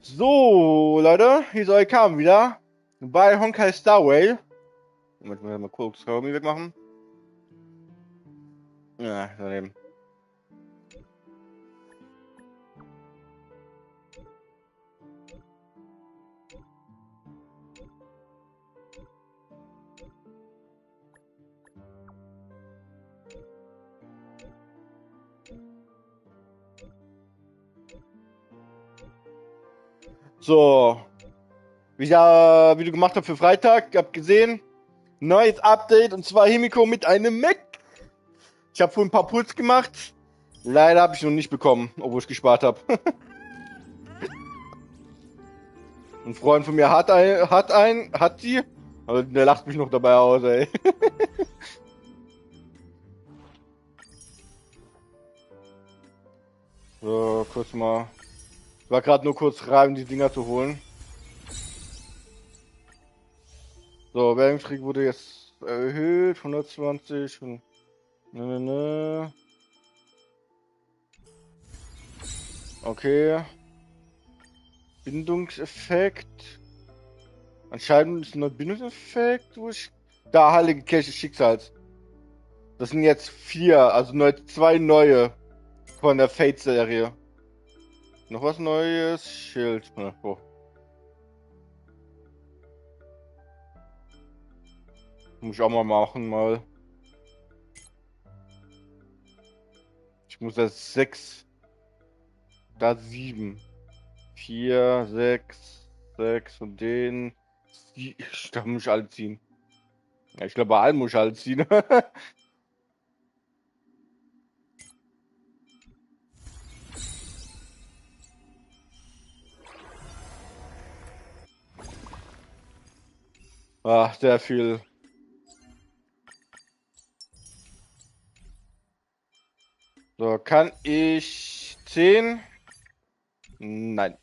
So, Leute, hier ist euer Kam wieder bei Honkai Starrail. Moment, mal kurz Kaugummi wegmachen. Ja, daneben. So, wie ich ja Video gemacht habe für Freitag, habt gesehen, neues Update und zwar Himeko mit einem Mech. Ich habe vorhin ein paar Puls gemacht. Leider habe ich noch nicht bekommen, obwohl ich gespart habe. Ein Freund von mir hat sie. Aber der lacht mich noch dabei aus, ey. So, kurz mal. Ich war gerade nur kurz rein, die Dinger zu holen. So, Währungskrieg wurde jetzt erhöht, 120. Ne. Okay. Bindungseffekt. Anscheinend ist ein neuer Bindungseffekt. Da, Heilige Kirche des Schicksals. Das sind jetzt 4, also zwei neue von der Fate-Serie. Noch was Neues? Schild. Oh. Muss ich auch mal machen, mal. Ich muss das 6. Da 7. 4, 6 und den. Da muss ich alle ziehen. Ja, ich glaube, bei allen muss ich alle ziehen. Ach, sehr viel. So, kann ich 10? Nein.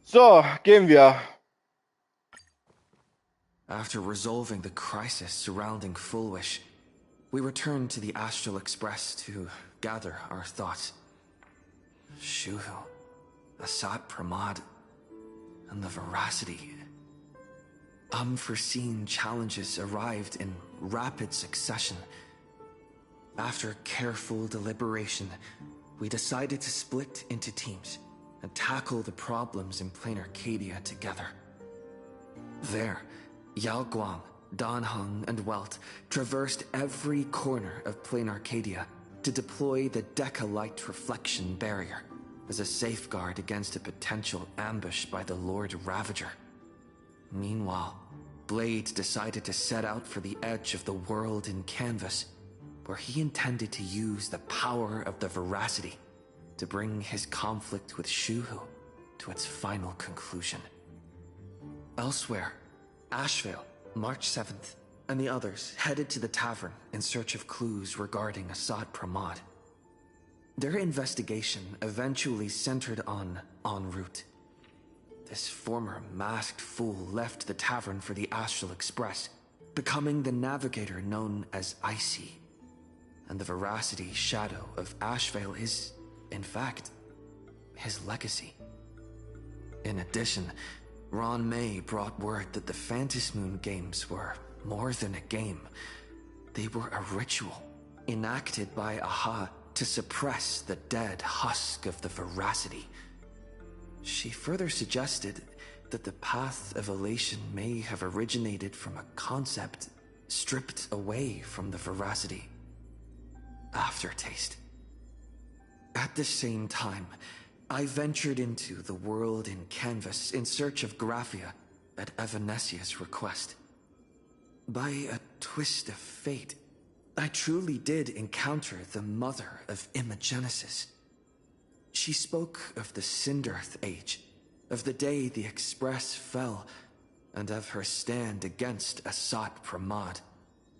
So, gehen wir. After resolving the crisis surrounding Fullwish, we returned to the Astral Express to gather our thoughts. Shuhu, Asat Pramad, and the Veracity. Unforeseen challenges arrived in rapid succession. After careful deliberation, we decided to split into teams and tackle the problems in Plain Arcadia together. There, Yao Guang, Dan Heng, and Welt traversed every corner of Plain Arcadia to deploy the Decalite Reflection Barrier as a safeguard against a potential ambush by the Lord Ravager. Meanwhile, Blade decided to set out for the edge of the world in Canvas, where he intended to use the power of the Veracity to bring his conflict with Shuhu to its final conclusion. Elsewhere, Ashvale, March 7th, and the others headed to the tavern in search of clues regarding Asad Pramad. Their investigation eventually centered on En route. This former masked fool left the tavern for the Astral Express, becoming the navigator known as Icy. And the Veracity shadow of Ashvale is, in fact, his legacy. In addition, Ron May brought word that the Phantasmoon games were more than a game. They were a ritual, enacted by Aha to suppress the dead husk of the Veracity. She further suggested that the path of elation may have originated from a concept stripped away from the Veracity. Aftertaste. At the same time, I ventured into the world in Canvas in search of Graphia at Evanesia's request. By a twist of fate, I truly did encounter the mother of Imogenesis. She spoke of the Cinderth Age, of the day the Express fell, and of her stand against Asat Pramad,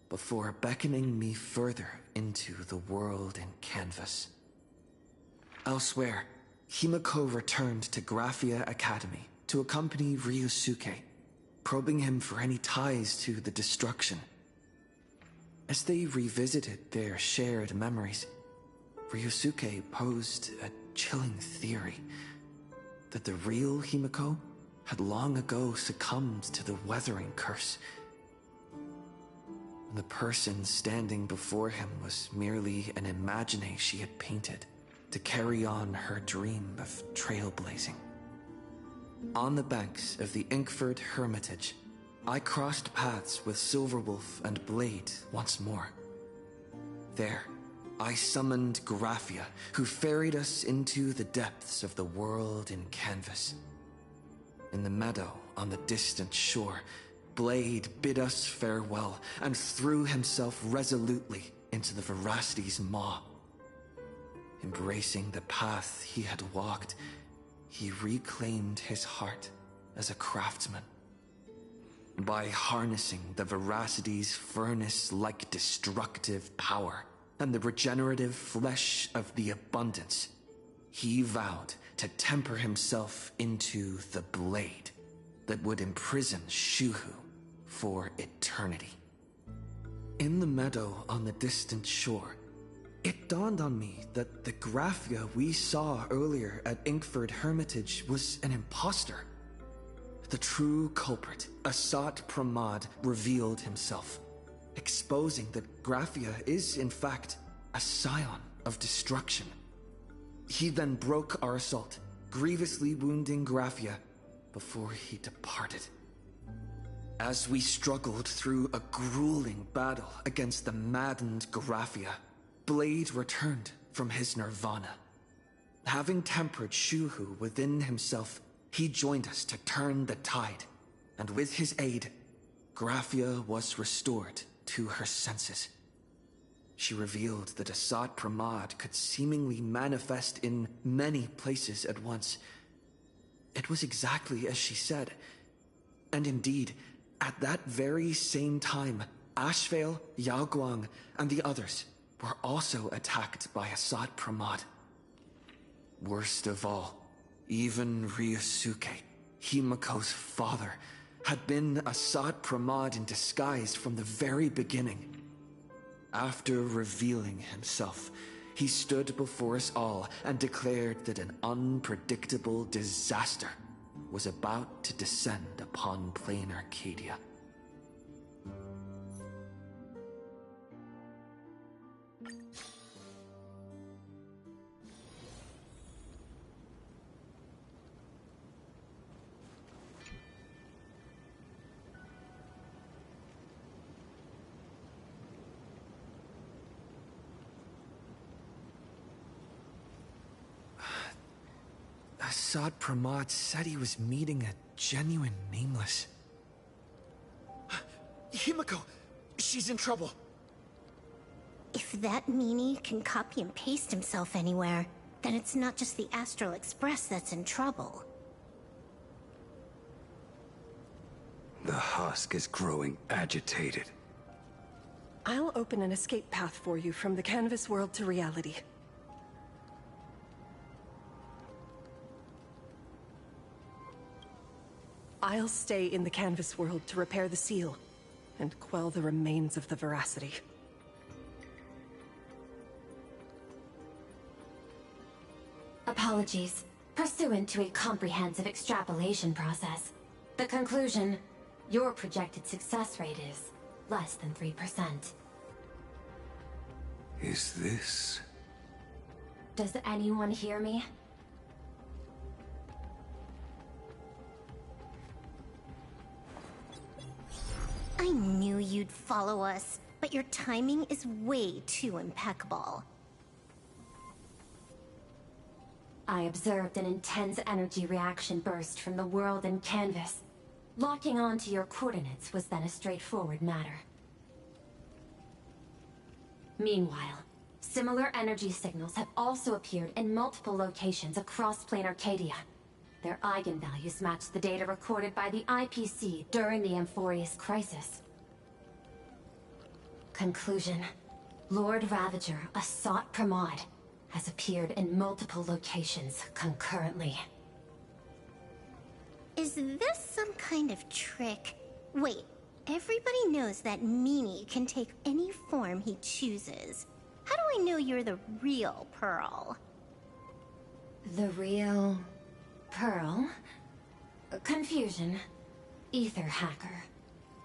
before beckoning me further into the world in Canvas. Elsewhere, Himeko returned to Graphia Academy to accompany Ryusuke, probing him for any ties to the destruction. As they revisited their shared memories, Ryusuke posed a chilling theory that the real Himeko had long ago succumbed to the weathering curse. The person standing before him was merely an imaginé she had painted to carry on her dream of trailblazing. On the banks of the Inkford Hermitage, I crossed paths with Silverwolf and Blade once more. There, I summoned Graphia, who ferried us into the depths of the world in canvas. In the meadow on the distant shore, Blade bid us farewell and threw himself resolutely into the Veracity's maw. Embracing the path he had walked, he reclaimed his heart as a craftsman. By harnessing the Veracity's furnace-like destructive power and the regenerative flesh of the abundance, he vowed to temper himself into the blade that would imprison Shuhu for eternity. In the meadow on the distant shore, it dawned on me that the Graphia we saw earlier at Inkford Hermitage was an imposter. The true culprit, Asat Pramad, revealed himself, exposing that Graphia is, in fact, a scion of destruction. He then broke our assault, grievously wounding Graphia before he departed. As we struggled through a grueling battle against the maddened Graphia, Blade returned from his nirvana. Having tempered Shuhu within himself, he joined us to turn the tide, and with his aid, Graphia was restored to her senses. She revealed that Asat Pramad could seemingly manifest in many places at once. It was exactly as she said. And indeed, at that very same time, Ashvale, Yao Guang, and the others were also attacked by Asat Pramad. Worst of all, even Ryusuke, Himeko's father, had been Asat Pramad in disguise from the very beginning. After revealing himself, he stood before us all and declared that an unpredictable disaster was about to descend upon plain Arcadia. Asat Pramad said he was meeting a genuine nameless. Himeko! She's in trouble! If that meanie can copy and paste himself anywhere, then it's not just the Astral Express that's in trouble. The husk is growing agitated. I'll open an escape path for you from the canvas world to reality. I'll stay in the canvas world to repair the seal and quell the remains of the Veracity. Apologies. Pursuant to a comprehensive extrapolation process, the conclusion, your projected success rate is less than 3%. Is this... Does anyone hear me? I knew you'd follow us, but your timing is way too impeccable. I observed an intense energy reaction burst from the world in canvas. Locking onto your coordinates was then a straightforward matter. Meanwhile, similar energy signals have also appeared in multiple locations across plain Arcadia. Their eigenvalues match the data recorded by the IPC during the Amphorius crisis. Conclusion. Lord Ravager, Asat Pramad, has appeared in multiple locations concurrently. Is this some kind of trick? Wait, everybody knows that meanie can take any form he chooses. How do I know you're the real Pearl? The real Pearl? Confusion. Ether hacker.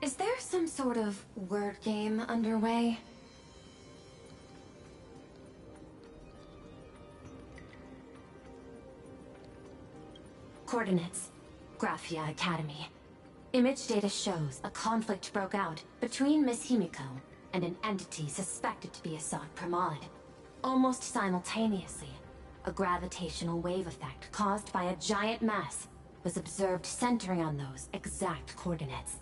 Is there some sort of word game underway? Coordinates. Graphia Academy. Image data shows a conflict broke out between Miss Himeko and an entity suspected to be Assad Pramod. Almost simultaneously, a gravitational wave effect caused by a giant mass was observed centering on those exact coordinates.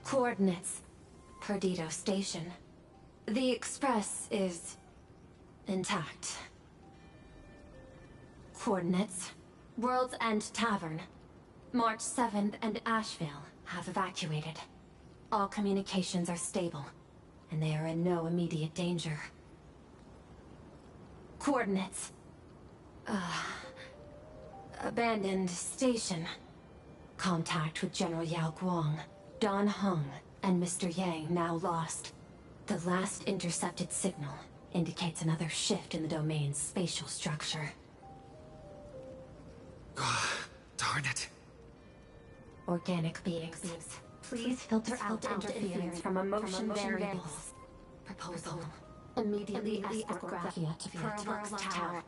Coordinates. Perdido Station. The Express is intact. Coordinates. World's End Tavern. March 7th and Asheville have evacuated. All communications are stable, and they are in no immediate danger. Coordinates. Abandoned station. Contact with General Yao Guang, Don Hung, and Mr. Yang now lost. The last intercepted signal indicates another shift in the domain's spatial structure. Darn it. Organic beings. Please filter out interference from emotion variables. Proposal. Immediately escort Graphia to Pearl's Tower.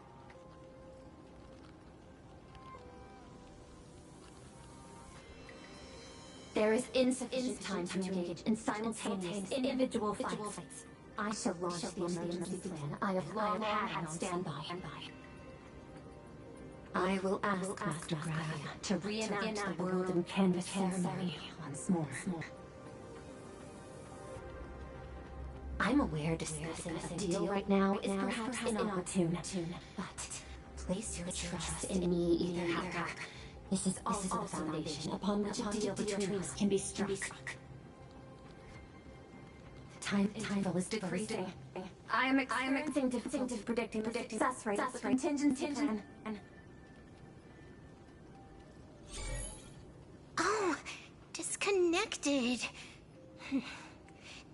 There is insufficient time to engage in simultaneous individual fights. I shall launch the emergency plan I have long had on standby. I will ask Master Graphia to reenact the world in canvas ceremony once more. I'm aware discussing a deal right now is perhaps inopportune, but place your trust in me, Ether Hacker. This is also the foundation upon which a deal between us can be struck. Time interval is decreasing. I am experiencing difficulty predicting the success rate of the contingency plan. Oh, disconnected.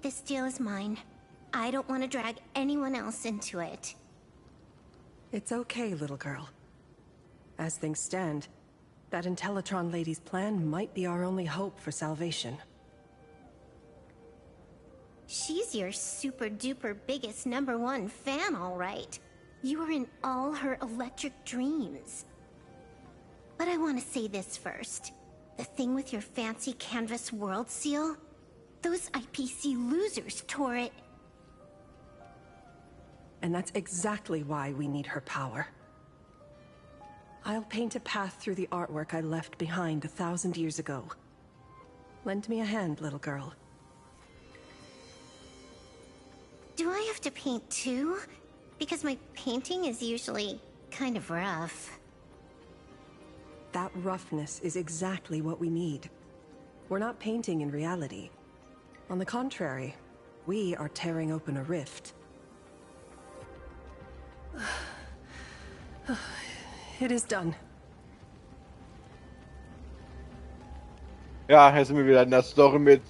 This deal is mine. I don't want to drag anyone else into it. It's okay, little girl. As things stand, that Intellitron lady's plan might be our only hope for salvation. She's your super-duper biggest #1 fan, all right. You were in all her electric dreams. But I want to say this first. The thing with your fancy canvas world seal? Those IPC losers tore it. And that's exactly why we need her power. I'll paint a path through the artwork I left behind 1,000 years ago. Lend me a hand, little girl. Do I have to paint too? Because my painting is usually kind of rough. That roughness is exactly what we need. We're not painting in reality. On the contrary, we are tearing open a rift. It is done. Ja, jetzt sind wir wieder in der Story mit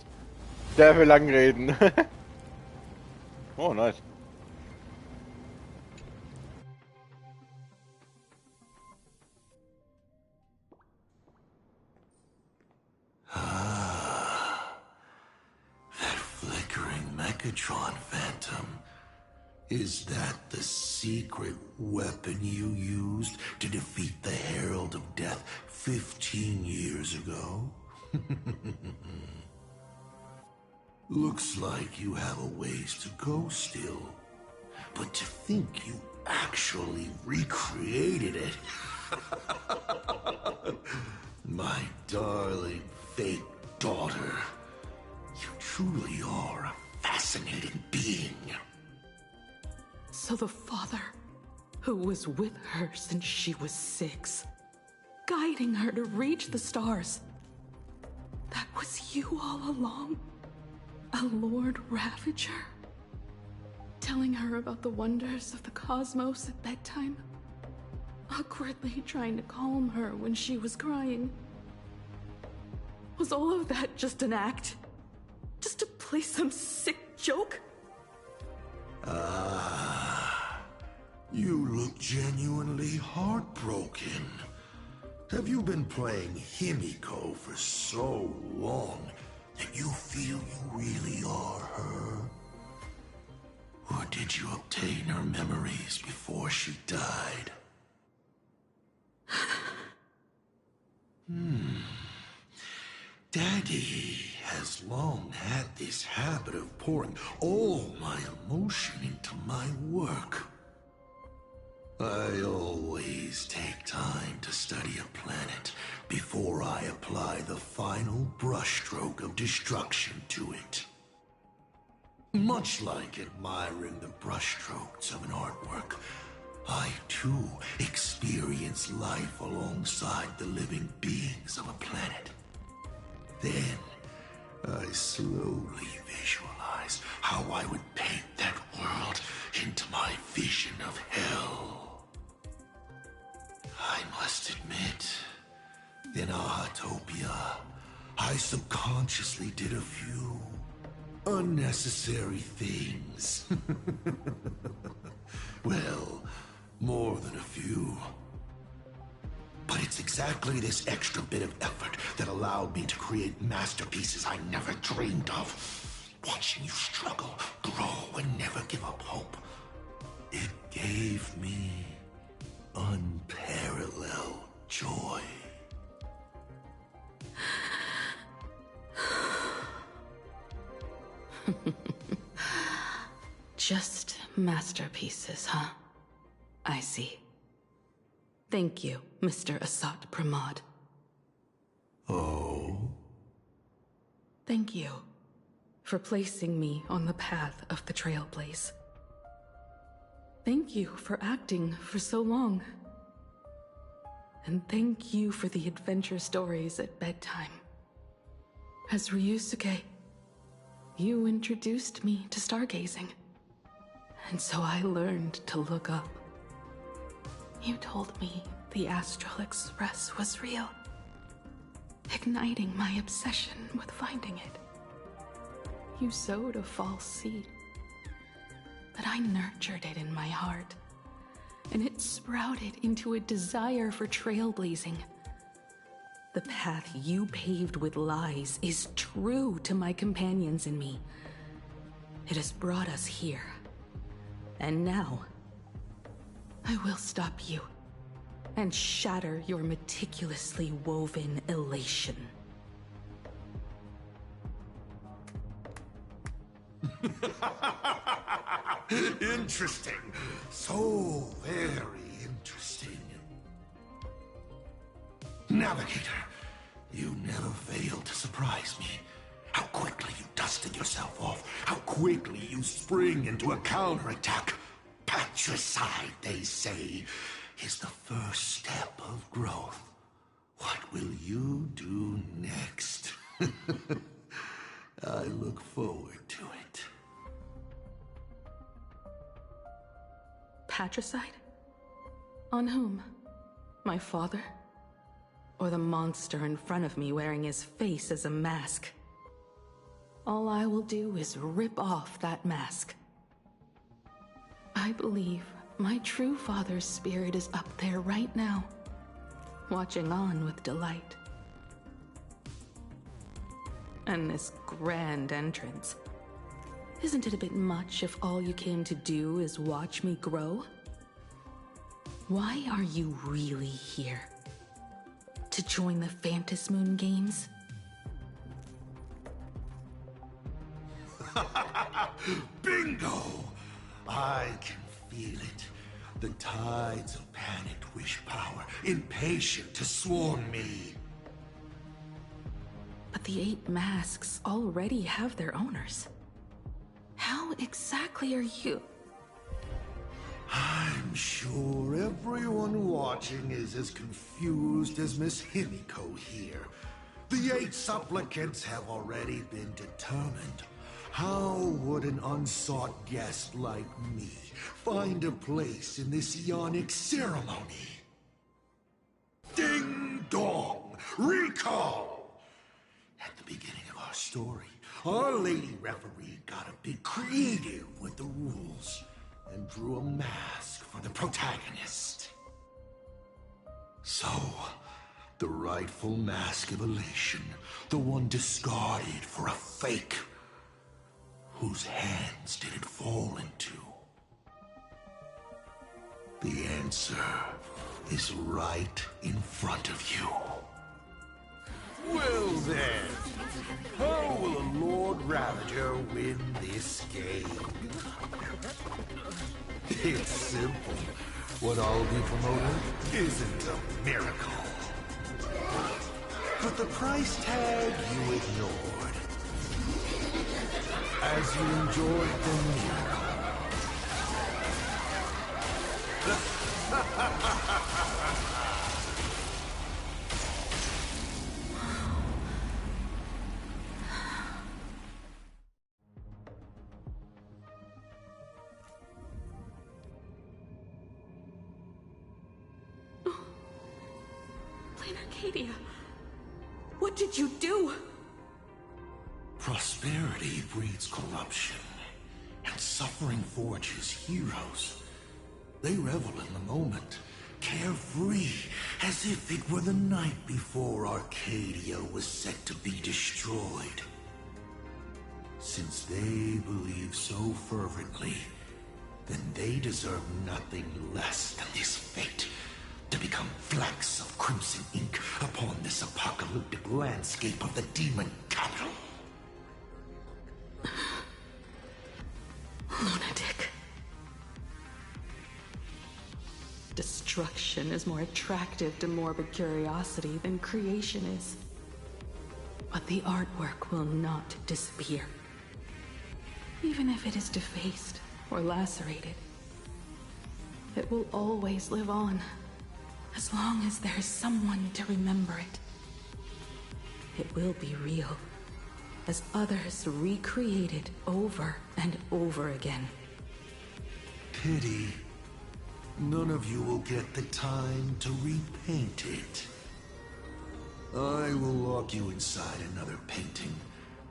sehr viel lang reden. Oh, nice. That flickering Mechatron phantom. Is that the secret weapon you used to defeat the Herald of Death 15 years ago? Looks like you have a ways to go still. But to think you actually recreated it. My darling fake daughter. You truly are a fascinating being. So the father, who was with her since she was 6, guiding her to reach the stars, that was you all along? A Lord Ravager? Telling her about the wonders of the cosmos at bedtime? Awkwardly trying to calm her when she was crying? Was all of that just an act? play some sick joke? You look genuinely heartbroken. Have you been playing Himeko for so long that you feel you really are her? Or did you obtain her memories before she died? Daddy has long had this habit of pouring all my emotion into my work. I always take time to study a planet before I apply the final brushstroke of destruction to it. Much like admiring the brushstrokes of an artwork, I too experience life alongside the living beings of a planet. Then, I slowly visualize how I would paint that world into my vision of hell. I must admit, in Ahatopia, I subconsciously did a few unnecessary things. Well, more than a few. But it's exactly this extra bit of effort that allowed me to create masterpieces I never dreamed of. Watching you struggle, grow, and never give up hope. It gave me unparalleled joy. Just masterpieces, huh? I see. Thank you, Mr. Asat Pramod. Oh? Thank you for placing me on the path of the Trailblaze. Thank you for acting for so long. And thank you for the adventure stories at bedtime. As Ryusuke, you introduced me to stargazing. And so I learned to look up. You told me the Astral Express was real, igniting my obsession with finding it. You sowed a false seed, but I nurtured it in my heart, and it sprouted into a desire for trailblazing. The path you paved with lies is true to my companions and me. It has brought us here, and now I will stop you and shatter your meticulously woven elation. Interesting. So very interesting. Navigator, you never fail to surprise me. How quickly you dusted yourself off. How quickly you spring into a counterattack. Patricide, they say, is the first step of growth. What will you do next? I look forward to it. Patricide? On whom? My father? Or the monster in front of me wearing his face as a mask? All I will do is rip off that mask. I believe my true father's spirit is up there right now, watching on with delight. And this grand entrance. Isn't it a bit much if all you came to do is watch me grow? Why are you really here? To join the Phantasmoon Games? Bingo! I can feel it. The tides of panicked wish power, impatient to swarm me. But the 8 masks already have their owners. How exactly are you? I'm sure everyone watching is as confused as Miss Himeko here. The 8 supplicants have already been determined. How would an unsought guest like me find a place in this Ionic ceremony? Ding dong! Recall! At the beginning of our story, Our lady referee got a bit creative with the rules and drew a mask for the protagonist. So, the rightful mask of elation, the one discarded for a fake. Whose hands did it fall into? The answer is right in front of you. Well then, how will a Lord Ravager win this game? It's simple. What I'll be promoting isn't a miracle. But the price tag you ignored. As you enjoyed the miracle. Plain Arcadia, what did you do? Prosperity breeds corruption, and suffering forges heroes. They revel in the moment, carefree, as if it were the night before Arcadia was set to be destroyed. Since they believe so fervently, then they deserve nothing less than this fate, to become flecks of crimson ink upon this apocalyptic landscape of the demon capital. Lunatic. Destruction is more attractive to morbid curiosity than creation is. But the artwork will not disappear. Even if it is defaced or lacerated, it will always live on, as long as there is someone to remember it. It will be real, as others recreate it over and over again. Pity. None of you will get the time to repaint it. I will lock you inside another painting,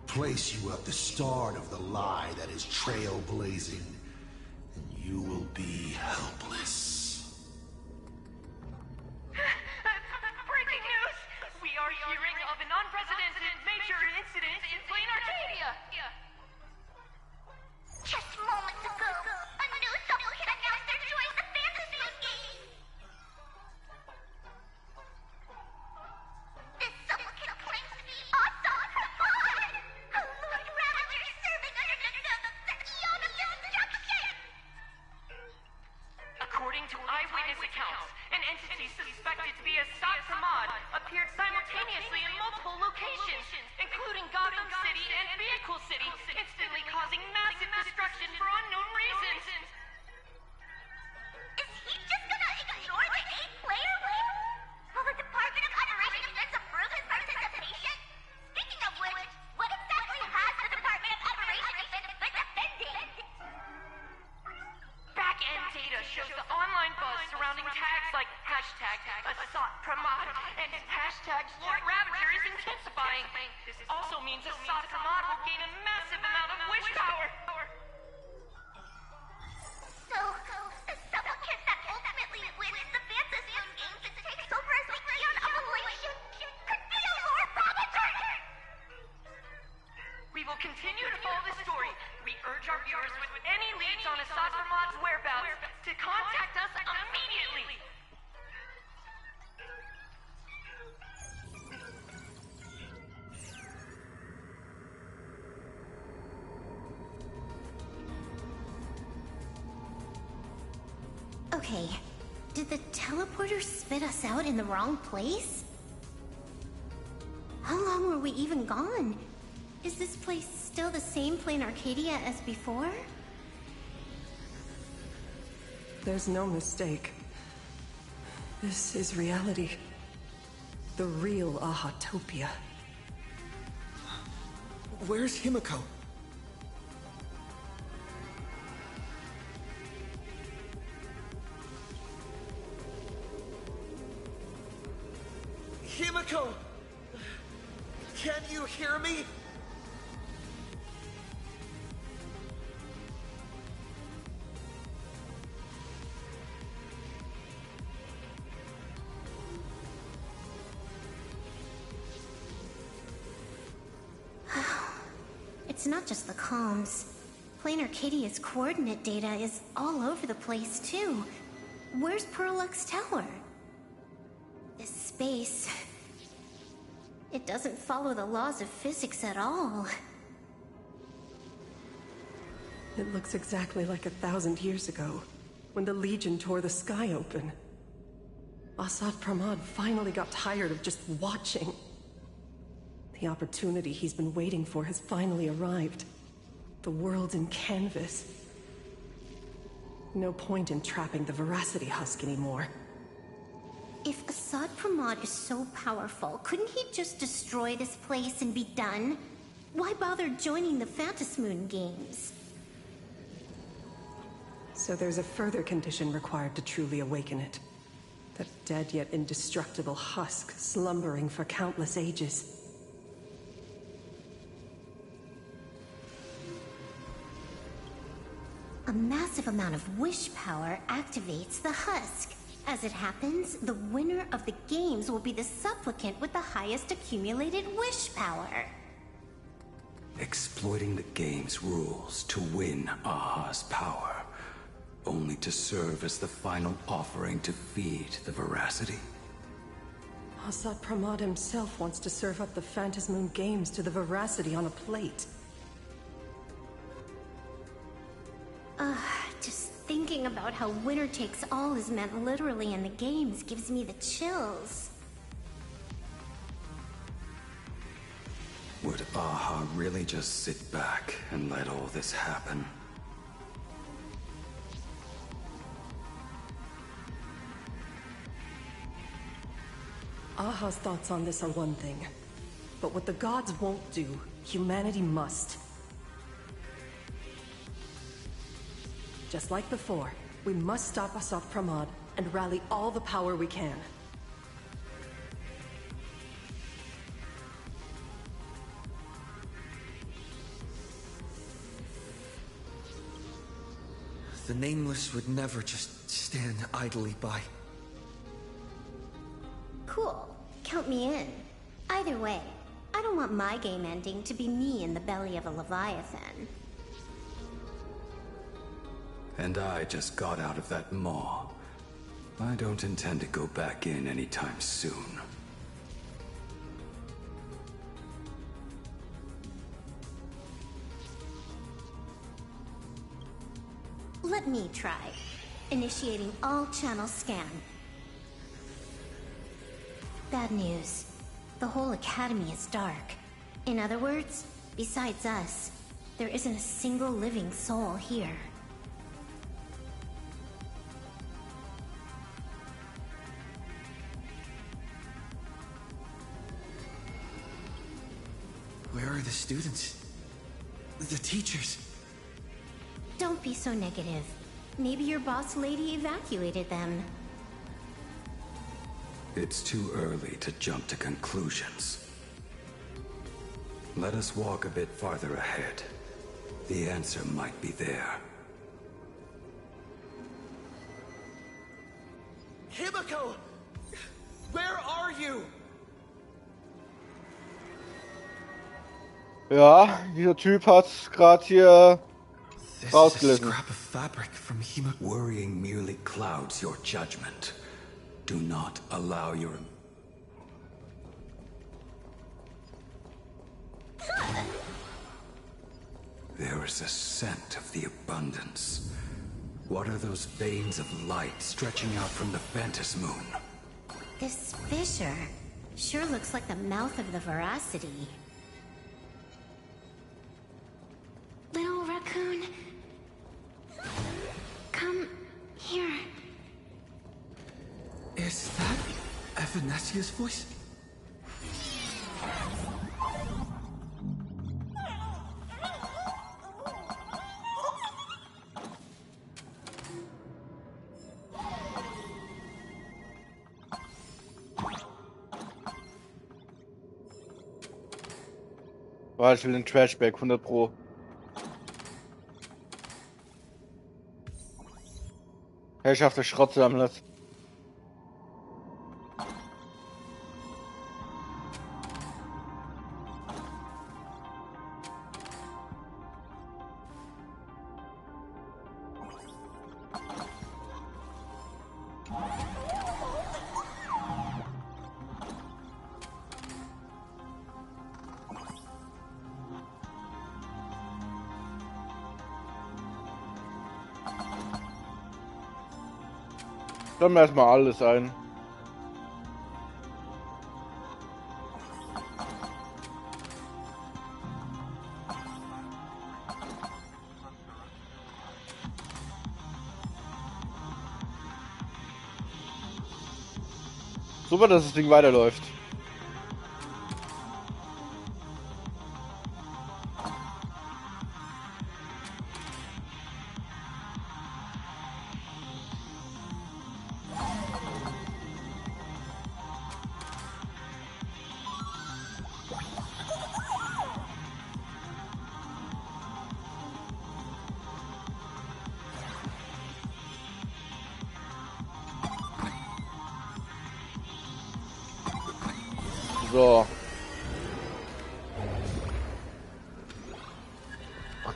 place you at the start of the lie that is trailblazing, and you will be helpless. Breaking news! We are hearing of an unprecedented major incident in Plain Arcadia! Just moments ago, a new supplicant announced they're joining the Fantasy Game! This supplicant claims to be awesome! A Lord Ravager serving under the eon of destruction! According to eyewitness accounts, an entity suspected to be a Satsamad appeared simultaneously in multiple locations, including Gotham City and Vehicle City, instantly causing massive destruction for unknown reasons. Is he just gonna ignore the 8-player win? Will the Department of Operations disapprove his participation? Speaking of which, what exactly has the Department of Operations been defending? Back-end data shows the online buzz surrounding tags like hashtag Asat Pramad and hashtag Lord Ravager is intensifying. This also means Asat Pramad will gain a massive amount of wish power. So, the supplicant that ultimately wins the Fantasy Games and takes over as the Eon of Elation could be a Lord Ravager! We will continue to follow this story. We urge our viewers with any leads on Asat Pramad's whereabouts to contact us immediately. Okay, did the teleporter spit us out in the wrong place? How long were we even gone? Is this place still the same Plain Arcadia as before? There's no mistake. This is reality. The real Ahatopia. Where's Himeko? Himeko! Can you hear me? it's not just the comms. Plain Arcadia's coordinate data is all over the place, too. Where's Perlux Tower? This space... it doesn't follow the laws of physics at all. It looks exactly like 1,000 years ago, when the Legion tore the sky open. Asaf Pramod finally got tired of just watching. The opportunity he's been waiting for has finally arrived. The world's in canvas. No point in trapping the Veracity Husk anymore. If Assad Pramod is so powerful, couldn't he just destroy this place and be done? Why bother joining the Phantasmoon games? So there's a further condition required to truly awaken it. That dead yet indestructible husk slumbering for countless ages. A massive amount of wish power activates the husk. As it happens, the winner of the games will be the supplicant with the highest accumulated wish power. Exploiting the game's rules to win Aha's power, only to serve as the final offering to feed the Veracity. Asad Pramod himself wants to serve up the Phantasmoon games to the Veracity on a plate. Just thinking about how winner takes all is meant literally in the games gives me the chills. Would Aha really just sit back and let all this happen? Aha's thoughts on this are one thing. But what the gods won't do, humanity must. Just like before, we must stop Asaf Pramod and rally all the power we can. The Nameless would never just stand idly by. Cool. Count me in. Either way, I don't want my game ending to be me in the belly of a Leviathan. And I just got out of that maw. I don't intend to go back in anytime soon. Let me try. Initiating all channel scan. Bad news. The whole academy is dark. In other words, besides us, there isn't a single living soul here. Where are the students? The teachers? Don't be so negative. Maybe your boss lady evacuated them. It's too early to jump to conclusions. Let us walk a bit farther ahead. The answer might be there. Himeko! Where are you? Ja, dieser Typ hat gerade hier This is a rausgelassen. scrap of fabric from Himeko. Worrying merely clouds your judgment. Do not allow your... There is a scent of the abundance. What are those veins of light stretching out from the Phantasmoon? This fissure sure looks like the mouth of the Veracity. Little raccoon, come here. Is that Evanesia's voice? Boah, ich will den Trashback, 100 Pro. Herrschaft der Schrottsammlers. Sammeln erstmal alles ein. Super, dass das Ding weiterläuft. So.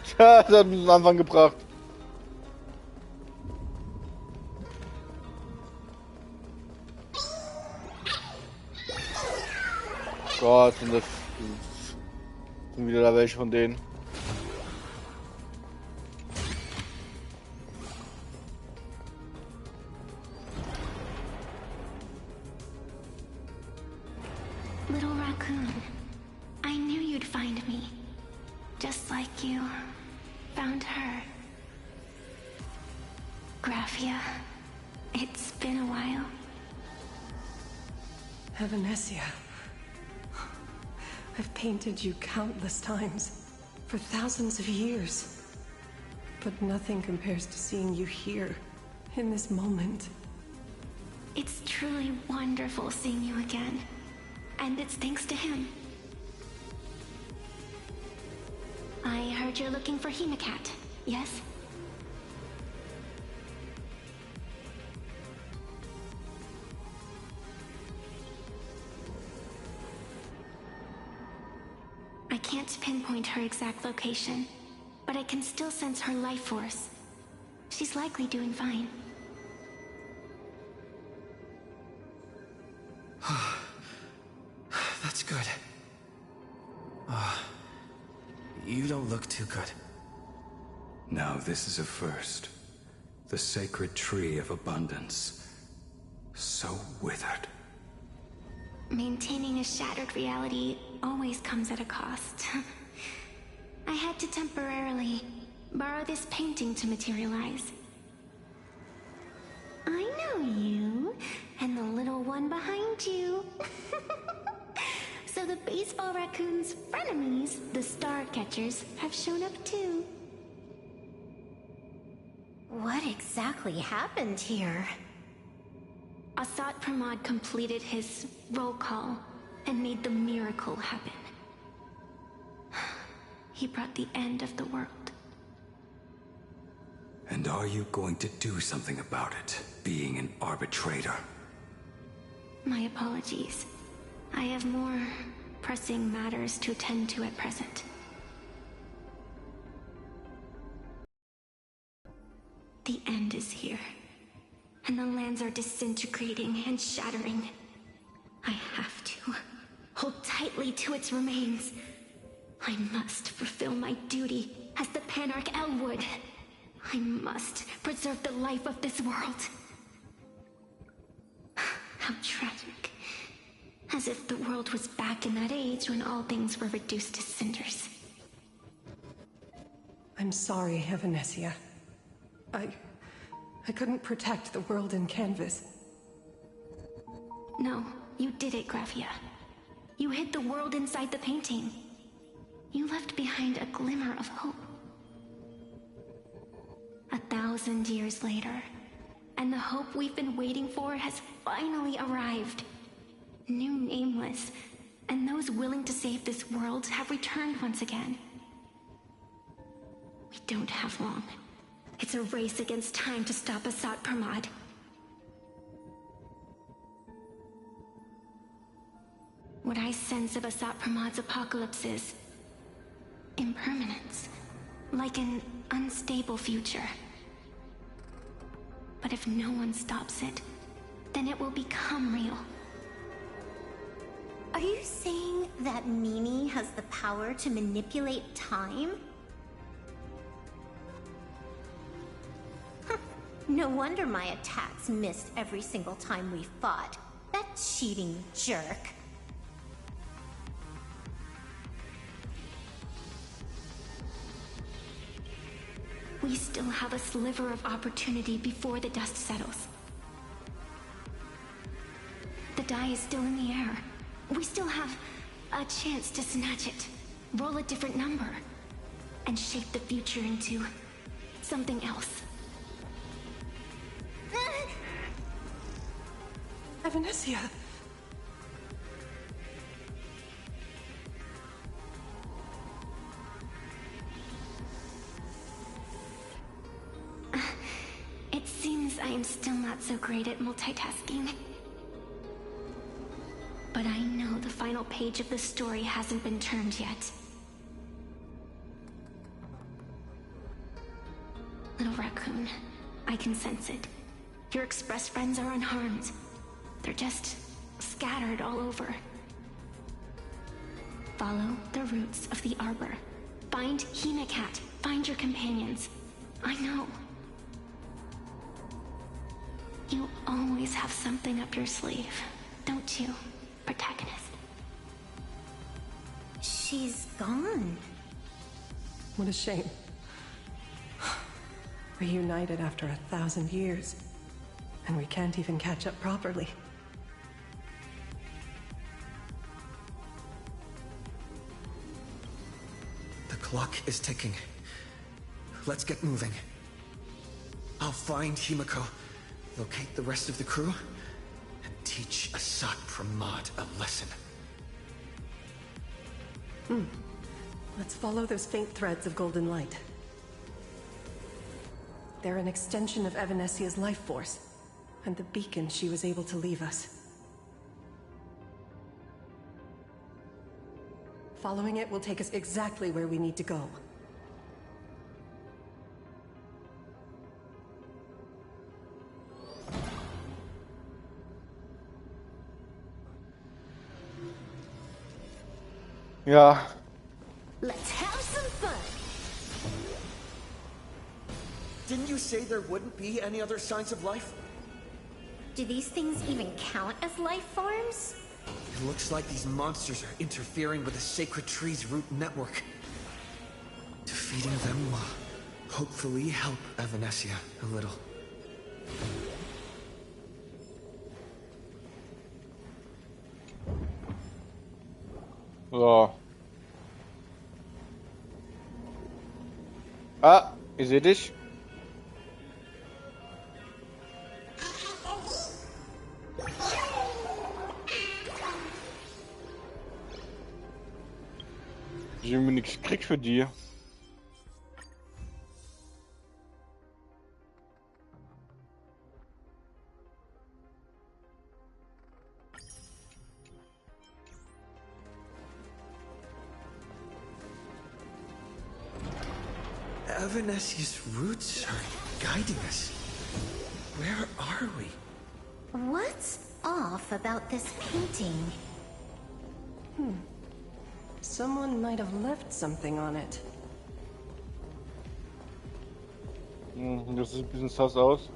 Tja, das hat mich am Anfang gebracht. Gott, sind wieder da welche von denen. Little raccoon, I knew you'd find me. Just like you found her. Graphia, it's been a while. Evanesia. I've painted you countless times, for thousands of years. But nothing compares to seeing you here, in this moment. It's truly wonderful seeing you again. And it's thanks to him. I heard you're looking for Himeko, yes? I can't pinpoint her exact location, but I can still sense her life force. She's likely doing fine. That's good. You don't look too good. Now this is a first. The sacred tree of abundance. So withered. Maintaining a shattered reality always comes at a cost. I had to temporarily borrow this painting to materialize. I know you, and the little one behind you. So the baseball raccoon's frenemies, the star catchers, have shown up too. What exactly happened here? Asat Pramod completed his roll call and made the miracle happen. He brought the end of the world. And are you going to do something about it, being an arbitrator? My apologies. I have more pressing matters to attend to at present. The end is here, and the lands are disintegrating and shattering. I have to hold tightly to its remains. I must fulfill my duty as the Panarch Elwood. I must preserve the life of this world. How tragic. As if the world was back in that age when all things were reduced to cinders. I'm sorry, Evanesia. I couldn't protect the world in canvas. No, you did it, Graphia. You hid the world inside the painting. You left behind a glimmer of hope. 1,000 years later, and the hope we've been waiting for has finally arrived. New Nameless, and those willing to save this world have returned once again. We don't have long. It's a race against time to stop Asat Pramod. What I sense of Asat Pramod's apocalypse is impermanence, like an unstable future. But if no one stops it, then it will become real. Are you saying that Mimi has the power to manipulate time? No wonder my attacks missed every single time we fought. That cheating jerk. We still have a sliver of opportunity before the dust settles. The die is still in the air. We still have a chance to snatch it, roll a different number, and shape the future into something else. Evanescia! It seems I am still not so great at multitasking. But I know the final page of the story hasn't been turned yet. Little raccoon, I can sense it. Your express friends are unharmed. They're just scattered all over. Follow the roots of the arbor. Find Himeko. Find your companions. I know. You always have something up your sleeve, don't you, protagonist? She's gone. What a shame. Reunited after 1,000 years, and we can't even catch up properly. The clock is ticking. Let's get moving. I'll find Himeko, locate the rest of the crew, and teach Asat Pramod a lesson. Let's follow those faint threads of golden light. They're an extension of Evanescia's life force, and the beacon she was able to leave us. Following it will take us exactly where we need to go. Ja. Let's have some fun. Didn't you say there wouldn't be any other signs of life? Do these things even count as life forms? It looks like these monsters are interfering with the sacred tree's root network. Defeating them will hopefully help Evanescia a little. So. Ah, ich seh dich. Ich irgendwie nichts krieg für die. Evanescia's roots are guiding us. Where are we? What's off about this painting? Someone might have left something on it. Das sieht ein bisschen sass aus.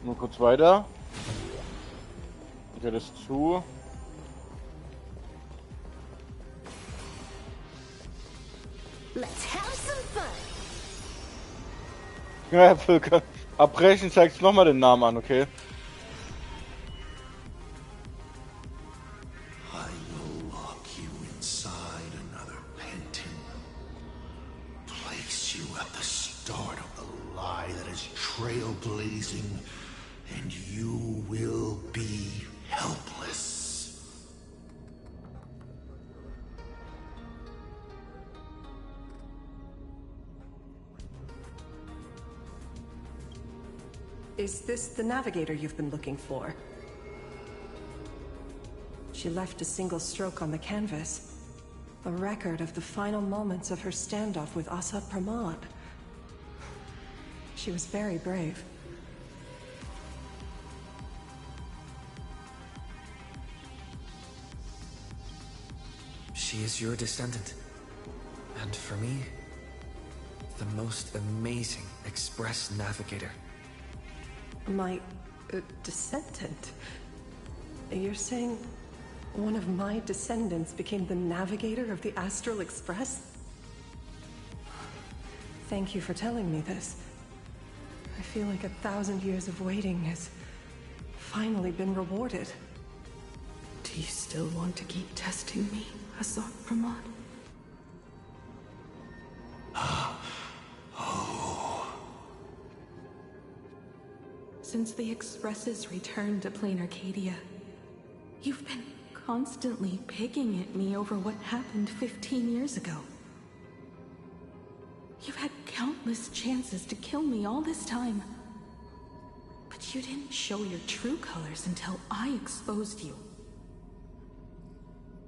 Nur kurz weiter. Geht das zu? Let's have some fun. Ja, Völker. Abbrechen zeigt nochmal den Namen an, okay? I will lock you inside another penton. Place you at the start of the lie that is trailblazing, and you will be helpless. Is this the navigator you've been looking for? She left a single stroke on the canvas. A record of the final moments of her standoff with Asat Pramod. She was very brave. she is your descendant. And for me, the most amazing Express navigator. My descendant? You're saying one of my descendants became the navigator of the Astral Express? Thank you for telling me this. I feel like 1,000 years of waiting has finally been rewarded. Do you still want to keep testing me, Asad Pramod? Since the Expresses returned to Plain Arcadia, you've been constantly picking at me over what happened 15 years ago. You've had countless chances to kill me all this time. But you didn't show your true colors until I exposed you.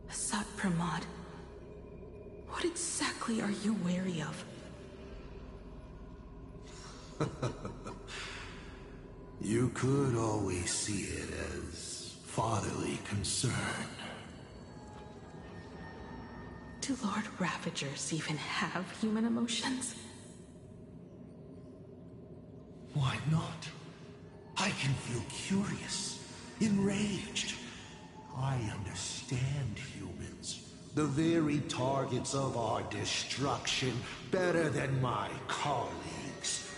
Asad Pramod, what exactly are you wary of? You could always see it as fatherly concern. Do Lord Ravagers even have human emotions? Why not? I can feel curious, enraged. I understand humans, the very targets of our destruction, better than my colleagues.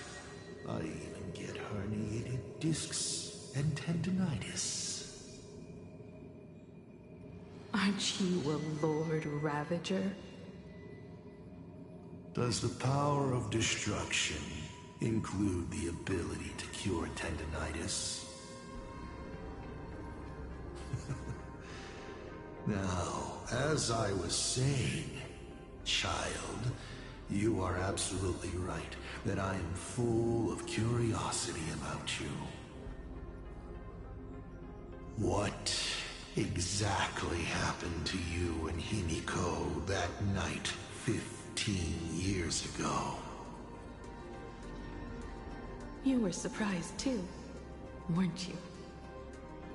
I even get herniated discs and tendinitis. Aren't you a Lord Ravager? Does the power of destruction include the ability to cure tendinitis? Now, as I was saying, child, you are absolutely right that I am full of curiosity about you. What exactly happened to you and Himeko that night 15 years ago? You were surprised too, weren't you?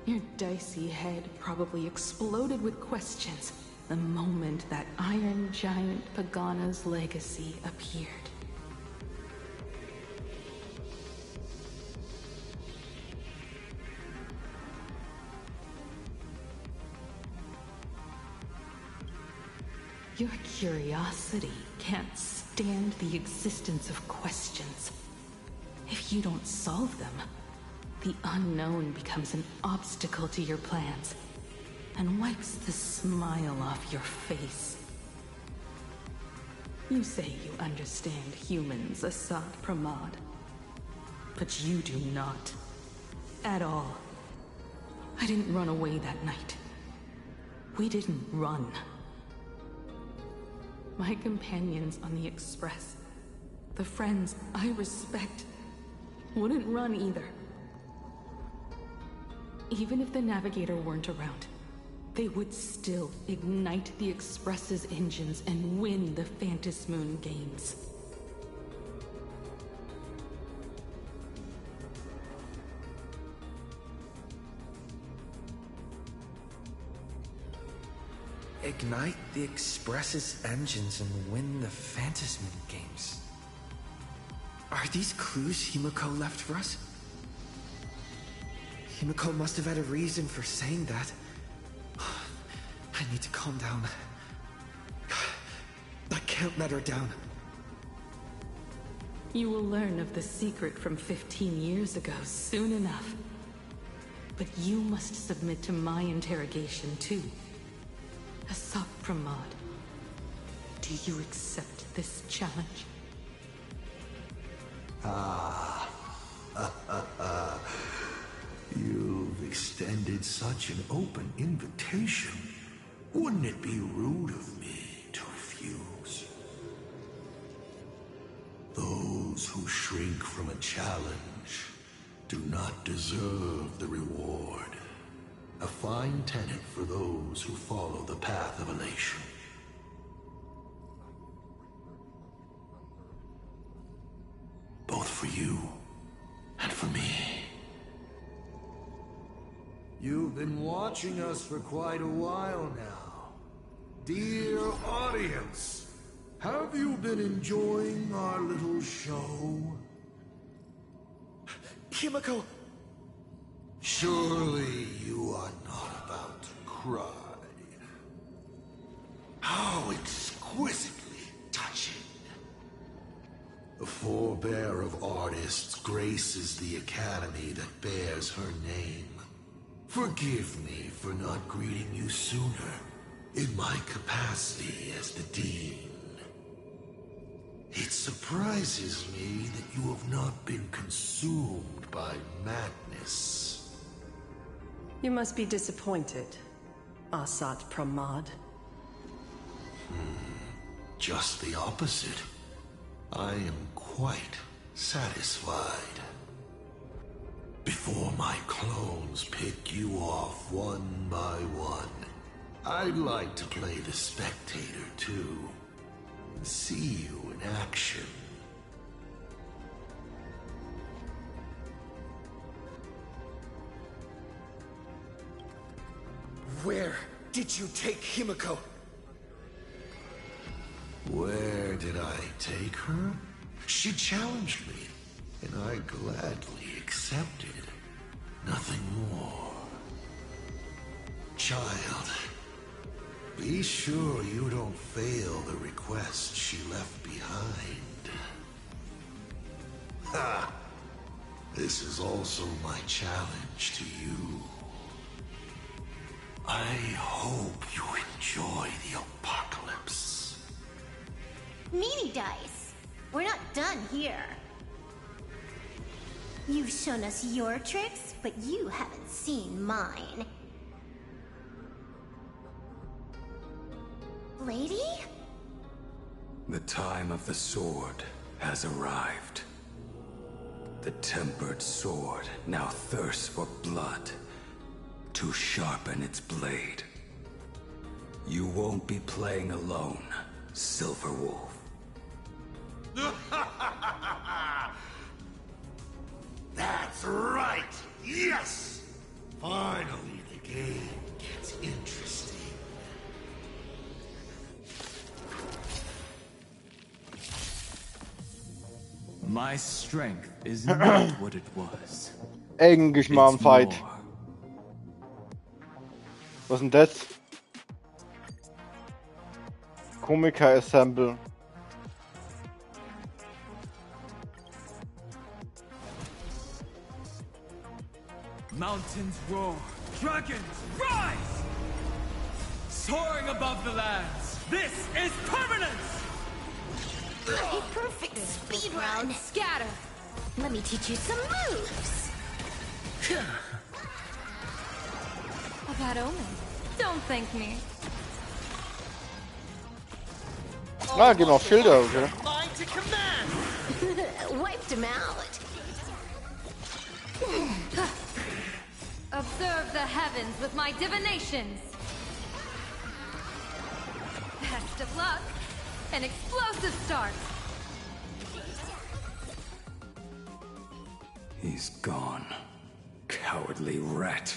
Your dicey head probably exploded with questions the moment that Iron Giant Pagana's legacy appeared. Your curiosity can't stand the existence of questions. If you don't solve them, the unknown becomes an obstacle to your plans and wipes the smile off your face. You say you understand humans, Asad Pramod, but you do not. At all. I didn't run away that night. We didn't run. My companions on the Express, the friends I respect, wouldn't run either. Even if the Navigator weren't around, they would still ignite the Express's engines and win the Phantasmoon games. Ignite the Express's engines and win the Phantasmoon games. Are these clues Himeko left for us? Himeko must have had a reason for saying that. I need to calm down. I can't let her down. You will learn of the secret from 15 years ago soon enough. But you must submit to my interrogation too. Asad Pramod, do you accept this challenge? You've extended such an open invitation. Wouldn't it be rude of me to refuse? Those who shrink from a challenge do not deserve the reward. A fine tenet for those who follow the path of elation. Both for you and for me. You've been watching us for quite a while now. Dear audience, have you been enjoying our little show? Himeko! Surely you are not about to cry. How exquisitely touching. The forebear of artists graces the academy that bears her name. Forgive me for not greeting you sooner in my capacity as the Dean. It surprises me that you have not been consumed by madness. You must be disappointed, Asat Pramod. Just the opposite. I am quite satisfied. Before my clones pick you off one by one, I'd like to play the spectator too. See you in action. Where did you take Himeko? Where did I take her? She challenged me, and I gladly accepted. Nothing more. Child, be sure you don't fail the request she left behind. Ha! This is also my challenge to you. I hope you enjoy the apocalypse. Meanie Dice! We're not done here. You've shown us your tricks, but you haven't seen mine. Lady? The time of the sword has arrived. The tempered sword now thirsts for blood to sharpen its blade. You won't be playing alone, Silverwolf. That's right! Yes! Finally, the game gets interesting. My strength is not what it was. Englisch mal ein It's Fight. more. Was ist denn das? Komiker Assemble. Mountains roar, dragons rise! Soaring above the lands, this is permanence! A perfect speed run! Scatter! Let me teach you some moves! A bad omen. Don't thank me. Ah, gehen auch Schilder, okay. Line to command! Wiped him out. Observe the heavens with my divinations. Best of luck. An explosive start. He's gone. Cowardly rat.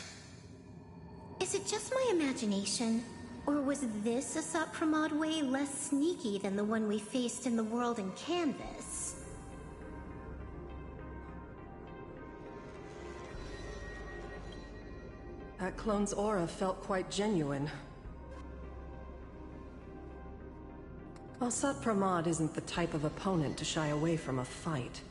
Is it just my imagination? Or was this Asat Pramod way less sneaky than the one we faced in the world in Canvas? That clone's aura felt quite genuine. Asat Pramod isn't the type of opponent to shy away from a fight.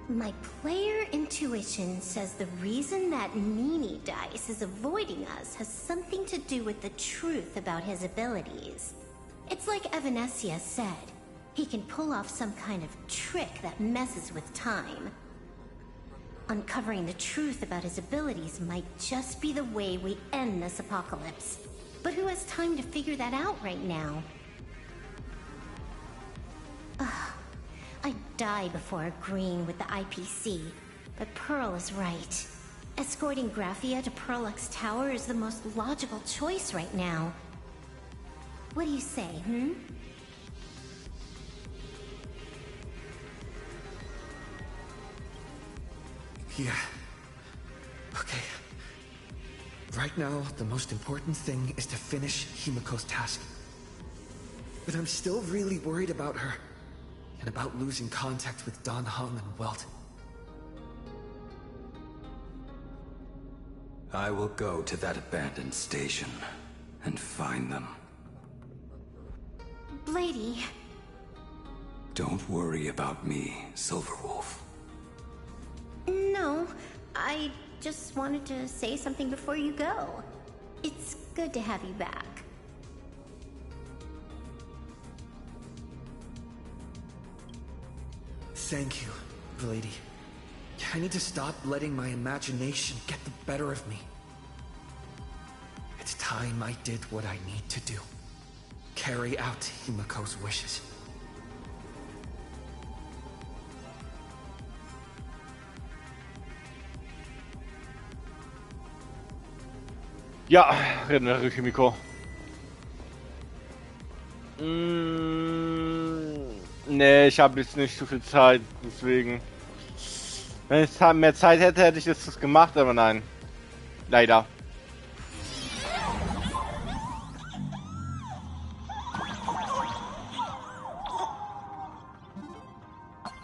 My player intuition says the reason that Meanie Dice is avoiding us has something to do with the truth about his abilities. It's like Evanescia said. He can pull off some kind of trick that messes with time. Uncovering the truth about his abilities might just be the way we end this apocalypse. But who has time to figure that out right now? I'd die before agreeing with the IPC, but Pearl is right. Escorting Graphia to Pearlux Tower is the most logical choice right now. What do you say, Yeah. Okay. Right now, the most important thing is to finish Himeko's task. But I'm still really worried about her, and about losing contact with Dan Heng and Welt. I will go to that abandoned station and find them. Lady. Don't worry about me, Silverwolf. No, I just wanted to say something before you go. It's good to have you back. Thank you, lady. I need to stop letting my imagination get the better of me. It's time I did what I need to do. Carry out Himeko's wishes. Ja, reden wir über Himeko. Nee, ich habe jetzt nicht so viel Zeit, deswegen. Wenn ich mehr Zeit hätte, hätte ich das gemacht, aber nein. Leider.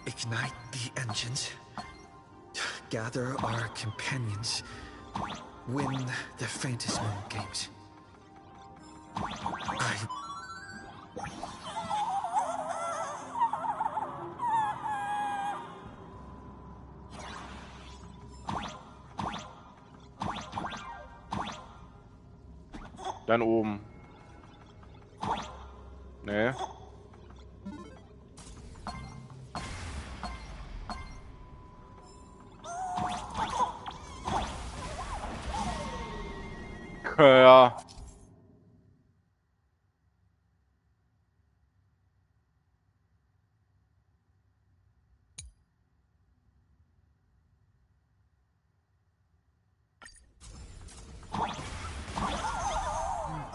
Ignite the engines. Gather our companions. Win the Fantasy games. Dann oben. Nee. Ja.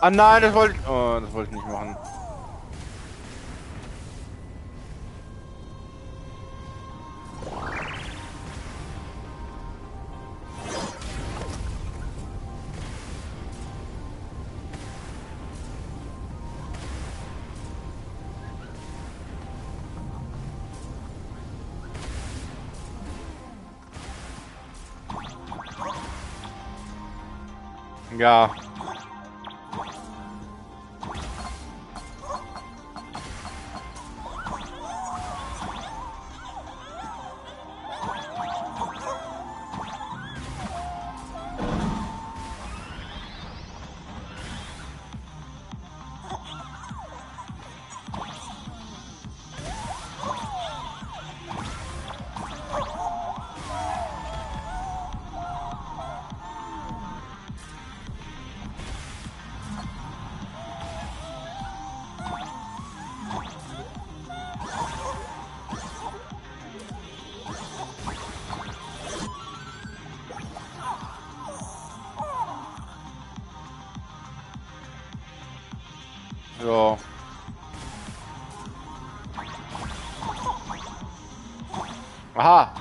Ah nein, das wollte ich. Oh, das wollte ich nicht machen. Ja. So. Aha.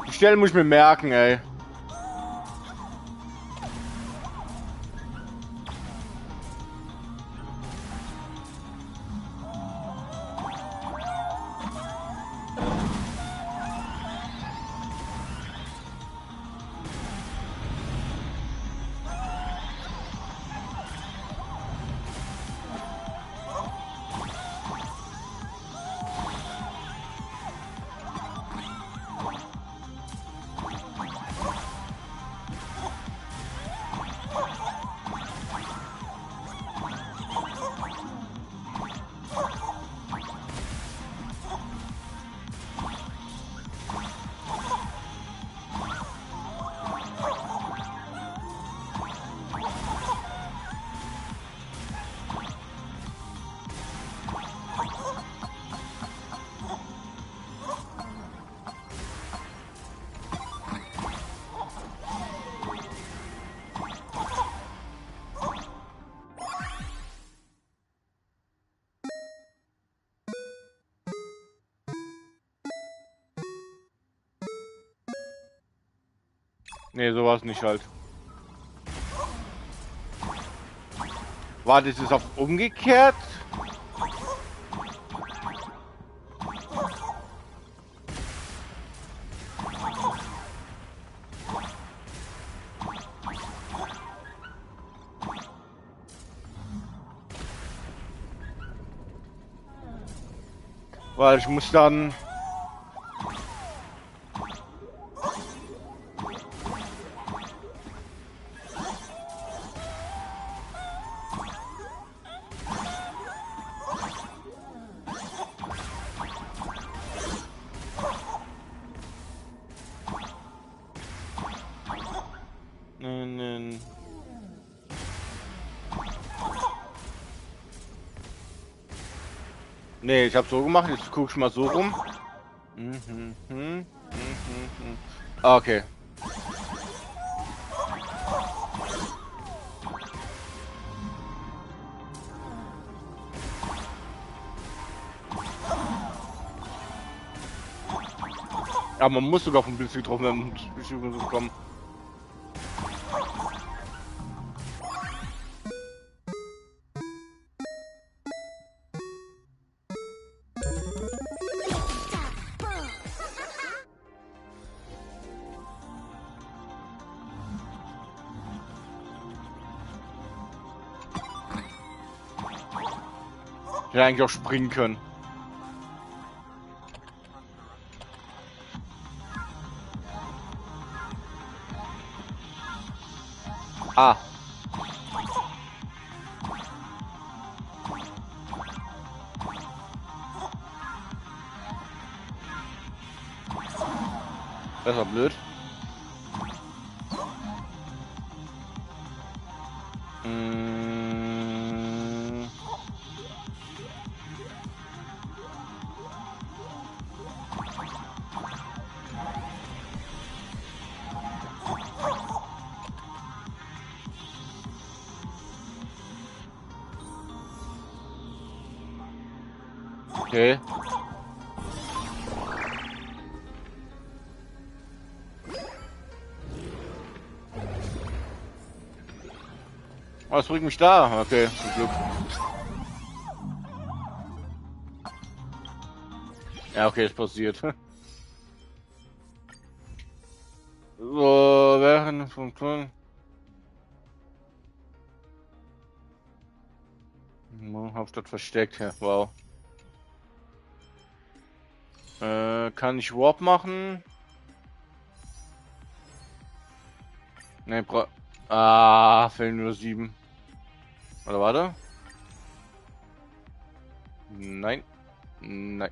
Die Stellen muss ich mir merken, ey. Nee, sowas nicht halt. War das jetzt auch umgekehrt? Weil ich muss dann... Nee, ich habe so gemacht, jetzt guck ich mal so rum. Okay. Aber man muss sogar vom Blitz getroffen werden, um zu bekommen. Ich hätte eigentlich auch springen können. Ah. Das war blöd. Okay. Was bringt mich da? Okay, zum Glück. Ja, okay, ist passiert. So, während vom Ton. Hauptstadt versteckt, ja, wow. Kann ich Warp machen? Ne, fehlen nur 7. Oder warte? Nein. Nein.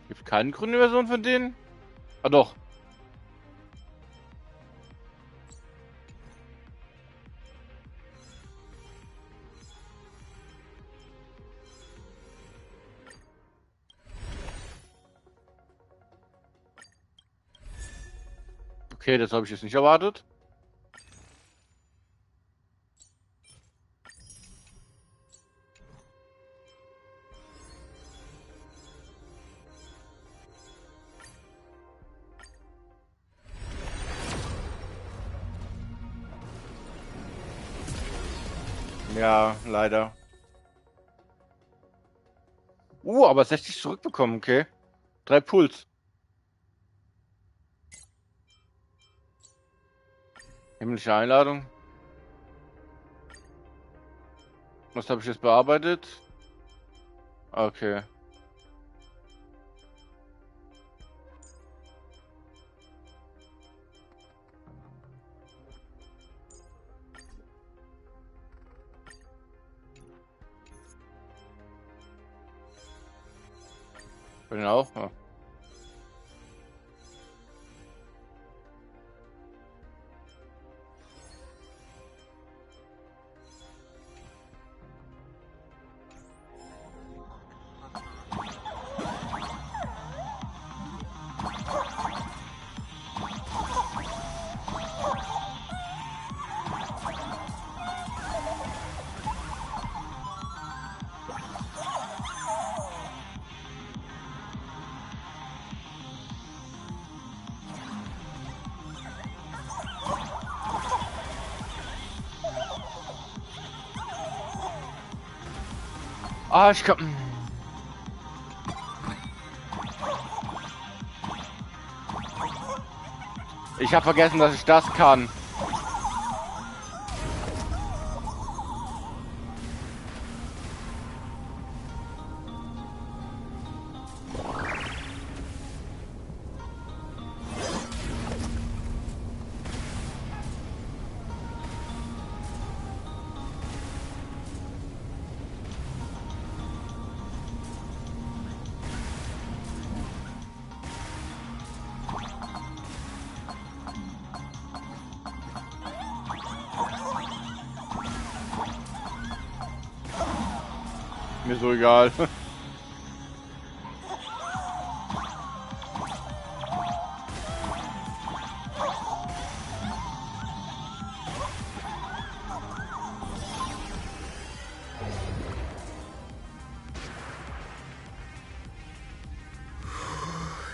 Gibt keine grüne Version von denen? Ah doch. Okay, das habe ich jetzt nicht erwartet. Ja, leider. Aber 60 zurückbekommen, okay. 3 Puls. Himmlische Einladung. Was habe ich jetzt bearbeitet? Okay. Bin auch. Ja. Ah, ich kann... Ich habe vergessen, dass ich das kann. Mir so egal.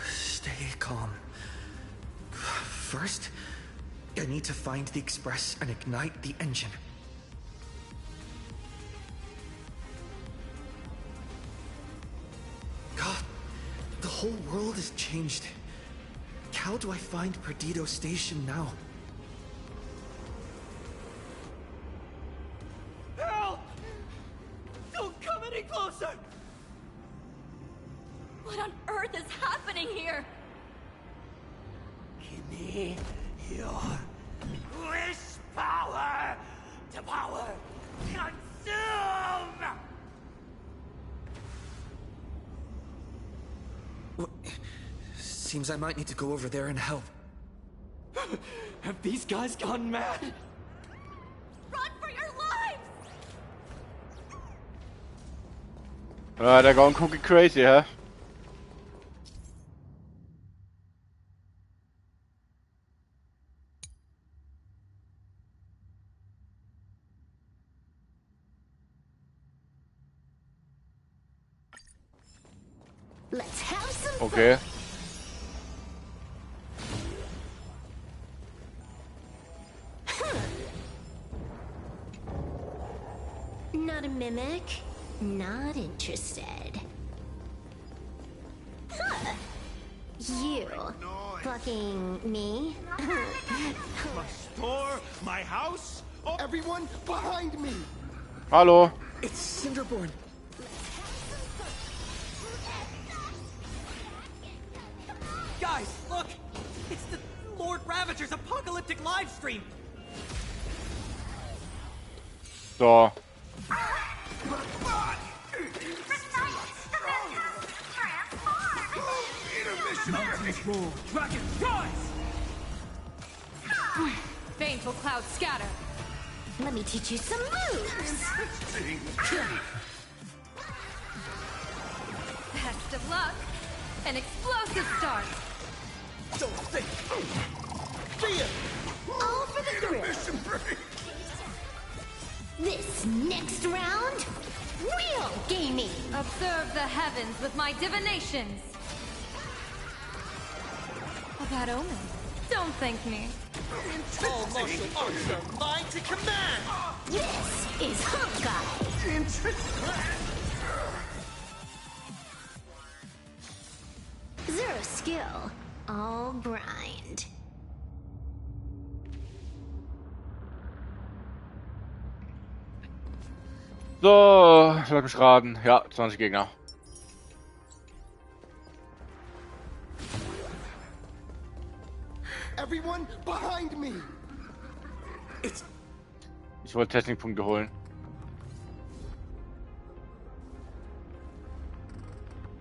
Stay calm. First, I need to find the express and ignite the engine. God, the whole world has changed. How do I find Perdido Station now? Help! Don't come any closer! What on earth is happening here? Give me your wish power to power consume! Seems I might need to go over there and help. Have these guys gone mad? Run for your lives! They're going cookie crazy, huh? Let's have some Okay. Not a mimic. Not interested. Huh. You. Fucking me? My store, my house, oh, everyone behind me. Hallo. It's Cinderborn. Guys, look! It's the Lord Ravager's apocalyptic live stream! So. Dragon, rise! Baneful clouds scatter. Let me teach you some moves. Best of luck. An explosive start. Don't think! See ya! All for the thrill. This next round, real gaming. Observe the heavens with my divinations. A bad omen. Don't thank me. All martial arts are mine to command! This is Honkai. Zero skill, all grind. So, lass mich raten. Ja, 20 Gegner. Everyone behind me. Ich wollte Technikpunkte holen.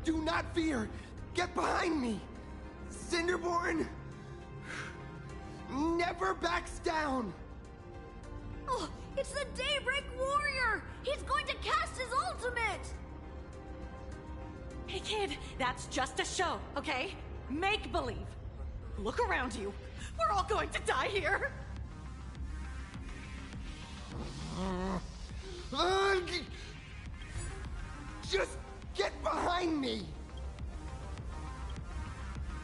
Do not fear. Get behind me. Cinderborn never backs down. Oh, it's the Daybreak Warrior! He's going to cast his ultimate! Hey kid, that's just a show, okay? Make believe. Look around you. We're all going to die here. Just get behind me.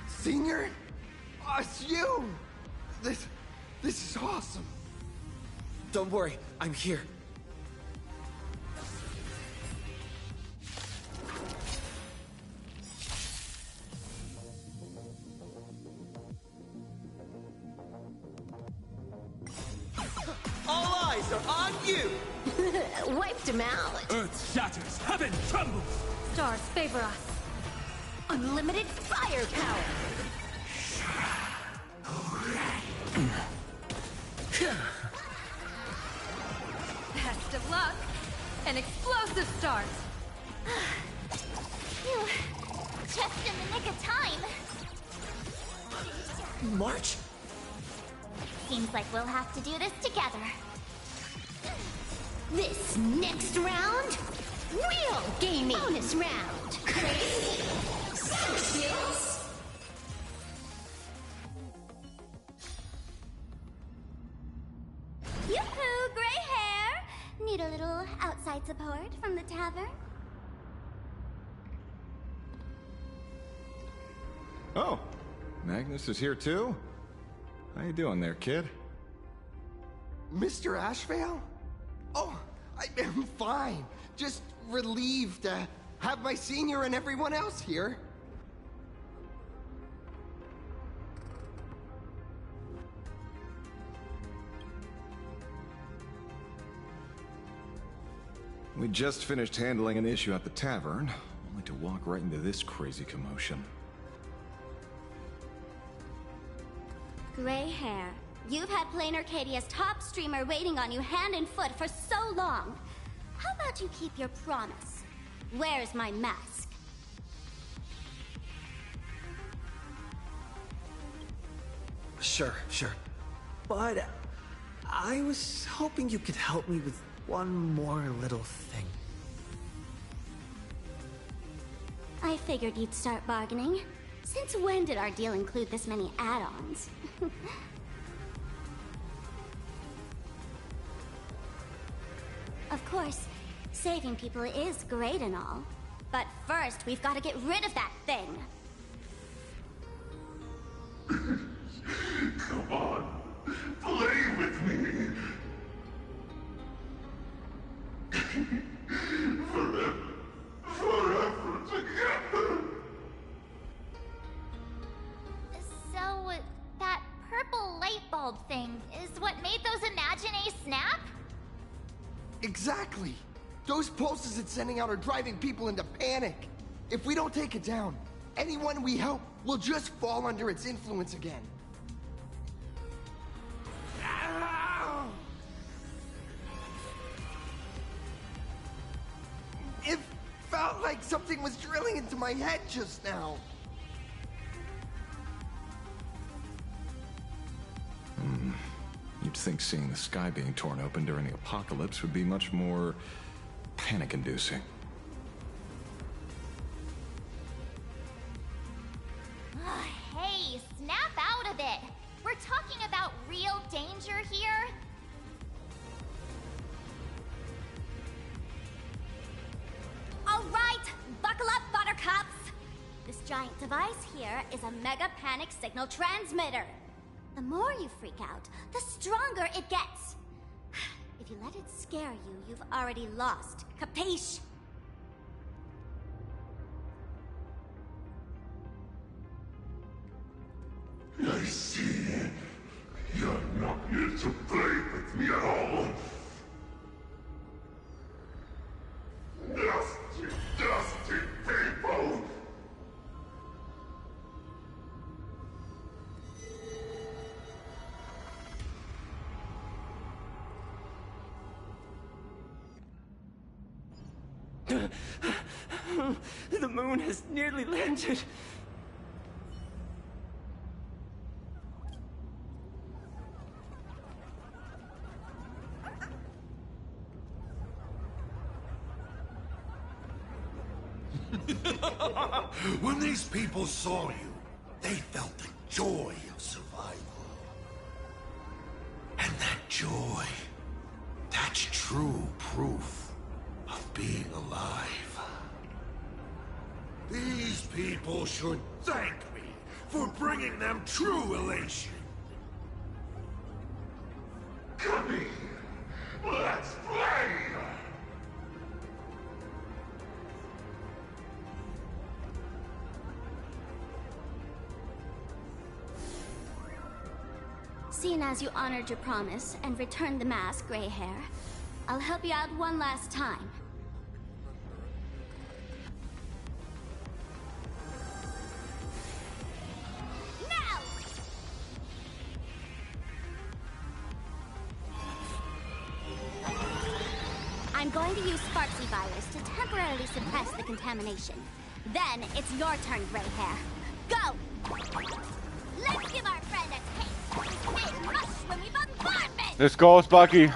Senior, it's you. This is awesome. Don't worry, I'm here. you! Wiped him out. Earth shatters, heaven trembles! Stars favor us. Unlimited firepower. Best of luck. An explosive start. Phew. Just in the nick of time. March? Seems like we'll have to do this together. This next round, real gaming. Bonus round. Crazy. Sex skills. Yoo-hoo, gray hair! Need a little outside support from the tavern? Oh, Magnus is here too? How you doing there, kid? Mr. Ashvale? Oh, I'm fine. Just relieved to have my senior and everyone else here. We just finished handling an issue at the tavern, only to walk right into this crazy commotion. Gray hair. You've had Plain Arcadia's top streamer waiting on you hand and foot for so long. How about you keep your promise? Where's my mask? Sure. But I was hoping you could help me with one more little thing. I figured you'd start bargaining. Since when did our deal include this many add-ons? Of course, saving people is great and all. But first, we've got to get rid of that thing. Come on, play with me. Forever together. So, that purple light bulb thing is what made those Imagine snap? Exactly. Those pulses it's sending out are driving people into panic. If we don't take it down, anyone we help will just fall under its influence again. It felt like something was drilling into my head just now. You'd think seeing the sky being torn open during the apocalypse would be much more panic-inducing. Hey, snap out of it! We're talking about real danger here. All right, buckle up, buttercups! This giant device here is a mega panic signal transmitter. The more you freak out, the stronger it gets. If you let it scare you, you've already lost. Capiche? I see. You're not here to play with me at all. Dusty people! The moon has nearly landed. When these people saw you, they felt the joy of survival. And that joy, that's true proof of being alive. These people should thank me for bringing them true elation. Come here, let's play! Seeing as you honored your promise and returned the mask, Gray Hair, I'll help you out one last time. Now! I'm going to use Sparksy virus to temporarily suppress the contamination. Then it's your turn, gray hair. Go! Let's give our friend a taste of this big rush when we bombardment! Let's go, Sparky.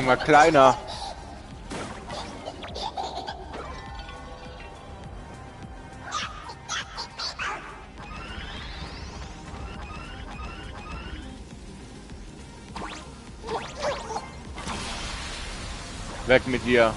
Mal kleiner. Weg mit dir.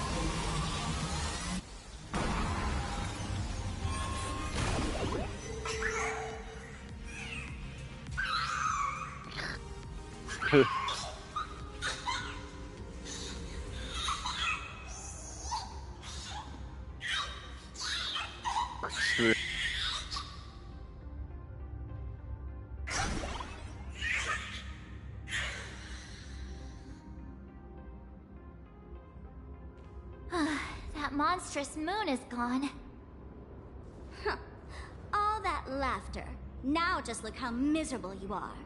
That monstrous moon is gone. Huh. All that laughter. Now just look how miserable you are.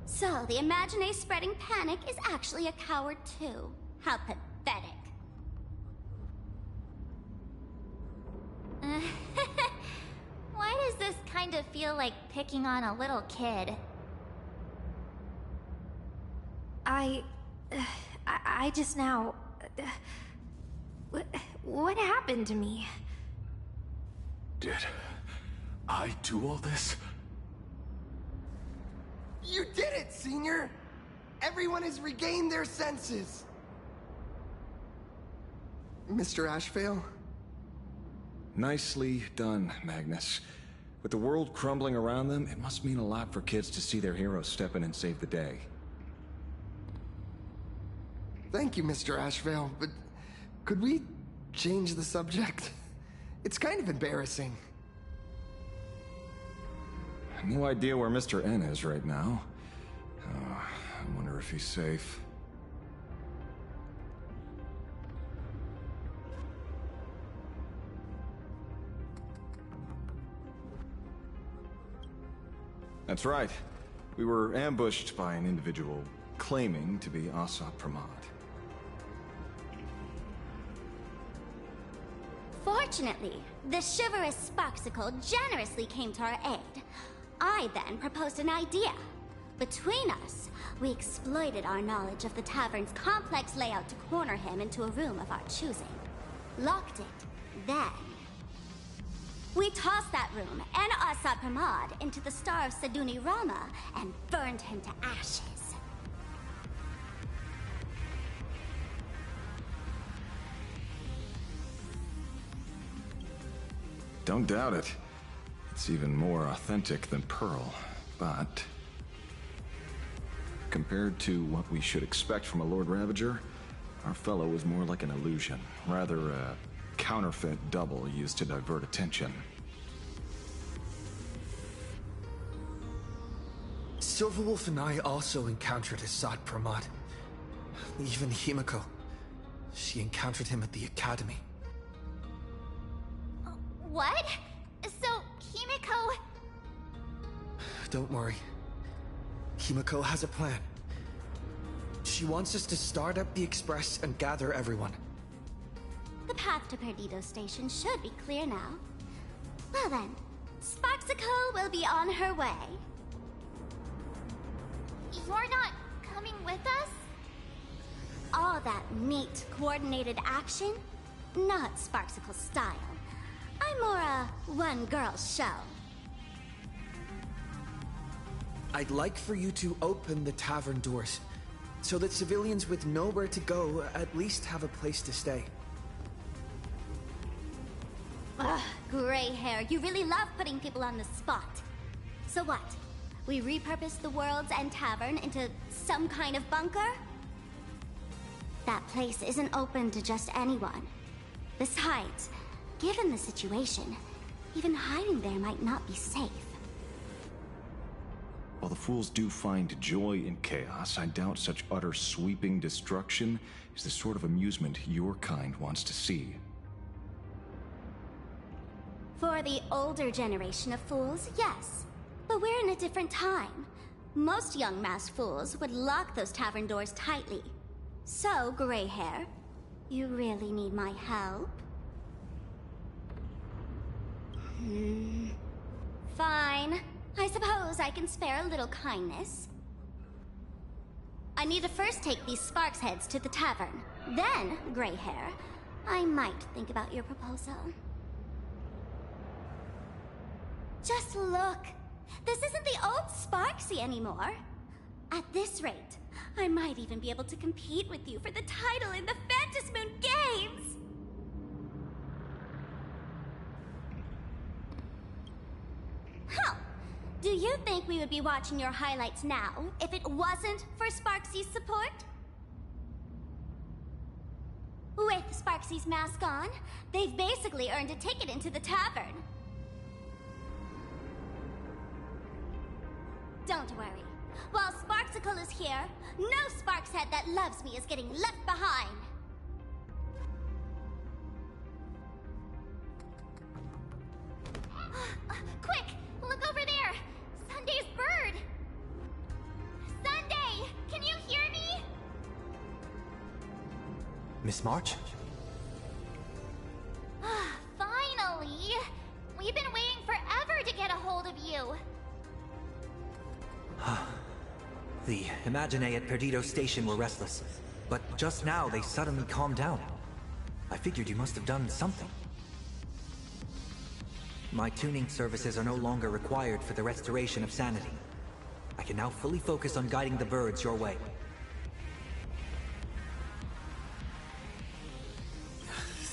So, the Imaginé spreading panic is actually a coward too. How pathetic. Why does this kind of feel like picking on a little kid? I just now... What happened to me? Did I do all this? You did it, Senior! Everyone has regained their senses! Mr. Ashvale? Nicely done, Magnus. With the world crumbling around them, it must mean a lot for kids to see their heroes step in and save the day. Thank you, Mr. Ashvale, but could we change the subject? It's kind of embarrassing. No idea where Mr. N is right now. I wonder if he's safe. That's right. We were ambushed by an individual claiming to be Asap Pramod. Fortunately, the chivalrous Sparksicle generously came to our aid. I then proposed an idea. Between us, we exploited our knowledge of the tavern's complex layout to corner him into a room of our choosing. Locked it. Then, we tossed that room and Asap Pramod into the star of Seduni Rama and burned him to ashes. Don't doubt it. It's even more authentic than Pearl, but... compared to what we should expect from a Lord Ravager, our fellow was more like an illusion, rather a counterfeit double used to divert attention. Silverwolf and I also encountered Asad Pramod. Even Himeko. She encountered him at the academy. What? So, Himeko... Don't worry. Himeko has a plan. She wants us to start up the Express and gather everyone. path to Perdido Station should be clear now. Well then, Sparksicle will be on her way. You're not coming with us? All that neat, coordinated action? Not Sparksicle style. I'm more a one-girl show. I'd like for you to open the tavern doors, so that civilians with nowhere to go at least have a place to stay. Ugh, gray hair, you really love putting people on the spot. So what? We repurpose the World's End Tavern into some kind of bunker? That place isn't open to just anyone. Besides, given the situation, even hiding there might not be safe. While the fools do find joy in chaos, I doubt such utter sweeping destruction is the sort of amusement your kind wants to see. For the older generation of fools, yes. But we're in a different time. Most young masked fools would lock those tavern doors tightly. So, gray hair, you really need my help? Fine. I suppose I can spare a little kindness. I need to first take these Sparks heads to the tavern. Then, gray hair, I might think about your proposal. Just look. This isn't the old Sparksy anymore. At this rate, I might even be able to compete with you for the title in the Phantasmoon Games! Huh. Do you think we would be watching your highlights now if it wasn't for Sparksy's support? With Sparksy's mask on, they've basically earned a ticket into the tavern. Don't worry. While Sparksicle is here, no Sparkshead that loves me is getting left behind. Quick! Look over there! Sunday's bird! Sunday! Can you hear me? Miss March? Finally! We've been waiting forever to get a hold of you. The Imaginae at Perdido Station were restless, but just now they suddenly calmed down. I figured you must have done something. My tuning services are no longer required for the restoration of sanity. I can now fully focus on guiding the birds your way.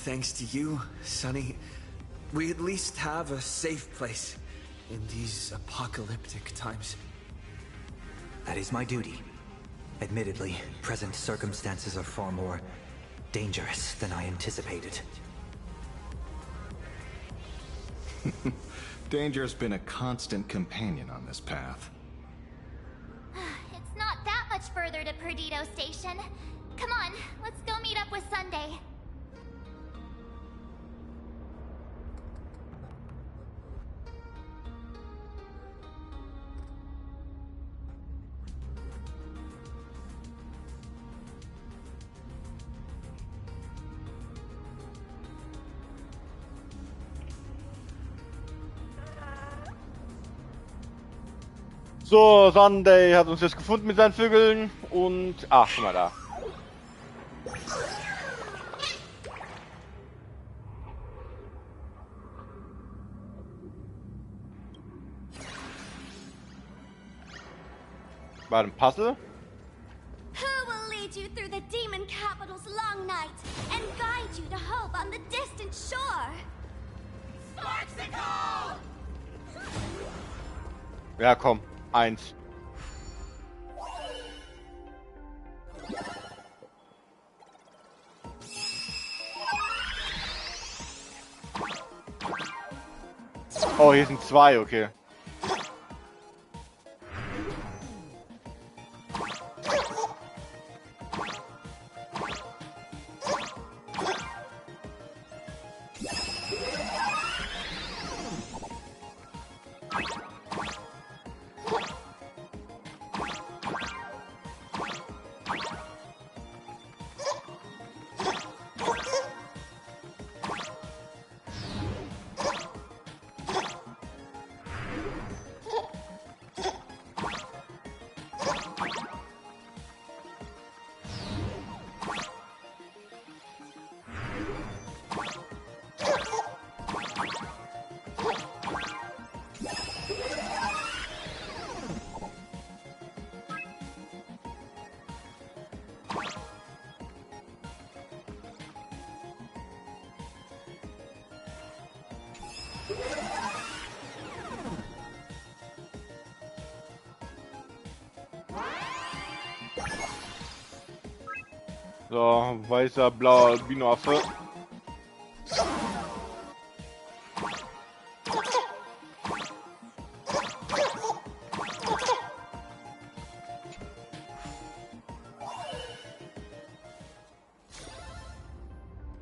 Thanks to you, Sonny, we at least have a safe place in these apocalyptic times. That is my duty. Admittedly, present circumstances are far more dangerous than I anticipated. Danger's been a constant companion on this path. It's not that much further to Perdido Station. Come on, let's go meet up with Sunday. So, Sunday hat uns jetzt gefunden mit seinen Vögeln und... Ach, guck mal da. War ein Puzzle? Who will lead you through the demon capital's long night and guide you to hope on the distant shore? Sparksicle! Ja, komm. 1. Oh, hier sind 2, okay. So, weißer, blauer Albinoaffe.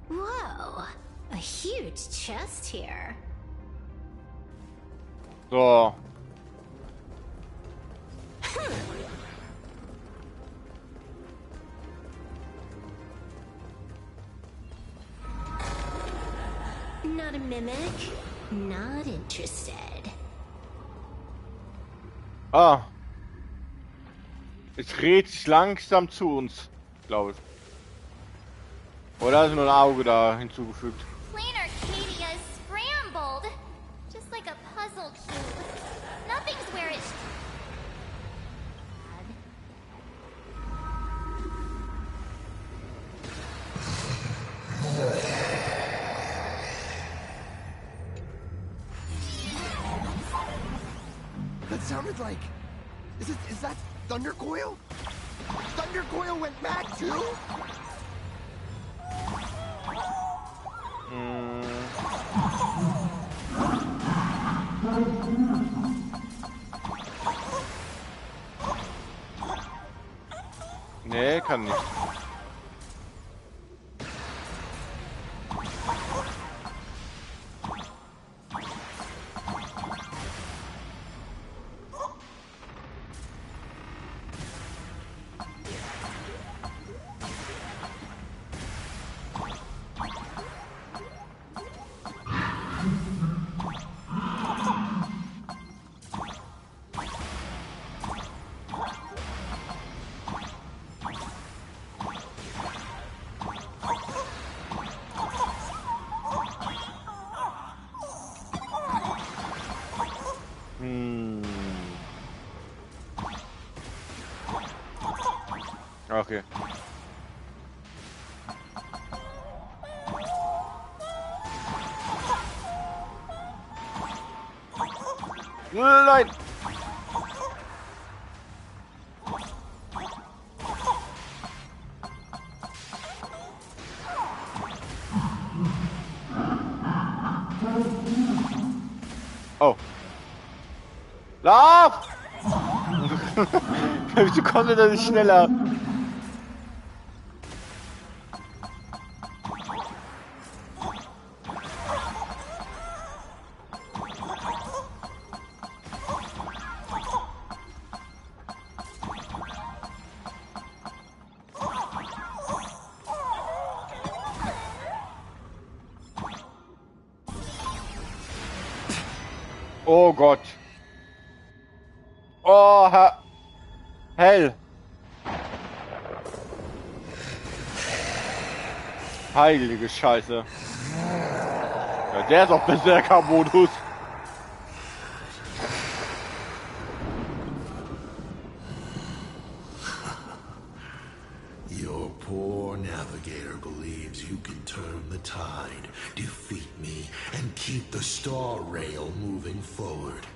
Whoa, a huge chest here. So. Not a mimic? Not interested. Ah. Es dreht sich langsam zu uns, glaube ich. Oder ist nur ein Auge da hinzugefügt? Planar Arcadia is scrambled. Just like a puzzle cube. Nothing's where it That sounded like... Is that Thundercoil? Thundercoil went mad too? Nee, kann nicht. Okay. Nein! Oh. Lauf! Wieso konnte der nicht schneller? Oh Gott. Oh, hell. Heilige Scheiße. Ja, der ist auf Berserker-Modus. Your poor navigator believes you can turn the tide, defeat me, and keep the Starrail moving forward.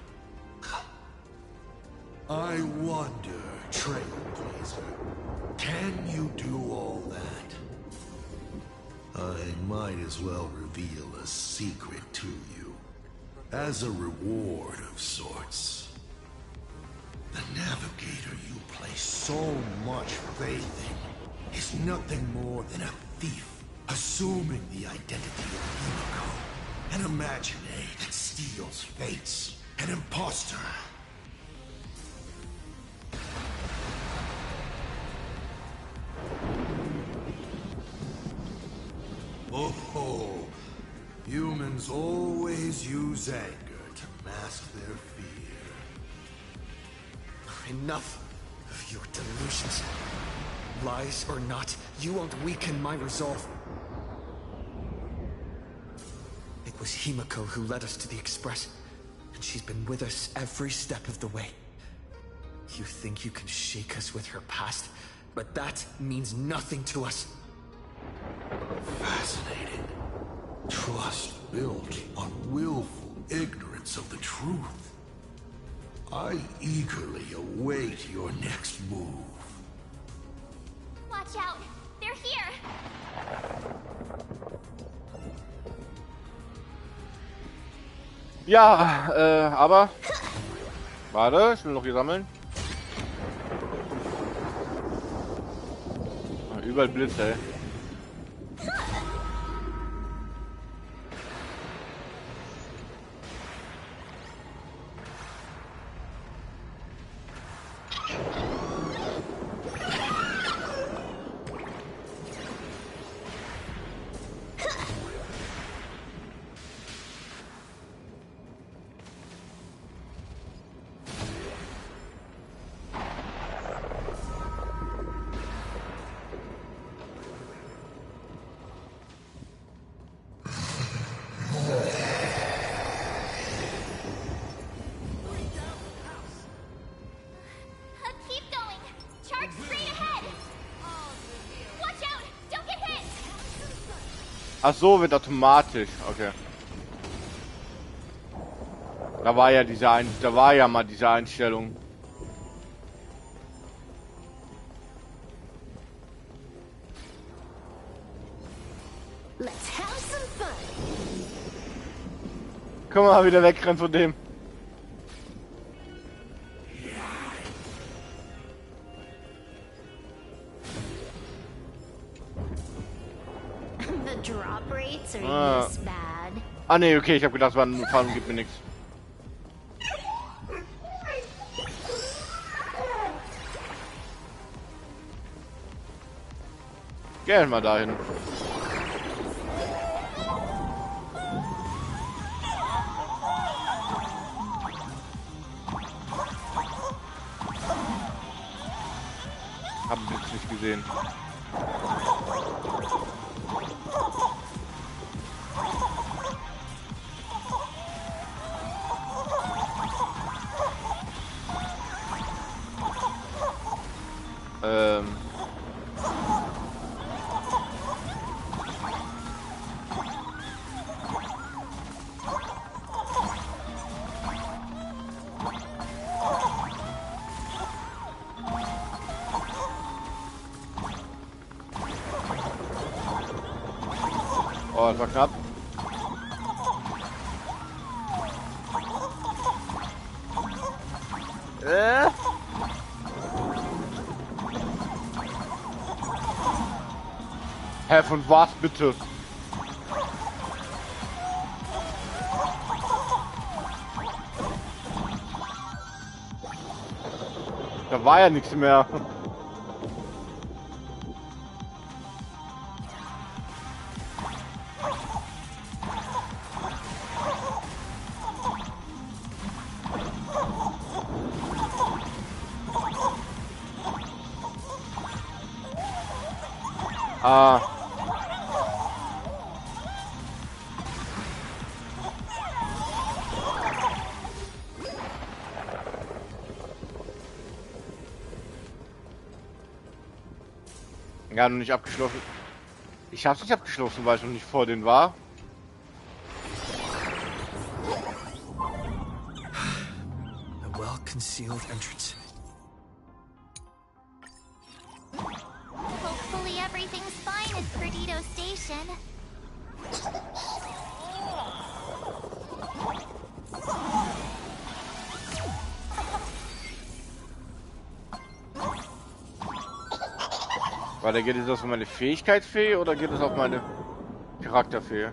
I wonder, Trailblazer, can you do all that? I might as well reveal a secret to you, as a reward of sorts. The navigator you place so much faith in is nothing more than a thief, assuming the identity of Himeko, an imaginary that steals fates, an imposter. Oh, humans always use anger to mask their fear. Enough of your delusions. Lies or not, you won't weaken my resolve. It was Himeko who led us to the Express, and she's been with us every step of the way. You think you can shake us with her past, but that means nothing to us. Fascinating. Trust built on willful ignorance of the truth. I eagerly await your next move. Ja, aber... Warte, ich will noch hier sammeln. Überall Blitze, ey. Keep going! Charge straight ahead! Watch out! Don't get hit! Ach so, wird automatisch. Okay. Da war ja mal diese Einstellung. Let's have some fun. Komm mal wieder wegrennen von dem. The drop rates are this bad. Ah ne, okay, ich habe gedacht, es war eine Fahrung, gibt mir nichts. Geh mal dahin. Hab ihn jetzt nicht gesehen. Oh, das war knapp. Hä, von was bitte? Da war ja nichts mehr. Ah. Ja, noch nicht abgeschlossen. Ich hab's nicht abgeschlossen, weil ich noch nicht vor denen war. A well-concealed entrance. Hopefully everything's fine at Perdido Station. Warte, geht es auf meine Fähigkeitsfee oder geht es auf meine Charakterfee?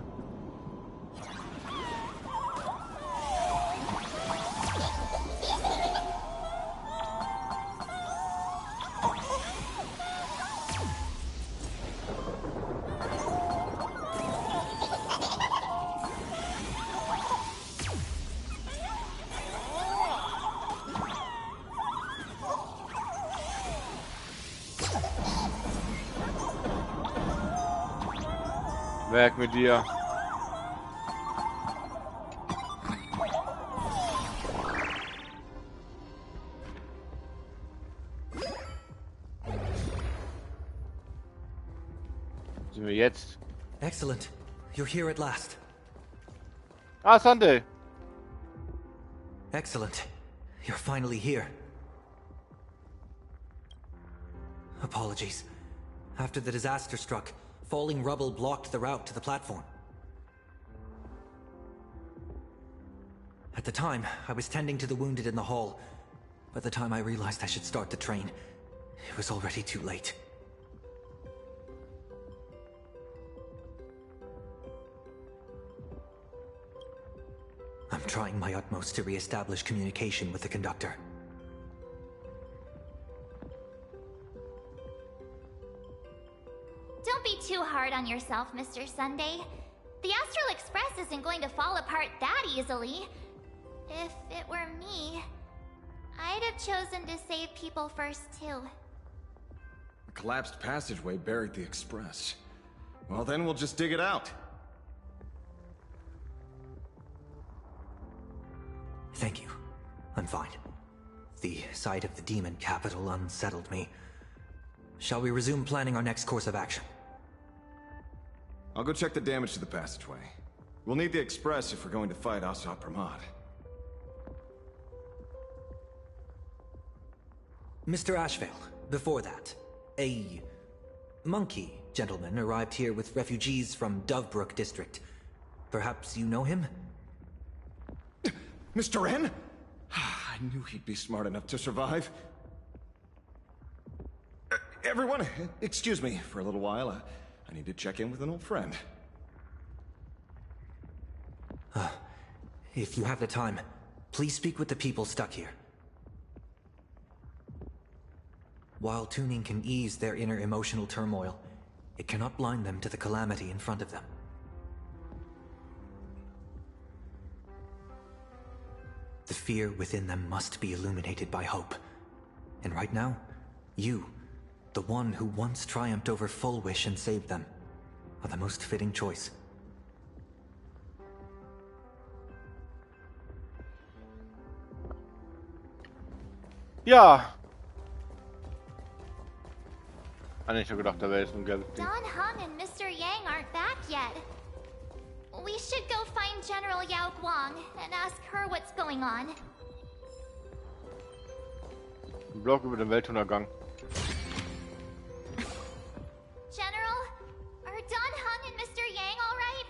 Weg mit dir. Sind wir jetzt? Excellent. You're here at last. Ah, Sunday. Excellent. You're finally here. Apologies. After the disaster struck, falling rubble blocked the route to the platform. the time, I was tending to the wounded in the hall. By the time I realized I should start the train, it was already too late. I'm trying my utmost to re-establish communication with the conductor. Don't be too hard on yourself, Mr. Sunday. The Astral Express isn't going to fall apart that easily. If it were me, I'd have chosen to save people first, too. A collapsed passageway buried the express. Well, then we'll just dig it out. Thank you. I'm fine. The sight of the demon capital unsettled me. Shall we resume planning our next course of action? I'll go check the damage to the passageway. We'll need the express if we're going to fight Asa Pramad. Mr. Ashvale, before that, a monkey gentleman arrived here with refugees from Dovebrook district. Perhaps you know him? Mr. N? I knew he'd be smart enough to survive. Everyone, excuse me for a little while. I need to check in with an old friend. If you have the time, please speak with the people stuck here. While tuning can ease their inner emotional turmoil, it cannot blind them to the calamity in front of them. The fear within them must be illuminated by hope. And right now, you, the one who once triumphed over Full Wish and saved them, are the most fitting choice. Ja. Hätte ich schon gedacht, da wäre jetzt ein gelbes Ding. Don Hung and Mr. Yang aren't back yet. We should go find General Yao Guang and ask her what's going on. Ein Blog über den Weltuntergang. General, are Don Hung and Mr. Yang all right?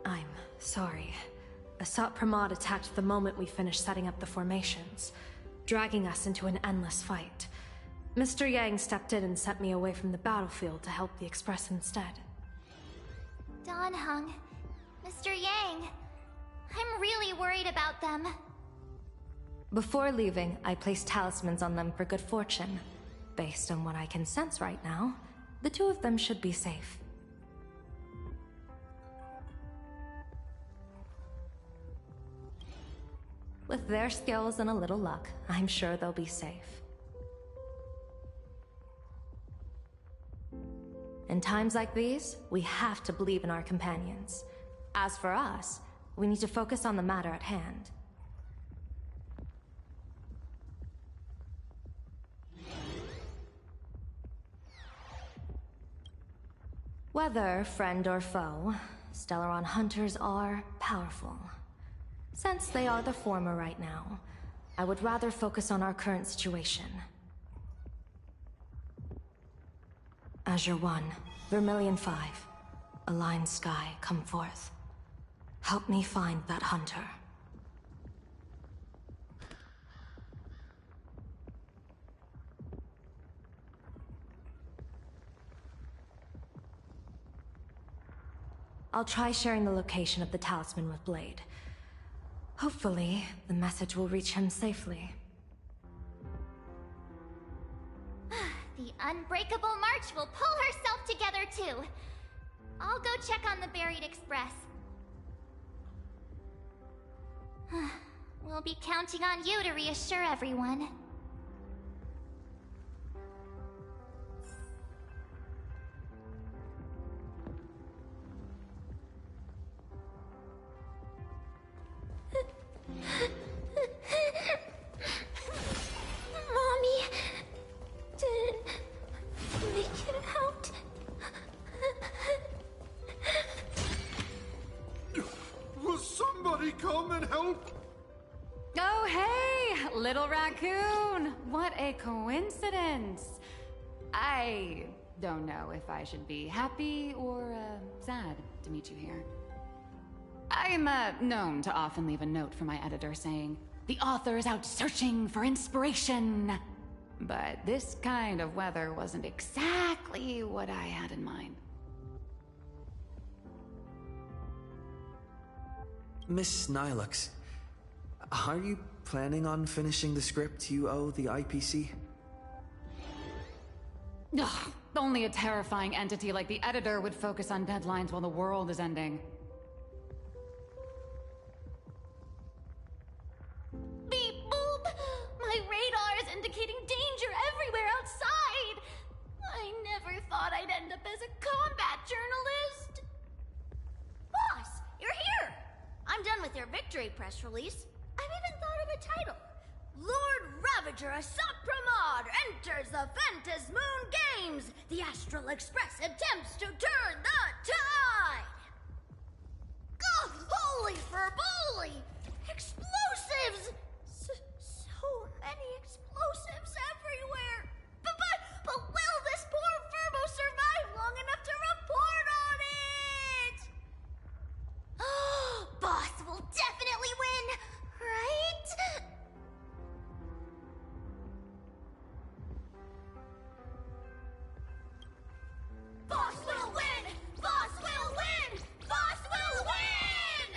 I'm sorry. Asat Pramod attacked the moment we finished setting up the formations, dragging us into an endless fight. Mr. Yang stepped in and sent me away from the battlefield to help the Express instead. Don Hung, Mr. Yang, I'm really worried about them. Before leaving, I placed talismans on them for good fortune. Based on what I can sense right now, the two of them should be safe. With their skills and a little luck, I'm sure they'll be safe. In times like these, we have to believe in our companions. As for us, we need to focus on the matter at hand. Whether friend or foe, Stellaron hunters are powerful. Since they are the former right now, I would rather focus on our current situation. Azure 1, Vermilion 5, Aligned Sky, come forth. Help me find that hunter. I'll try sharing the location of the talisman with Blade. Hopefully, the message will reach him safely. The Unbreakable March will pull herself together too. I'll go check on the buried express. We'll be counting on you to reassure everyone. Mommy didn't make it out. Will somebody come and help? Oh, hey, little raccoon. What a coincidence. I don't know if I should be happy or sad to meet you here. I'm known to often leave a note for my editor saying, "The author is out searching for inspiration." But this kind of weather wasn't exactly what I had in mind. Miss Nilux, are you planning on finishing the script you owe the IPC? Ugh, only a terrifying entity like the editor would focus on deadlines while the world is ending. Beep boop! My radar is indicating danger everywhere outside! I never thought I'd end up as a combat journalist! Boss, you're here! I'm done with your victory press release. I've even thought of a title. Lord Ravager Asat Pramod enters the Phantasmoon Games! The Astral Express attempts to turn the tide! Oh, holy furboli! Explosives! So many explosives everywhere! But will this poor Furbo survive long enough to report on it? Boss will definitely win, right? Boss will win! Boss will win! Boss will win!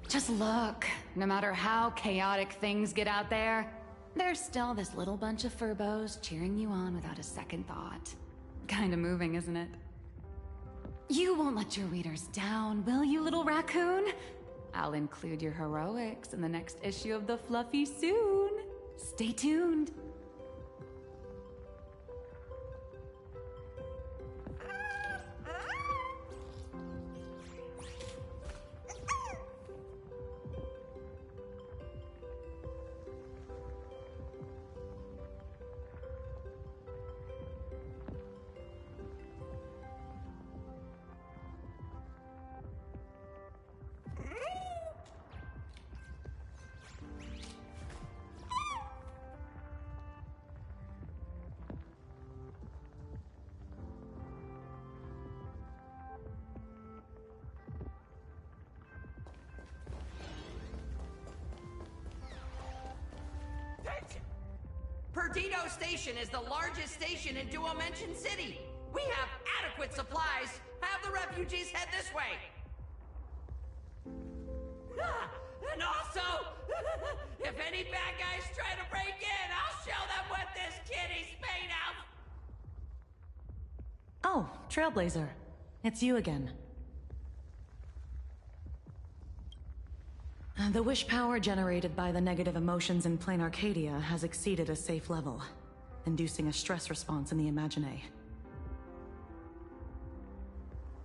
Just look. No matter how chaotic things get out there, there's still this little bunch of furbos cheering you on without a second thought. Kinda moving, isn't it? You won't let your readers down, will you, little raccoon? I'll include your heroics in the next issue of The Fluffy soon. Stay tuned. Perdido Station is the largest station in Dual-Mention City. We have adequate supplies. Have the refugees head this way. And also, if any bad guys try to break in, I'll show them what this kitty's made of. Oh, Trailblazer. It's you again. The wish power generated by the negative emotions in Plane Arcadia has exceeded a safe level, inducing a stress response in the Imagine.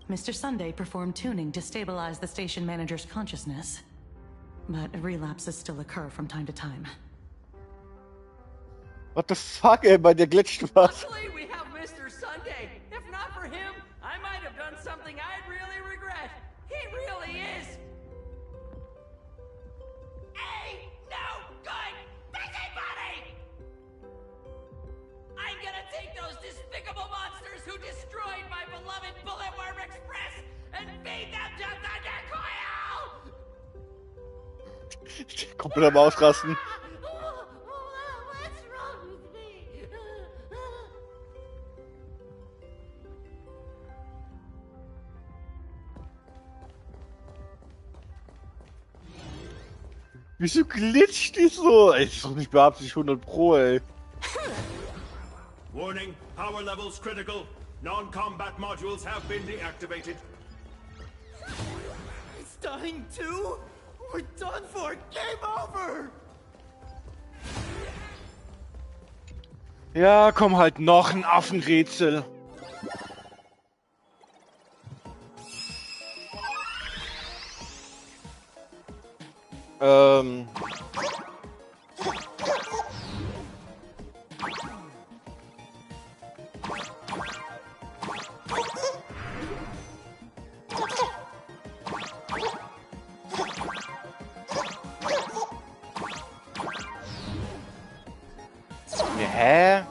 Mr. Sunday performed tuning to stabilize the station manager's consciousness, but relapses still occur from time to time. What the fuck, ey, bei dir glitscht was. Luckily, we have Mr. Sunday. If not for him, I might have done something I'd really regret. He really is a no good busybody! I'm gonna take those despicable monsters who destroyed my beloved Bulletworm Express and feed them to Thundercoil! Komplett am Ausrasten. What's wrong with me? Wieso glitscht die so? Ey, das ist doch nicht beabsichtigt 100 Pro, ey. Warning, power levels critical. Non-combat modules have been deactivated. It's dying too? We're done for! Game over! Ja, komm halt, noch ein Affenrätsel. Hä?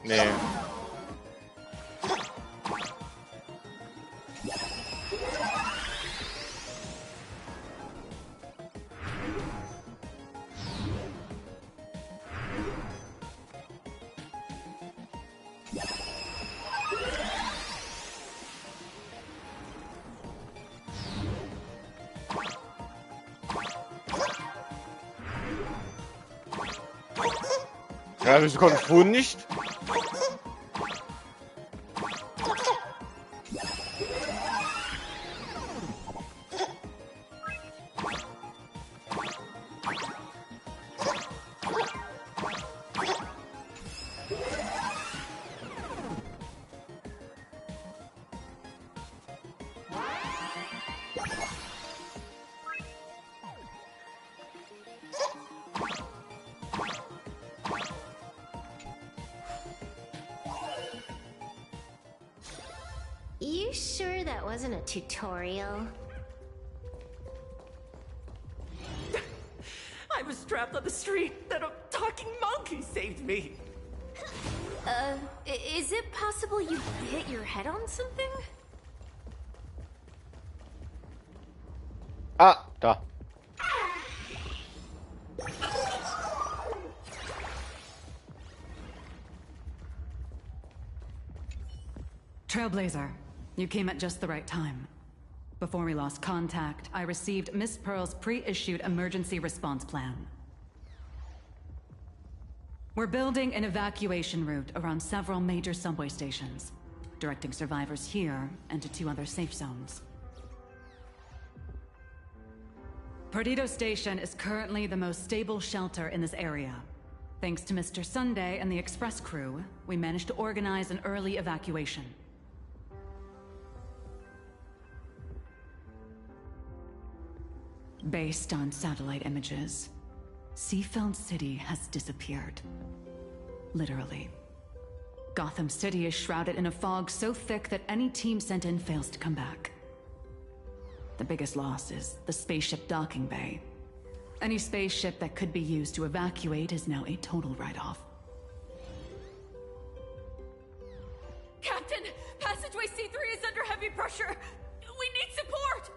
Nee. Ja, wieso konnte ich vorhin nicht? You sure that wasn't a tutorial? I was trapped on the street, then a talking monkey saved me. Is it possible you hit your head on something? Ah, da. Trailblazer, you came at just the right time. Before we lost contact, I received Miss Pearl's pre-issued emergency response plan. We're building an evacuation route around several major subway stations, directing survivors here and to 2 other safe zones. Perdido Station is currently the most stable shelter in this area. Thanks to Mr. Sunday and the express crew, we managed to organize an early evacuation. Based on satellite images, Seafeld City has disappeared. Literally. Gotham City is shrouded in a fog so thick that any team sent in fails to come back. The biggest loss is the spaceship docking bay. Any spaceship that could be used to evacuate is now a total write-off. Captain, passageway C3 is under heavy pressure. We need support.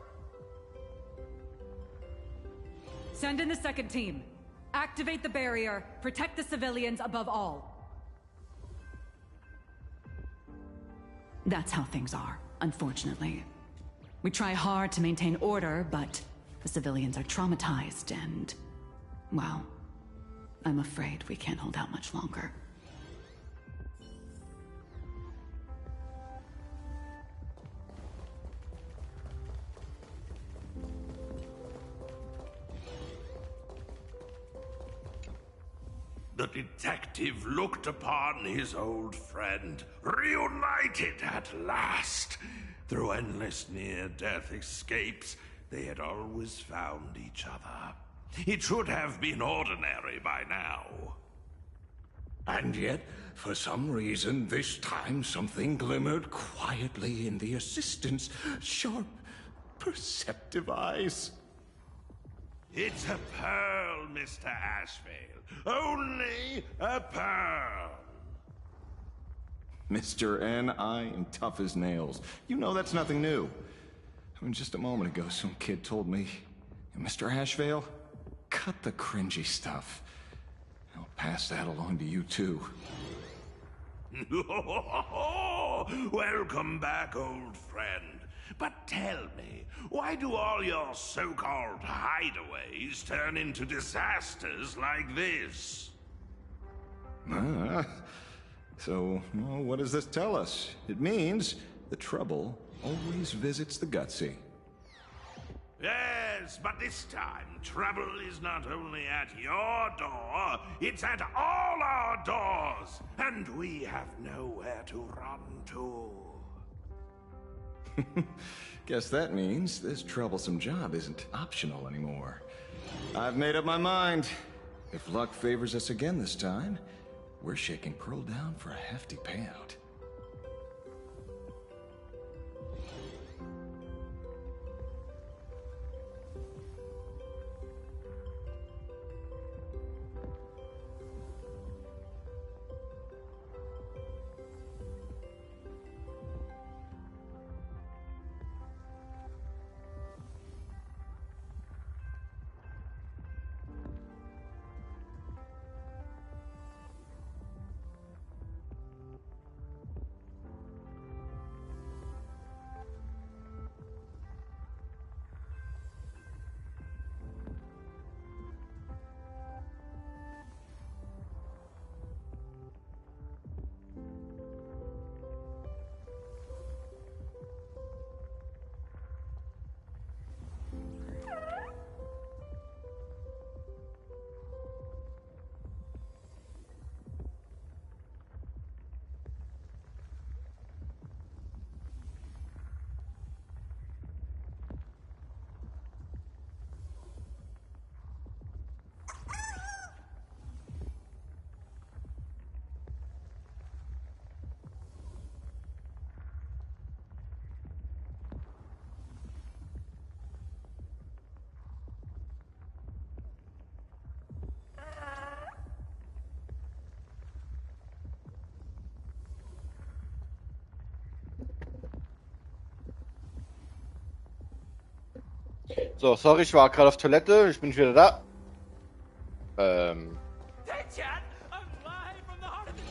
Send in the second team. Activate the barrier. Protect the civilians above all. That's how things are, unfortunately. We try hard to maintain order, but the civilians are traumatized and, well, I'm afraid we can't hold out much longer. The detective looked upon his old friend, reunited at last. Through endless near-death escapes, they had always found each other. It should have been ordinary by now. And yet, for some reason, this time something glimmered quietly in the assistant's sharp, perceptive eyes. It's a pearl, Mr. Ashvale. Only a pearl. Mr. N, I am tough as nails. You know that's nothing new. I mean, just a moment ago, some kid told me, Mr. Ashvale, cut the cringy stuff. I'll pass that along to you, too. Welcome back, old friend. But tell me, why do all your so-called hideaways turn into disasters like this? So, well, what does this tell us? It means the trouble always visits the gutsy. Yes, but this time, trouble is not only at your door, it's at all our doors, and we have nowhere to run to. Guess that means this troublesome job isn't optional anymore. I've made up my mind. If luck favors us again this time, we're shaking Pearl down for a hefty payout. So, sorry, ich war gerade auf Toilette. Ich bin wieder da. Hey, chat! I'm live from the heart of the...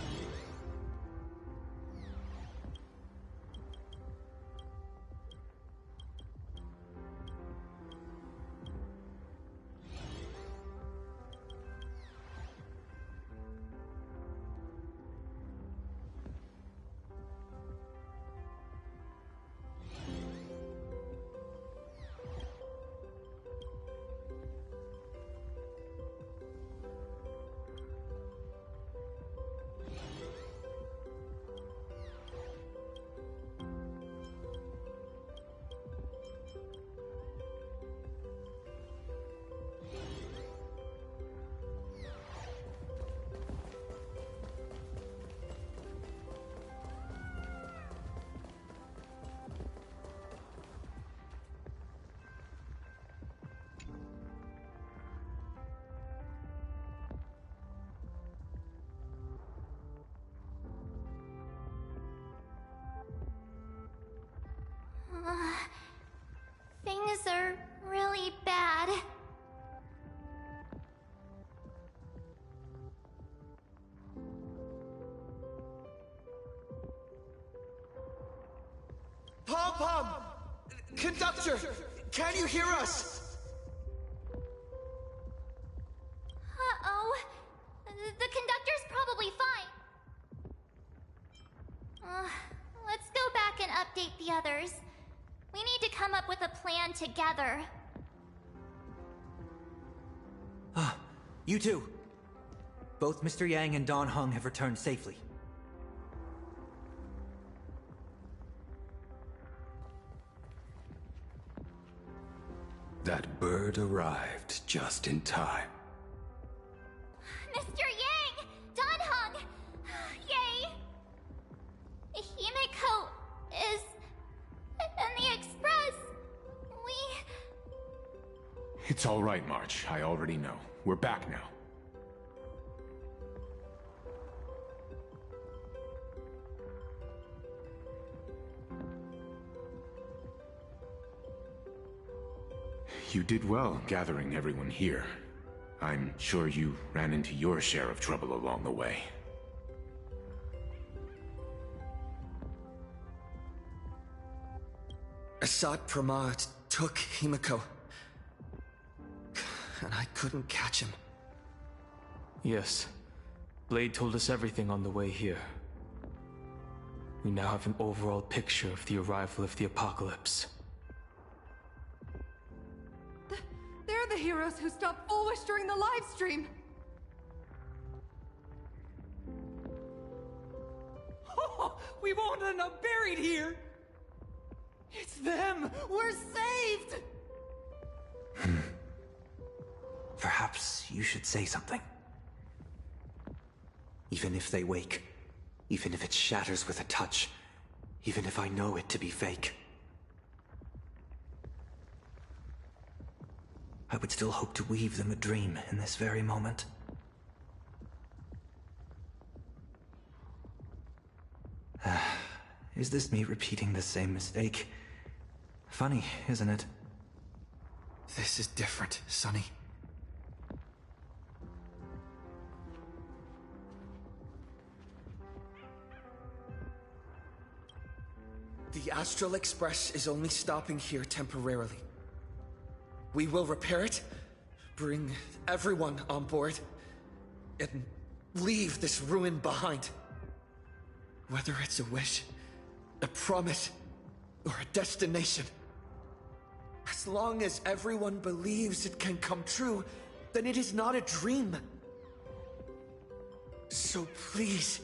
Things are really bad. Pom-Pom! Conductor! Can you hear us? Uh-oh. The conductor's probably fine. Let's go back and update the others. We need to come up with a plan together. Ah, you two. Both Mr. Yang and Don Hung have returned safely. That bird arrived just in time. Mr. Yang! Don Hung! Yay! Himeko is... in the express. It's all right, March. I already know. We're back now. You did well gathering everyone here. I'm sure you ran into your share of trouble along the way. Assad Pramad took Himeko, and I couldn't catch him. Yes. Blade told us everything on the way here. We now have an overall picture of the arrival of the apocalypse. They're the heroes who stopped Fullwish during the live stream. We won't end up buried here! It's them! We're saved! Perhaps you should say something. Even if they wake, even if it shatters with a touch, even if I know it to be fake, I would still hope to weave them a dream in this very moment. Is this me repeating the same mistake? Funny, isn't it? This is different, Sonny. The Astral Express is only stopping here temporarily. We will repair it, bring everyone on board, and leave this ruin behind. Whether it's a wish, a promise, or a destination. As long as everyone believes it can come true, then it is not a dream. So please,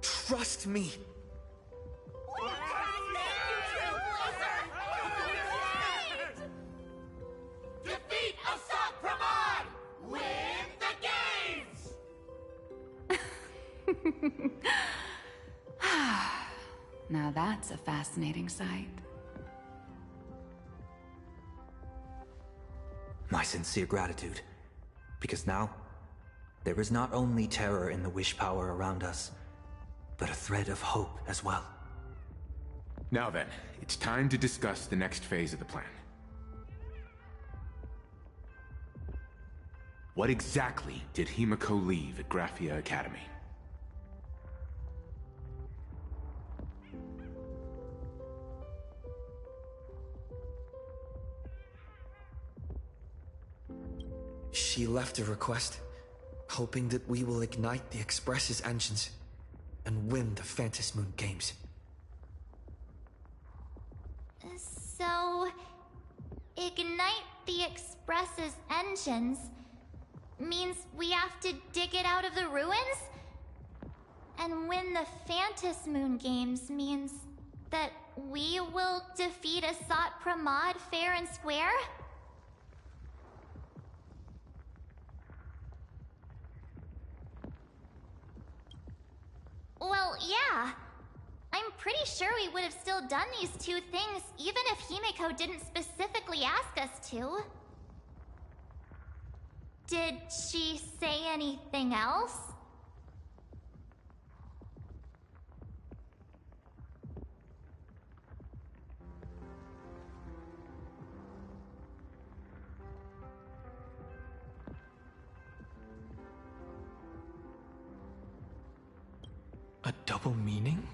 trust me. Defeat Assad Pramad! Win the games! Now that's a fascinating sight. My sincere gratitude. Because now, there is not only terror in the wish power around us, but a thread of hope as well. Now then, it's time to discuss the next phase of the plan. What exactly did Himeko leave at Graphia Academy? She left a request, hoping that we will ignite the Express's engines and win the Phantom Moon Games. So, ignite the Express's engines means we have to dig it out of the ruins? And win the Phantom Moon Games means that we will defeat Asat Pramod fair and square? Well, yeah. I'm pretty sure we would have still done these two things even if Himeko didn't specifically ask us to. Did she say anything else? A double meaning?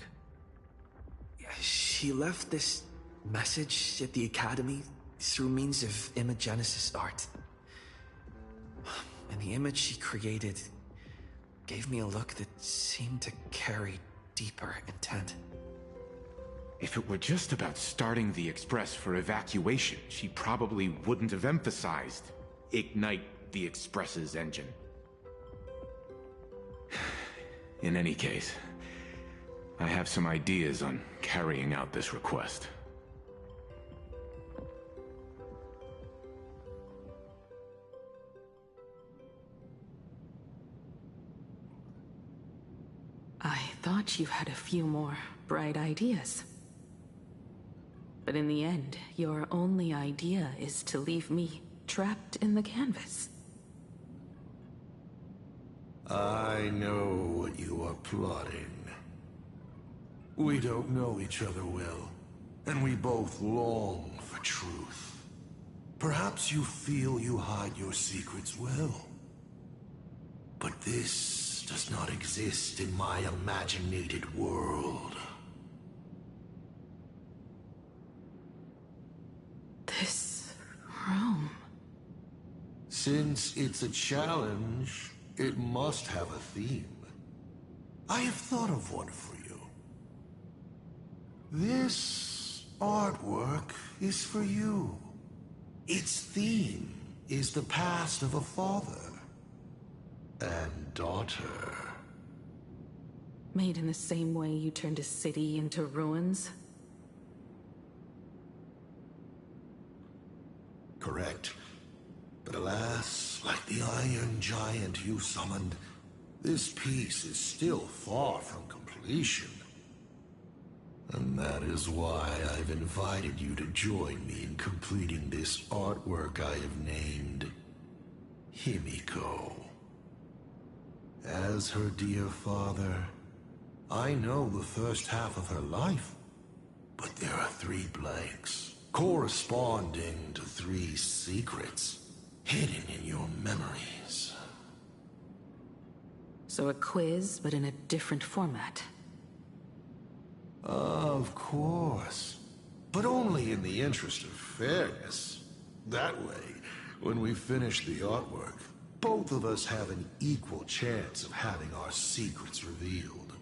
She left this message at the Academy through means of imagenesis art. And the image she created gave me a look that seemed to carry deeper intent. If it were just about starting the Express for evacuation, she probably wouldn't have emphasized ignite the Express's engine. In any case, I have some ideas on carrying out this request. I thought you had a few more bright ideas. But in the end, your only idea is to leave me trapped in the canvas. I know what you are plotting. We don't know each other well, and we both long for truth. Perhaps you feel you hide your secrets well. But this does not exist in my imaginated world. This room... Since it's a challenge, it must have a theme. I have thought of one for you. This artwork is for you. Its theme is the past of a father and daughter. Made in the same way you turned a city into ruins? Correct. But alas, like the iron giant you summoned, this piece is still far from completion. And that is why I've invited you to join me in completing this artwork I have named Himeko. As her dear father, I know the first half of her life, but there are 3 blanks, corresponding to 3 secrets, hidden in your memories. So a quiz, but in a different format. Of course. But only in the interest of fairness. That way, when we finish the artwork, both of us have an equal chance of having our secrets revealed.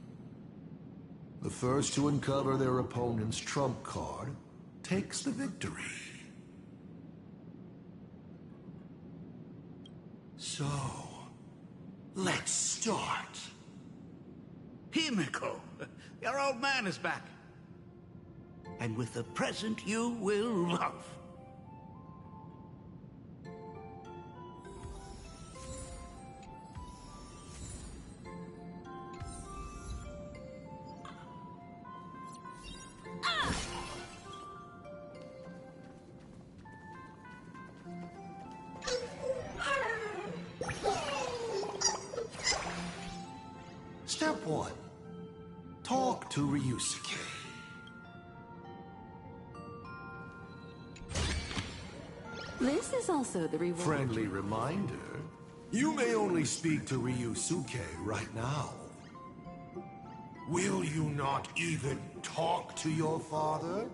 The first to uncover their opponent's trump card takes the victory. So, let's start. Himeko, your old man is back. And with a present you will love. Step 1. Talk to Ryusuke. This is also the reward. Friendly reminder, You may only speak to Ryusuke right now. Will you not even talk to your father?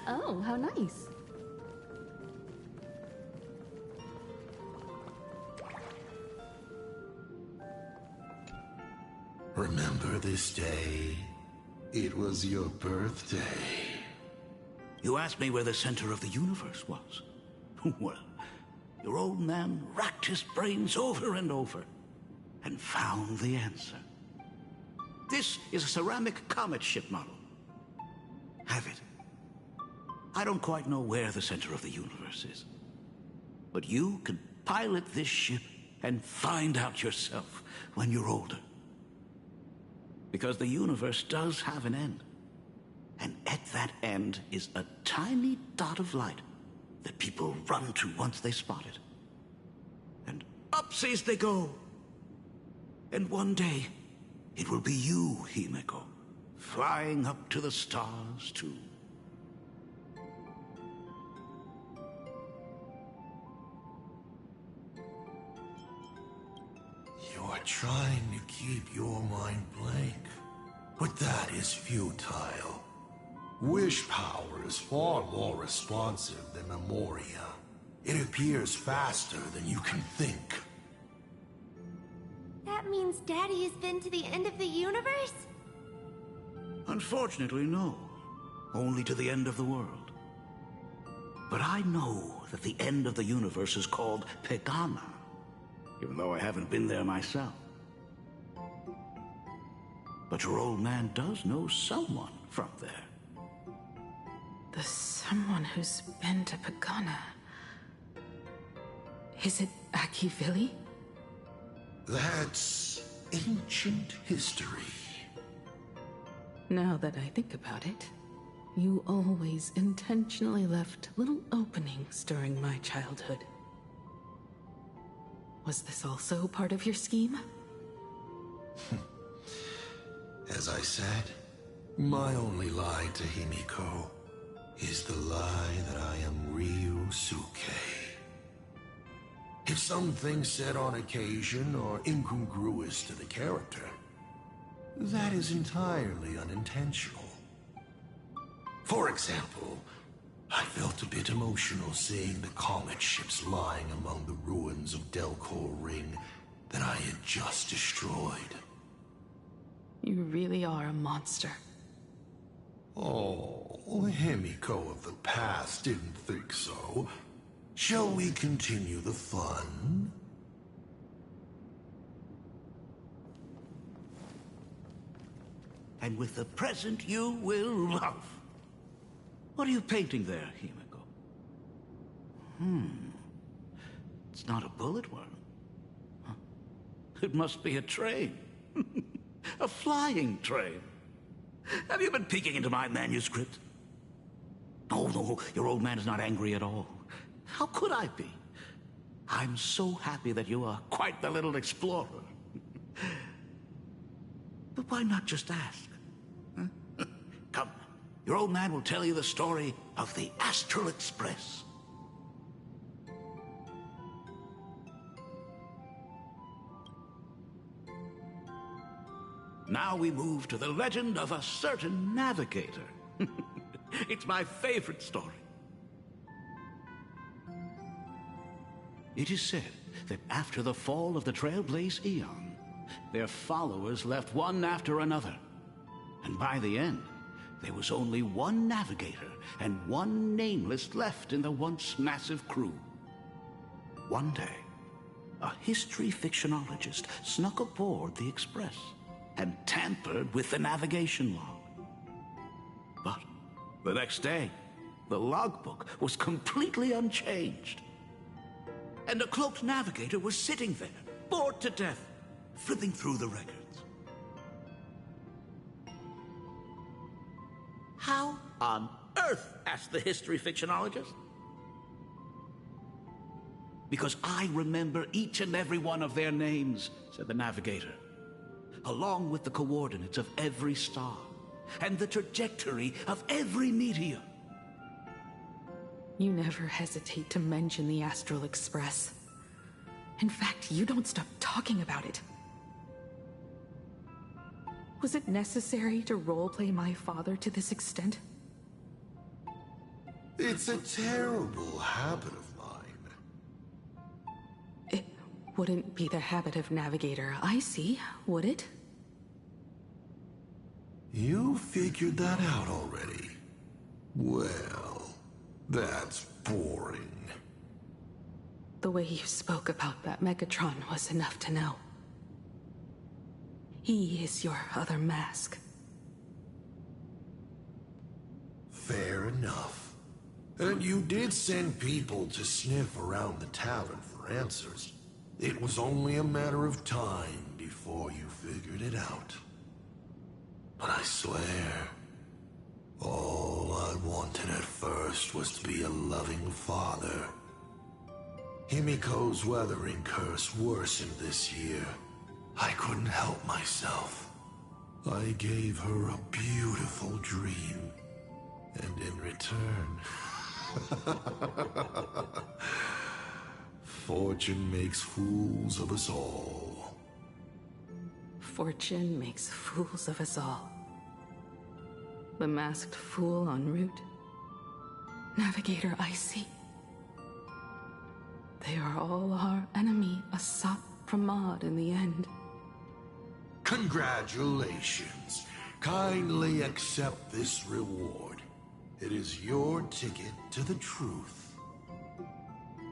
Oh, how nice. Remember this day? It was your birthday. You asked me where the center of the universe was. Well, your old man racked his brains over and over and found the answer. This is a ceramic comet ship model. Have it. I don't quite know where the center of the universe is, but you can pilot this ship and find out yourself when you're older. Because the universe does have an end. And at that end is a tiny dot of light that people run to once they spot it. And upsies they go. And one day, it will be you, Himeko, flying up to the stars too. You're trying to keep your mind blank, but that is futile. Wish power is far more responsive than Memoria. It appears faster than you can think. That means Daddy has been to the end of the universe? Unfortunately, no. Only to the end of the world. But I know that the end of the universe is called Pegana, even though I haven't been there myself. But your old man does know someone from there. The someone who's been to Pagana. Is it Akivili? That's ancient history. Now that I think about it, you always intentionally left little openings during my childhood. Was this also part of your scheme? As I said, my only lie to Himeko is the lie that I am Ryusuke. If some things said on occasion are incongruous to the character, that is entirely unintentional. For example, I felt a bit emotional seeing the comet ships lying among the ruins of Delcor Ring that I had just destroyed. You really are a monster. Oh, Himeko of the past didn't think so. Shall we continue the fun? And with the present you will love. What are you painting there, Himeko? It's not a bullet worm. Huh. It must be a train. A flying train. Have you been peeking into my manuscript? Oh, no, your old man is not angry at all. How could I be? I'm so happy that you are quite the little explorer. But why not just ask? Huh? Come, your old man will tell you the story of the Astral Express. Now we move to the legend of a certain navigator. It's my favorite story. It is said that after the fall of the Trailblaze Eon, their followers left one after another. And by the end, there was only one navigator and one nameless left in the once massive crew. One day, a history fictionologist snuck aboard the Express and tampered with the navigation log. But the next day, the logbook was completely unchanged. And a cloaked navigator was sitting there, bored to death, flipping through the records. How on earth? Asked the history fictionologist. Because I remember each and every one of their names, said the navigator, along with the coordinates of every star and the trajectory of every meteor. You never hesitate to mention the Astral Express. In fact, you don't stop talking about it. Was it necessary to roleplay my father to this extent? It's a terrible habit of mine. It wouldn't be the habit of Navigator I see, would it? You figured that out already? Well, that's boring. The way you spoke about that Megatron was enough to know. He is your other mask. Fair enough. And you did send people to sniff around the tavern for answers. It was only a matter of time before you figured it out. But I swear, all I wanted at first was to be a loving father. Himeko's weathering curse worsened this year. I couldn't help myself. I gave her a beautiful dream. And in return, fortune makes fools of us all. Fortune makes fools of us all. The masked fool en route. Navigator Icy. They are all our enemy, Asap Pramod in the end. Congratulations. Kindly accept this reward. It is your ticket to the truth.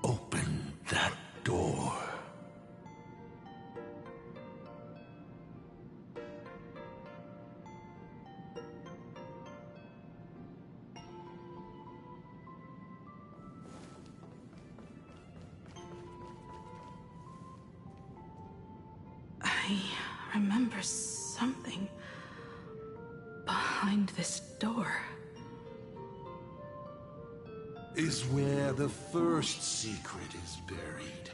Open that door. I remember something behind this door. Is where the first secret is buried.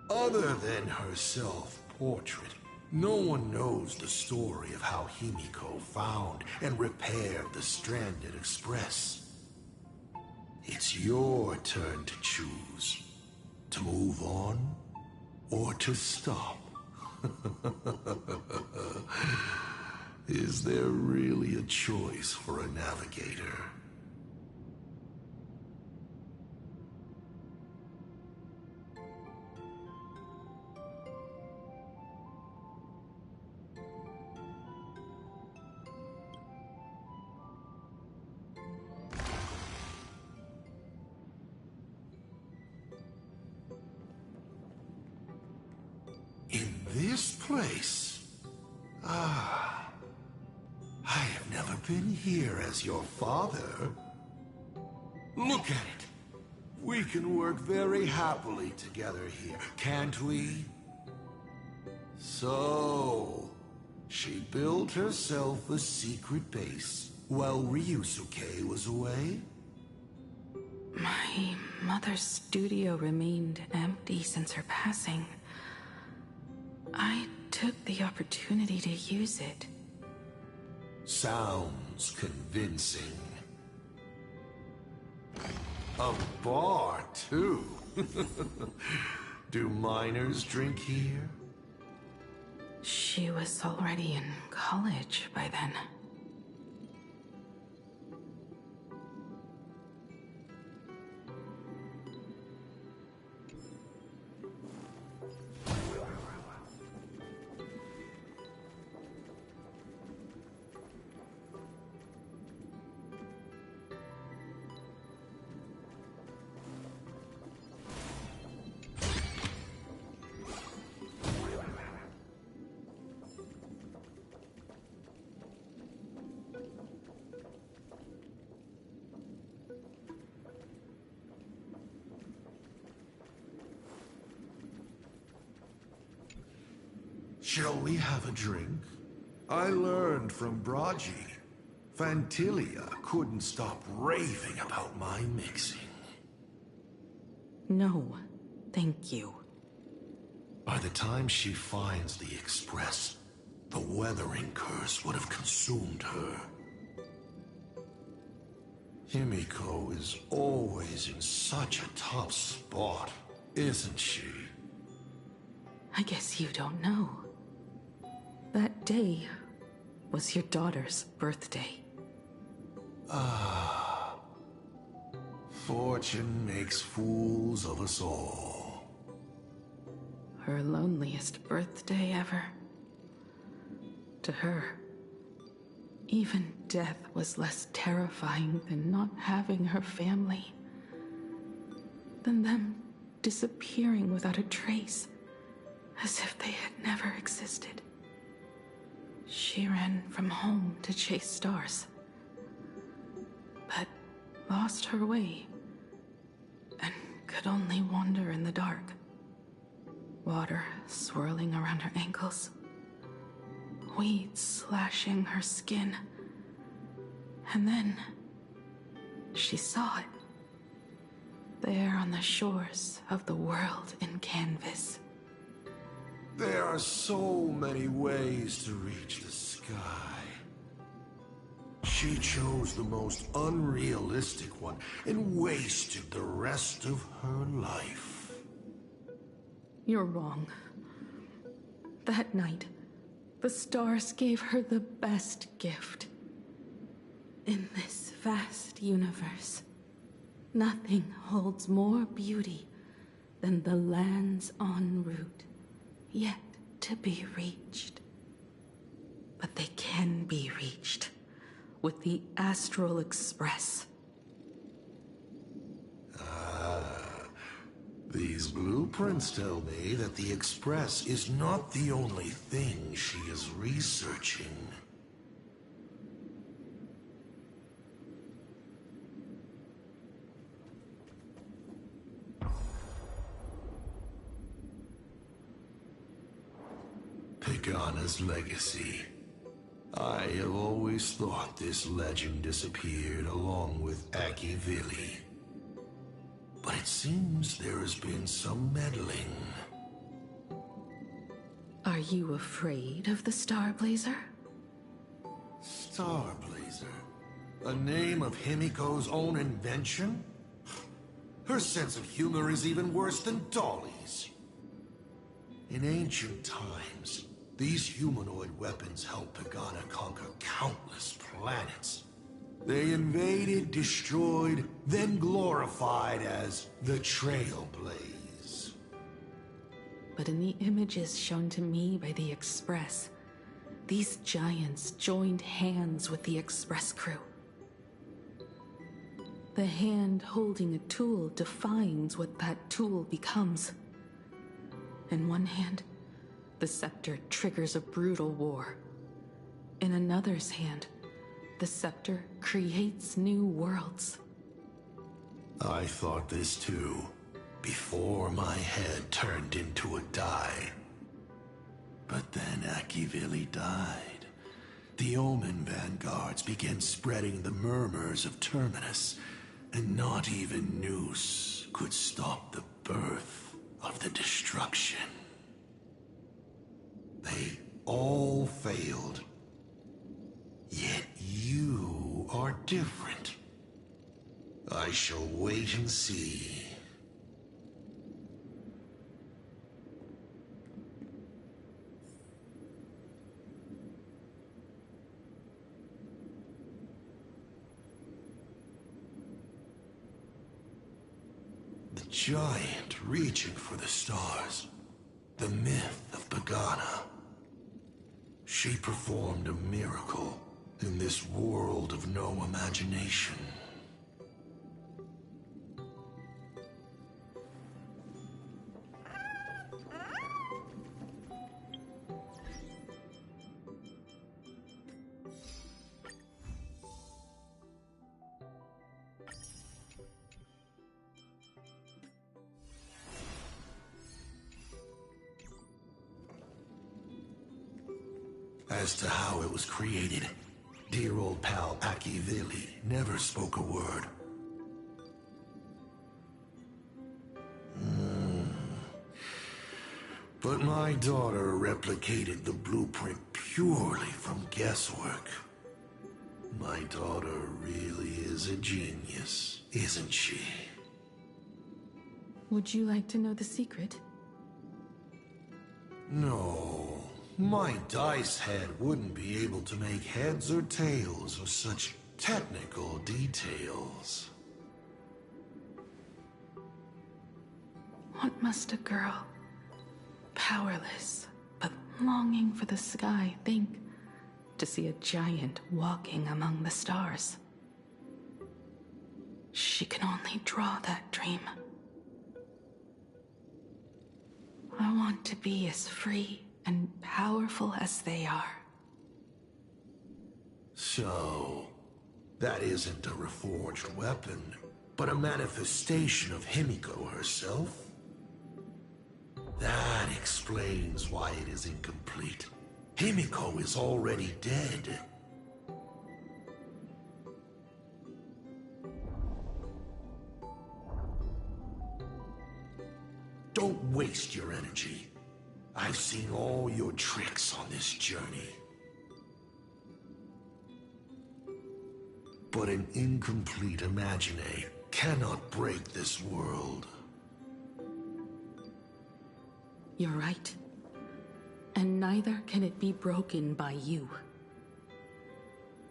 Other than her self-portrait, no one knows the story of how Himeko found and repaired the stranded express. It's your turn to choose. To move on, or to stop. Is there really a choice for a navigator? In this place? Ah. I have never been here as your father. Look at it. We can work very happily together here, can't we? So, she built herself a secret base while Ryusuke was away? My mother's studio remained empty since her passing. I took the opportunity to use it. Sounds convincing. A bar, too. Do minors drink here? She was already in college by then. Shall we have a drink? I learned from Braji. Fantilia couldn't stop raving about my mixing. No, thank you. By the time she finds the Express, the weathering curse would have consumed her. Himeko is always in such a tough spot, isn't she? I guess you don't know. That day was your daughter's birthday. Ah. Fortune makes fools of us all. Her loneliest birthday ever. To her, even death was less terrifying than not having her family. Than them disappearing without a trace, as if they had never existed. She ran from home to chase stars, but lost her way and could only wander in the dark. Water swirling around her ankles, weeds slashing her skin, and then she saw it, there on the shores of the world in canvas. There are so many ways to reach the sky. She chose the most unrealistic one and wasted the rest of her life. You're wrong. That night, the stars gave her the best gift. In this vast universe, nothing holds more beauty than the lands en route, yet to be reached. But they can be reached with the Astral Express. These blueprints tell me that the Express is not the only thing she is researching. Pagana's legacy. I have always thought this legend disappeared along with Akivili. But it seems there has been some meddling. Are you afraid of the Starblazer? Starblazer? A name of Himeko's own invention? Her sense of humor is even worse than Dolly's. In ancient times, These humanoid weapons helped Pagana conquer countless planets. They invaded, destroyed, then glorified as the Trailblaze. But in the images shown to me by the Express, these giants joined hands with the Express crew. The hand holding a tool defines what that tool becomes. In one hand, the scepter triggers a brutal war. In another's hand, the scepter creates new worlds. I thought this too, before my head turned into a die. But then Akivili died. The Omen vanguards began spreading the murmurs of Terminus, and not even Noose could stop the birth of the destruction. They all failed. Yet you are different. I shall wait and see. The giant reaching for the stars. The myth of Pagana. She performed a miracle in this world of no imagination. As to how it was created, dear old pal Akivili never spoke a word. But my daughter replicated the blueprint purely from guesswork. My daughter really is a genius, isn't she? Would you like to know the secret? No. My dice head wouldn't be able to make heads or tails of such technical details. What must a girl, powerless but longing for the sky, think to see a giant walking among the stars? She can only draw that dream. I want to be as free and powerful as they are. So, that isn't a reforged weapon, but a manifestation of Himeko herself? That explains why it is incomplete. Himeko is already dead. Don't waste your energy. I've seen all your tricks on this journey. But an incomplete Imagine cannot break this world. You're right. And neither can it be broken by you.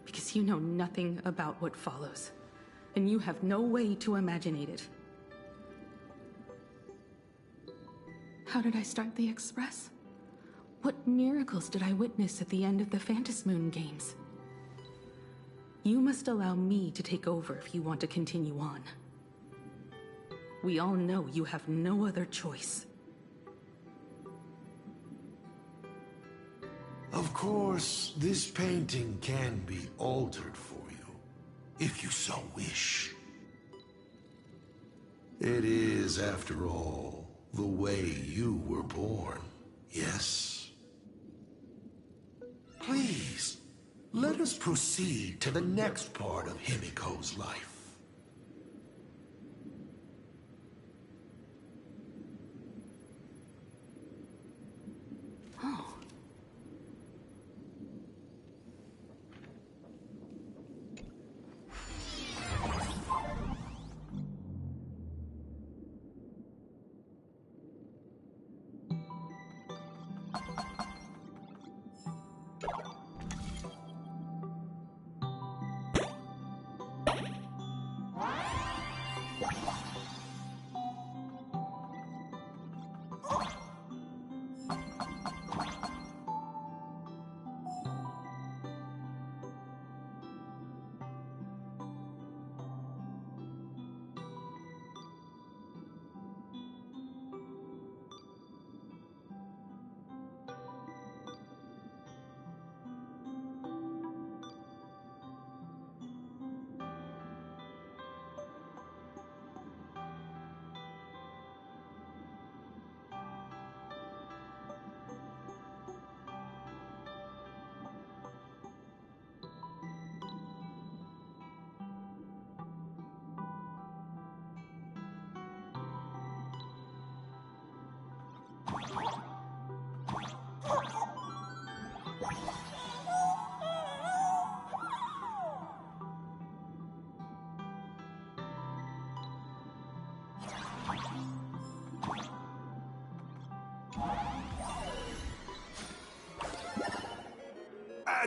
Because you know nothing about what follows. And you have no way to imaginate it. How did I start the Express? What miracles did I witness at the end of the Phantasmoon games? You must allow me to take over if you want to continue on. We all know you have no other choice. Of course, this painting can be altered for you, if you so wish. It is, after all, the way you were born, yes? Please, let us proceed to the next part of Himeko's life. Oh.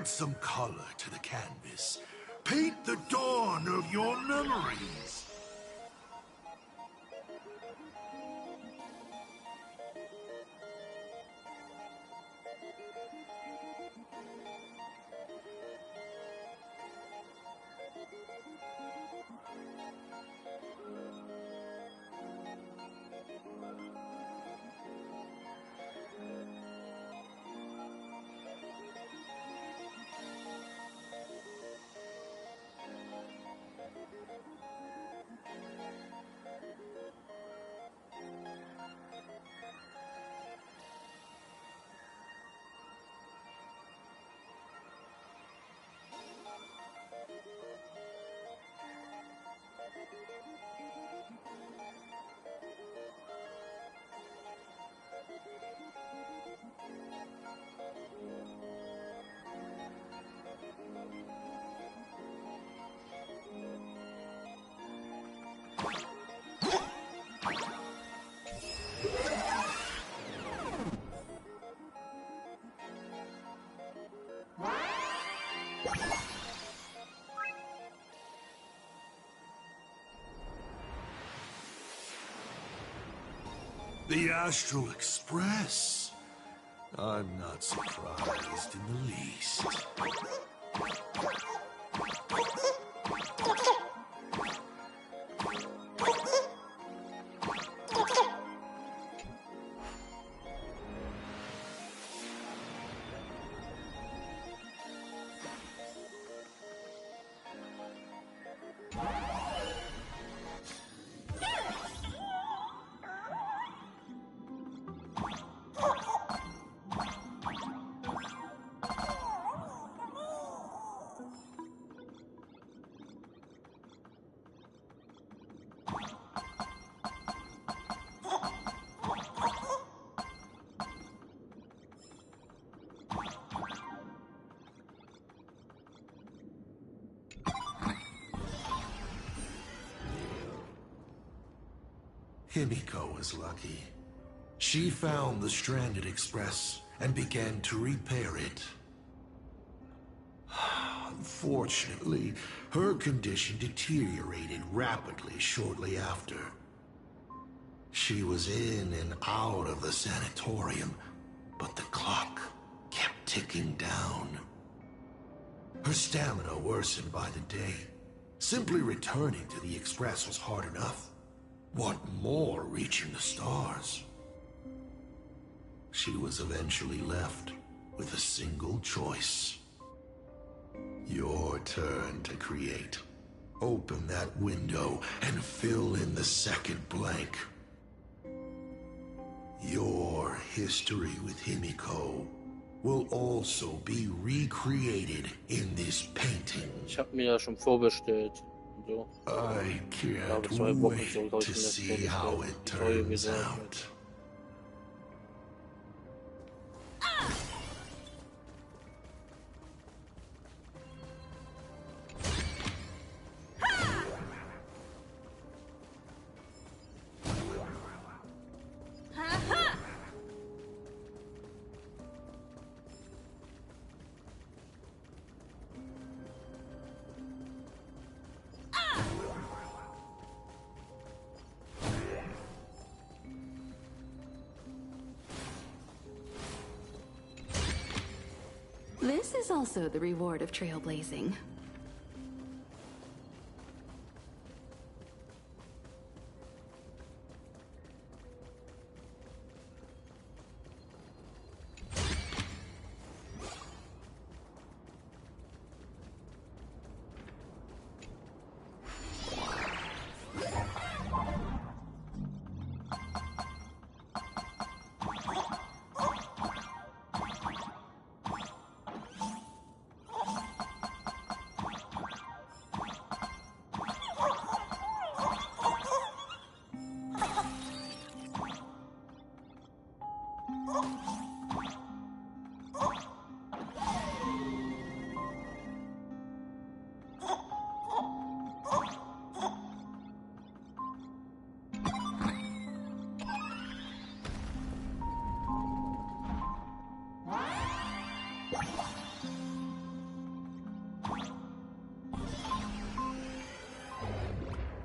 Add some color to the canvas. Paint the dawn of your memories. The Astral Express. I'm not surprised in the least. Himeko was lucky. She found the stranded express and began to repair it. Unfortunately, her condition deteriorated rapidly shortly after. She was in and out of the sanatorium, but the clock kept ticking down. Her stamina worsened by the day. Simply returning to the express was hard enough. What more reaching the stars? She was eventually left with a single choice. Your turn to create. Open that window and fill in the second blank. Your history with Himeko will also be recreated in this painting. Ich habe mir ja schon vorbestellt. So. I can't wait to see how it turns out. This is also the reward of trailblazing.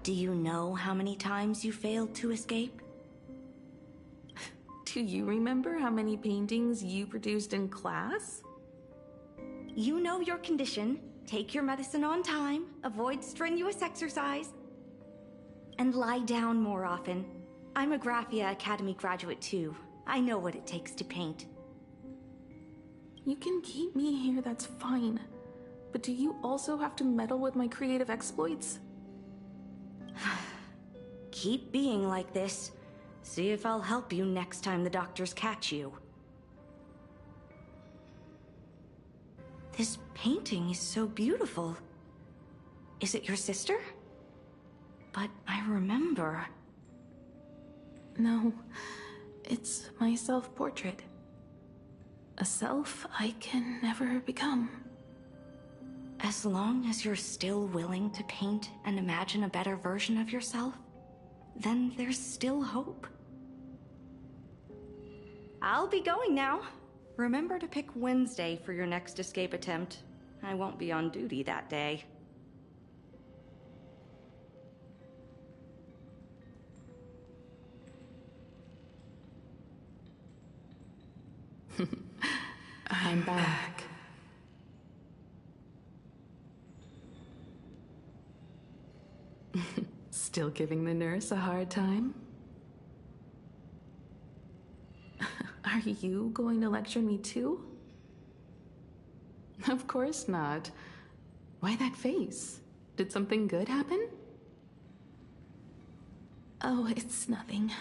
Do you know how many times you failed to escape? Do you remember how many paintings you produced in class? You know your condition. Take your medicine on time, avoid strenuous exercise, and lie down more often. I'm a Graphia Academy graduate too. I know what it takes to paint. You can keep me here, that's fine. But do you also have to meddle with my creative exploits? Keep being like this. See if I'll help you next time the doctors catch you. This painting is so beautiful. Is it your sister? But I remember... No, it's my self-portrait. A self I can never become. As long as you're still willing to paint and imagine a better version of yourself, then there's still hope. I'll be going now. Remember to pick Wednesday for your next escape attempt. I won't be on duty that day. I'm back. Still giving the nurse a hard time? Are you going to lecture me too? Of course not. Why that face? Did something good happen? Oh, it's nothing.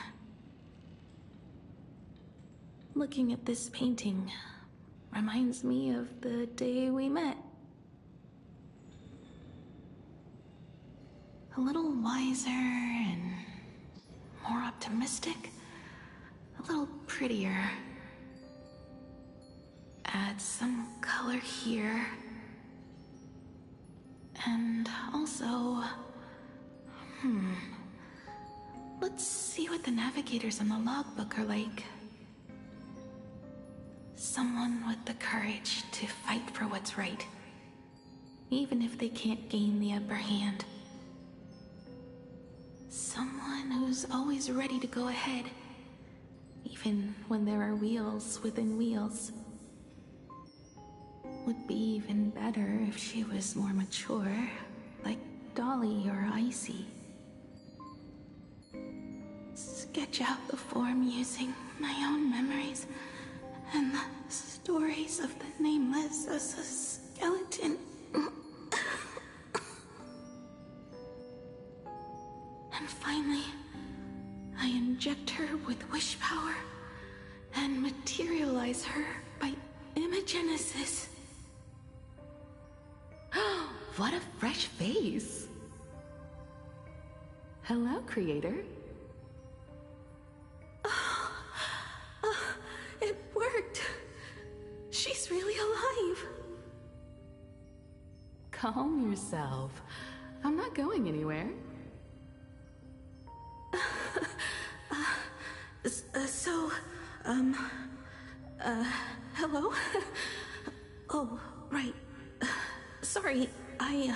Looking at this painting reminds me of the day we met. A little wiser and more optimistic. A little prettier. Add some color here. And also... Let's see what the navigators on the logbook are like. Someone with the courage to fight for what's right. Even if they can't gain the upper hand. Someone who's always ready to go ahead. Even when there are wheels within wheels. Would be even better if she was more mature, like Dolly or Icy. Sketch out the form using my own memories and the stories of the Nameless as a skeleton. And finally, I inject her with wish power and materialize her by imagenesis. What a fresh face! Hello, creator. It worked! She's really alive! Calm yourself. I'm not going anywhere. Hello? Oh, right. Sorry, I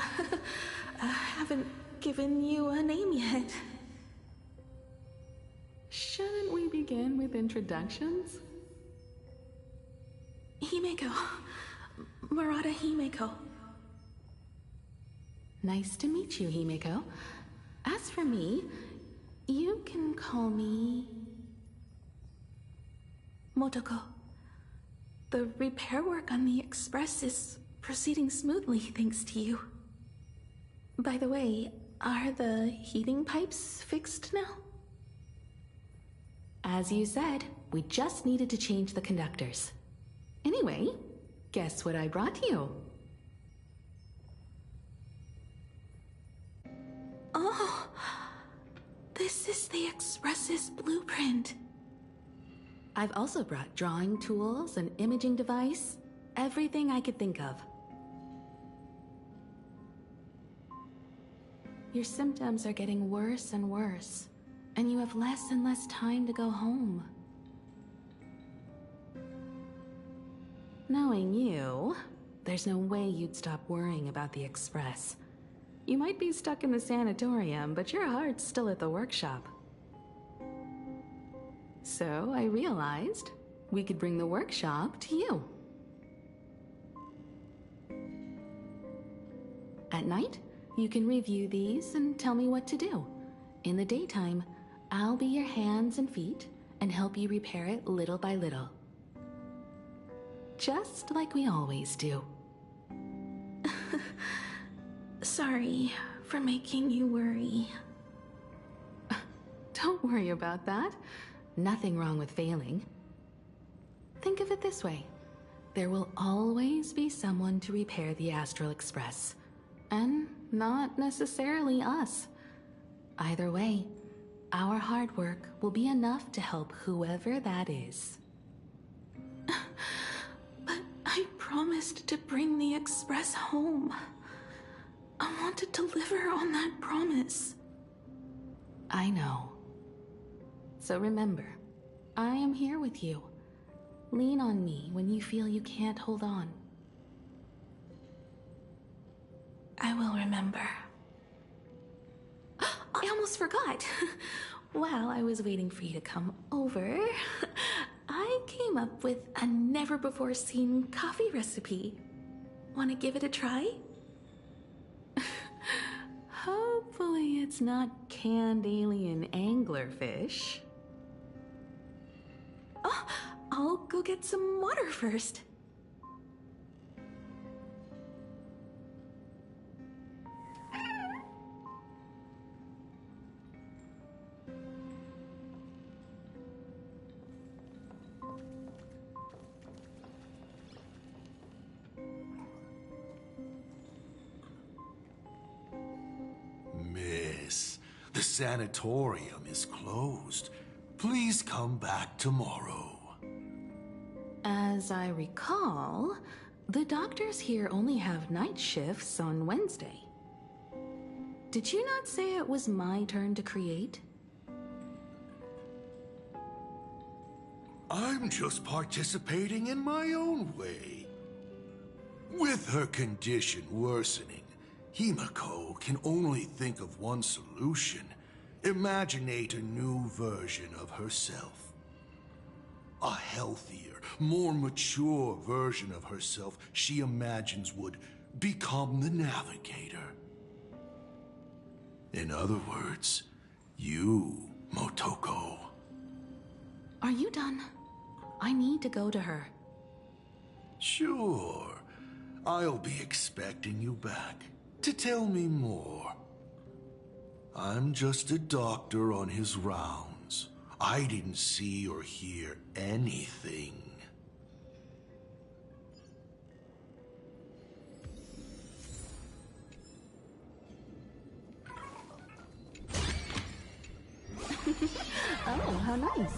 haven't given you a name yet. Shouldn't we begin with introductions? Himeko. Murata Himeko. Nice to meet you, Himeko. As for me, you can call me... Motoko. The repair work on the Express is proceeding smoothly thanks to you. By the way, are the heating pipes fixed now? As you said, we just needed to change the conductors. Anyway, guess what I brought you? Oh, this is the Express's blueprint. I've also brought drawing tools, an imaging device, everything I could think of. Your symptoms are getting worse and worse, and you have less and less time to go home. Knowing you, there's no way you'd stop worrying about the Express. You might be stuck in the sanatorium, but your heart's still at the workshop. So I realized we could bring the workshop to you. At night, you can review these and tell me what to do. In the daytime, I'll be your hands and feet and help you repair it little by little. Just like we always do. Sorry for making you worry. Don't worry about that. Nothing wrong with failing. Think of it this way. There will always be someone to repair the Astral Express. And not necessarily us. Either way, our hard work will be enough to help whoever that is. But I promised to bring the Express home. I want to deliver on that promise. I know. So remember, I am here with you. Lean on me when you feel you can't hold on. I will remember. I almost forgot. While I was waiting for you to come over, I came up with a never-before-seen coffee recipe. Want to give it a try? Hopefully it's not canned alien anglerfish. Oh, I'll go get some water first. Miss, the sanatorium is closed. Please come back tomorrow. As I recall, the doctors here only have night shifts on Wednesday. Did you not say it was my turn to create? I'm just participating in my own way. With her condition worsening, Himeko can only think of one solution. Imaginate a new version of herself. A healthier, more mature version of herself she imagines would become the Navigator. In other words, you, Motoko. Are you done? I need to go to her. Sure. I'll be expecting you back to tell me more. I'm just a doctor on his rounds. I didn't see or hear anything. Oh, how nice.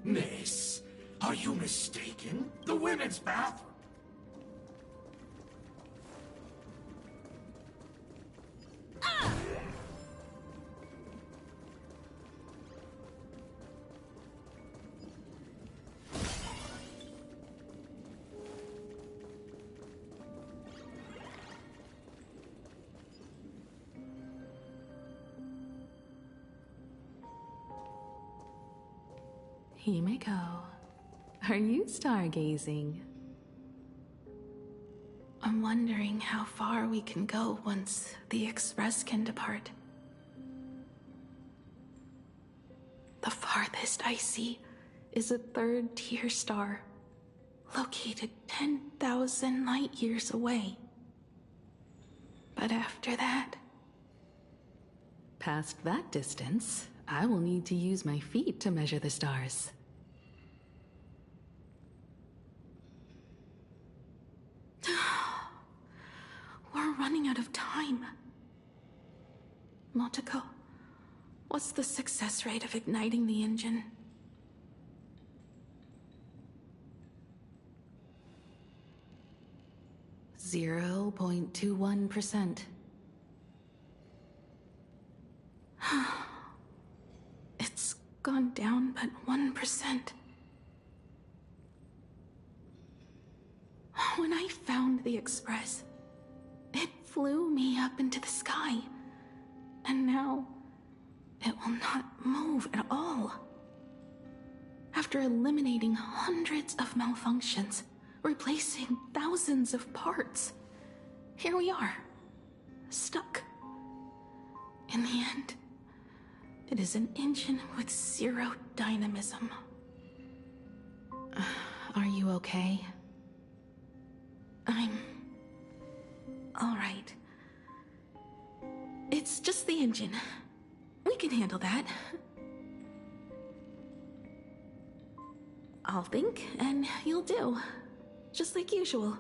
Miss, are you mistaken? The women's bathroom. Himeko, are you stargazing? I'm wondering how far we can go once the Express can depart. The farthest I see is a third-tier star, located 10,000 light-years away. But after that, past that distance, I will need to use my feet to measure the stars. We're running out of time. Motoko, what's the success rate of igniting the engine? .21%. It's gone down but 1%. When I found the Express, it flew me up into the sky, and now it will not move at all. After eliminating hundreds of malfunctions, replacing thousands of parts, here we are, stuck. In the end, it is an engine with zero dynamism. Are you okay? I'm all right. It's just the engine. We can handle that. I'll think, and you'll do. Just like usual.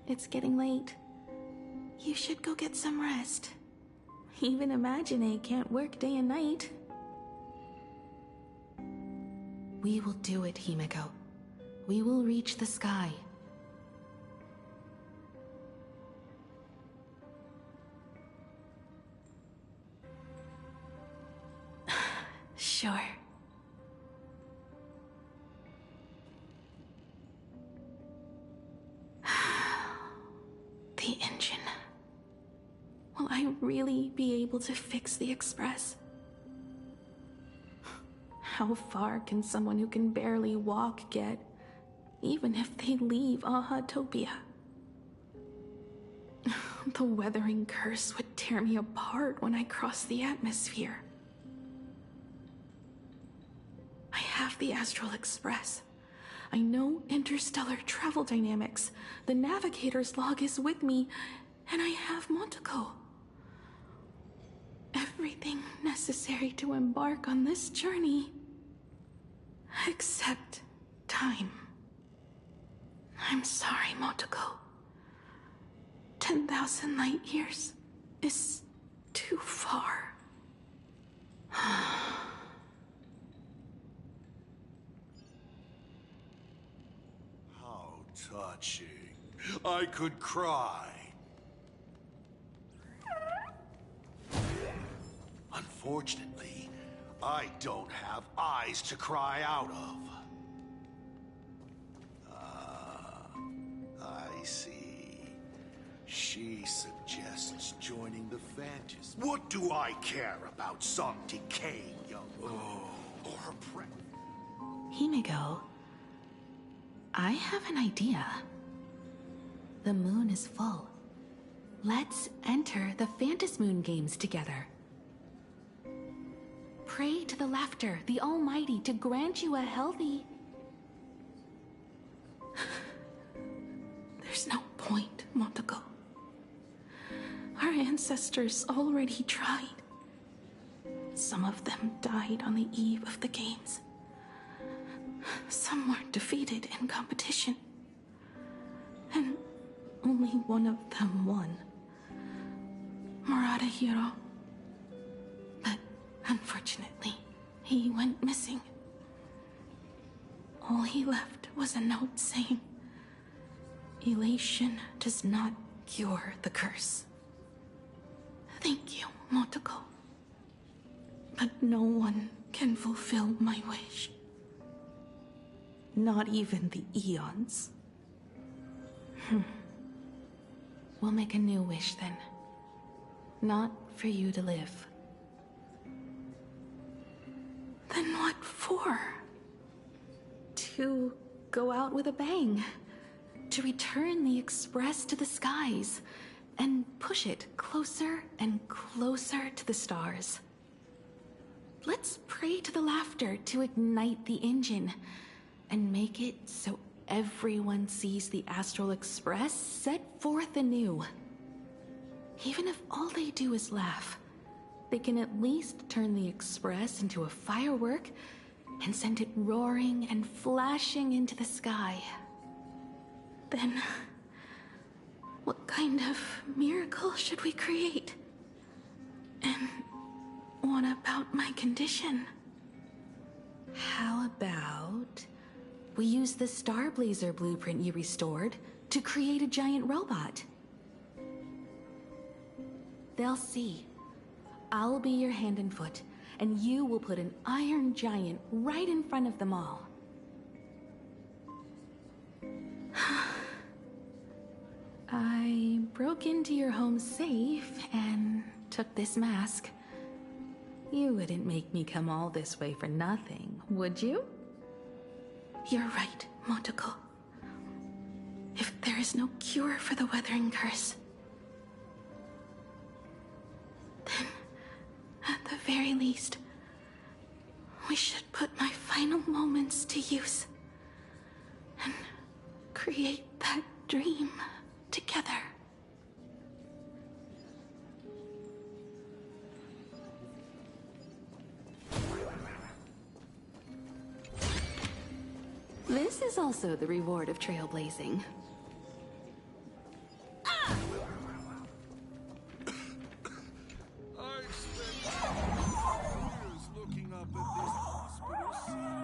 It's getting late. You should go get some rest. Even Imagine can't work day and night. We will do it, Himeko. We will reach the sky. Sure. The engine. Will I really be able to fix the Express? How far can someone who can barely walk get, even if they leave Aha-topia? The weathering curse would tear me apart when I cross the atmosphere. I have the Astral Express. I know interstellar travel dynamics. The navigator's log is with me, and I have Motoko. Everything necessary to embark on this journey. Except time. I'm sorry, Motoko. 10,000 light years is too far. How touching. I could cry. Unfortunately, I don't have eyes to cry out of. I see. She suggests joining the Phantasm. What do I care about some decaying young or her Himeko, I have an idea. The moon is full. Let's enter the Phantasmoon games together. Pray to the Laughter, the Almighty, to grant you a healthy... There's no point, Motoko. Our ancestors already tried. Some of them died on the eve of the games. Some were defeated in competition. And only one of them won. Murata-hiro. But unfortunately, he went missing. All he left was a note saying, "Elation does not cure the curse." Thank you, Motoko. But no one can fulfill my wish. Not even the Eons. We'll make a new wish then. Not for you to live. Then what for? To go out with a bang. To return the Express to the skies. And push it closer and closer to the stars. Let's pray to the laughter to ignite the engine. And make it so everyone sees the Astral Express set forth anew. Even if all they do is laugh, they can at least turn the Express into a firework and send it roaring and flashing into the sky. Then, what kind of miracle should we create? And what about my condition? How about we use the Starblazer blueprint you restored to create a giant robot? They'll see. I'll be your hand and foot, and you will put an iron giant right in front of them all. I broke into your home safe and took this mask. You wouldn't make me come all this way for nothing, would you? You're right, Motoko. If there is no cure for the Weathering Curse, then, at the very least, we should put my final moments to use and create that dream together. This is also the reward of trailblazing. I've spent years looking up at this hospital scene.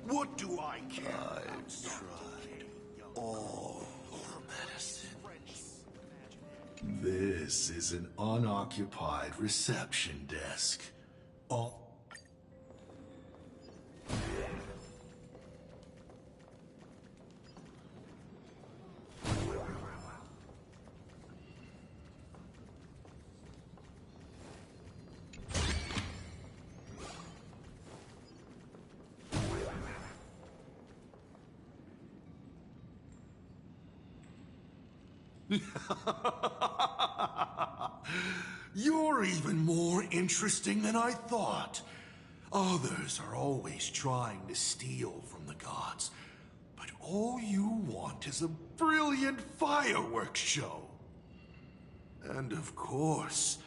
What do I care? I've tried all the medicines. This is an unoccupied reception desk. Oh. You're even more interesting than I thought. Others are always trying to steal from the gods, but all you want is a brilliant fireworks show. And of course,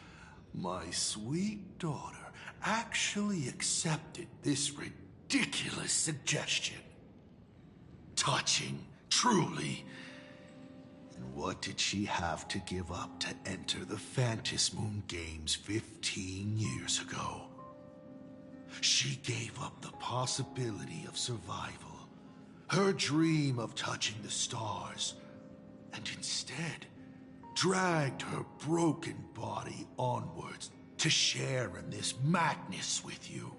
my sweet daughter actually accepted this ridiculous suggestion. Touching, truly. And what did she have to give up to enter the Phantasm Moon Games 15 years ago? She gave up the possibility of survival, her dream of touching the stars, and instead dragged her broken body onwards to share in this madness with you.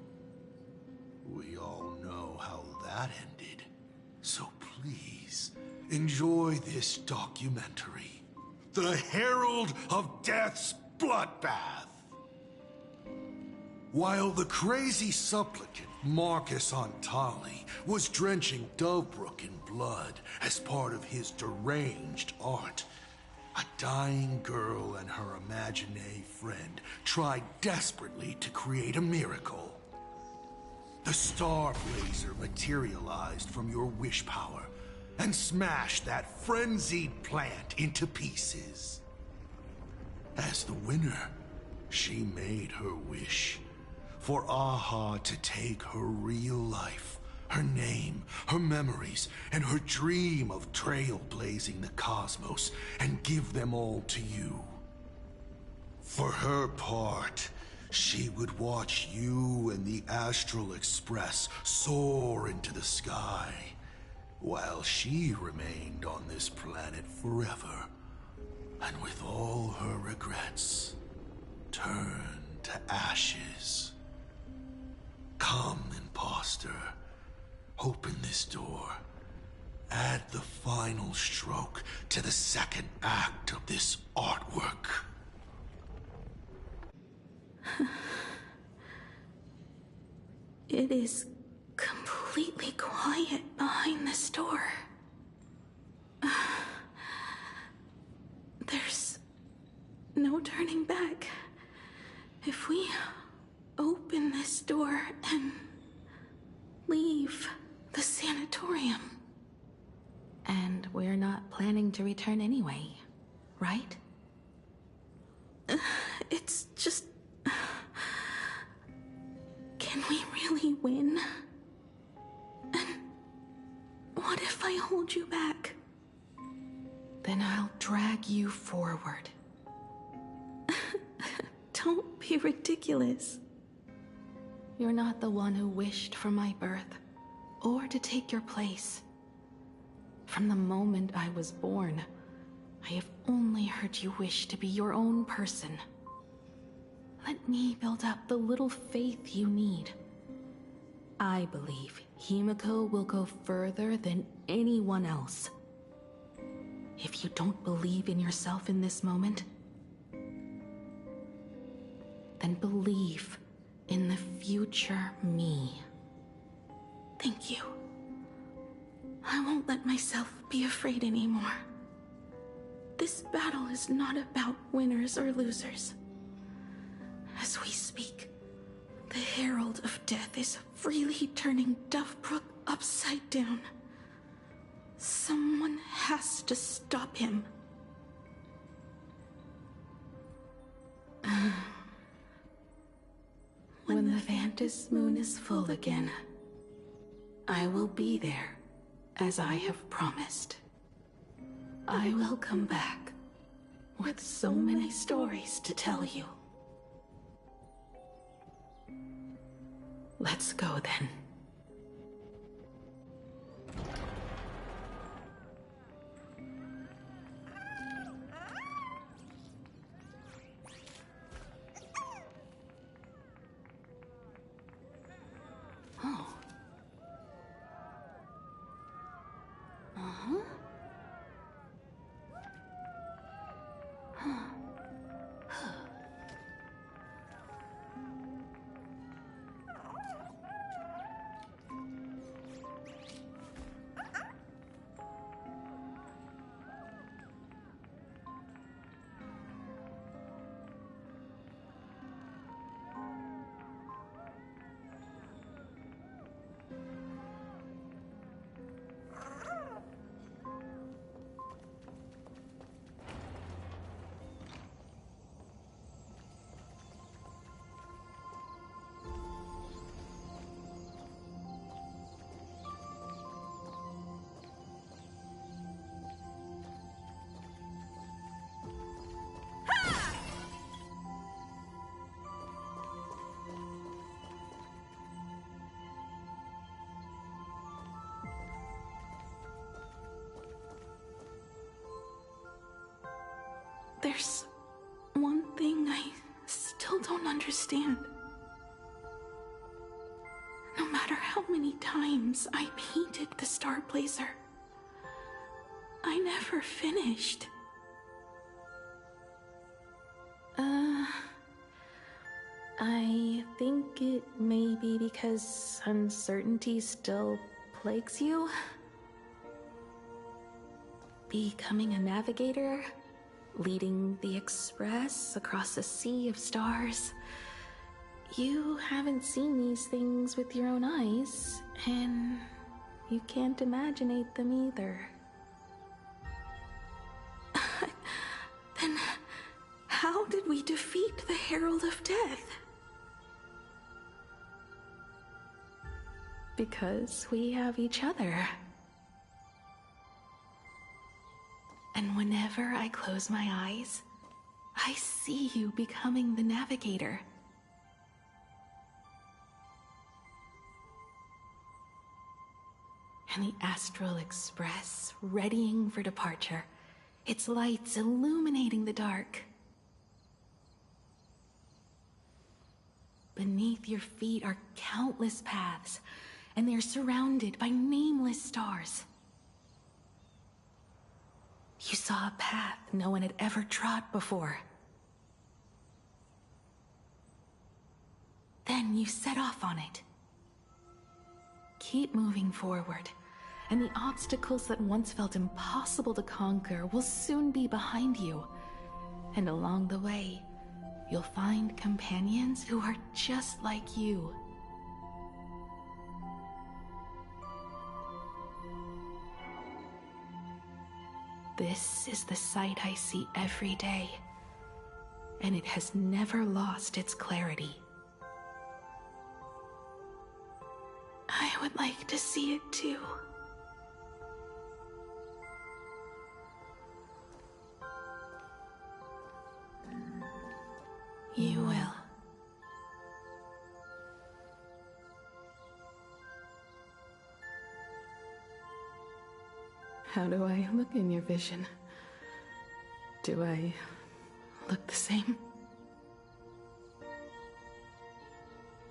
We all know how that ended, so please enjoy this documentary, The Herald of Death's Bloodbath. While the crazy supplicant Marcus Antali was drenching Dovebrook in blood as part of his deranged art, a dying girl and her imaginary friend tried desperately to create a miracle. The Star Blazer materialized from your wish power and smashed that frenzied plant into pieces. As the winner, she made her wish for Aha to take her real life, her name, her memories, and her dream of trailblazing the cosmos and give them all to you. For her part, she would watch you and the Astral Express soar into the sky, while she remained on this planet forever, and with all her regrets, turned to ashes. Come, imposter. Open this door. Add the final stroke to the second act of this artwork. It is completely quiet behind this door. There's no turning back. If we open this door and leave the sanatorium. And we're not planning to return anyway, right? It's just... Can we really win? And what if I hold you back? Then I'll drag you forward. Don't be ridiculous. You're not the one who wished for my birth, or to take your place. From the moment I was born, I have only heard you wish to be your own person. Let me build up the little faith you need. I believe Himeko will go further than anyone else. If you don't believe in yourself in this moment, then believe in the future me. Thank you. I won't let myself be afraid anymore. This battle is not about winners or losers. As we speak, the Herald of Death is freely turning Dovebrook upside down. Someone has to stop him. When the Phantasm Moon is full again, I will be there, as I have promised. I will come back with so many stories to tell you. Let's go then. Oh. Uh-huh. Huh. There's one thing I still don't understand. No matter how many times I painted the Star Blazer, I never finished. I think it may be because uncertainty still plagues you. Becoming a navigator, leading the Express across a sea of stars. You haven't seen these things with your own eyes, and you can't imaginate them either. Then how did we defeat the Herald of Death? Because we have each other. And whenever I close my eyes, I see you becoming the navigator. And the Astral Express, readying for departure, its lights illuminating the dark. Beneath your feet are countless paths, and they're surrounded by nameless stars. You saw a path no one had ever trod before. Then you set off on it. Keep moving forward, and the obstacles that once felt impossible to conquer will soon be behind you. And along the way, you'll find companions who are just like you. This is the sight I see every day, and it has never lost its clarity. I would like to see it too. You will. How do I look in your vision? Do I look the same?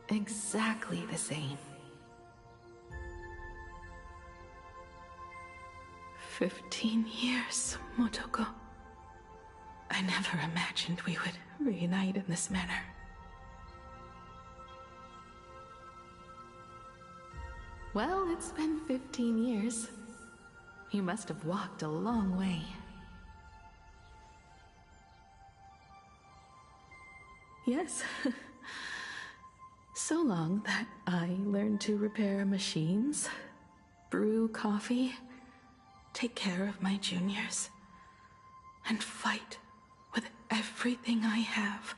Exactly the same. 15 years, Motoko. I never imagined we would reunite in this manner. Well, it's been 15 years. You must have walked a long way. Yes. So long that I learned to repair machines, brew coffee, take care of my juniors, and fight with everything I have.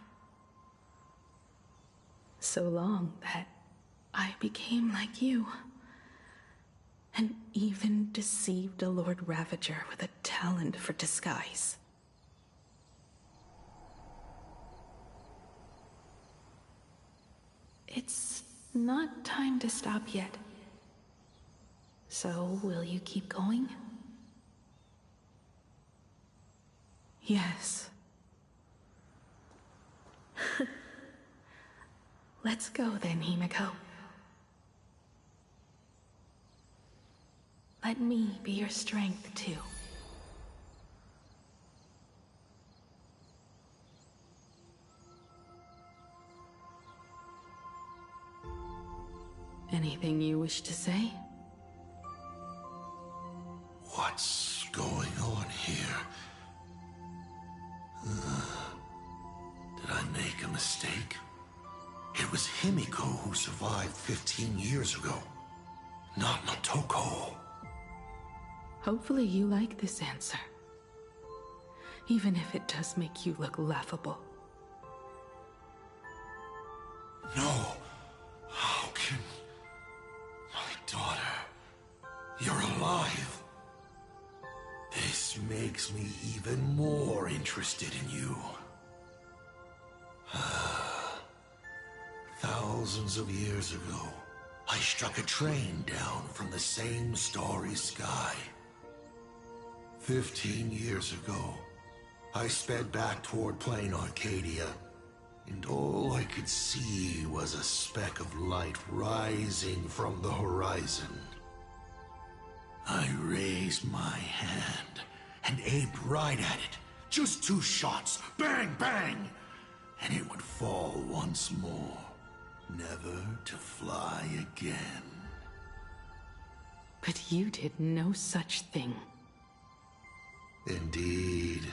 So long that I became like you, and even deceived a Lord Ravager with a talent for disguise. It's not time to stop yet. So, will you keep going? Yes. Let's go then, Himeko. Let me be your strength, too. Anything you wish to say? What's going on here? Did I make a mistake? It was Himeko who survived 15 years ago, not Motoko. Hopefully you like this answer, even if it does make you look laughable. No. How can... My daughter... You're alive. This makes me even more interested in you. Thousands of years ago, I struck a train down from the same starry sky. 15 years ago, I sped back toward Plain Arcadia, and all I could see was a speck of light rising from the horizon. I raised my hand and aimed right at it. Just 2 shots, bang, bang, and it would fall once more, never to fly again. But you did no such thing. Indeed.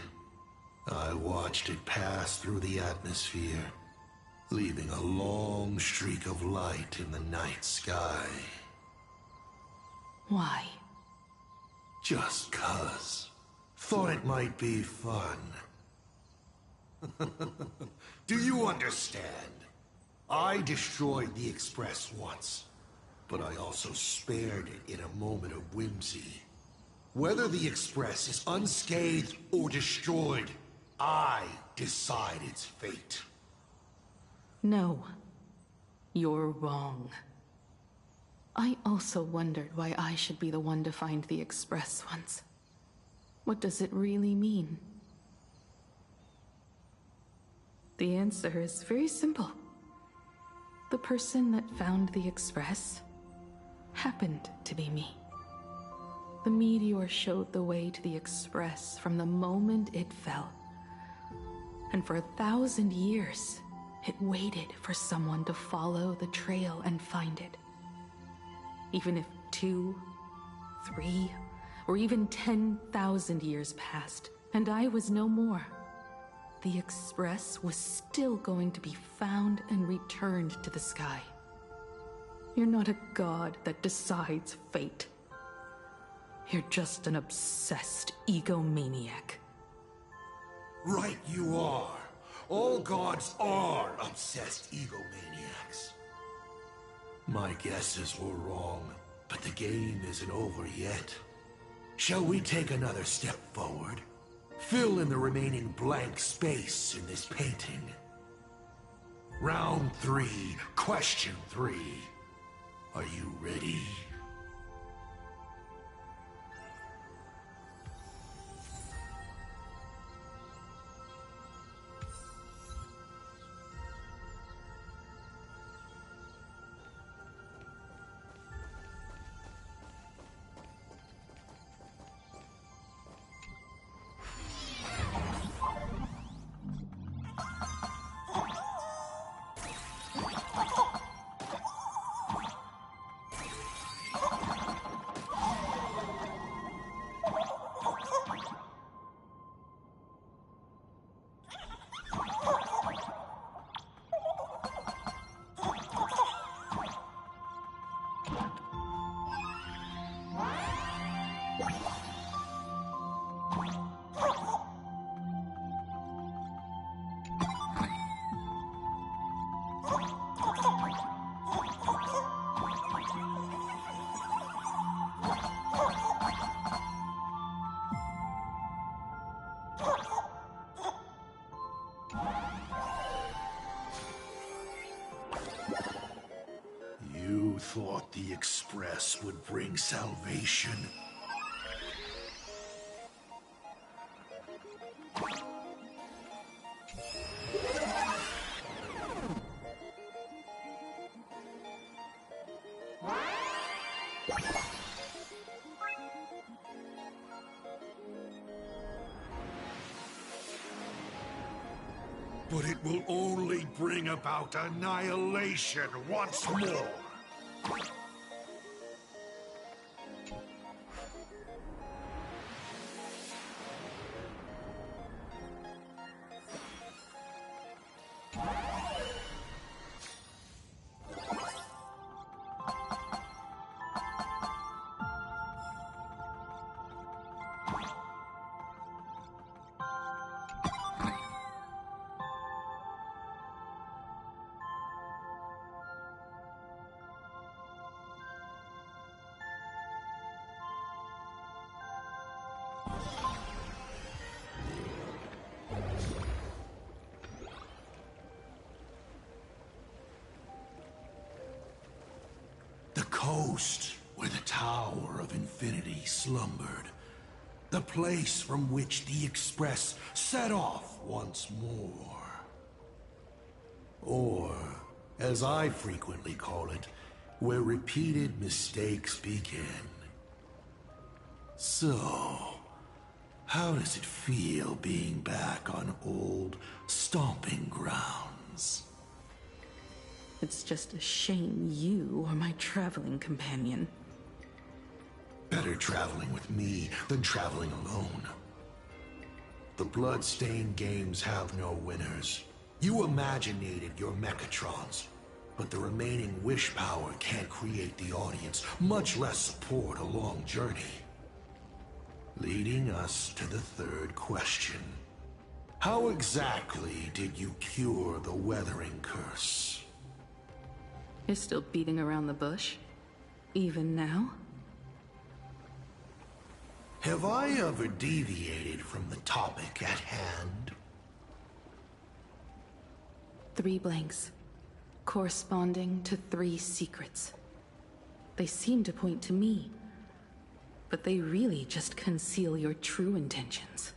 I watched it pass through the atmosphere, leaving a long streak of light in the night sky. Why? Just 'cause. Thought it might be fun. Do you understand? I destroyed the Express once, but I also spared it in a moment of whimsy. Whether the Express is unscathed or destroyed, I decide its fate. No. You're wrong. I also wondered why I should be the one to find the Express once. What does it really mean? The answer is very simple. The person that found the Express happened to be me. The meteor showed the way to the Express from the moment it fell. And for 1,000 years, it waited for someone to follow the trail and find it. Even if 2, 3, or even 10,000 years passed, and I was no more, the Express was still going to be found and returned to the sky. You're not a god that decides fate. You're just an obsessed egomaniac. Right you are. All gods are obsessed egomaniacs. My guesses were wrong, but the game isn't over yet. Shall we take another step forward? Fill in the remaining blank space in this painting. Round 3, question 3. Are you ready? You thought the Express would bring salvation? But it will only bring about annihilation once more. The coast where the Tower of Infinity slumbered The place from which the Express set off once more. Or, as I frequently call it, where repeated mistakes begin. So, how does it feel being back on old stomping grounds? It's just a shame you are my traveling companion. Better traveling with me than traveling alone. The blood-stained games have no winners. You imaginated your Mechatrons, but the remaining wish power can't create the audience, much less support a long journey. Leading us to the third question. How exactly did you cure the weathering curse? You're still beating around the bush? Even now? Have I ever deviated from the topic at hand? 3 blanks, corresponding to 3 secrets. They seem to point to me, but they really just conceal your true intentions.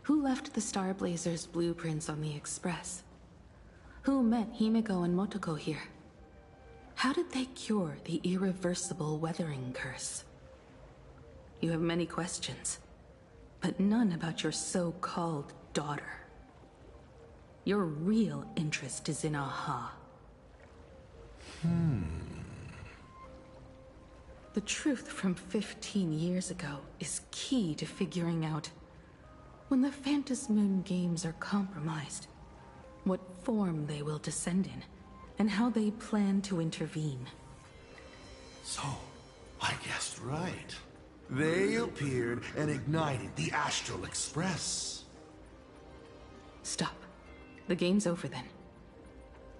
Who left the Star Blazers' blueprints on the Express? Who met Himeko and Motoko here? How did they cure the irreversible weathering curse? You have many questions, but none about your so-called daughter. Your real interest is in Aha. The truth from 15 years ago is key to figuring out when the Phantom Moon games are compromised, what form they will descend in, and how they plan to intervene. So, I guessed right. They appeared and ignited the Astral Express. Stop. The game's over then.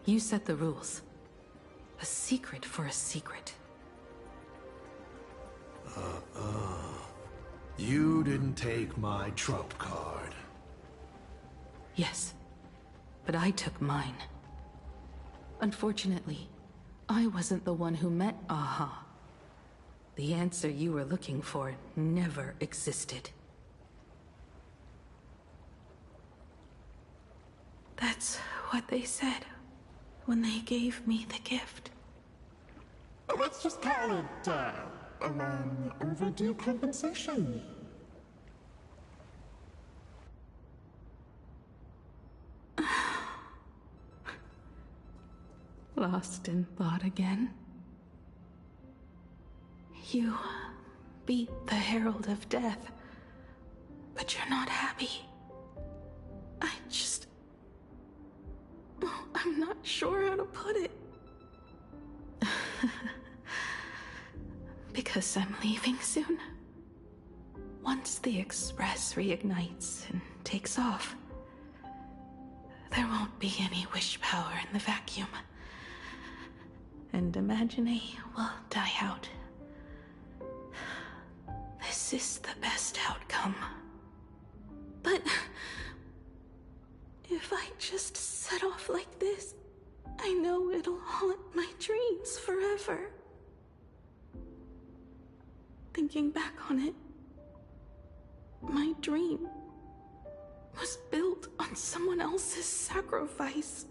You set the rules. A secret for a secret. You didn't take my trump card. Yes, but I took mine. Unfortunately, I wasn't the one who met Aha. The answer you were looking for never existed. That's what they said when they gave me the gift. Let's just call it, a long overdue compensation. Lost in thought again? You beat the Herald of Death, but you're not happy. I'm not sure how to put it. Because I'm leaving soon. Once the Express reignites and takes off, there won't be any wish power in the vacuum. And Imagine will die out. This is the best outcome. But if I just set off like this, I know it'll haunt my dreams forever. Thinking back on it, my dream was built on someone else's sacrifice.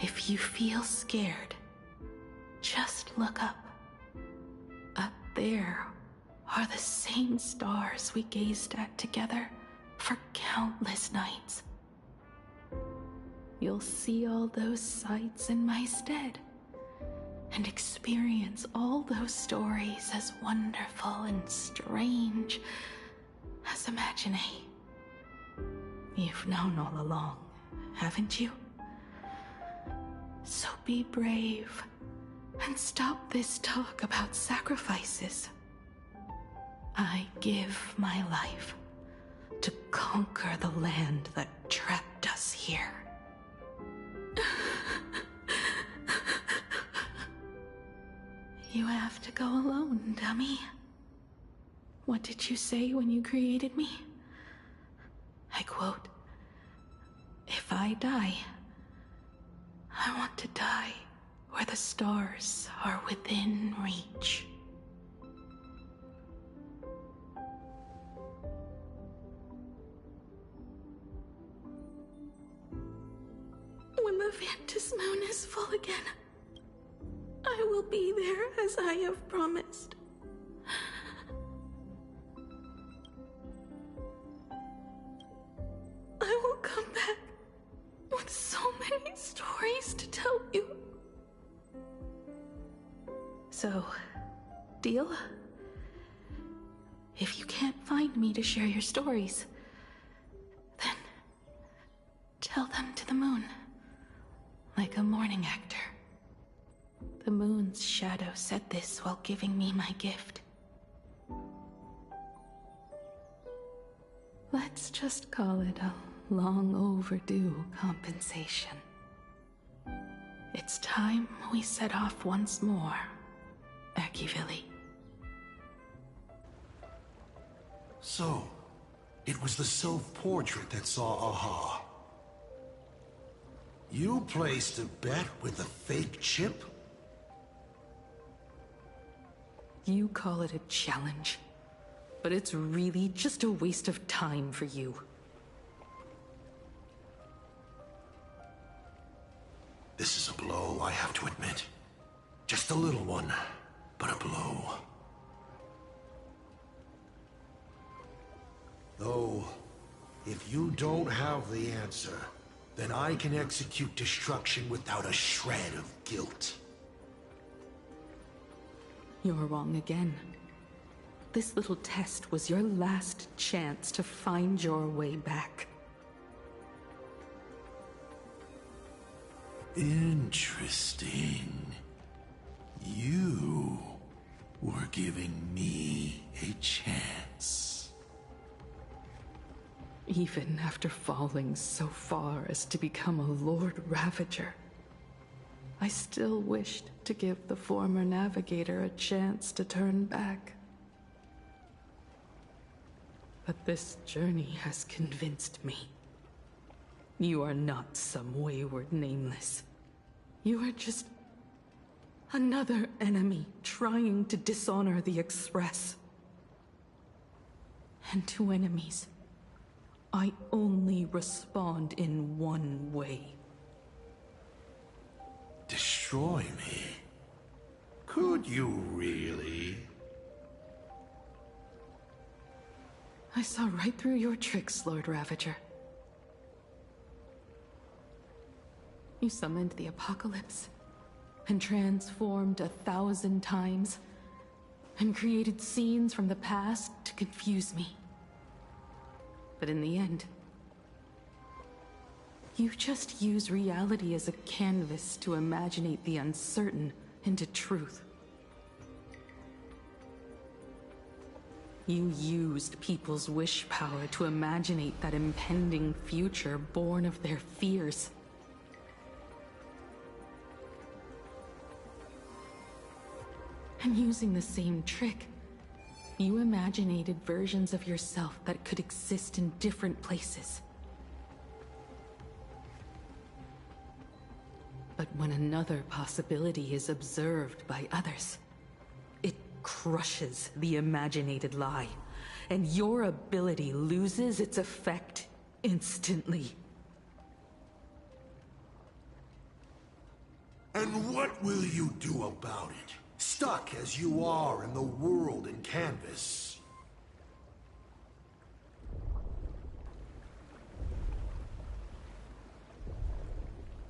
If you feel scared, just look up. Up there are the same stars we gazed at together for countless nights. You'll see all those sights in my stead, and experience all those stories as wonderful and strange as Imagine. You've known all along, haven't you? So be brave and stop this talk about sacrifices. I give my life to conquer the land that trapped us here. You have to go alone, dummy. What did you say when you created me? I quote, "If I die, I want to die where the stars are within reach." This moon is full again. I will be there as I have promised. I will come back with so many stories to tell you. So, deal? If you can't find me to share your stories, then tell them to the moon, like a mourning actor. The moon's shadow said this while giving me my gift. Let's just call it a long overdue compensation. It's time we set off once more, Akivili. So, it was the self-portrait that saw Aha. You placed a bet with a fake chip? You call it a challenge, but it's really just a waste of time for you. This is a blow, I have to admit. Just a little one, but a blow. Though, if you don't have the answer, then I can execute destruction without a shred of guilt. You're wrong again. This little test was your last chance to find your way back. Interesting. You were giving me a chance. Even after falling so far as to become a Lord Ravager, I still wished to give the former navigator a chance to turn back. But this journey has convinced me. You are not some wayward nameless. You are just another enemy trying to dishonor the Express. And to enemies, I only respond in one way. Destroy me? Could you really? I saw right through your tricks, Lord Ravager. You summoned the apocalypse, and transformed 1,000 times, and created scenes from the past to confuse me. But in the end, you just use reality as a canvas to imaginate the uncertain into truth. You used people's wish power to imaginate that impending future born of their fears. And using the same trick, you imaginated versions of yourself that could exist in different places. But when another possibility is observed by others, it crushes the imaginated lie, and your ability loses its effect instantly. And what will you do about it? Stuck as you are in the world in canvas.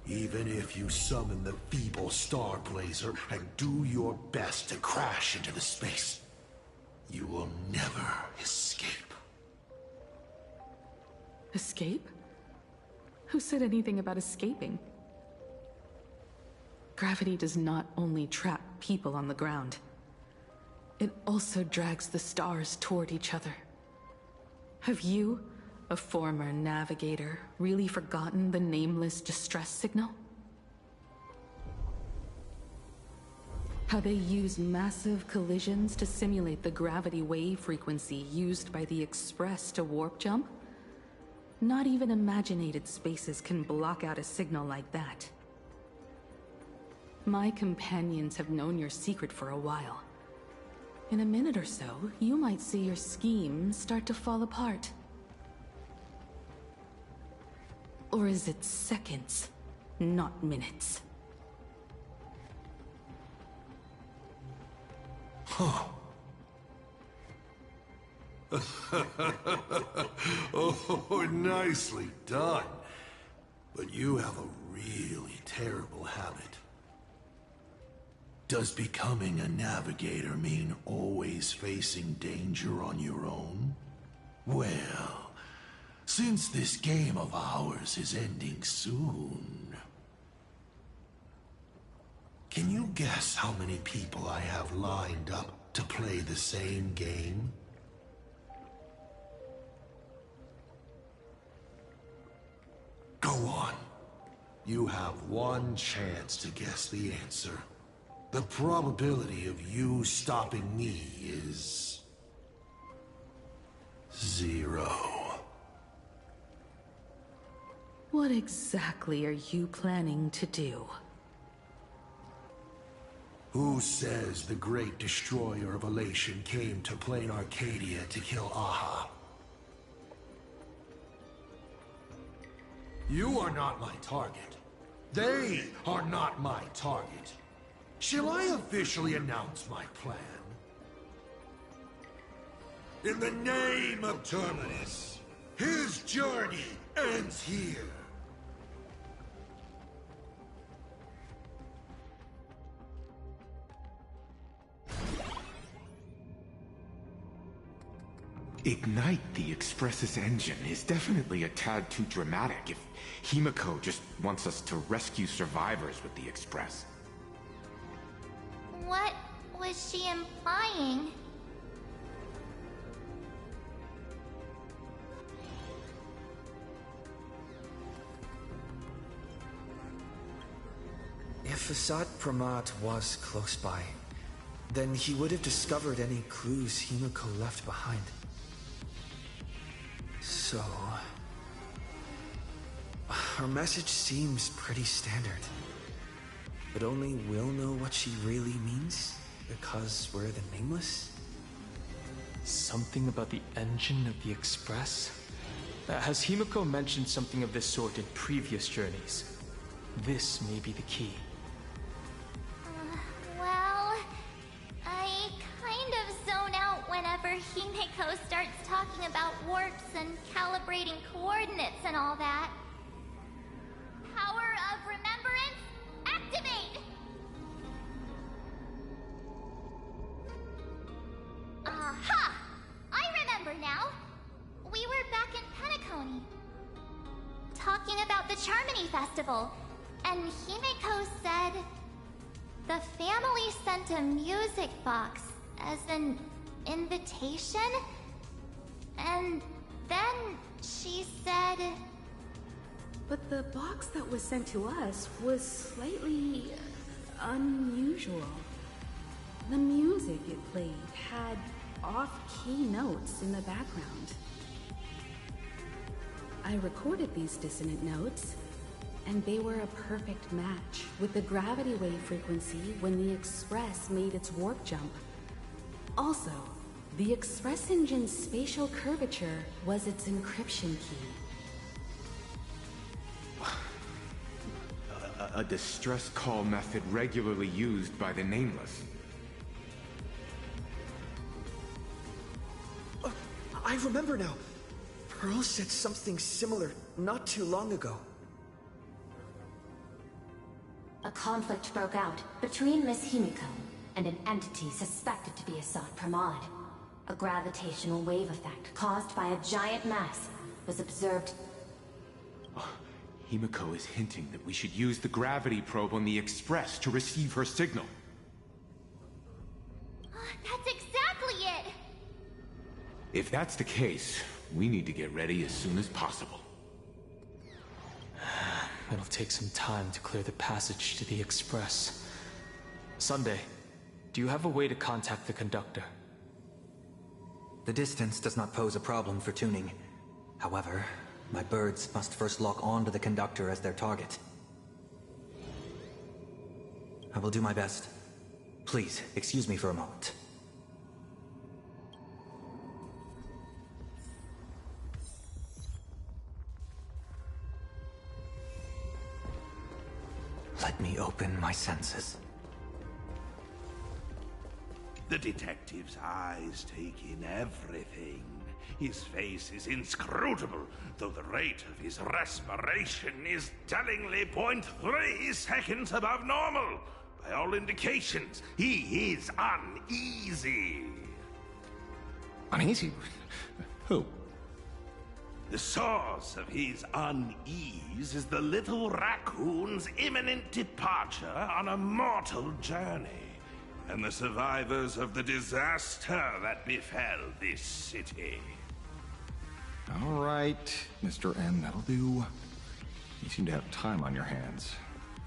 Even if you summon the feeble Star Blazer and do your best to crash into the space, you will never escape. Escape? Who said anything about escaping? Gravity does not only trap people on the ground, it also drags the stars toward each other. Have you, a former navigator, really forgotten the nameless distress signal? How they use massive collisions to simulate the gravity wave frequency used by the Express to warp jump? Not even imaginated spaces can block out a signal like that. My companions have known your secret for a while. In a minute or so, you might see your scheme start to fall apart. Or is it seconds? not minutes. Huh. Oh, nicely done. But you have a really terrible habit. Does becoming a navigator mean always facing danger on your own? Well, since this game of ours is ending soon, can you guess how many people I have lined up to play the same game? Go on. You have one chance to guess the answer. The probability of you stopping me is 0. What exactly are you planning to do? Who says the great destroyer of Elation came to Plain Arcadia to kill Aha? You are not my target. They are not my target. Shall I officially announce my plan? In the name of Terminus, his journey ends here. Ignite the Express's engine is definitely a tad too dramatic if Himeko just wants us to rescue survivors with the Express. What was she implying? If Assad Pramat was close by, then he would have discovered any clues Himeko left behind. So... her message seems pretty standard. But only we'll know what she really means, because we're the Nameless? Something about the engine of the Express? Has Himeko mentioned something of this sort in previous journeys? This may be the key. Well, I kind of zone out whenever Himeko starts talking about warps and calibrating coordinates and all that. Power of remembrance, activate! Aha! I remember now. We were back in Penacony, talking about the Charmony Festival, and Himeko said the family sent a music box as an invitation, and then she said... But the box that was sent to us was slightly unusual. The music it played had off-key notes in the background. I recorded these dissonant notes, and they were a perfect match with the gravity wave frequency when the Express made its warp jump. Also, the Express engine's spatial curvature was its encryption key. A distress call method regularly used by the Nameless. I remember now. Pearl said something similar not too long ago. A conflict broke out between Miss Himeko and an entity suspected to be Assad Pramad. A gravitational wave effect caused by a giant mass was observed. Himeko is hinting that we should use the gravity probe on the Express to receive her signal. That's exactly it! If that's the case, we need to get ready as soon as possible. It'll take some time to clear the passage to the Express. Sunday, do you have a way to contact the conductor? The distance does not pose a problem for tuning. However, my birds must first lock on to the conductor as their target. I will do my best. Please, excuse me for a moment. Let me open my senses. The detective's eyes take in everything. His face is inscrutable, though the rate of his respiration is tellingly 0.3 seconds above normal. By all indications, he is uneasy. Uneasy? Who? The source of his unease is the little raccoon's imminent departure on a mortal journey, and the survivors of the disaster that befell this city. All right, Mr. N, that'll do. You seem to have time on your hands.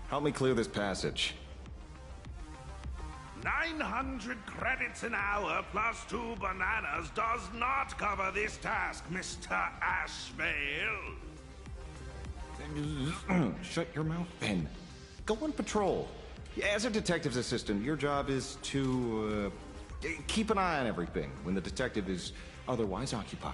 Help me clear this passage. 900 credits an hour plus 2 bananas does not cover this task, Mr. Ashvale. Shut your mouth, Ben. Go on patrol. As a detective's assistant, your job is to keep an eye on everything when the detective is otherwise occupied.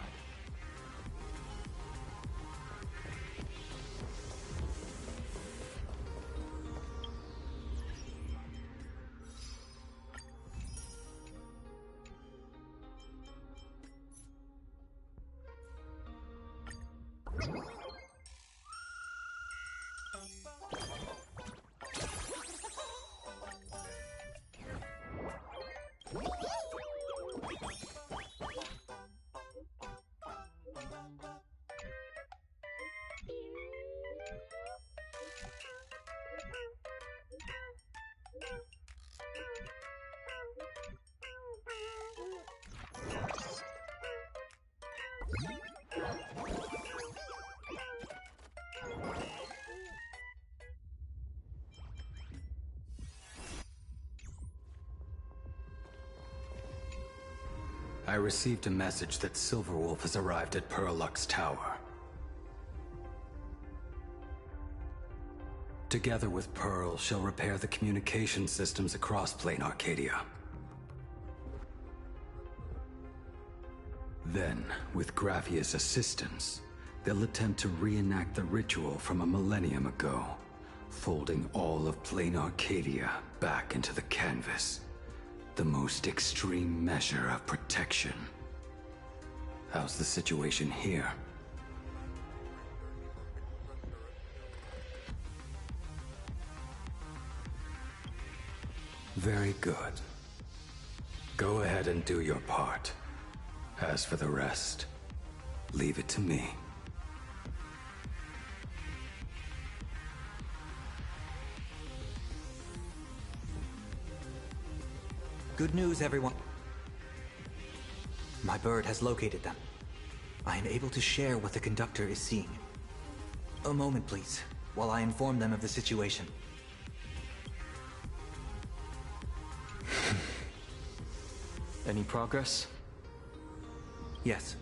I received a message that Silverwolf has arrived at Perlux Tower. Together with Pearl, she'll repair the communication systems across Plane Arcadia. Then, with Graphia's assistance, they'll attempt to reenact the ritual from a millennium ago, folding all of Plane Arcadia back into the canvas. The most extreme measure of protection. How's the situation here? Very good. Go ahead and do your part. As for the rest, leave it to me. Good news, everyone. My bird has located them. I am able to share what the conductor is seeing. A moment, please, while I inform them of the situation. Any progress? Yes.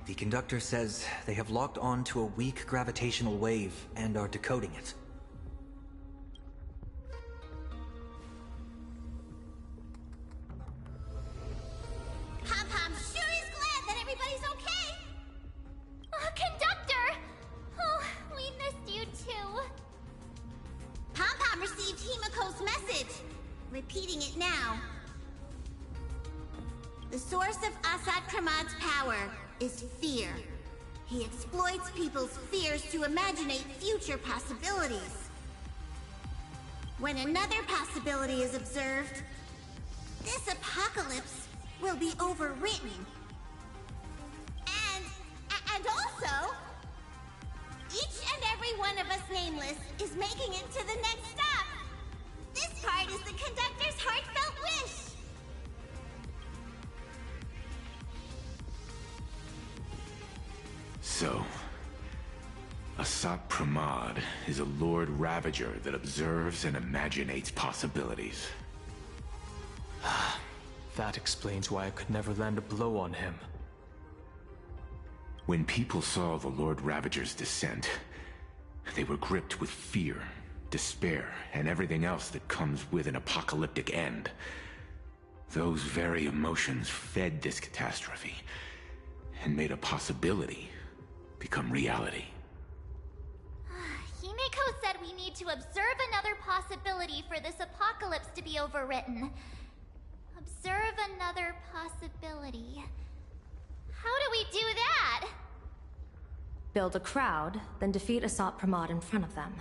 The conductor says they have locked on to a weak gravitational wave and are decoding it. Pom-Pom sure is glad that everybody's okay! Conductor! Oh, we missed you too. Pom-Pom received Himeko's message. Repeating it now. The source of Asad Kramad's power is fear. He exploits people's fears to imaginate future possibilities. When another possibility is observed, this apocalypse will be overwritten. And also, each and every one of us nameless is making it to the next stop. This part is the conductor's heartfelt wish. So, Asat Pramad is a Lord Ravager that observes and imaginates possibilities. That explains why I could never land a blow on him. When people saw the Lord Ravager's descent, they were gripped with fear, despair, and everything else that comes with an apocalyptic end. Those very emotions fed this catastrophe, and made a possibility become reality. Himeko said we need need to observe another possibility for this apocalypse to be overwritten. Observe another possibility. How do we do that? Build a crowd, then defeat Asat Pramod in front of them.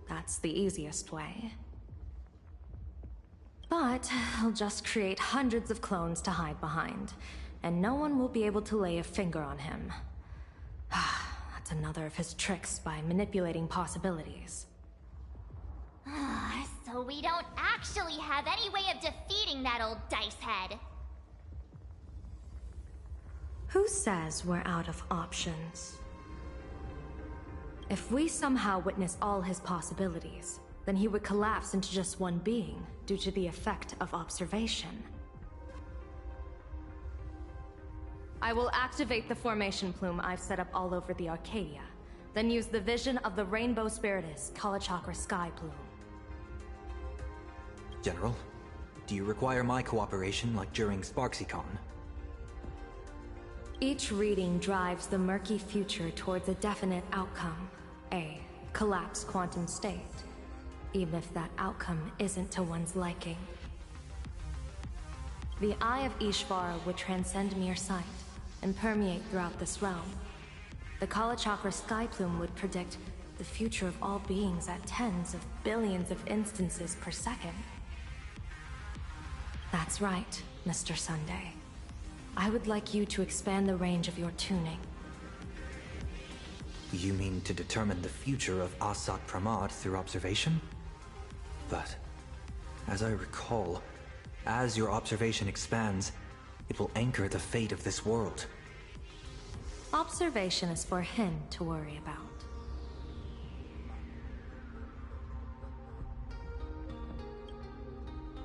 That's the easiest way. But I'll just create hundreds of clones to hide behind, and no one will be able to lay a finger on him. That's another of his tricks by manipulating possibilities. So we don't actually have any way of defeating that old dice head. Who says we're out of options? If we somehow witness all his possibilities, then he would collapse into just one being due to the effect of observation. I will activate the formation plume I've set up all over the Arcadia, then use the vision of the Rainbow Spiritus Kalachakra Sky Plume. General, do you require my cooperation like during SparksyCon? Each reading drives the murky future towards a definite outcome, a collapsed quantum state, even if that outcome isn't to one's liking. The Eye of Ishvara would transcend mere sight and permeate throughout this realm. The Kalachakra Sky Plume would predict the future of all beings at tens of billions of instances per second. That's right, Mr. Sunday. I would like you to expand the range of your tuning. You mean to determine the future of Asat Pramod through observation? But, as I recall, as your observation expands, it will anchor the fate of this world. Observation is for him to worry about.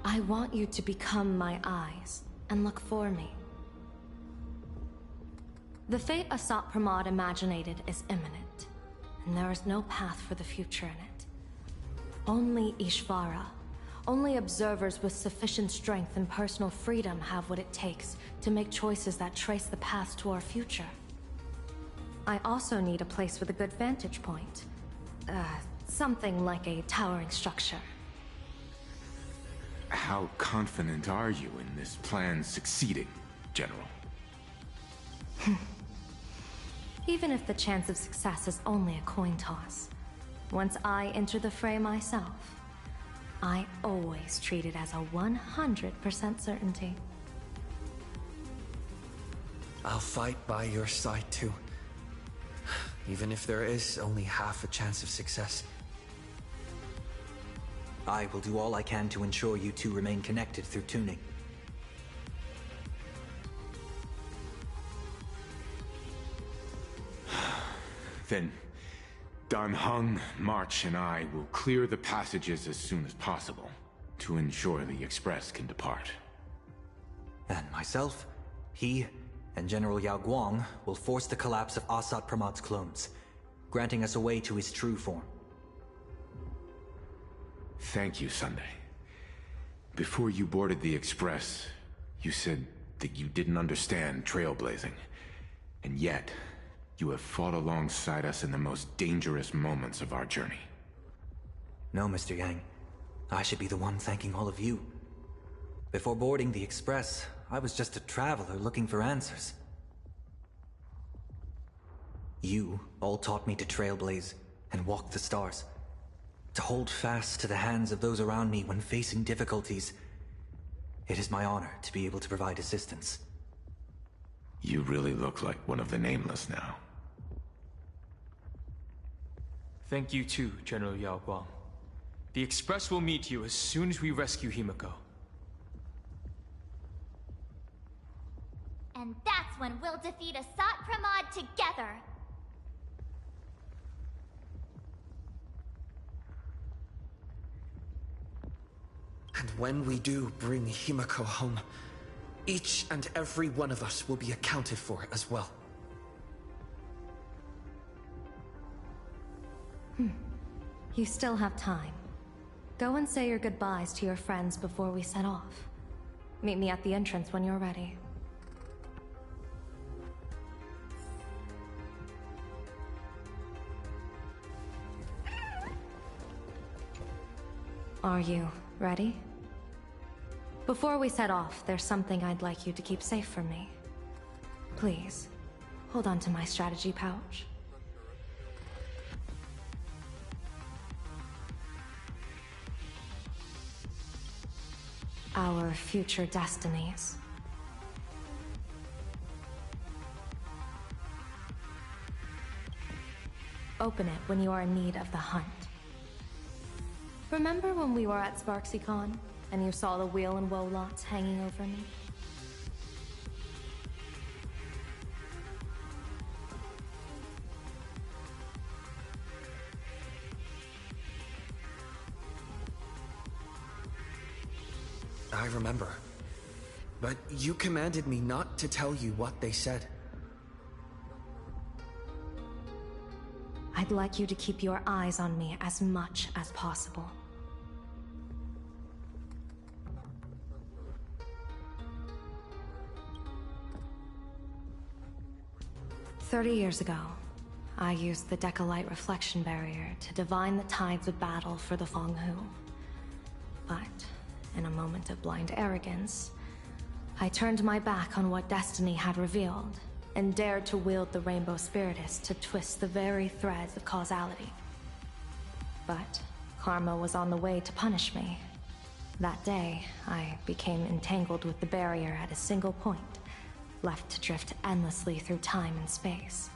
I want you to become my eyes and look for me. The fate Asat Pramod imaginated is imminent, and there is no path for the future in it. Only Ishvara, only observers with sufficient strength and personal freedom have what it takes to make choices that trace the path to our future. I also need a place with a good vantage point. Something like a towering structure. How confident are you in this plan succeeding, General? Even if the chance of success is only a coin toss, once I enter the fray myself, I always treat it as a 100% certainty. I'll fight by your side too. Even if there is only half a chance of success. I will do all I can to ensure you two remain connected through tuning. Then, Dan Heng, March, and I will clear the passages as soon as possible to ensure the Express can depart. And myself, he, and General Yao Guang will force the collapse of Asat Pramod's clones, granting us a way to his true form. Thank you, Sunday. Before you boarded the Express, you said that you didn't understand trailblazing. And yet, you have fought alongside us in the most dangerous moments of our journey. No, Mr. Yang. I should be the one thanking all of you. Before boarding the Express, I was just a traveler looking for answers. You all taught me to trailblaze and walk the stars. To hold fast to the hands of those around me when facing difficulties. It is my honor to be able to provide assistance. You really look like one of the Nameless now. Thank you too, General Yao Guang. The Express will meet you as soon as we rescue Himeko. And that's when we'll defeat Asat Pramod together. And when we do bring Himeko home, each and every one of us will be accounted for as well. You still have time. Go and say your goodbyes to your friends before we set off. Meet me at the entrance when you're ready. Are you ready? Before we set off, there's something I'd like you to keep safe from me. Please, hold on to my strategy pouch. Our future destinies. Open it when you are in need of the hunt. Remember when we were at SparksyCon, and you saw the wheel and woe lots hanging over me? I remember. But you commanded me not to tell you what they said. I'd like you to keep your eyes on me as much as possible. "30 years ago, I used the Decalite reflection barrier to divine the tides of battle for the Fonghu. But, in a moment of blind arrogance, I turned my back on what destiny had revealed, and dared to wield the Rainbow Spiritus to twist the very threads of causality. But karma was on the way to punish me. That day, I became entangled with the barrier at a single point, left to drift endlessly through time and space.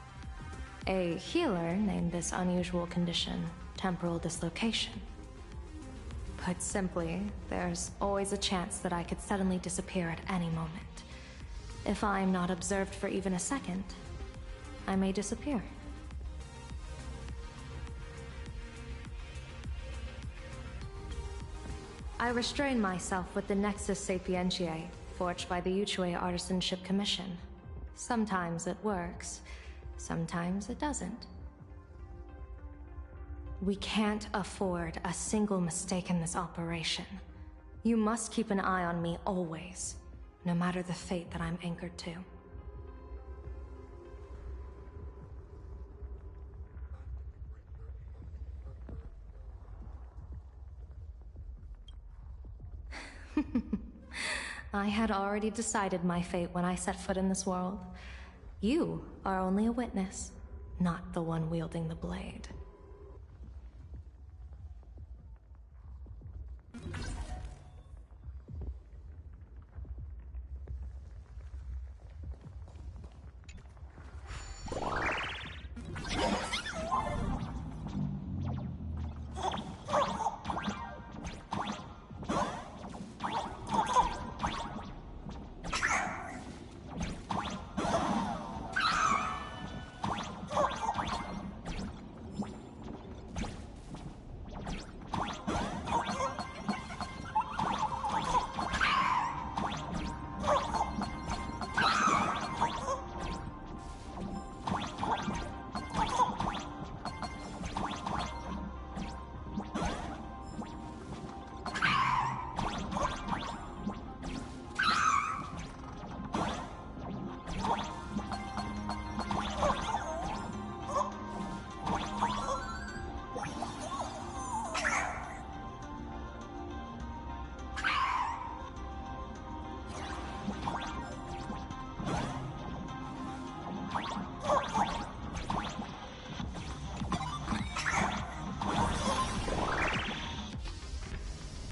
A healer named this unusual condition temporal dislocation. Put simply, there's always a chance that I could suddenly disappear at any moment. If I'm not observed for even a second, I may disappear. I restrain myself with the Nexus Sapientiae, forged by the Yuchue Artisanship Commission. Sometimes it works, sometimes it doesn't. We can't afford a single mistake in this operation. You must keep an eye on me always, no matter the fate that I'm anchored to. I had already decided my fate when I set foot in this world. You are only a witness, not the one wielding the blade.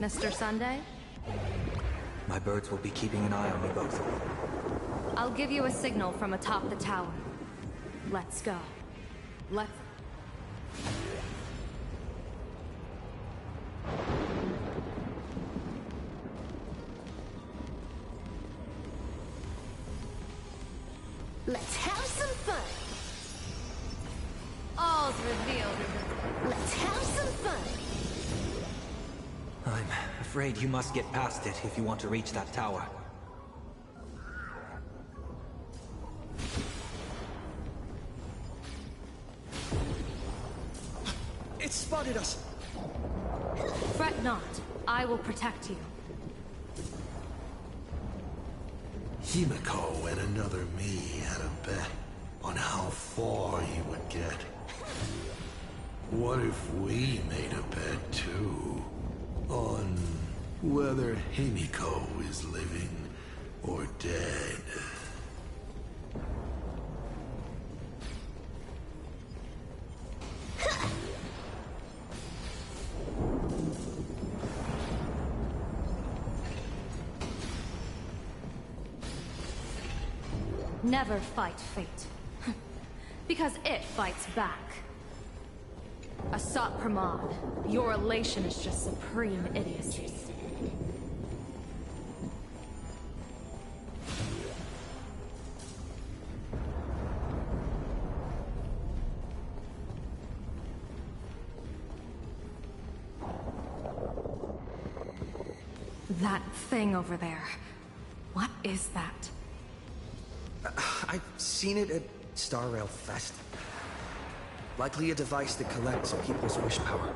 Mr. Sunday? My birds will be keeping an eye on you both. I'll give you a signal from atop the tower. Let's go. Let's... Let's have some fun. All's revealed. Let's have some fun. I'm afraid you must get past it if you want to reach that tower. It spotted us! Fret not. I will protect you. Himeko and another me had a bet on how far he would get. What if we made a bet too? on whether Himeko is living or dead. Never fight fate. Because it fights back. Asat Pramod, your elation is just supreme idiocy. That thing over there. What is that? I've seen it at Starrail Fest. Likely a device that collects people's wish power.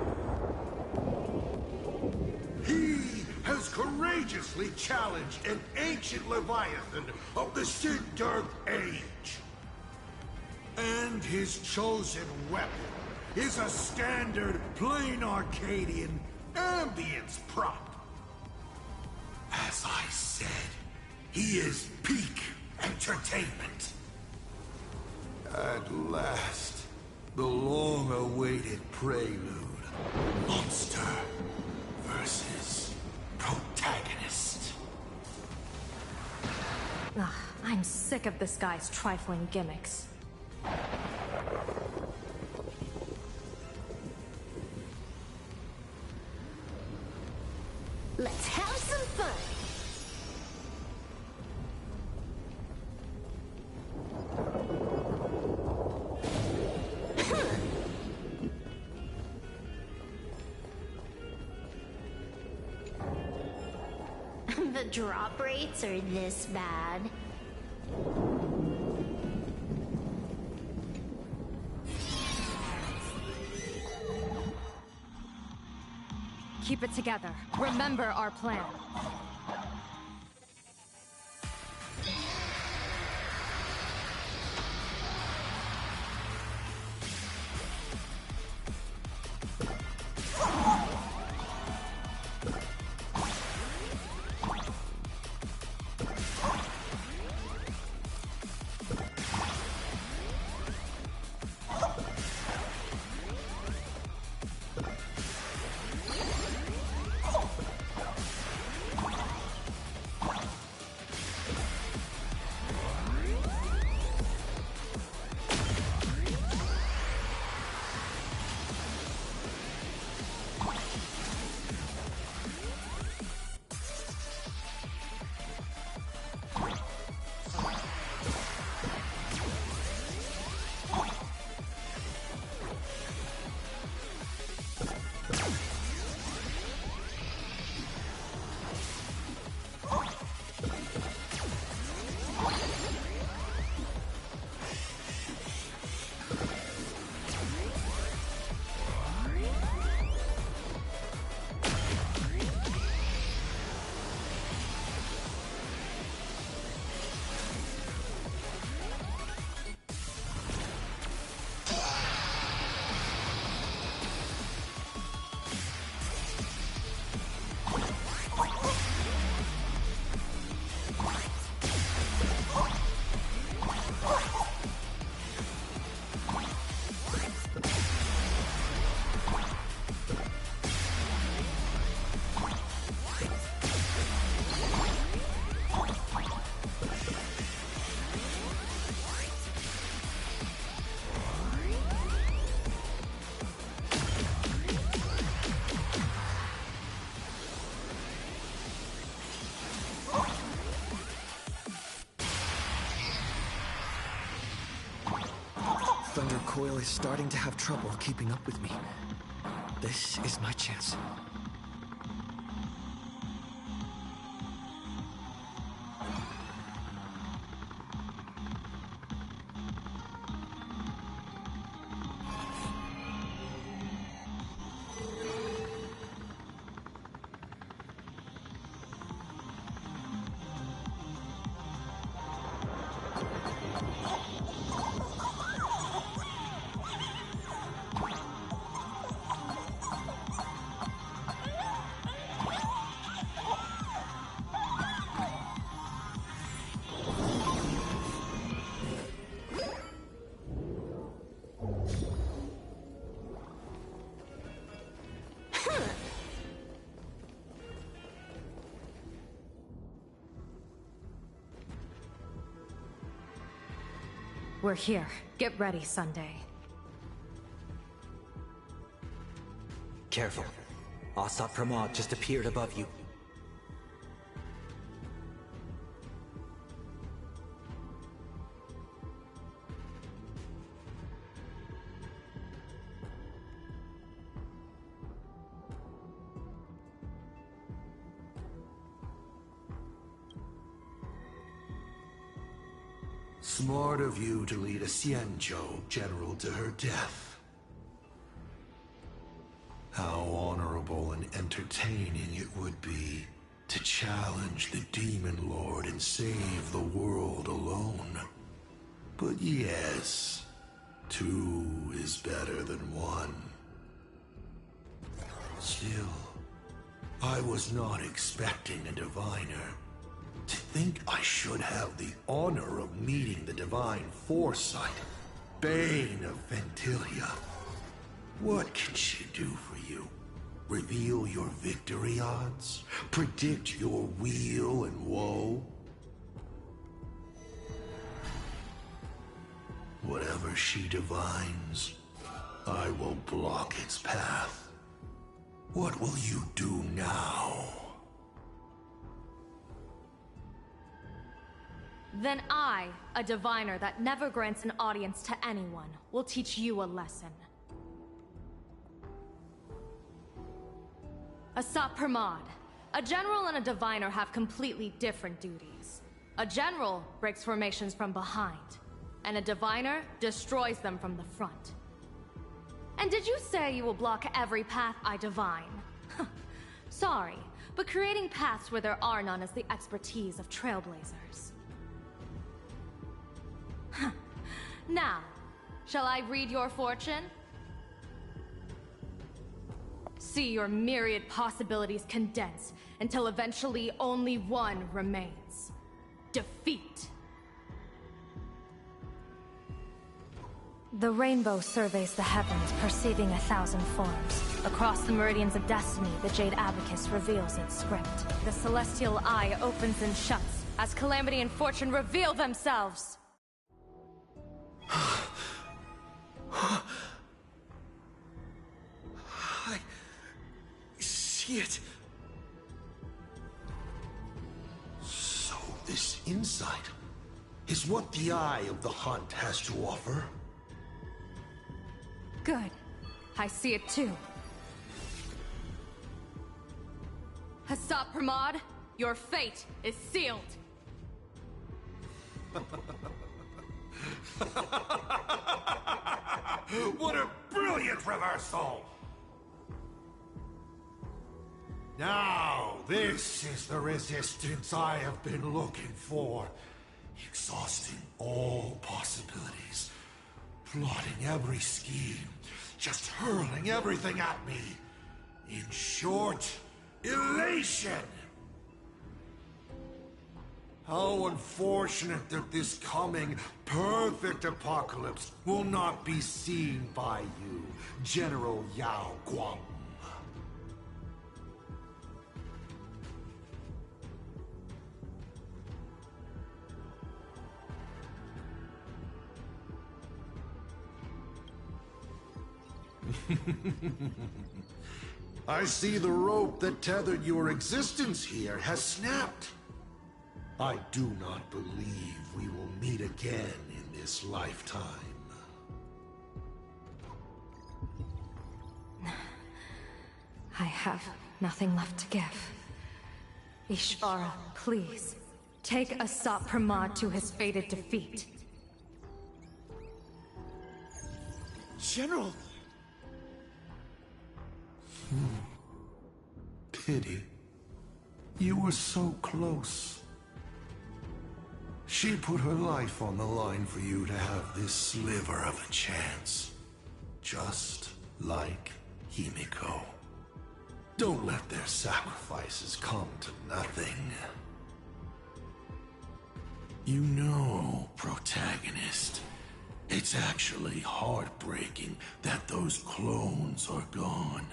He has courageously challenged an ancient Leviathan of the Sindarth Age. And his chosen weapon is a standard plain Arcadian ambience prop. As I said, he is peak entertainment. At last, the long-awaited prelude. Monster versus protagonist. Ugh, I'm sick of this guy's trifling gimmicks. Let's have some fun! The drop rates are this bad. Keep it together. Remember our plan. Thunder Coil is starting to have trouble keeping up with me. This is my chance. We're here. Get ready, Sunday. Careful. Asat Pramod just appeared above you. Smart of you to lead a Xianzhou general to her death. How honorable and entertaining it would be to challenge the Demon Lord and save the world alone. But yes, two is better than one. Still, I was not expecting a diviner. To think I should have the honor of meeting the divine foresight, Bane of Ventilia. What can she do for you? Reveal your victory odds? Predict your weal and woe? Whatever she divines, I will block its path. What will you do now? Then I, a diviner that never grants an audience to anyone, will teach you a lesson. Asat Pramod. A general and a diviner have completely different duties. A general breaks formations from behind, and a diviner destroys them from the front. And did you say you will block every path I divine? Sorry, but creating paths where there are none is the expertise of trailblazers. Now, shall I read your fortune? See your myriad possibilities condense until eventually only one remains. Defeat. The rainbow surveys the heavens, perceiving 1,000 forms. Across the meridians of destiny, the Jade Abacus reveals its script. The celestial eye opens and shuts as calamity and fortune reveal themselves. I see it. So this insight is what the Eye of the Hunt has to offer? Good. I see it too. Asat Pramod, your fate is sealed. What a brilliant reversal! Now, this is the resistance I have been looking for. Exhausting all possibilities. Plotting every scheme. Just hurling everything at me. In short, elation! How unfortunate that this coming perfect apocalypse will not be seen by you, General Yao Guang. I see the rope that tethered your existence here has snapped. I do not believe we will meet again in this lifetime. I have nothing left to give. Ishvara, please, take Asat Pramod to his fated defeat. General! Pity. You were so close. She put her life on the line for you to have this sliver of a chance. Just like Himeko. Don't let their sacrifices come to nothing. You know, protagonist, it's actually heartbreaking that those clones are gone.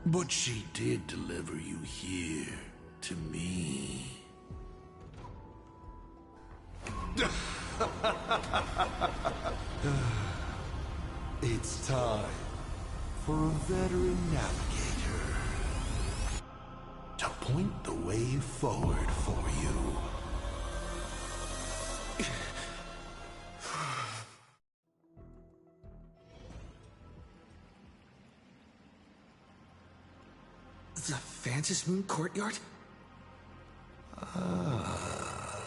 But she did deliver you here, to me. time for a veteran navigator to point the way forward for you. The Phantom Moon Courtyard? Ah,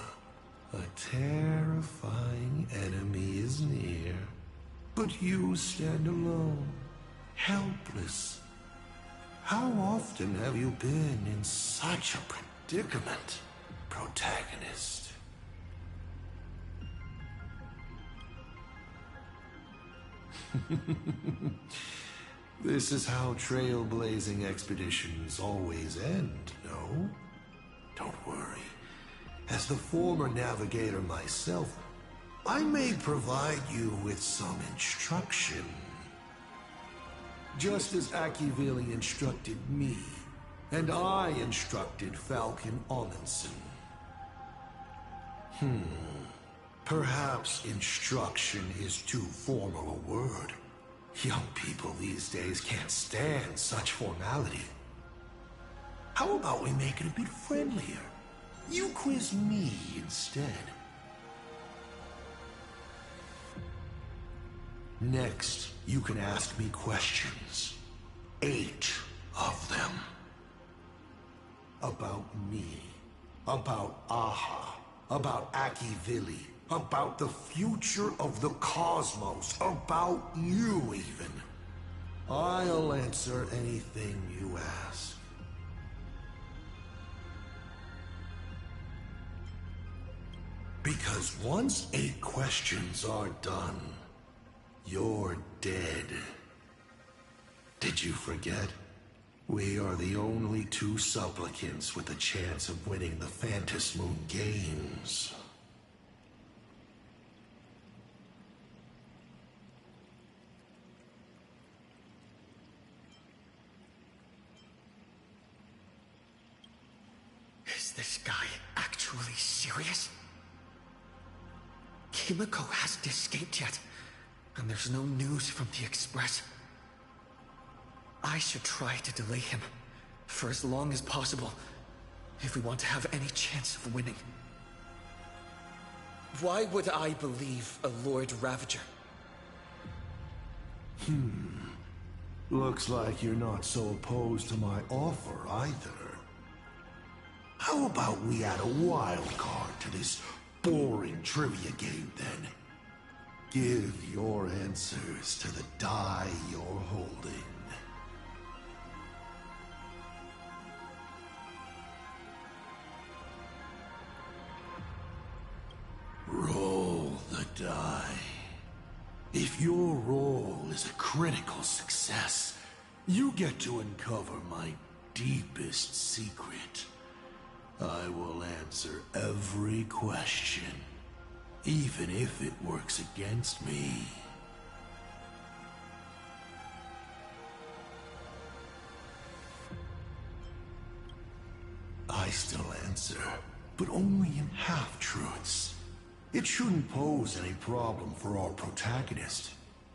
a terrifying enemy is near. But you stand alone, helpless. How often have you been in such a predicament, protagonist? This is how trailblazing expeditions always end, no? Don't worry. As the former navigator myself, I may provide you with some instruction. Just as Akivili instructed me, and I instructed Falcon Amundsen. Perhaps instruction is too formal a word. Young people these days can't stand such formality. How about we make it a bit friendlier? You quiz me instead. Next, you can ask me questions. 8 of them. About me. About Aha. About Akivili. About the future of the cosmos. About you, even. I'll answer anything you ask. Because once 8 questions are done, you're dead. Did you forget? We are the only 2 supplicants with a chance of winning the Phantom Moon Games. Is this guy actually serious? Himeko hasn't escaped yet, and there's no news from the Express. I should try to delay him for as long as possible if we want to have any chance of winning. Why would I believe a Lord Ravager? Looks like you're not so opposed to my offer either. How about we add a wild card to this boring trivia game then? Give your answers to the die you're holding. Roll the die. If your roll is a critical success, you get to uncover my deepest secret. I will answer every question, even if it works against me. I still answer, but only in half-truths. It shouldn't pose any problem for our protagonist.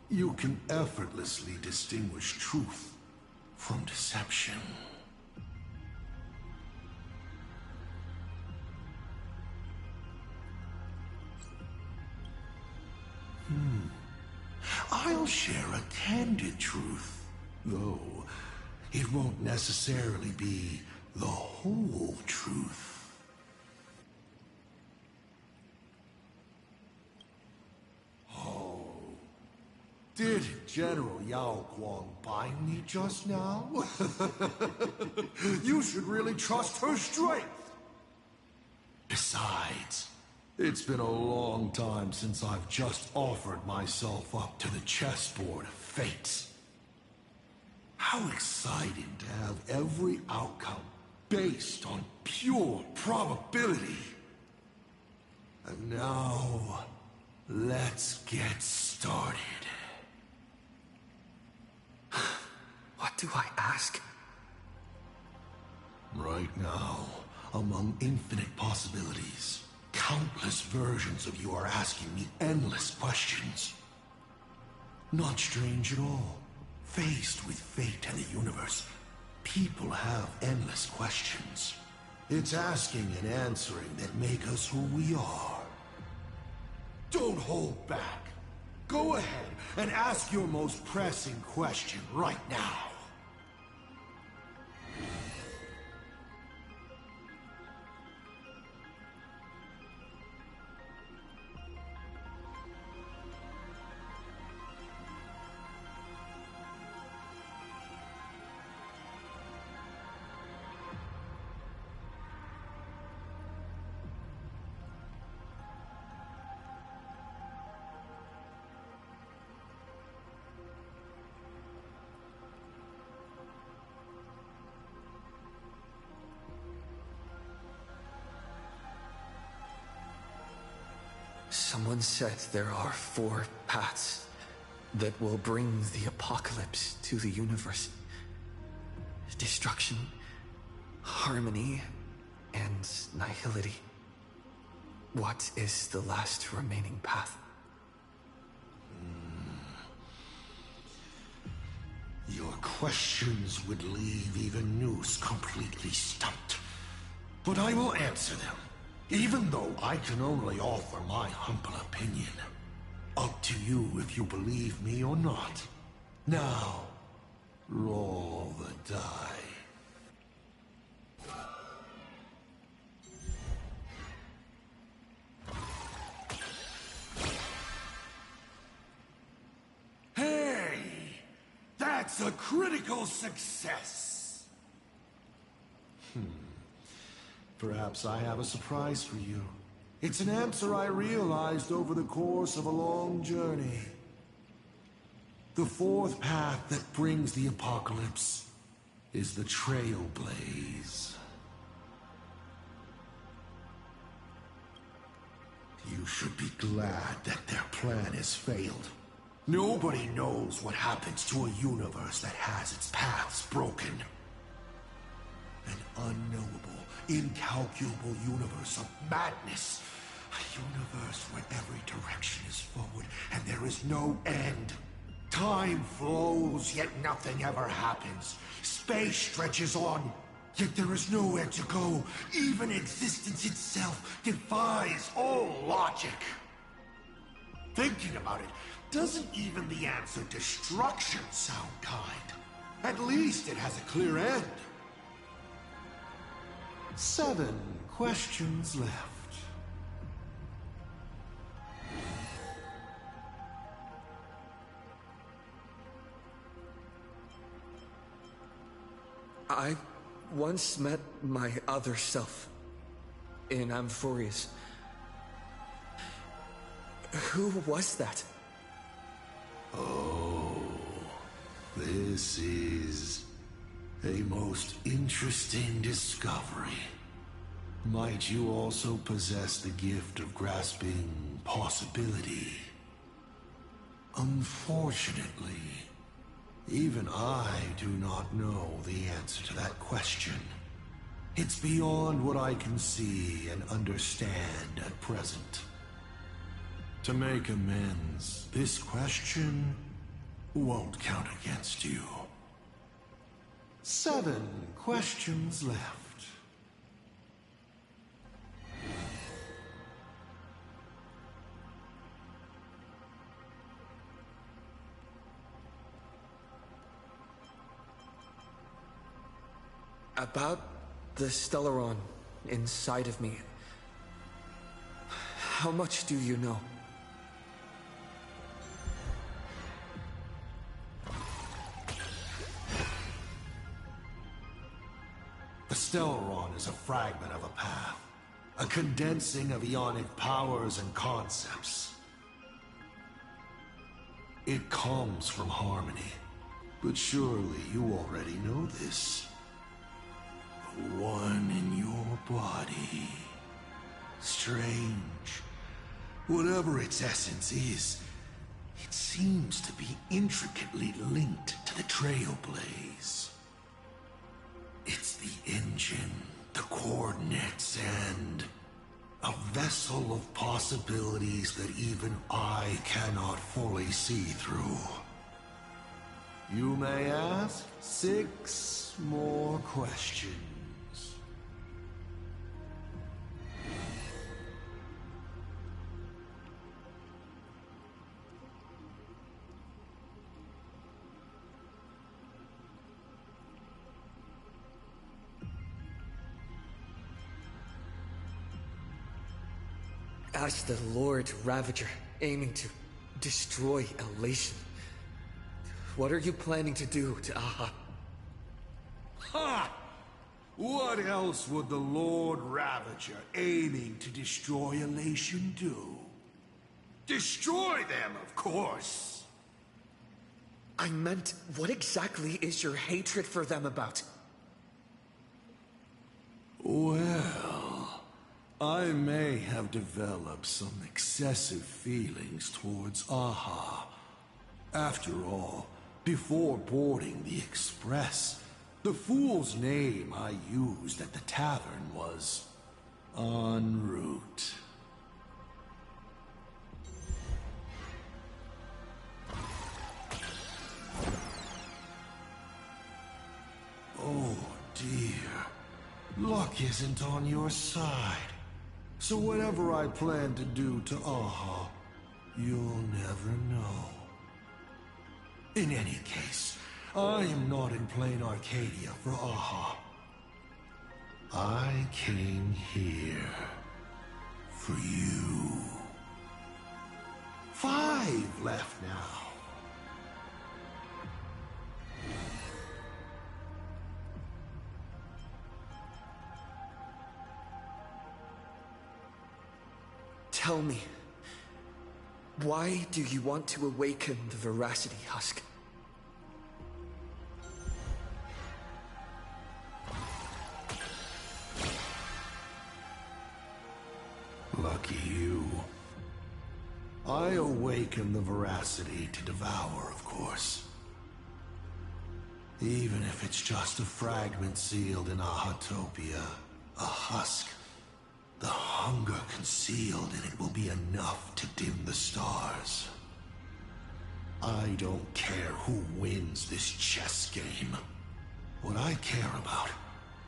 You can effortlessly distinguish truth from deception. I'll share a candid truth, though it won't necessarily be the whole truth. Oh, did General Yao Guang bind me just now? You should really trust her strength. Besides, it's been a long time since I've just offered myself up to the chessboard of fate. How exciting to have every outcome based on pure probability. And now, let's get started. What do I ask? Right now, among infinite possibilities, countless versions of you are asking me endless questions. Not strange at all. Faced with fate and the universe, people have endless questions. It's asking and answering that make us who we are. Don't hold back. Go ahead and ask your most pressing question right now. Someone said there are 4 paths that will bring the apocalypse to the universe. Destruction, harmony, and nihility. What is the last remaining path? Your questions would leave even Noose completely stumped. But I will answer them, even though I can only offer my humble opinion. Up to you if you believe me or not. Now, roll the die. Hey! That's a critical success! Perhaps I have a surprise for you. It's an answer I realized over the course of a long journey. The 4th path that brings the apocalypse is the Trailblaze. You should be glad that their plan has failed. Nobody knows what happens to a universe that has its paths broken. An unknowable, incalculable universe of madness. A universe where every direction is forward and there is no end. Time flows, yet nothing ever happens. Space stretches on, yet there is nowhere to go. Even existence itself defies all logic. Thinking about it, doesn't even the answer destruction sound kind? At least it has a clear end. 7 questions left. I once met my other self in Amphorius. Who was that? Oh, this is a most interesting discovery. Might you also possess the gift of grasping possibility? Unfortunately, even I do not know the answer to that question. It's beyond what I can see and understand at present. To make amends, this question won't count against you. 7 questions left. About the Stellaron inside of me. How much do you know? The Stellaron is a fragment of a path, a condensing of ionic powers and concepts. It comes from harmony, but surely you already know this. The one in your body. Strange. Whatever its essence is, it seems to be intricately linked to the Trailblaze. It's the engine, the coordinates, and A vessel of possibilities that even I cannot fully see through. You may ask 6 more questions. As the Lord Ravager, aiming to destroy Elation, what are you planning to do to Aha? Ha! What else would the Lord Ravager aiming to destroy Elation do? Destroy them, of course! I meant, what exactly is your hatred for them about? Well, I may have developed some excessive feelings towards Aha. After all, before boarding the Express, the fool's name I used at the tavern was En route. Oh dear, luck isn't on your side. So whatever I plan to do to Aha, you'll never know. In any case, I am not in plain Arcadia for Aha. I came here for you. 5 left now. Tell me, why do you want to awaken the Veracity Husk? Lucky you. I awaken the Veracity to devour, of course. Even if it's just a fragment sealed in Ahatopia, a husk. The hunger concealed in it will be enough to dim the stars. I don't care who wins this chess game. What I care about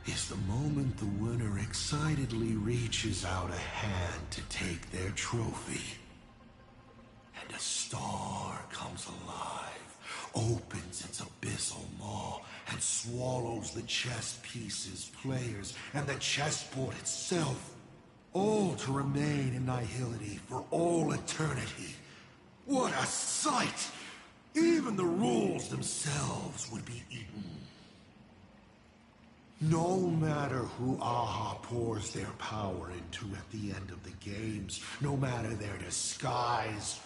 is the moment the winner excitedly reaches out a hand to take their trophy. And a star comes alive, opens its abyssal maw, and swallows the chess pieces, players, and the chessboard itself. All to remain in nihility for all eternity. What a sight! Even the rules themselves would be eaten. No matter who Aha pours their power into at the end of the games, no matter their disguise,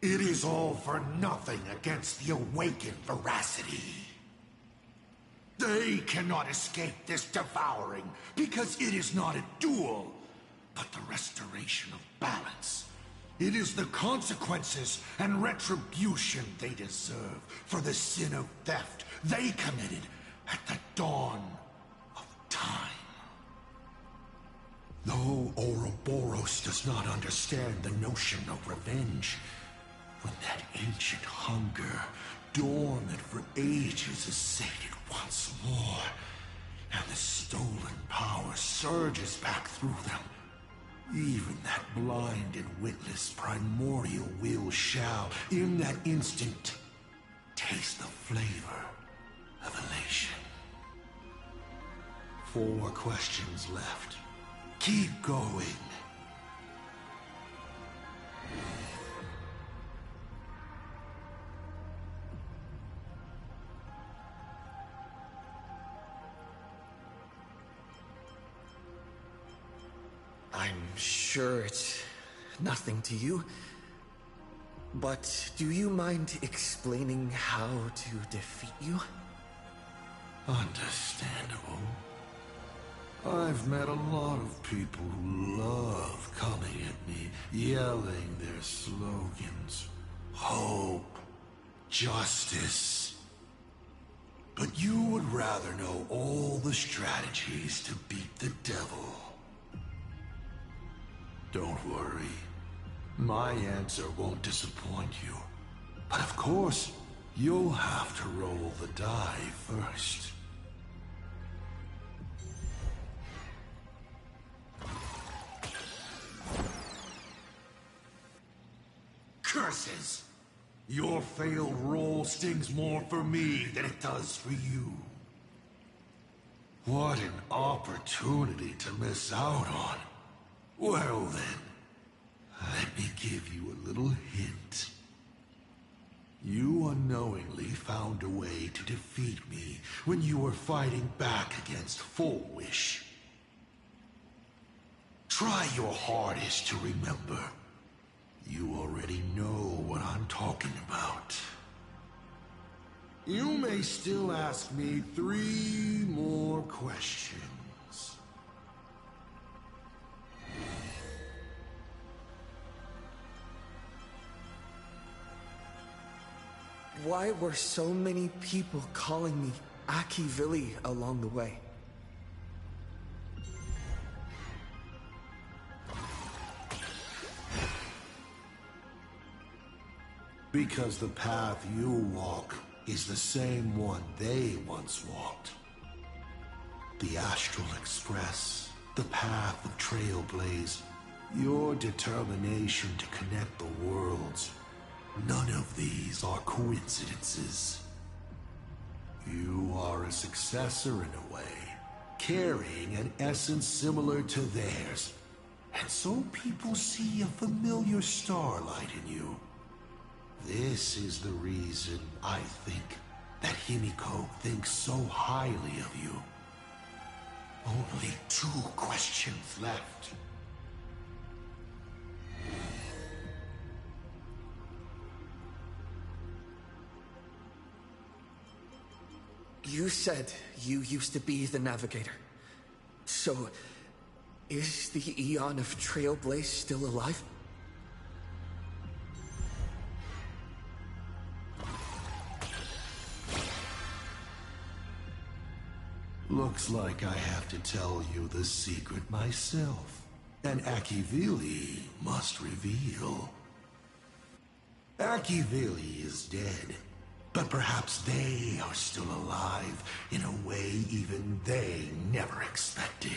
it is all for nothing against the awakened Veracity. They cannot escape this devouring because it is not a duel, but the restoration of balance. It is the consequences and retribution they deserve for the sin of theft they committed at the dawn of time. Though Ouroboros does not understand the notion of revenge, when that ancient hunger, dormant for ages, is sated once more, and the stolen power surges back through them, even that blind and witless primordial will shall, in that instant, taste the flavor of elation. 4 questions left. Keep going. I'm sure it's nothing to you, but do you mind explaining how to defeat you? Understandable. I've met a lot of people who love coming at me, yelling their slogans. Hope. Justice. But you would rather know all the strategies to beat the devil. Don't worry. My answer won't disappoint you. But of course, you'll have to roll the die first. Curses! Your failed roll stings more for me than it does for you. What an opportunity to miss out on. Well then, let me give you a little hint. You unknowingly found a way to defeat me when you were fighting back against Full Wish. Try your hardest to remember. You already know what I'm talking about. You may still ask me 3 more questions. Why were so many people calling me Akivili along the way? Because the path you walk is the same one they once walked. The Astral Express, the path of Trailblaze, your determination to connect the worlds. None of these are coincidences. You are a successor in a way, carrying an essence similar to theirs. And so people see a familiar starlight in you. This is the reason I think that Himeko thinks so highly of you. Only 2 questions left. You said you used to be the Navigator. So, is the Eon of Trailblaze still alive? Looks like I have to tell you the secret myself. And Akivili must reveal. Akivili is dead, but perhaps they are still alive in a way even they never expected.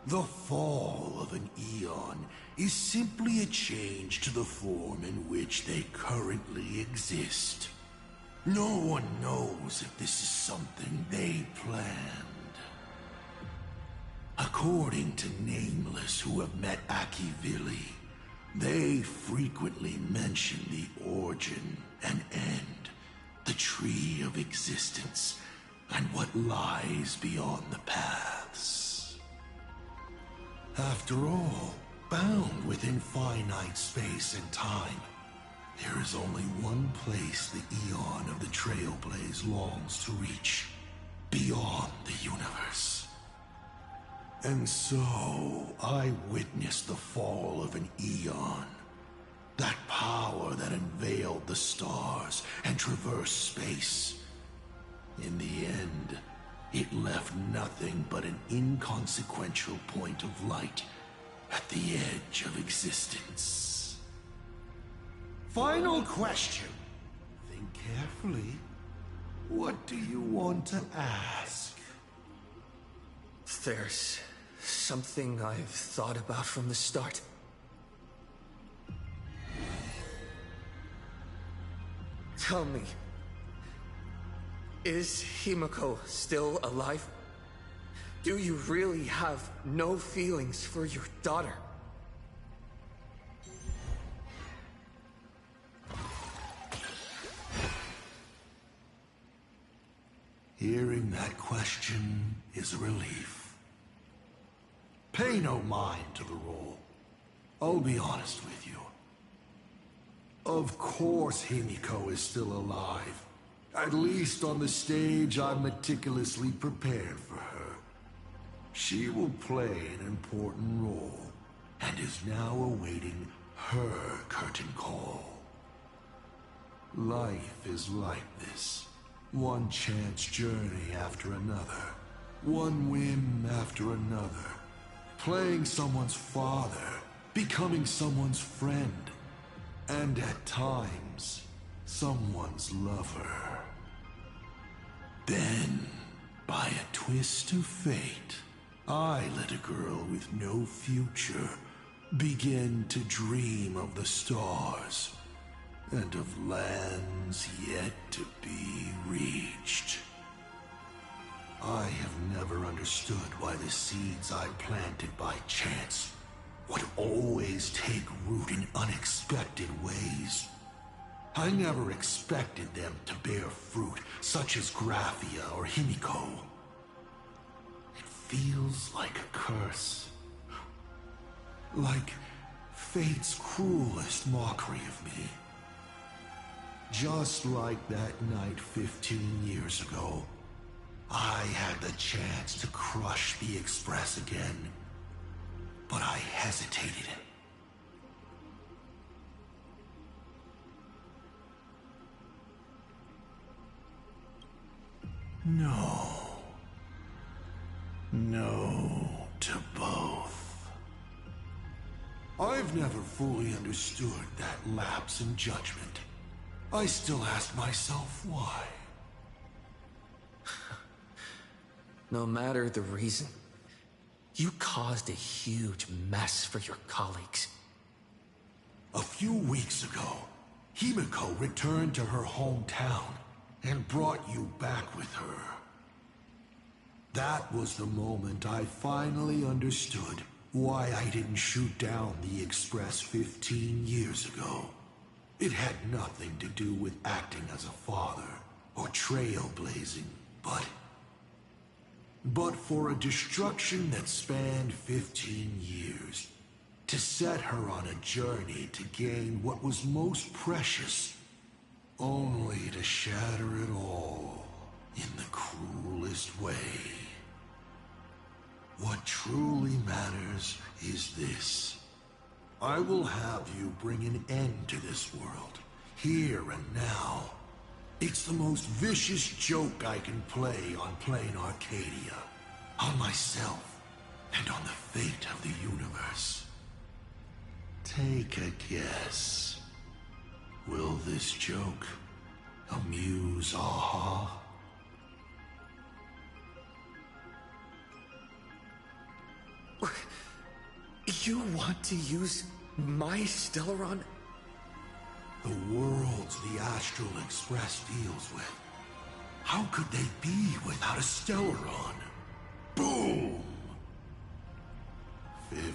The fall of an Eon is simply a change to the form in which they currently exist. No one knows if this is something they planned. According to Nameless who have met Akivili, they frequently mention the origin and end, the tree of existence, and what lies beyond the paths. After all, bound within finite space and time, there is only one place the Eon of the Trailblaze longs to reach, beyond the universe. And so, I witnessed the fall of an Eon. That power that unveiled the stars and traversed space. In the end, it left nothing but an inconsequential point of light at the edge of existence. Final question. Think carefully. What do you want to ask? There's something I've thought about from the start. Tell me, is Himeko still alive? Do you really have no feelings for your daughter? Hearing that question is a relief. Pay no mind to the roll. I'll be honest with you. Of course Himeko is still alive. At least on the stage I'm meticulously prepared for her. She will play an important role, and is now awaiting her curtain call. Life is like this. One chance journey after another. One whim after another. Playing someone's father, becoming someone's friend, and at times, someone's lover. Then, by a twist of fate, I let a girl with no future begin to dream of the stars and of lands yet to be reached. I have never understood why the seeds I planted by chance would always take root in unexpected ways. I never expected them to bear fruit, such as Graphia or Himeko. It feels like a curse. Like fate's cruelest mockery of me. Just like that night 15 years ago, I had the chance to crush the Express again, but I hesitated. No. No to both. I've never fully understood that lapse in judgment. I still ask myself why. No matter the reason, you caused a huge mess for your colleagues. A few weeks ago, Himeko returned to her hometown and brought you back with her. That was the moment I finally understood why I didn't shoot down the Express 15 years ago. It had nothing to do with acting as a father or trailblazing, but for a destruction that spanned 15 years, to set her on a journey to gain what was most precious, only to shatter it all in the cruelest way. What truly matters is this. I will have you bring an end to this world, here and now. It's the most vicious joke I can play on plain Arcadia, on myself, and on the fate of the universe. Take a guess. Will this joke amuse Aha? You want to use my Stellaron? The worlds the Astral Express deals with. How could they be without a Stellaron? Boom! 15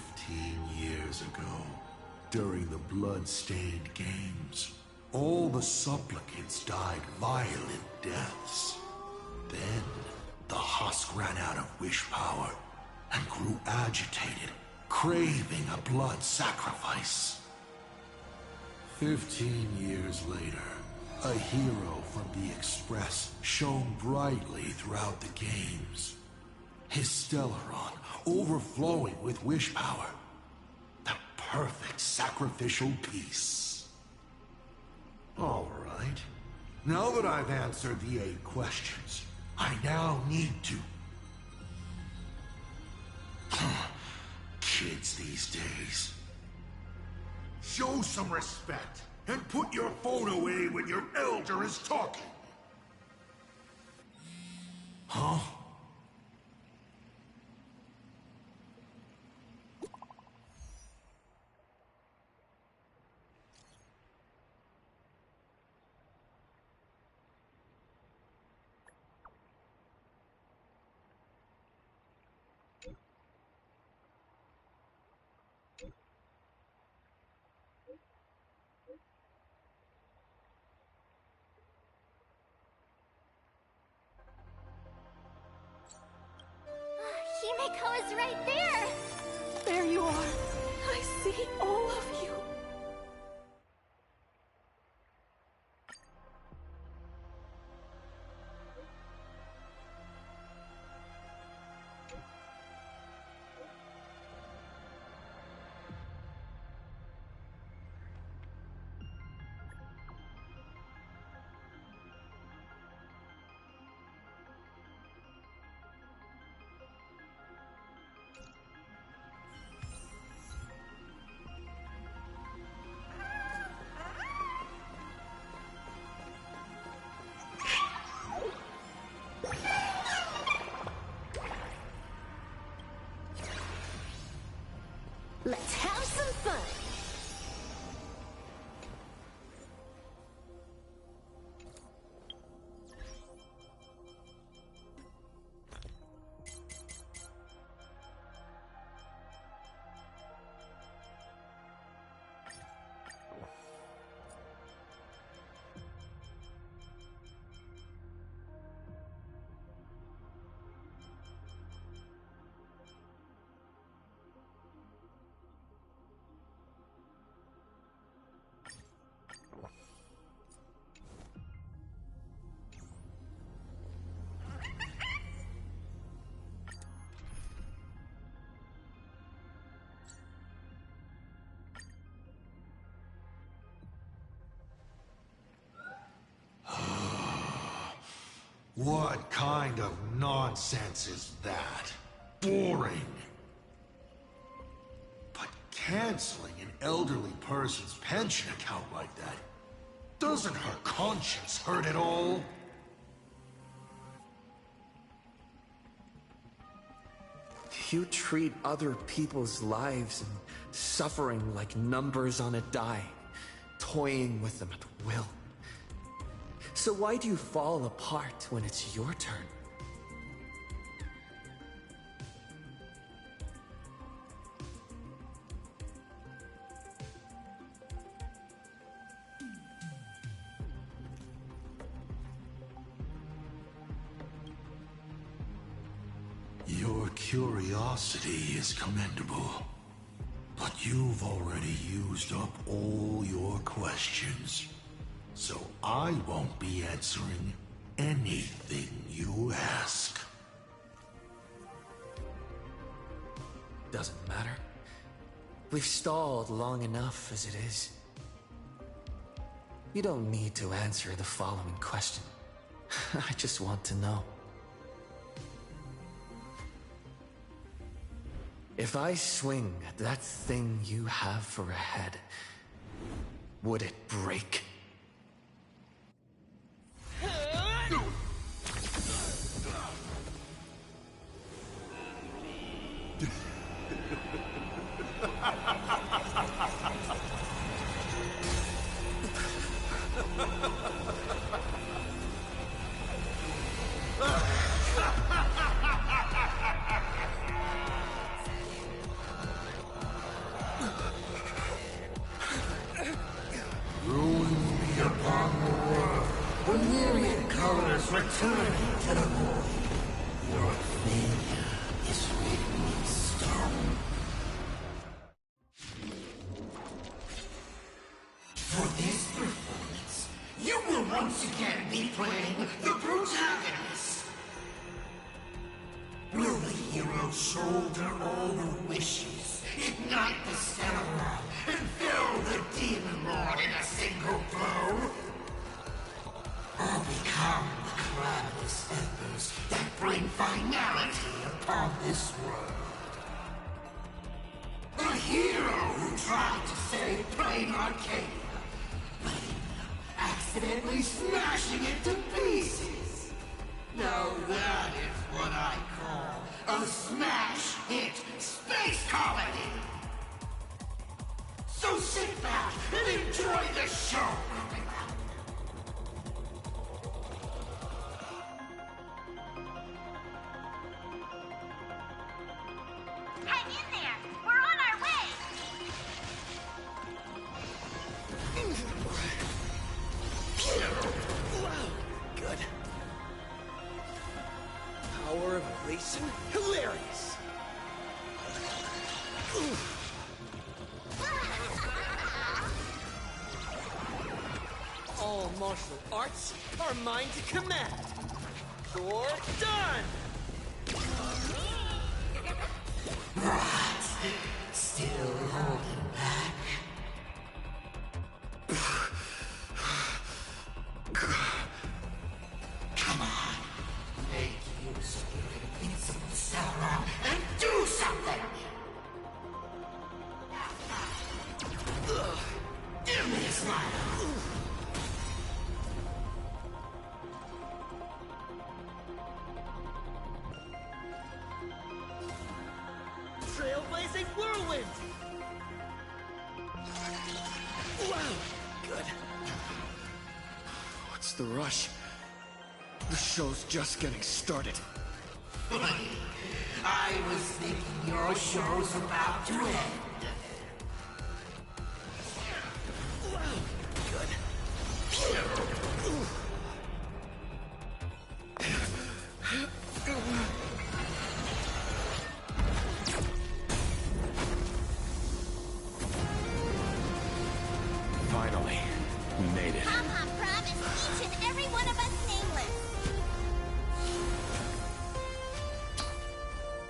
years ago, during the blood-stained games, all the supplicants died violent deaths. Then, the husk ran out of wish power and grew agitated, craving a blood sacrifice. 15 years later, a hero from the Express shone brightly throughout the games. His Stellaron overflowing with wish power. The perfect sacrificial piece. All right. Now that I've answered the 8 questions, I now need to... Kids these days. Show some respect, and put your phone away when your elder is talking. Huh? What kind of nonsense is that? Boring. But canceling an elderly person's pension account like that, doesn't her conscience hurt at all? You treat other people's lives and suffering like numbers on a die, toying with them at will. So why do you fall apart when it's your turn? Your curiosity is commendable, but you've already used up all your questions. So I won't be answering anything you ask. Doesn't matter. We've stalled long enough as it is. You don't need to answer the following question. I just want to know. If I swing at that thing you have for a head, would it break? Returning to the void. Your failure is written in stone. For this performance, you will once again be playing the protagonist. Will the hero shoulder all the wishes, ignite the stellar and fill the demon lord in a single blow? Or become the cloudless embers that bring finality upon this world? A hero who tried to save plain Arcadia, but accidentally smashing it to pieces. Now that is what I call a smash hit space comedy. So sit back and enjoy the show. Hang in there! We're on our way! Wow, good. Power of elation? Hilarious! All martial arts are mine to command. You're done! Still holding back. Come on. Make use of your invincible Sauron and do something! Give me a smile! Trailblazing whirlwind! Wow, good. What's the rush? The show's just getting started. I was thinking your show's about to end. Wow, good. Finally, we made it. Papa promised each and every one of us nameless.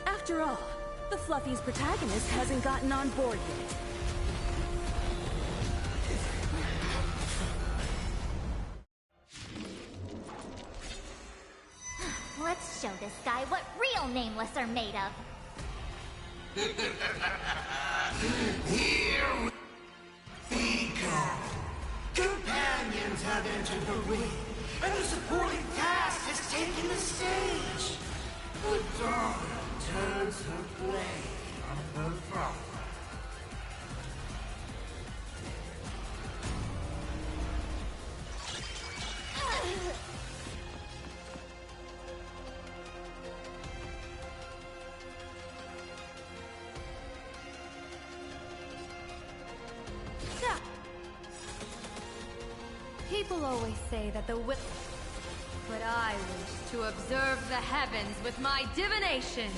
After all, the Fluffy's protagonist hasn't gotten on board yet. this guy what real nameless are made of. Here we go. Companions have entered the ring, and the supporting cast has taken the stage. The daughter turns her blade on her father. People always say that the will... But I wish to observe the heavens with my divination.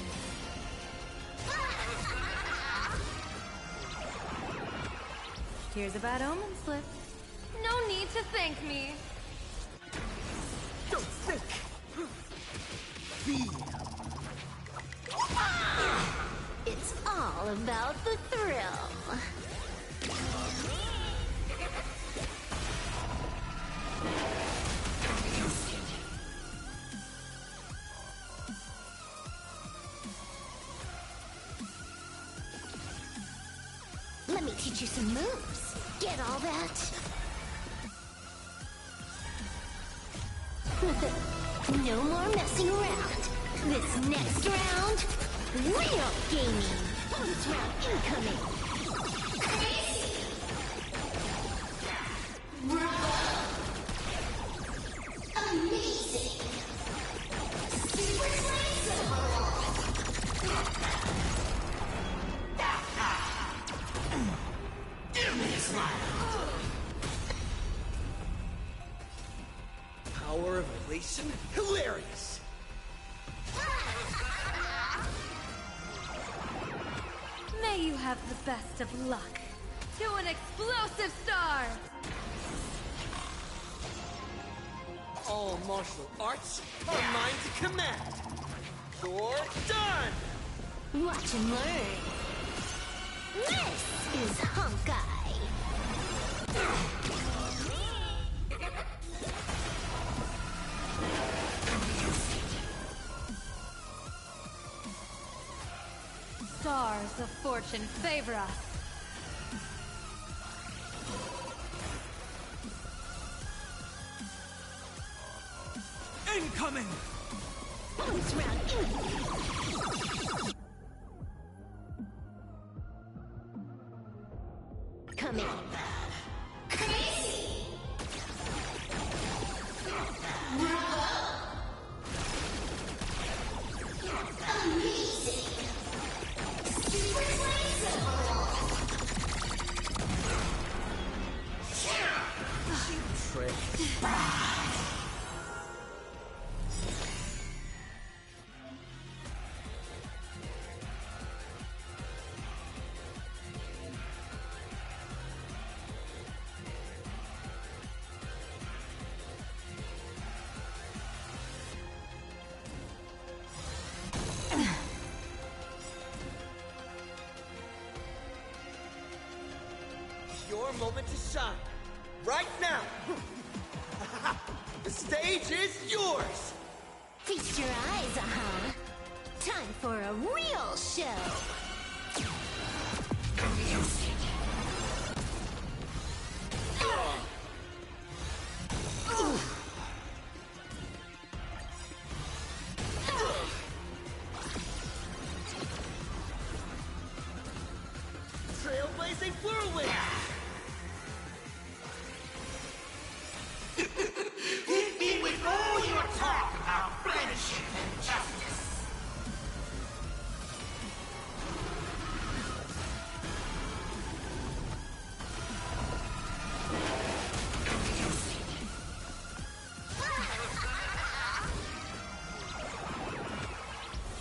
Here's a bad omen slip. No need to thank me. Don't think. Feel. It's all about the thrill. Let me teach you some moves. Get all that? No more messing around. This next round, real gaming. Bonus round incoming. Crazy. Amazing. Super flexible. Give me a smile. Power of elation? Hilarious! May you have the best of luck. To an explosive star! All martial arts are mine to command. You're done! Watch and learn. This is Honkai. Stars of fortune favor us. Incoming! Bonus round coming. Crazy. Amazing. Super flexible. Trick. Your moment to shine. Right now. The stage is yours. Feast your eyes, Time for a real show. Trailblazing whirlwind. Hit me with all your talk about friendship and justice.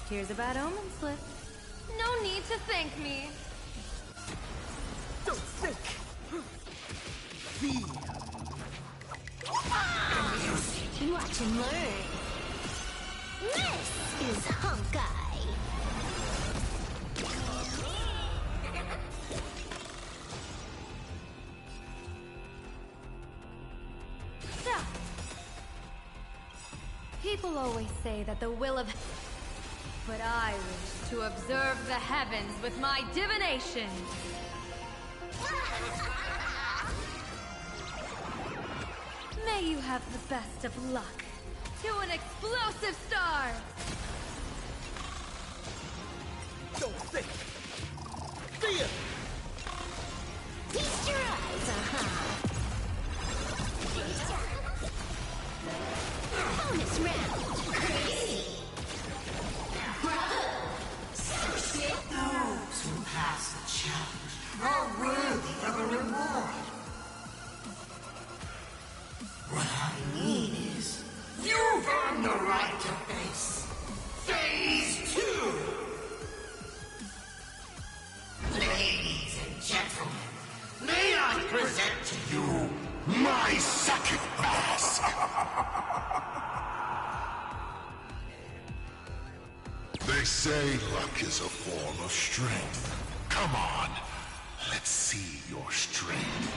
Here's a bad omen slip. No need to thank me. Don't think. Feel. Watch and learn. This is Honkai. People always say that the will of... But I wish to observe the heavens with my divination. May you have the best of luck. To an explosive star! Don't think! See ya! Feast your eyes, Bonus round! Those who pass the challenge are worthy of a reward. What I mean is, you've earned the right to face Phase 2! Ladies and gentlemen, may I present to you my second mask! They say luck is a form of strength. Come on, let's see your strength.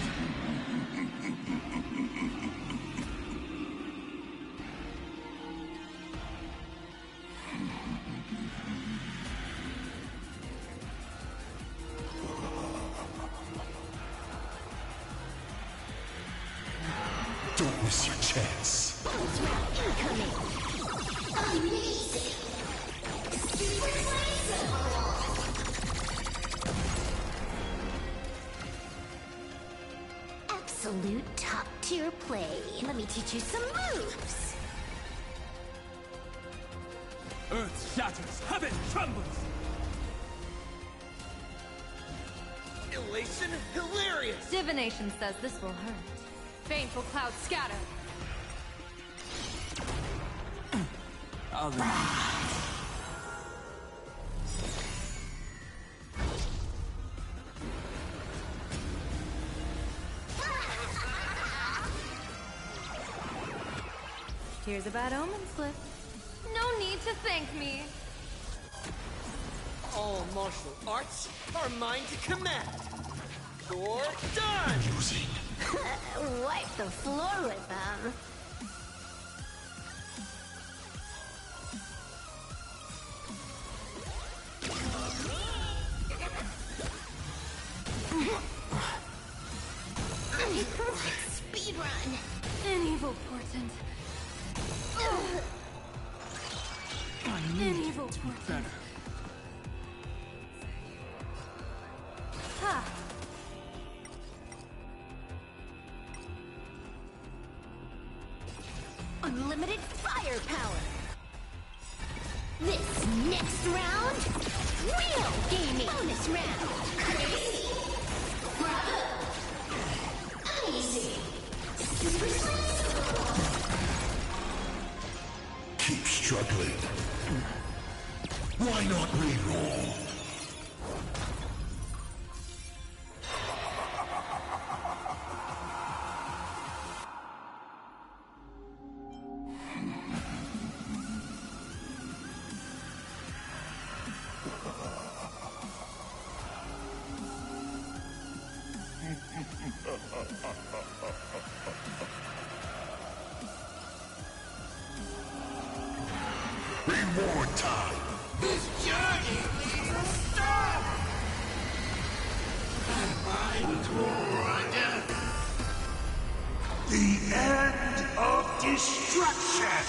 Don't miss your chance. Bonus round incoming! Amazing! Super laser! Absolute top-tier play. Let me teach you some moves. Earth shatters, heaven trembles! Elation hilarious! Divination says this will hurt. Baneful clouds scatter. Here's a bad omen slip. No need to thank me. All martial arts are mine to command. You're done! Wipe the floor with them. Perfect speed run. An evil portent. An evil portent. Ha! Unlimited firepower. This next round, real gaming. Bonus round. Crazy. Bravo. Easy. Keep struggling. Why not reroll? Reward time! This journey will stop! My Lord! The end of destruction!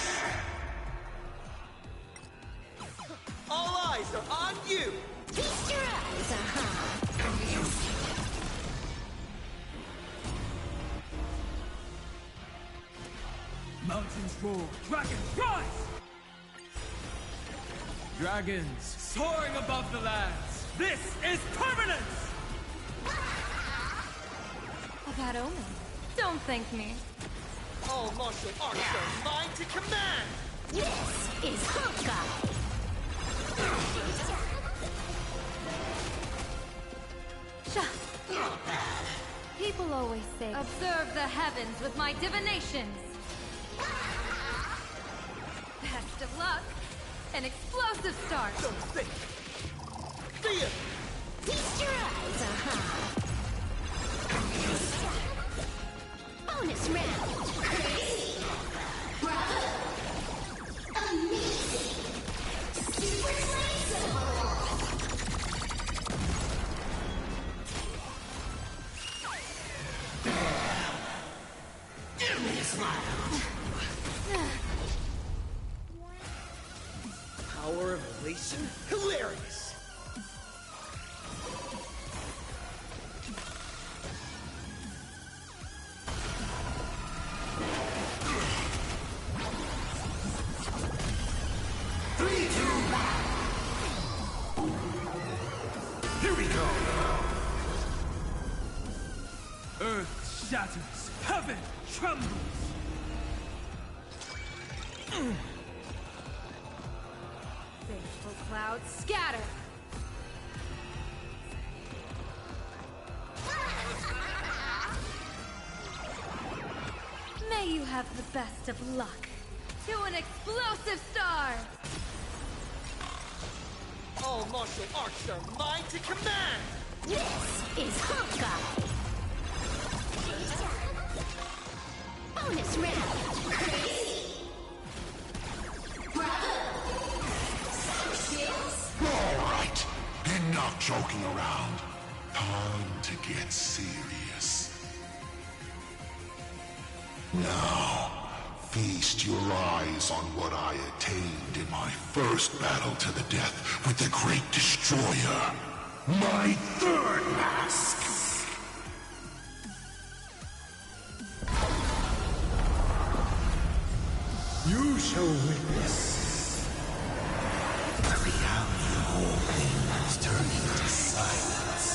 All eyes are on you! Feast your eyes, Mountains roar, dragons rise! Dragons soaring above the lands. This is permanence! A bad omen. Don't thank me. All martial arts are mine to command! This is Honkai! People always say, observe the heavens with my divinations. Best of luck. An explosive start. Don't think. See ya. Feast your eyes, Bonus round. Crazy. Bravo. Amazing. Super Power of elation? Hilarious! Here we go! Earth shatters, heaven trembles! Faithful clouds scatter! May you have the best of luck. To an explosive star! All martial arts are mine to command! This is Honkai! Bonus round! Crazy! Bravo! Alright, enough joking around. Time to get serious. Now, feast your eyes on what I attained in my first battle to the death with the Great Destroyer. My third mask! You shall witness the reality of all things turning to silence.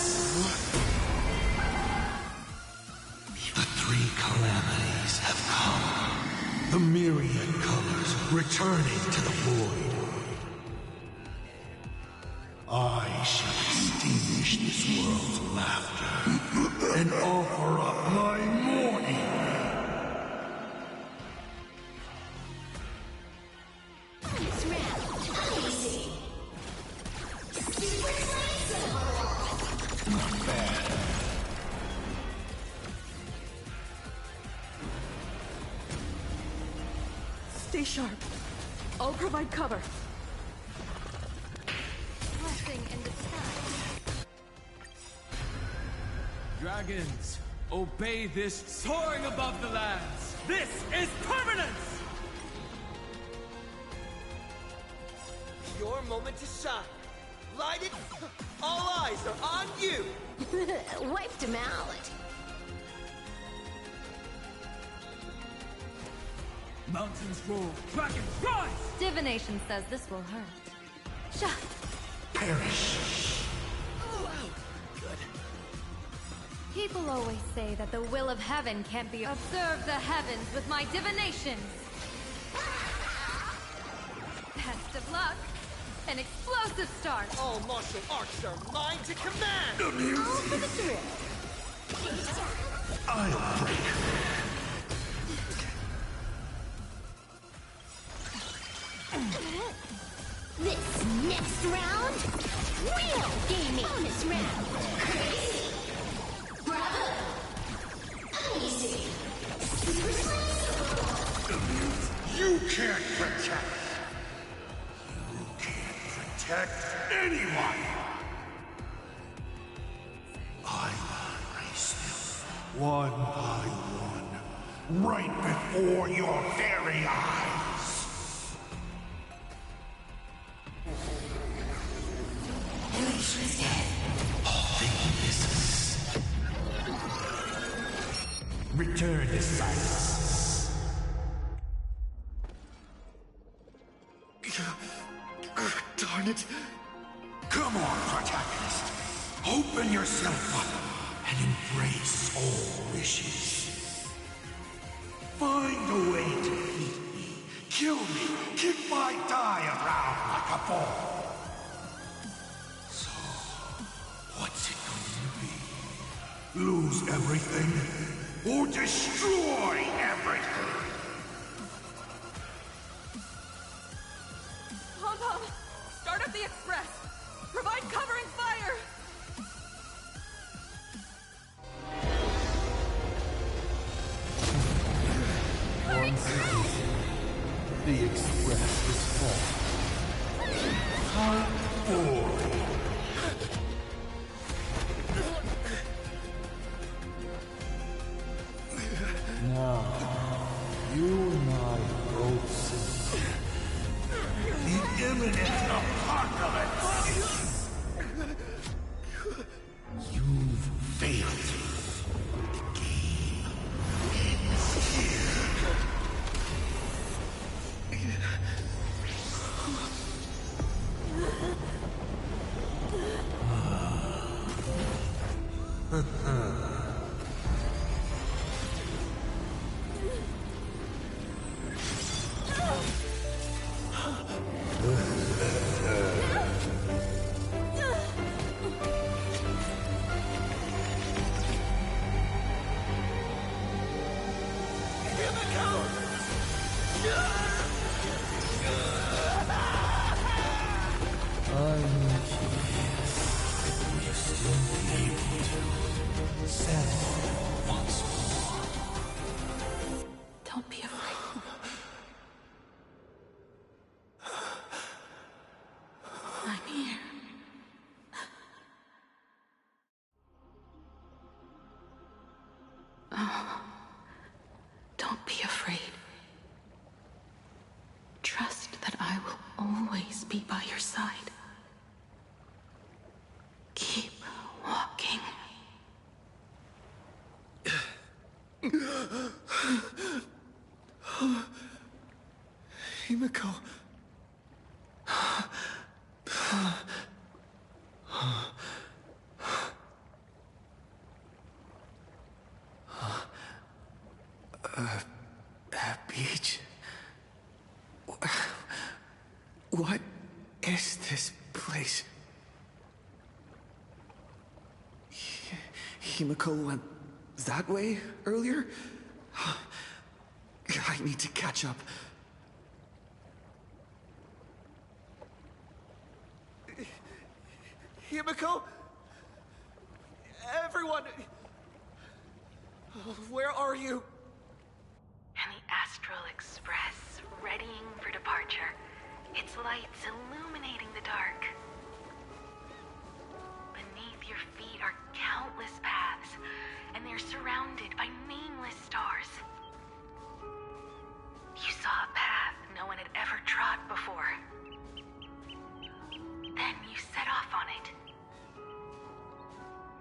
The three calamities have come. The myriad colors returning to the void. I shall extinguish this world's laughter and offer up my mourning. Bonus round! Easy! Super Slice! Not bad. Stay sharp. I'll provide cover. Blessing in disguise. Dragons, obey this soaring above the lands! This is permanence! Your moment to shine. Light it. All eyes are on you. Wiped him out. Mountains roll, dragons rise! Divination says this will hurt. Shut! Perish. Good. People always say that the will of heaven can't be observe the heavens with my divinations. Best of luck. An explosive start. All martial arts are mine to command. All for the thrill. I'll break. This next round, real gaming. Bonus round. Crazy. Bravo. Easy. Super Slice. You can't protect. You can't protect anyone. I will erase them one by one, right before your very eyes. Return to silence. Darn it. Come on, protagonist. Open yourself up and embrace all wishes. Find a way to beat me, kill me, kick my die around like a ball. So, what's it going to be? Lose everything? Or destroy everything! Pom-Pom, start up the express. Provide covering fire. Once again, the express is full. How boring. Now, You and I both see The imminent apocalypse! You've failed. The game ends here. I'm curious. Will you still be able to settle once more? Don't be afraid. I'm here. Oh, don't be afraid. Trust that I will always be by your side. Keep walking. Himeko. Beach. What is this place? Himeko went that way earlier? I need to catch up. Himeko? Everyone! Where are you? And the Astral Express, readying for departure. Its lights illuminating the dark. Beneath your feet are countless paths, and they're surrounded by nameless stars. You saw a path no one had ever trod before. Then you set off on it.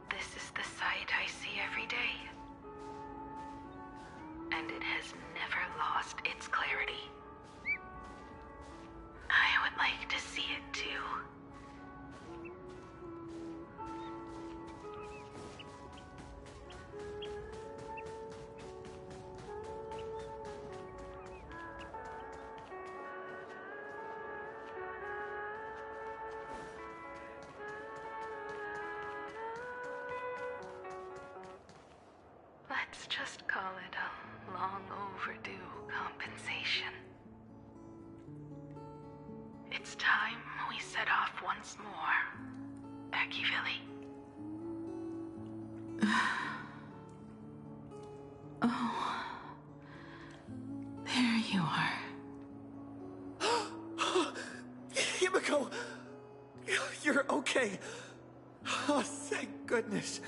This is the sight I see every day. And it has never lost its clarity. I would like to see it too. Let's just call it a long overdue compensation. It's time we set off once more, Akivili. Oh, there you are. Himeko! You're okay. Oh, thank goodness.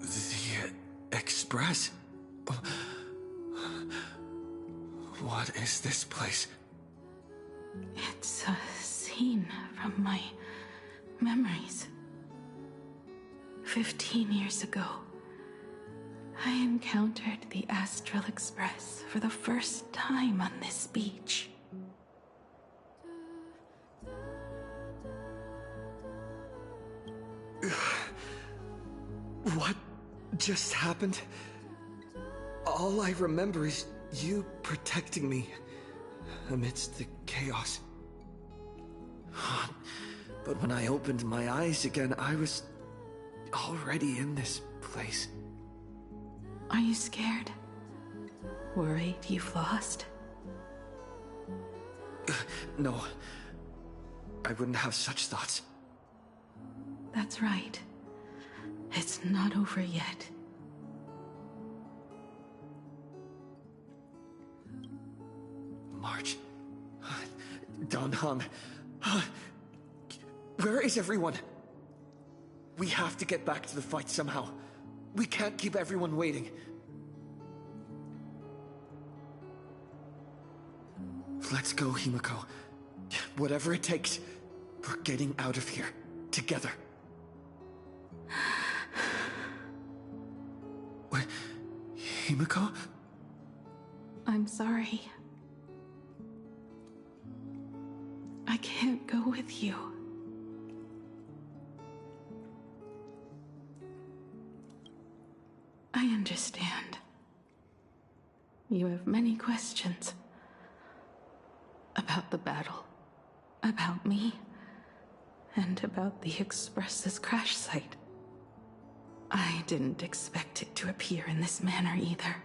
The Express? What is this place? It's a scene from my memories. 15 years ago, I encountered the Astral Express for the first time on this beach. What just happened? All I remember is you protecting me amidst the chaos. But when I opened my eyes again, I was already in this place. Are you scared? Worried you've lost? No. I wouldn't have such thoughts. That's right. It's not over yet. March. Danhong. Where is everyone? We have to get back to the fight somehow. We can't keep everyone waiting. Let's go, Himeko. Whatever it takes, we're getting out of here. Together. What? Himeko? I'm sorry. I can't go with you. I understand. You have many questions. About the battle. About me. And about the Express's crash site. I didn't expect it to appear in this manner either.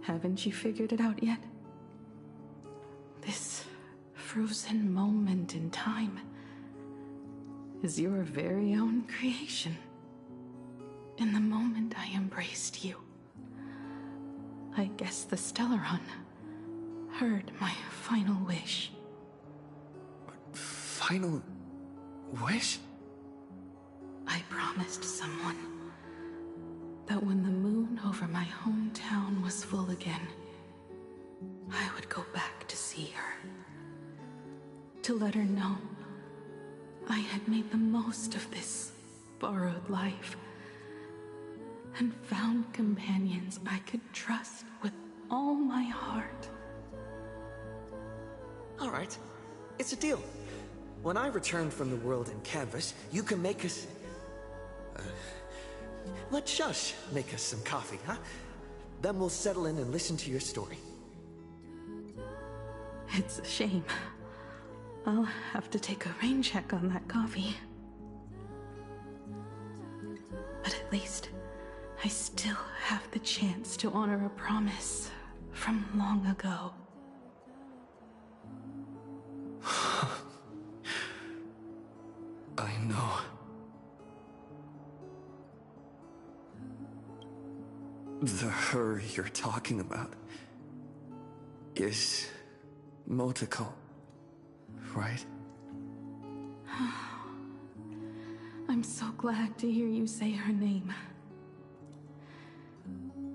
Haven't you figured it out yet? This frozen moment in time is your very own creation. In the moment I embraced you, I guess the Stellaron heard my final wish. Final wish? I promised someone that when the moon over my hometown was full again, I would go back to see her. To let her know I had made the most of this borrowed life and found companions I could trust with all my heart. All right. It's a deal. When I return from the world in canvas, you can make us... let Shush make us some coffee, huh? Then we'll settle in and listen to your story. It's a shame. I'll have to take a rain check on that coffee. But at least I still have the chance to honor a promise from long ago. I know. The her you're talking about is Motoko, right? I'm so glad to hear you say her name.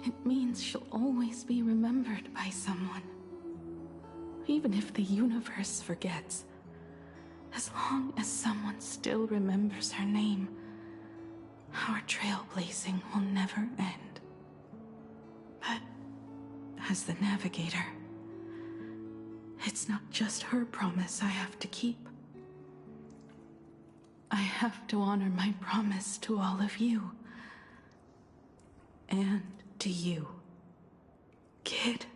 It means she'll always be remembered by someone. Even if the universe forgets, as long as someone still remembers her name, our trailblazing will never end. But as the navigator, it's not just her promise I have to keep. I have to honor my promise to all of you. And to you, kid.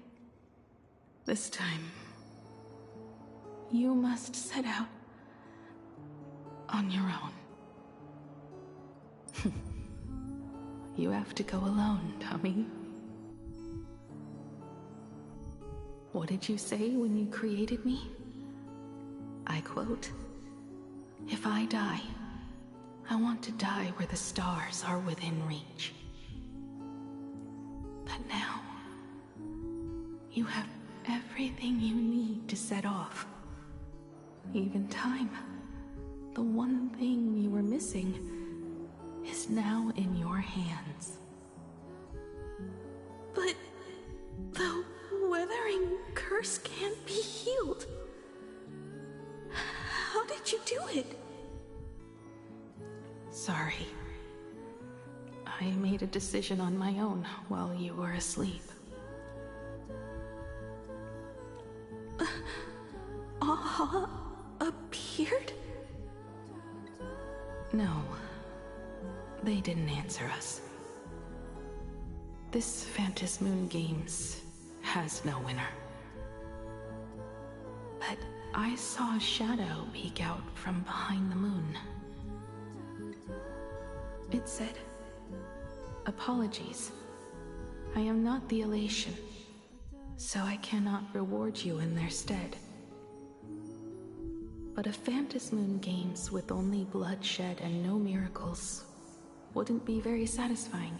This time, you must set out on your own. You have to go alone, Tommy. What did you say when you created me? I quote, "If I die, I want to die where the stars are within reach." But now, you have everything you need to set off. Even time. The one thing you were missing is now in your hands. But the weathering curse can't be healed. How did you do it? Sorry. I made a decision on my own while you were asleep. Appeared? No. They didn't answer us. This Phantasm Moon Games has no winner. But I saw a shadow peek out from behind the moon. It said, "Apologies. I am not the elation, so I cannot reward you in their stead." But a Phantasm Moon Games with only bloodshed and no miracles wouldn't be very satisfying.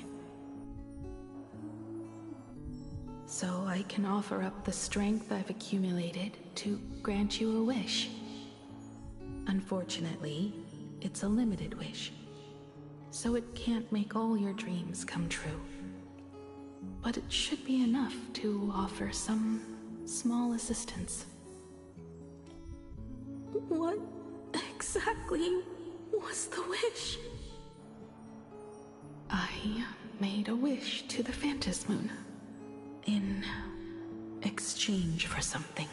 So I can offer up the strength I've accumulated to grant you a wish. Unfortunately, it's a limited wish, so it can't make all your dreams come true. But it should be enough to offer some small assistance. What exactly was the wish? I made a wish to the Phantom Moon in exchange for something.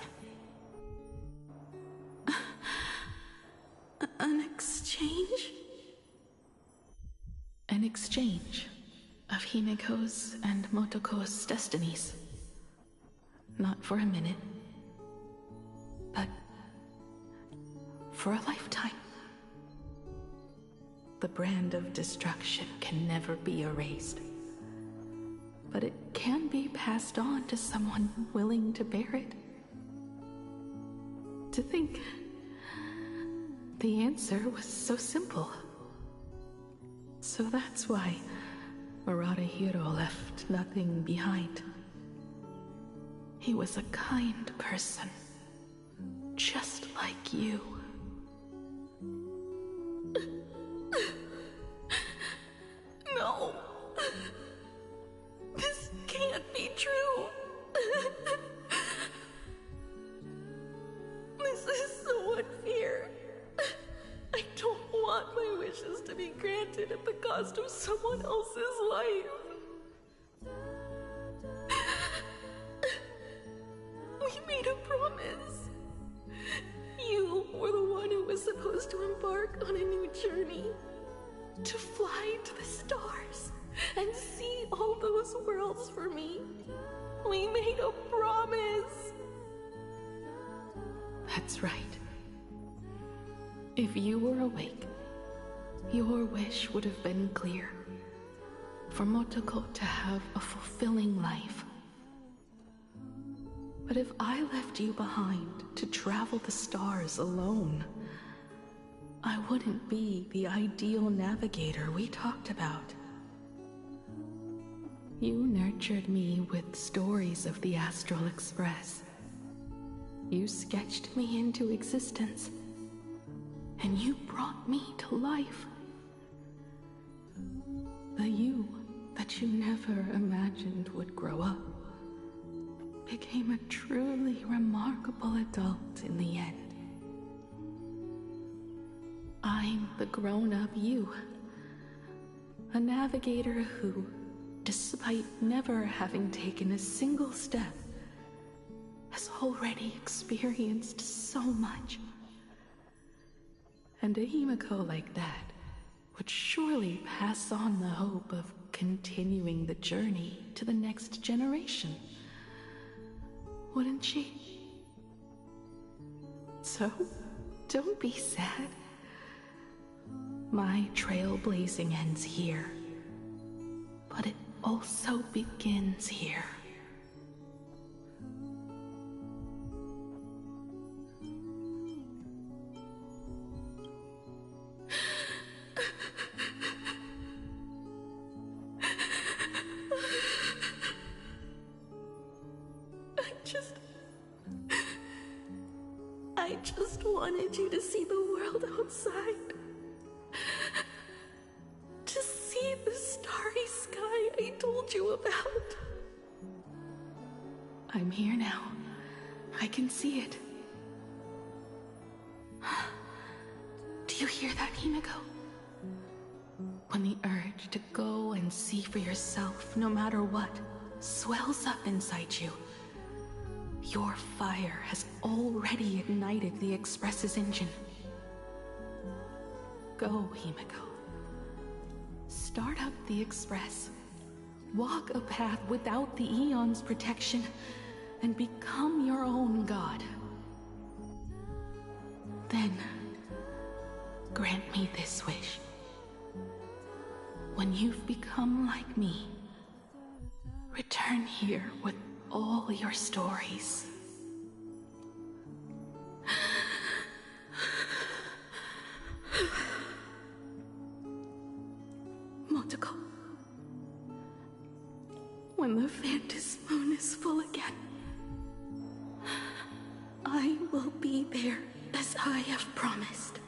An exchange? An exchange of Himeko's and Motoko's destinies. Not for a minute, but for a lifetime. The brand of destruction can never be erased, but it can be passed on to someone willing to bear it. To think the answer was so simple. So that's why Murata-hiro left nothing behind. He was a kind person, just like you. No. This can't be true. This is so unfair. I don't want my wishes to be granted at the cost of someone else's life. We made a promise. You were the one who was supposed to embark on a new journey. To fly to the stars and see all those worlds for me. We made a promise. That's right. If you were awake, your wish would have been clear. For Motoko to have a fulfilling life. But if I left you behind to travel the stars alone, I wouldn't be the ideal navigator we talked about. You nurtured me with stories of the Astral Express. You sketched me into existence, and you brought me to life. The you that you never imagined would grow up became a truly remarkable adult in the end. I'm the grown-up you. A navigator who, despite never having taken a single step, has already experienced so much. And a Himeko like that would surely pass on the hope of continuing the journey to the next generation. Wouldn't she? So, don't be sad. My trailblazing ends here, but it also begins here. I just wanted you to see the world outside. To see the starry sky I told you about. I'm here now. I can see it. Do you hear that, Himeko? When the urge to go and see for yourself, no matter what, swells up inside you, your fire has already ignited the Express's engine. Go, Himeko. Start up the Express. Walk a path without the Aeon's protection, and become your own god. Then, grant me this wish. When you've become like me, return here with all your stories. Motoko, when the Phantom Moon is full again, I will be there as I have promised.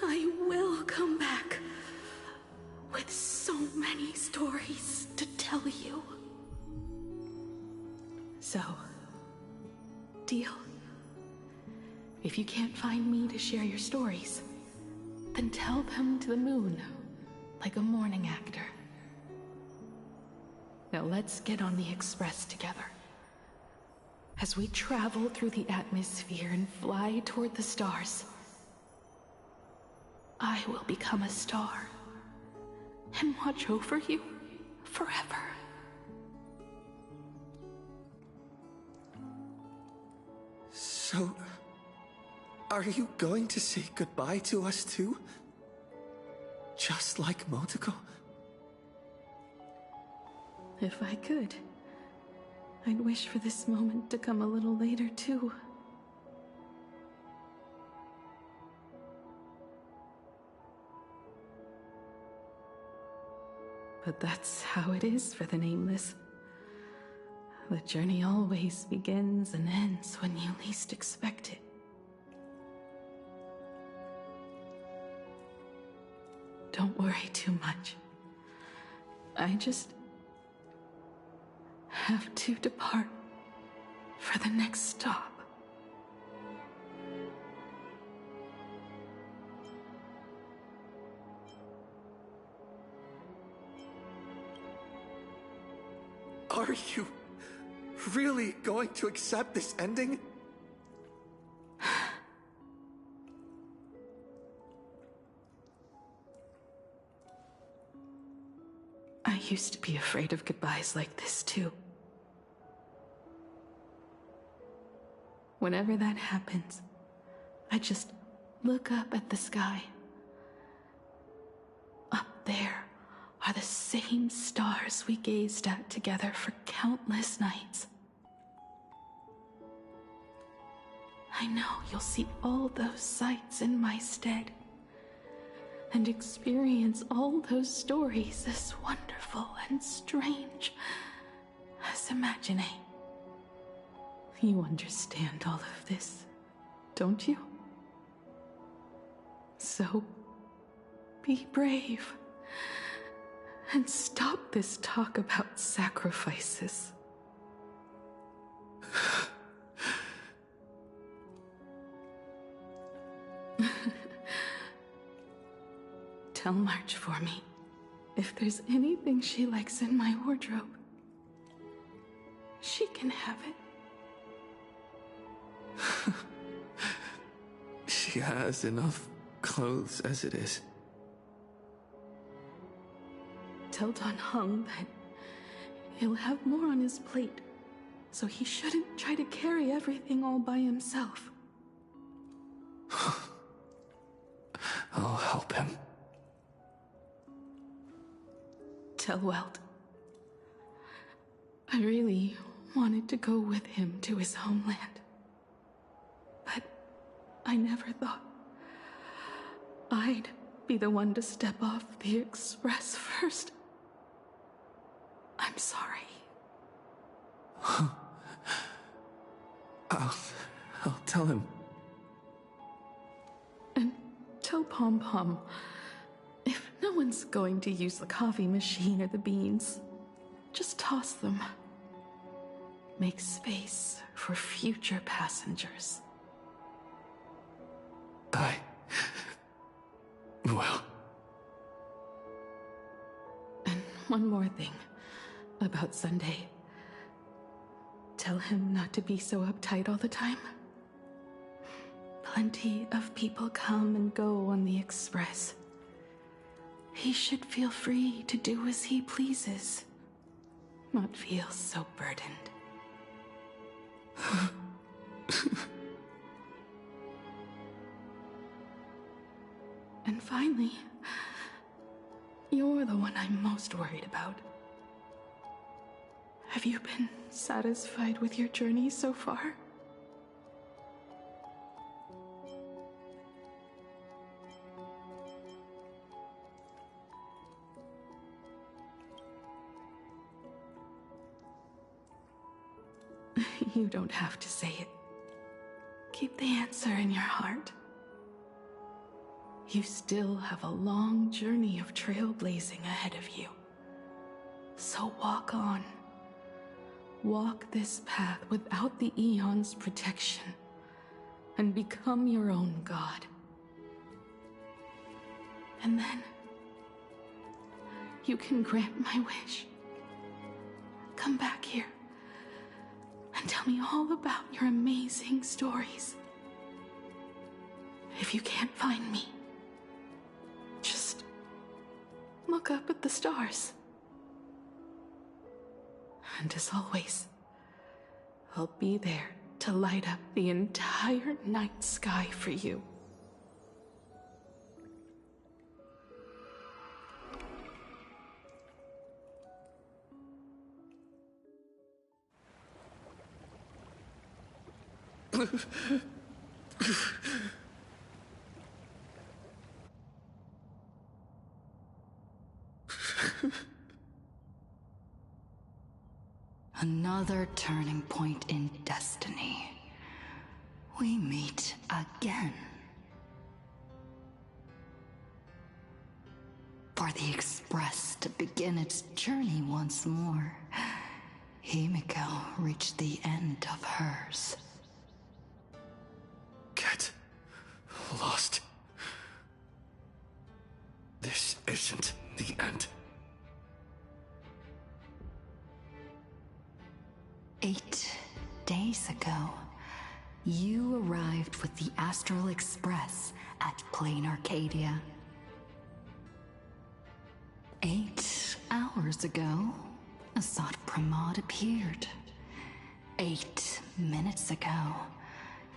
I will come back with so many stories to tell you. So, deal? If you can't find me to share your stories, then tell them to the moon, like a morning actor. Now let's get on the express together. As we travel through the atmosphere and fly toward the stars, I will become a star and watch over you forever. So, are you going to say goodbye to us too? Just like Motoko? If I could, I'd wish for this moment to come a little later too. But that's how it is for the Nameless. The journey always begins and ends when you least expect it. Don't worry too much. I just have to depart for the next stop. Are you really going to accept this ending? I used to be afraid of goodbyes like this too. Whenever that happens, I just look up at the sky. Up there are the same stars we gazed at together for countless nights. I know you'll see all those sights in my stead and experience all those stories as wonderful and strange as imagining. You understand all of this, don't you? So, be brave and stop this talk about sacrifices. Tell March for me if there's anything she likes in my wardrobe. She can have it. She has enough clothes as it is. Tell Don Hung that he'll have more on his plate, so he shouldn't try to carry everything all by himself. I'll help him. Tell Welt I really wanted to go with him to his homeland, but I never thought I'd be the one to step off the express first. I'm sorry. I'll tell him. And tell Pom Pom, if no one's going to use the coffee machine or the beans, just toss them. Make space for future passengers. Well. And one more thing about Sunday. Tell him not to be so uptight all the time. Plenty of people come and go on the express. He should feel free to do as he pleases, not feel so burdened. And finally, you're the one I'm most worried about. Have you been satisfied with your journey so far? You don't have to say it. Keep the answer in your heart. You still have a long journey of trailblazing ahead of you. So walk on. Walk this path without the Eon's protection, and become your own god. And then, you can grant my wish. Come back here, and tell me all about your amazing stories. If you can't find me, just look up at the stars. And as always, I'll be there to light up the entire night sky for you. Another turning point in destiny. We meet again. For the Express to begin its journey once more, Himeko reached the end of hers. Get lost. This isn't the end. 8 days ago, you arrived with the Astral Express at Plain Arcadia. 8 hours ago, Assad Pramod appeared. 8 minutes ago,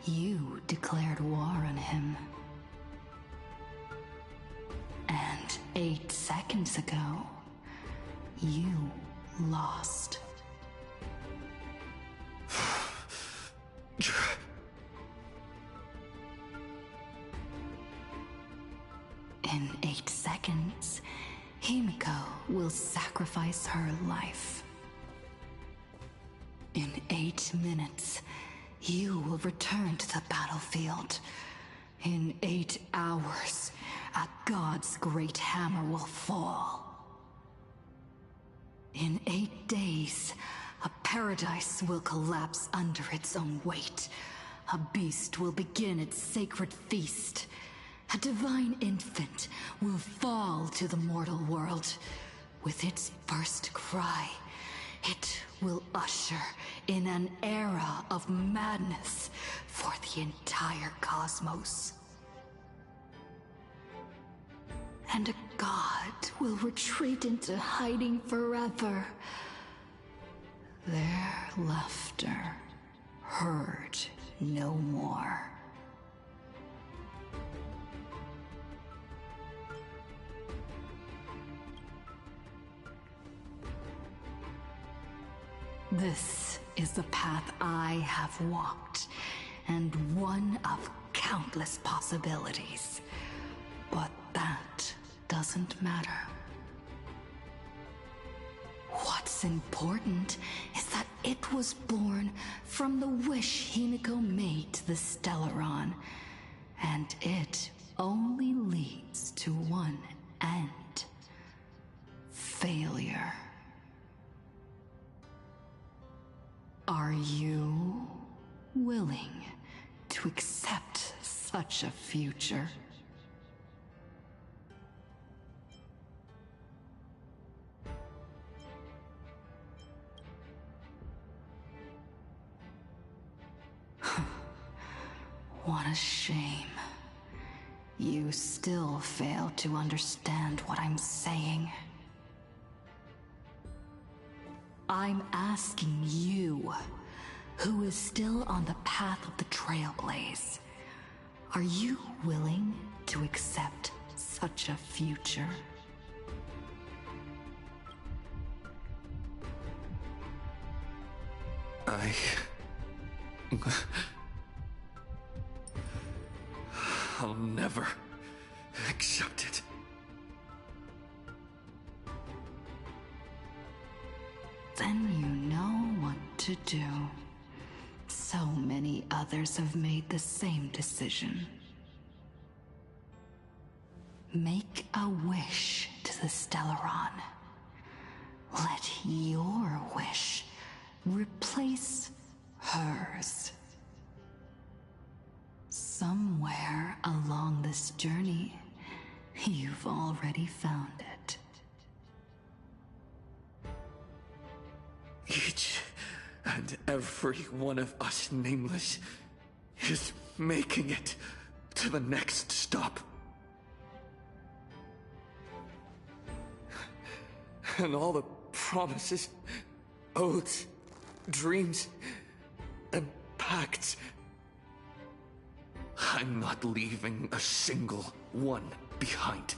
you declared war on him. And 8 seconds ago, you lost. In 8 seconds, Himeko will sacrifice her life. In 8 minutes, you will return to the battlefield. In 8 hours, a god's great hammer will fall. In 8 days, a paradise will collapse under its own weight. A beast will begin its sacred feast. A divine infant will fall to the mortal world. With its first cry, it will usher in an era of madness for the entire cosmos. And a god will retreat into hiding forever. Their laughter heard no more. This is the path I have walked, and one of countless possibilities. But that doesn't matter. What's important is that it was born from the wish Himeko made to the Stellaron, and it only leads to one end: failure. Are you willing to accept such a future? What a shame. You still fail to understand what I'm saying. I'm asking you, who is still on the path of the Trailblaze, are you willing to accept such a future? I'll never accept it. Then you know what to do. So many others have made the same decision. Make a wish to the Stellaron. Let your wish replace hers. Somewhere along this journey, you've already found it. Each and every one of us nameless is making it to the next stop. And all the promises, oaths, dreams, and pacts, I'm not leaving a single one behind.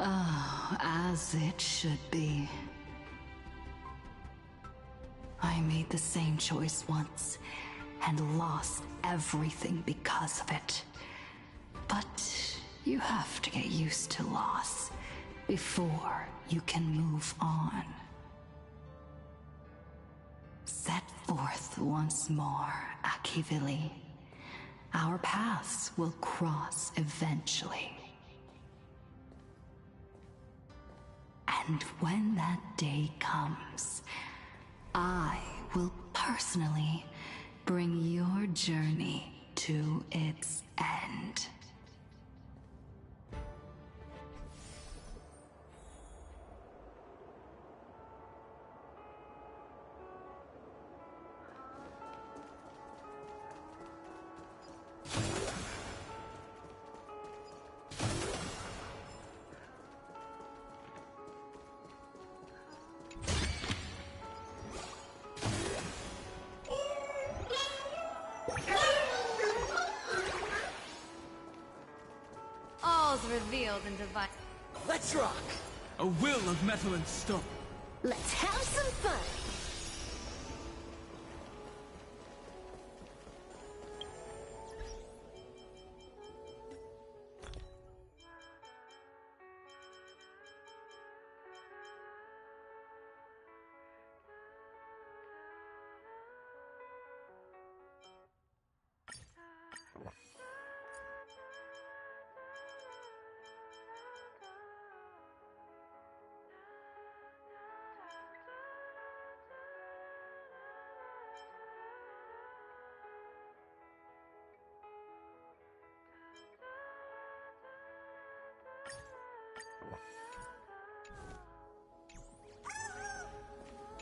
Oh, as it should be. I made the same choice once, and lost everything because of it. But you have to get used to loss before you can move on. Set forth once more, Akivili. Our paths will cross eventually. And when that day comes, I will personally bring your journey to its end. All's revealed in divine. Let's rock! A will of metal and stone. Let's have some fun!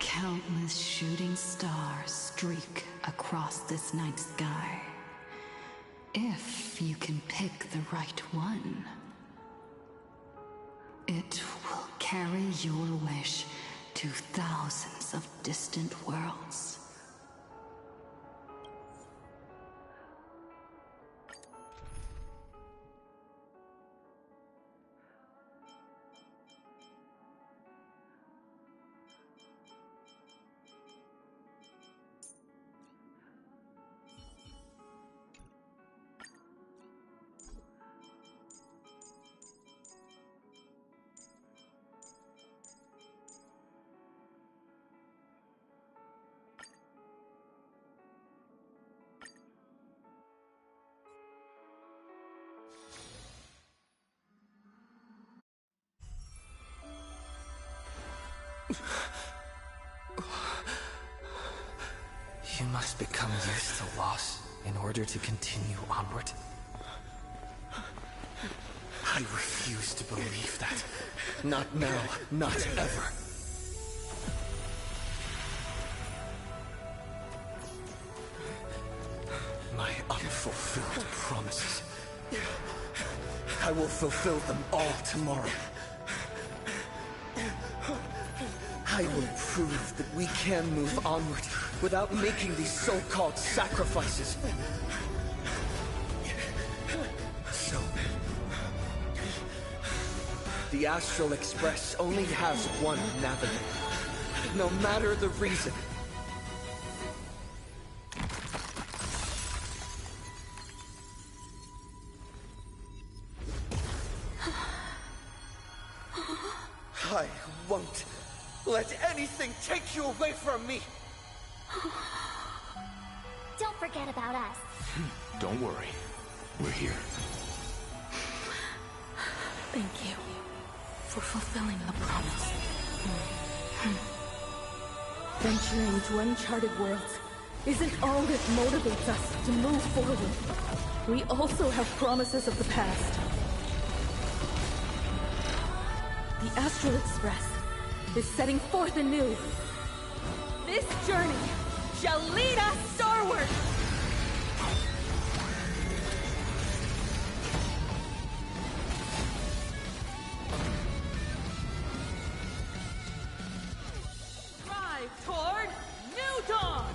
Countless shooting stars streak across this night sky. If you can pick the right one, it will carry your wish to thousands of distant worlds. You must become used to loss in order to continue onward. I refuse to believe that. Not now, not ever. My unfulfilled promises. I will fulfill them all tomorrow. I will prove that we can move onward without making these so-called sacrifices. So, the Astral Express only has one navigator, no matter the reason. I won't let anything take you away from me! Don't forget about us. Don't worry. We're here. Thank you for fulfilling the promise. Venturing into uncharted worlds isn't all that motivates us to move forward. We also have promises of the past. The Astral Express is setting forth anew. This journey shall lead us starward! Drive toward New Dawn!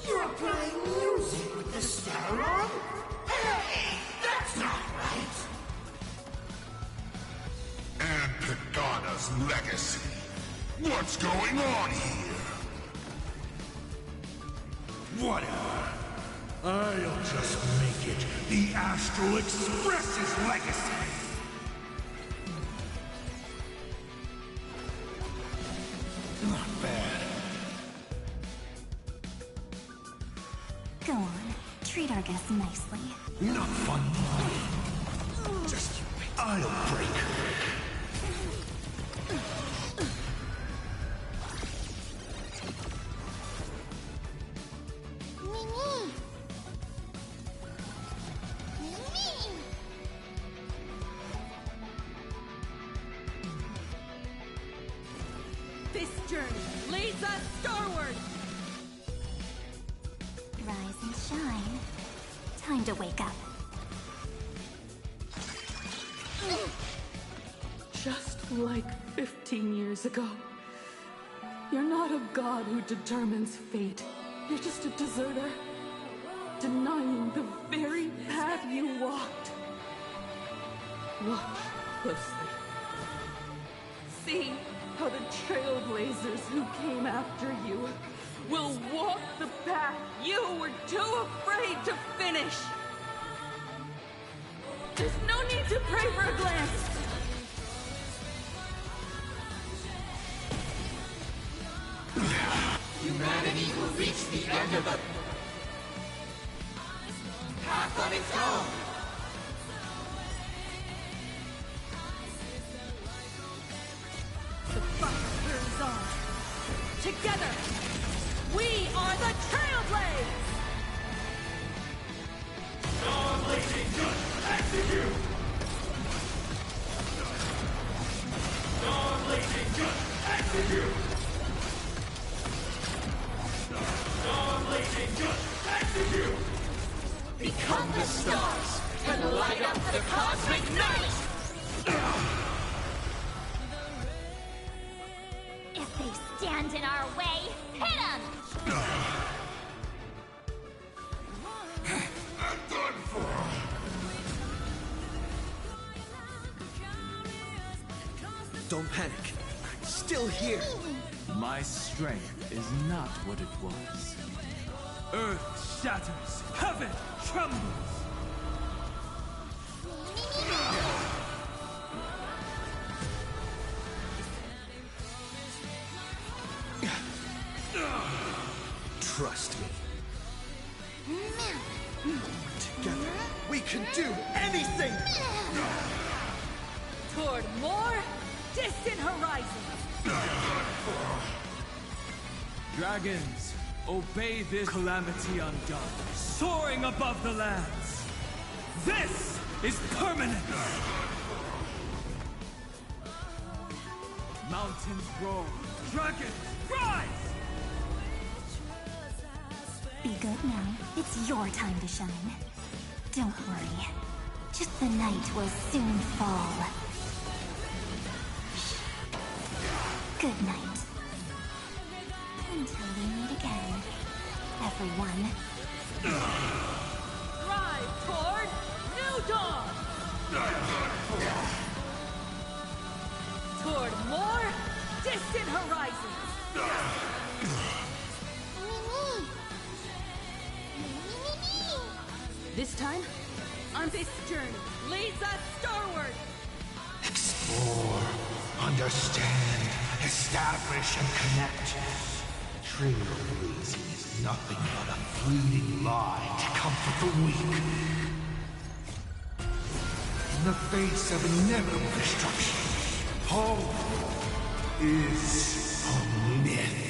You're playing music with the Starrail? Hey, that's not right! And Pagana's legacy. What's going on here? Whatever. I'll just make it the Astral Express's legacy. Not bad. Go on, treat our guests nicely. Not fun. Just you wait. I'll break. This journey leads us starward! Rise and shine. Time to wake up. Just like 15 years ago. You're not a god who determines fate. You're just a deserter, denying the very path you walked. Watch closely. See how the trailblazers who came after you will walk the path you were too afraid to finish. There's no need to pray for a glance. Humanity will reach the end of the path on its own. The fight burns on. Together, we are the Trailblazers! Non-blazing gun, execute! Non-blazing gun, execute! Non-blazing gun, execute! Become the stars and light up the cosmic night! If they stand in our way, hit them! I'm done for! Don't panic. I'm still here. My strength is not what it was. Earth shatters, heaven trembles. Trust me. Together, we can do anything! Toward more distant horizons! Dragons, obey this calamity undone, soaring above the lands. This is permanent! Mountains roar, dragons rise! Be good now. It's your time to shine. Don't worry. Just the night will soon fall. Good night. Until we meet again, everyone. Drive toward New Dawn! Toward more distant horizons! This time, on this journey, leads us starward! Explore. understand, establish, and connect. Trailblazing is nothing but a fleeting lie to comfort the weak. In the face of inevitable destruction, hope is a myth.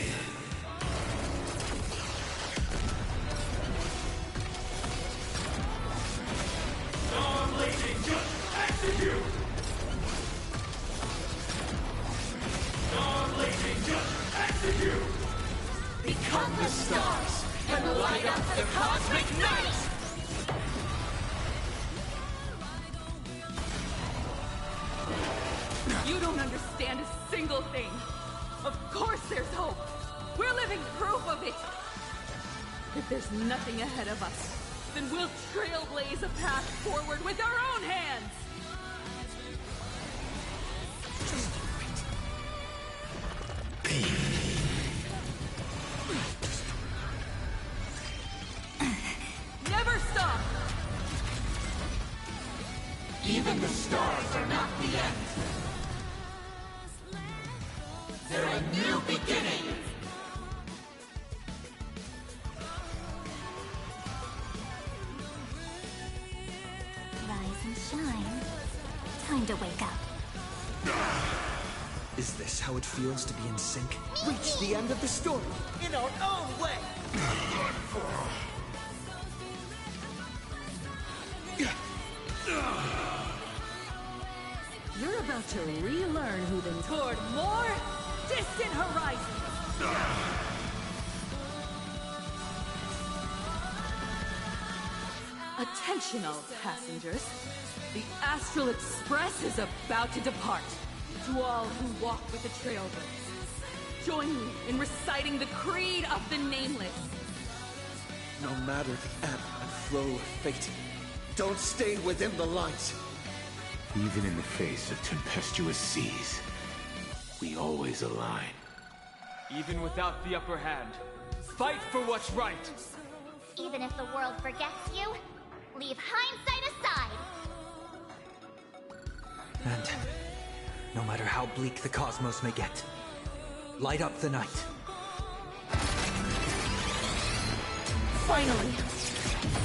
Non-blazing, just execute! Non-blazing, just execute! Become the stars and light up the cosmic night! You don't understand a single thing. Of course there's hope. We're living proof of it. If there's nothing ahead of us, then we'll trailblaze a path forward with our own hands. Just Never stop! Even the stars are not the end. They're a new beginning. Rise and shine. Time to wake up. Is this how it feels to be in sync? Reach the end of the story in our own way. You're about to relearn who the toward more distant horizons. Attention all passengers. The Astral Express is about to depart. To all who walk with the Trailblaze, join me in reciting the Creed of the Nameless. No matter the ebb and flow of fate, don't stay within the light. Even in the face of tempestuous seas, we always align. Even without the upper hand, fight for what's right. Even if the world forgets you, leave hindsight aside. And no matter how bleak the cosmos may get, light up the night. Finally,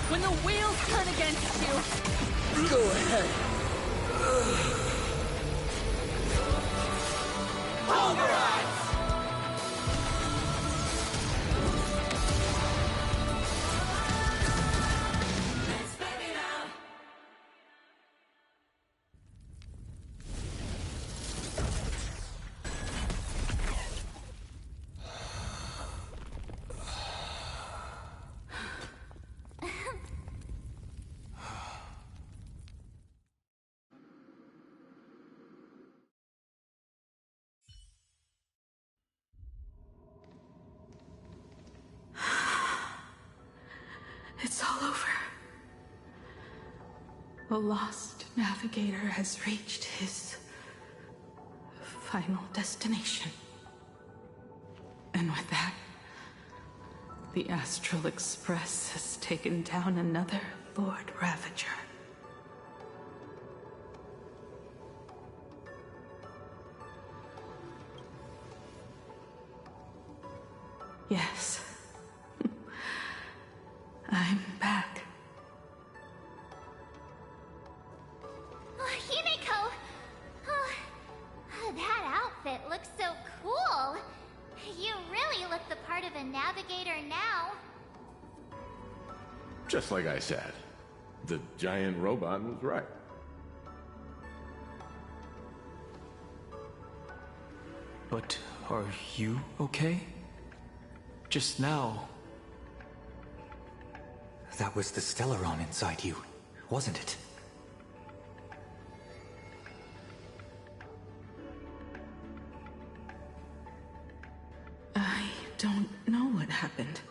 when the wheels turn against you, go ahead. Pulverize! it's all over. The lost navigator has reached his final destination. And with that, the Astral Express has taken down another Lord Ravager. Yes. I'm back. Oh, Himeko! Oh, that outfit looks so cool. You really look the part of a navigator now. Just like I said, the giant robot was right. But are you okay? Just now. That was the Stellaron inside you, wasn't it? I don't know what happened.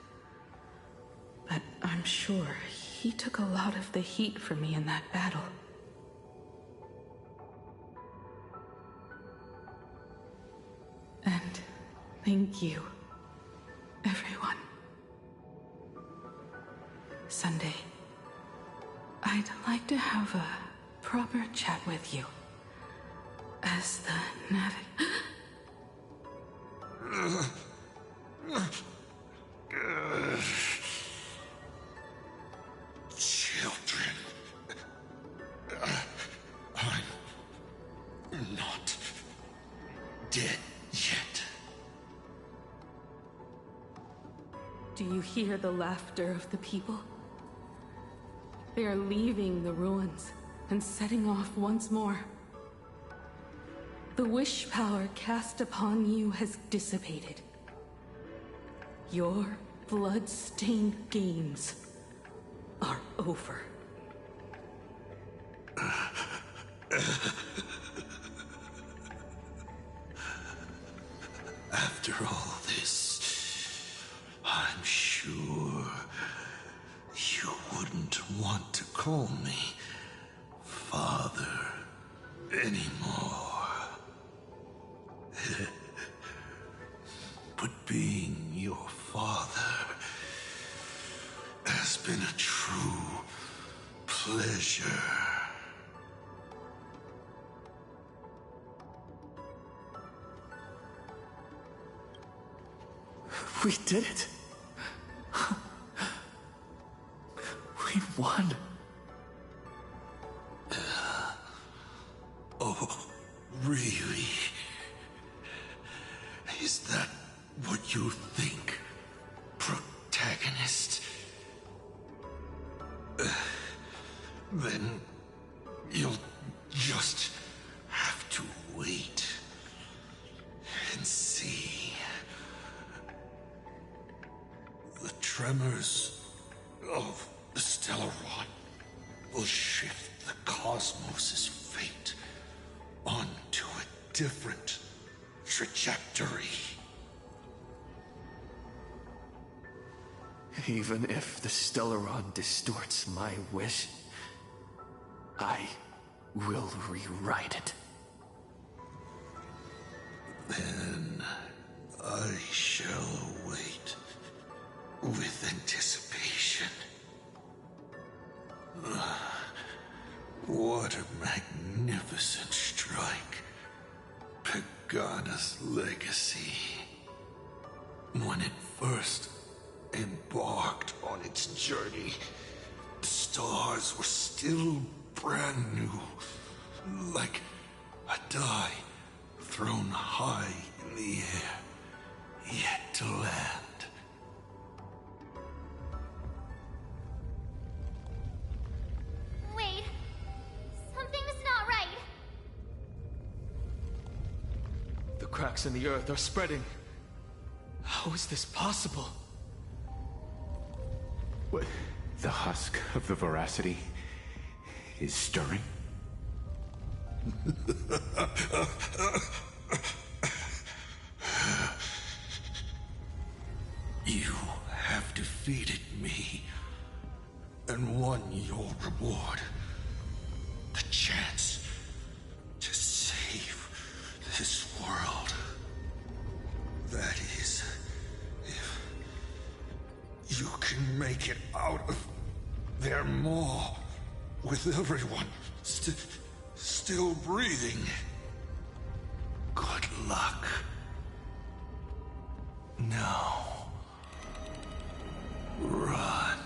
But I'm sure he took a lot of the heat for me in that battle. And thank you, everyone. Sunday, I'd like to have a proper chat with you. As the Children. I'm not dead yet. Do you hear the laughter of the people? They are leaving the ruins and setting off once more. The wish power cast upon you has dissipated. Your blood-stained games are over. After all this, I'm sure you wouldn't want to call me Father anymore. But being your father has been a true pleasure. We did it! We won! Oh, really? Is that what you think, protagonist? Then you'll just have to wait and see. The tremors of the stellar rod will shift the cosmos's fate onto a different trajectory. Even if the Stellaron distorts my wish, I will rewrite it. Then I shall await with anticipation. What a magnificent strike. Pagana's legacy. When it first embarked on its journey, the stars were still brand new, like a die thrown high in the air, yet to land. Wait, something's not right. The cracks in the earth are spreading. How is this possible? What? The husk of the veracity is stirring? You have defeated me and won your reward. The chance to save this world. That is, if you can make it out of there more with everyone still breathing. Good luck. Now, run.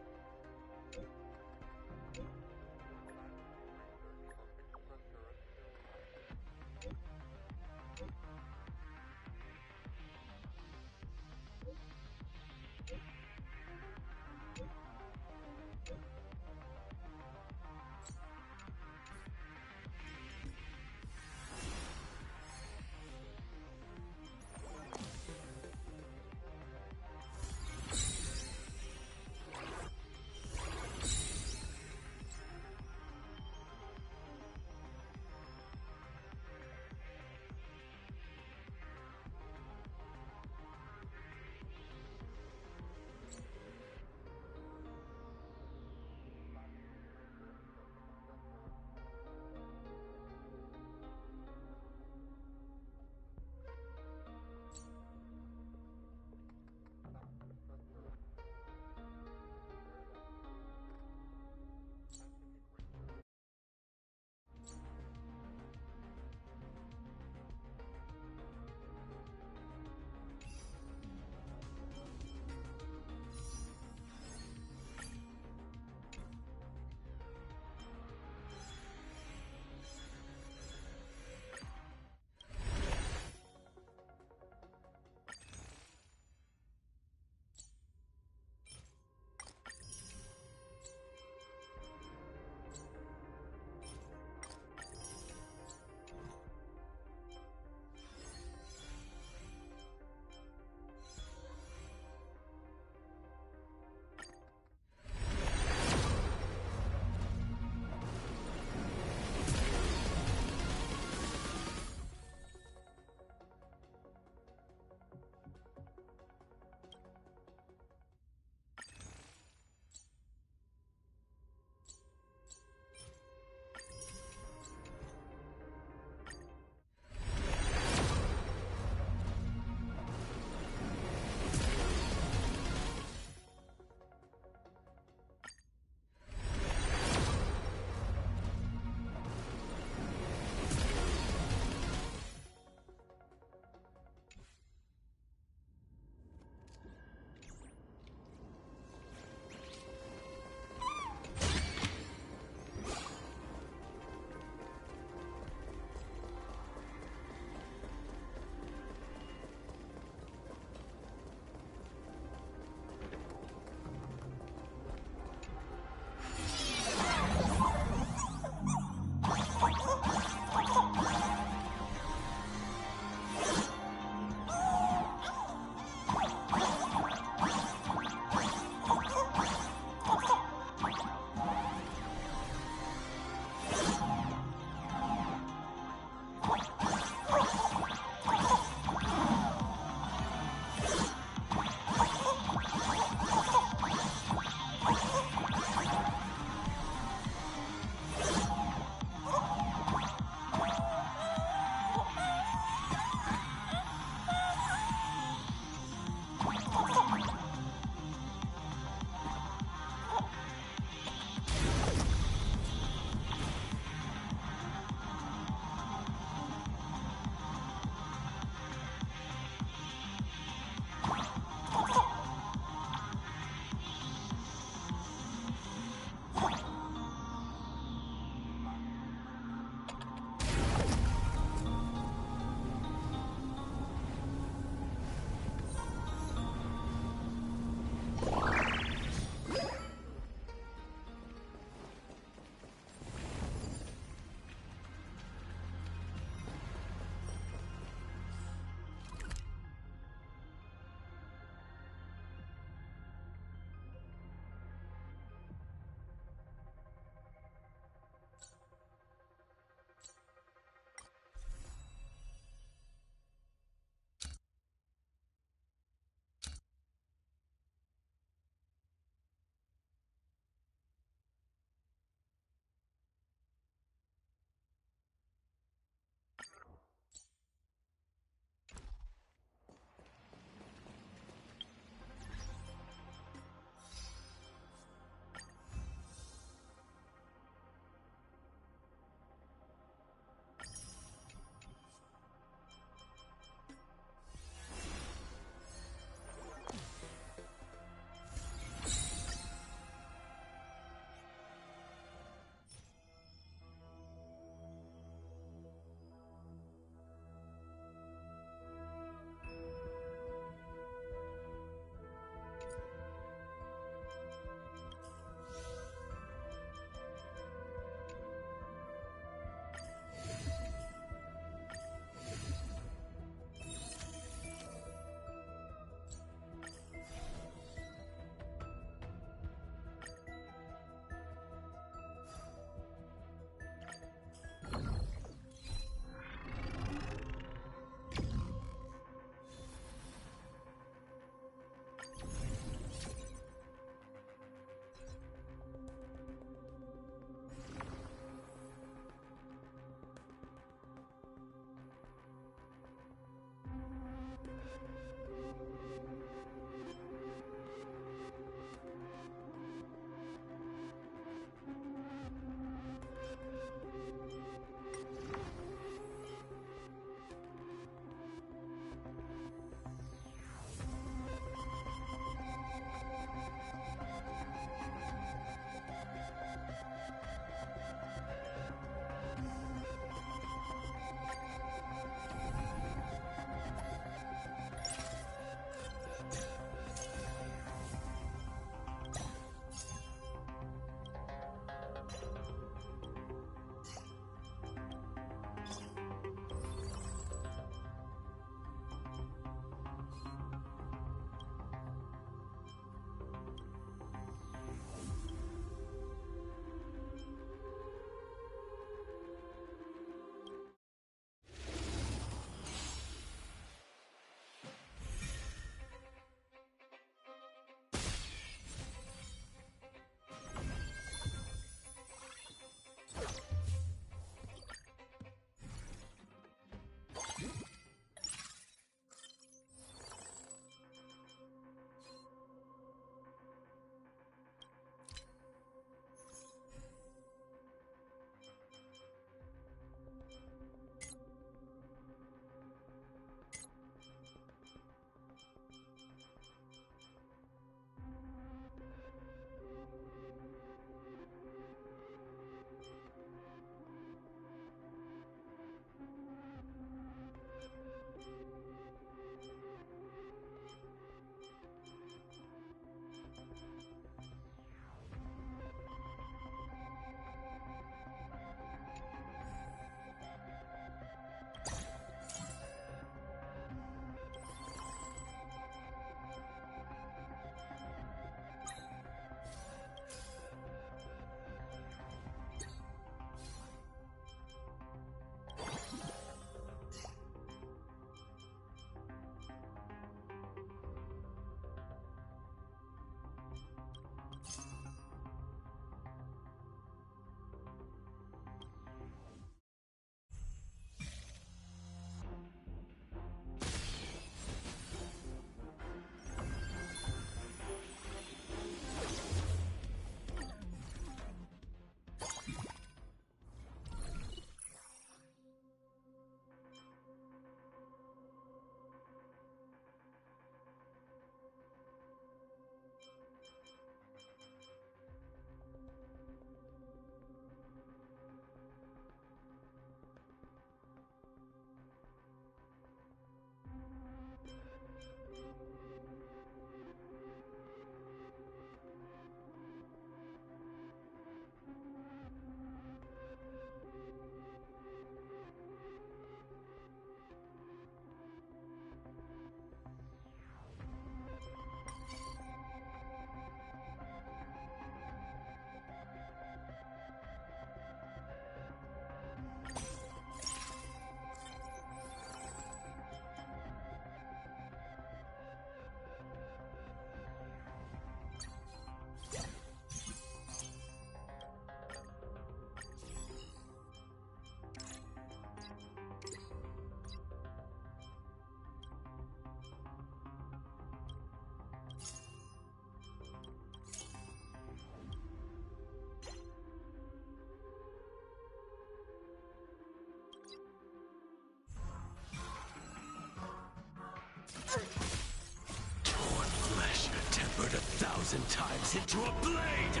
1,000 times into a blade!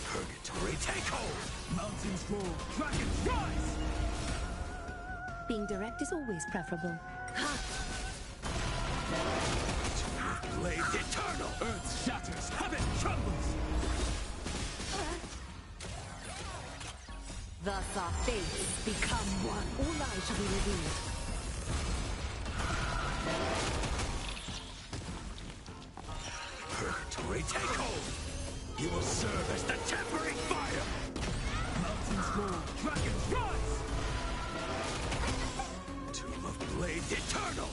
Purgatory, take hold! Mountains fall, dragons rise! Being direct is always preferable. Blade eternal! Earth shatters, heaven trembles! Thus our fates become one. All lies shall be revealed. Purgatory, take hold! You will serve as the tempering fire! Mountains fall, dragons rise! Tomb of Blades eternal!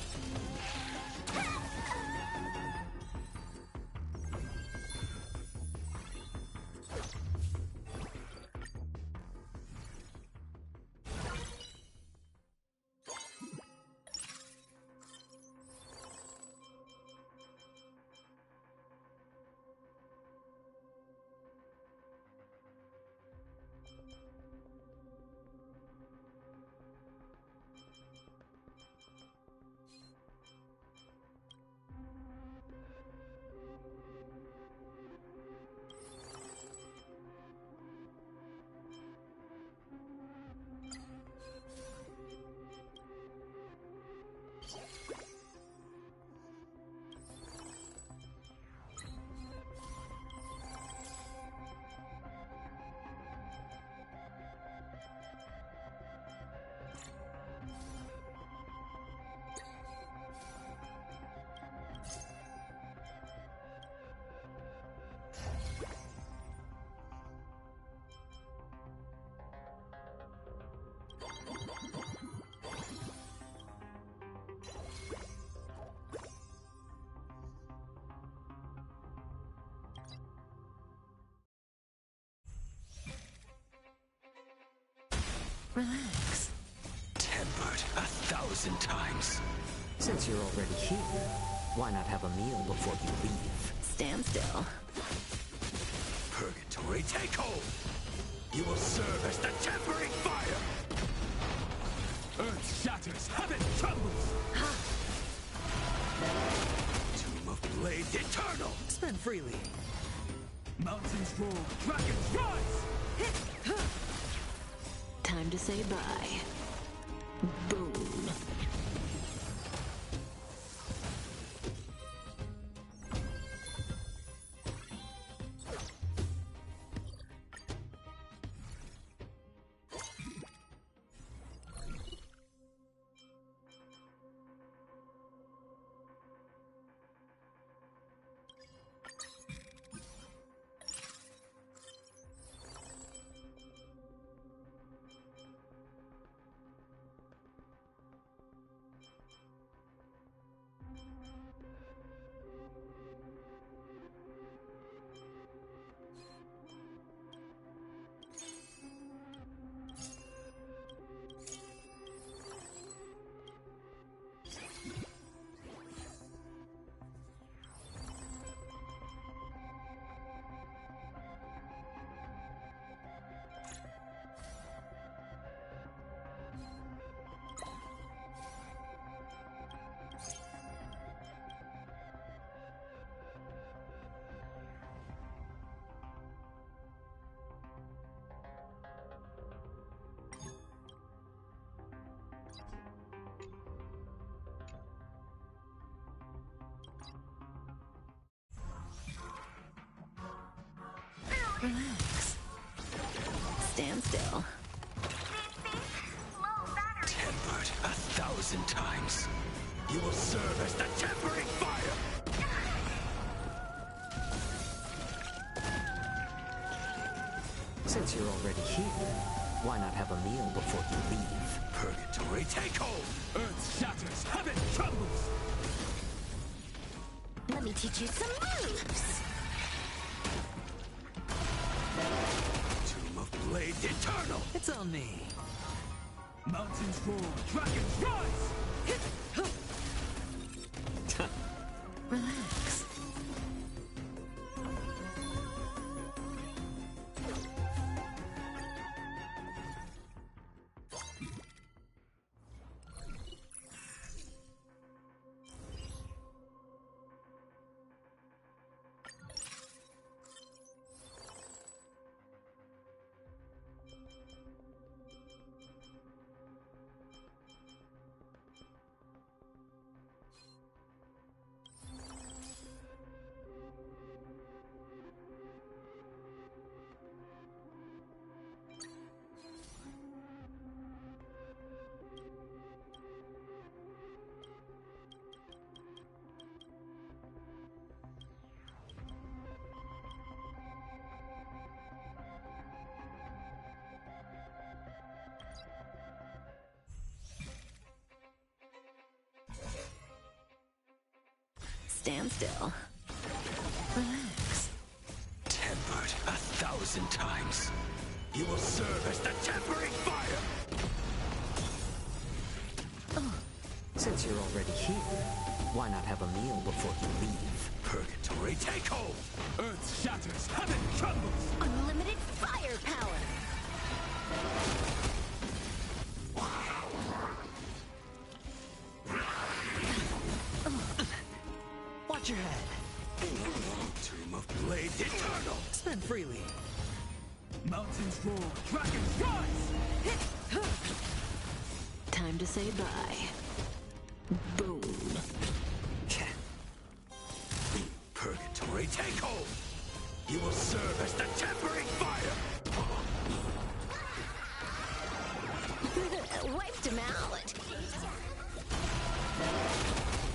Relax. Tempered 1,000 times. Since you're already here, why not have a meal before you leave? Stand still. Purgatory, take hold! You will serve as the tempering fire! Earth shatters, heaven trembles! Tomb of Blades eternal! Spend freely. Mountains fall, dragons rise! Time to say bye. Boom. Relax. Stand still. Tempered 1,000 times. You will serve as the tempering fire! Since you're already here, why not have a meal before you leave? Purgatory, take hold! Earth shatters, heaven trembles! Let me teach you some moves! Tomb of Blades eternal! It's on me. Mountains fall, dragons rise! Relax. Stand still. Relax. Tempered 1,000 times. You will serve as the tempering fire! Since you're already here, why not have a meal before you leave? Purgatory, take hold! Earth shatters, heaven trembles! Unlimited firepower! Watch your head. Tomb of Blades Eternal! Spend freely. Mountains roar, dragons rise! Time to say bye. Boom. Purgatory, take hold! You will serve as the tempering fire! Wiped him out.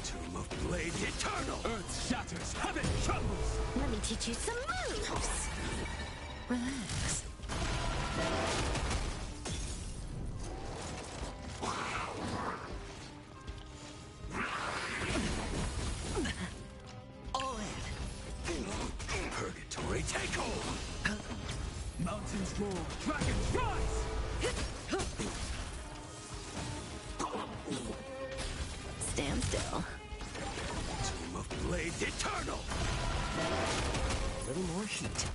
Tomb of Blades Eternal! Earth shatters, heaven trembles! Let me teach you some moves. Relax. All in! Purgatory, take hold! Mountains roar, dragons rise! Stand still. Tomb of Blades Eternal! A little more heat.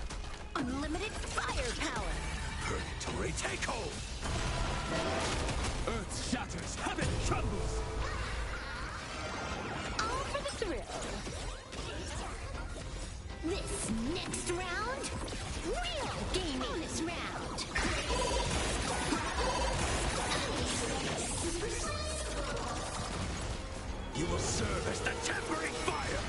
Unlimited firepower! Purgatory, take hold! Earth shatters, heaven trembles! All for the thrill. This next round, real gaming. Bonus round. You will serve as the tempering fire!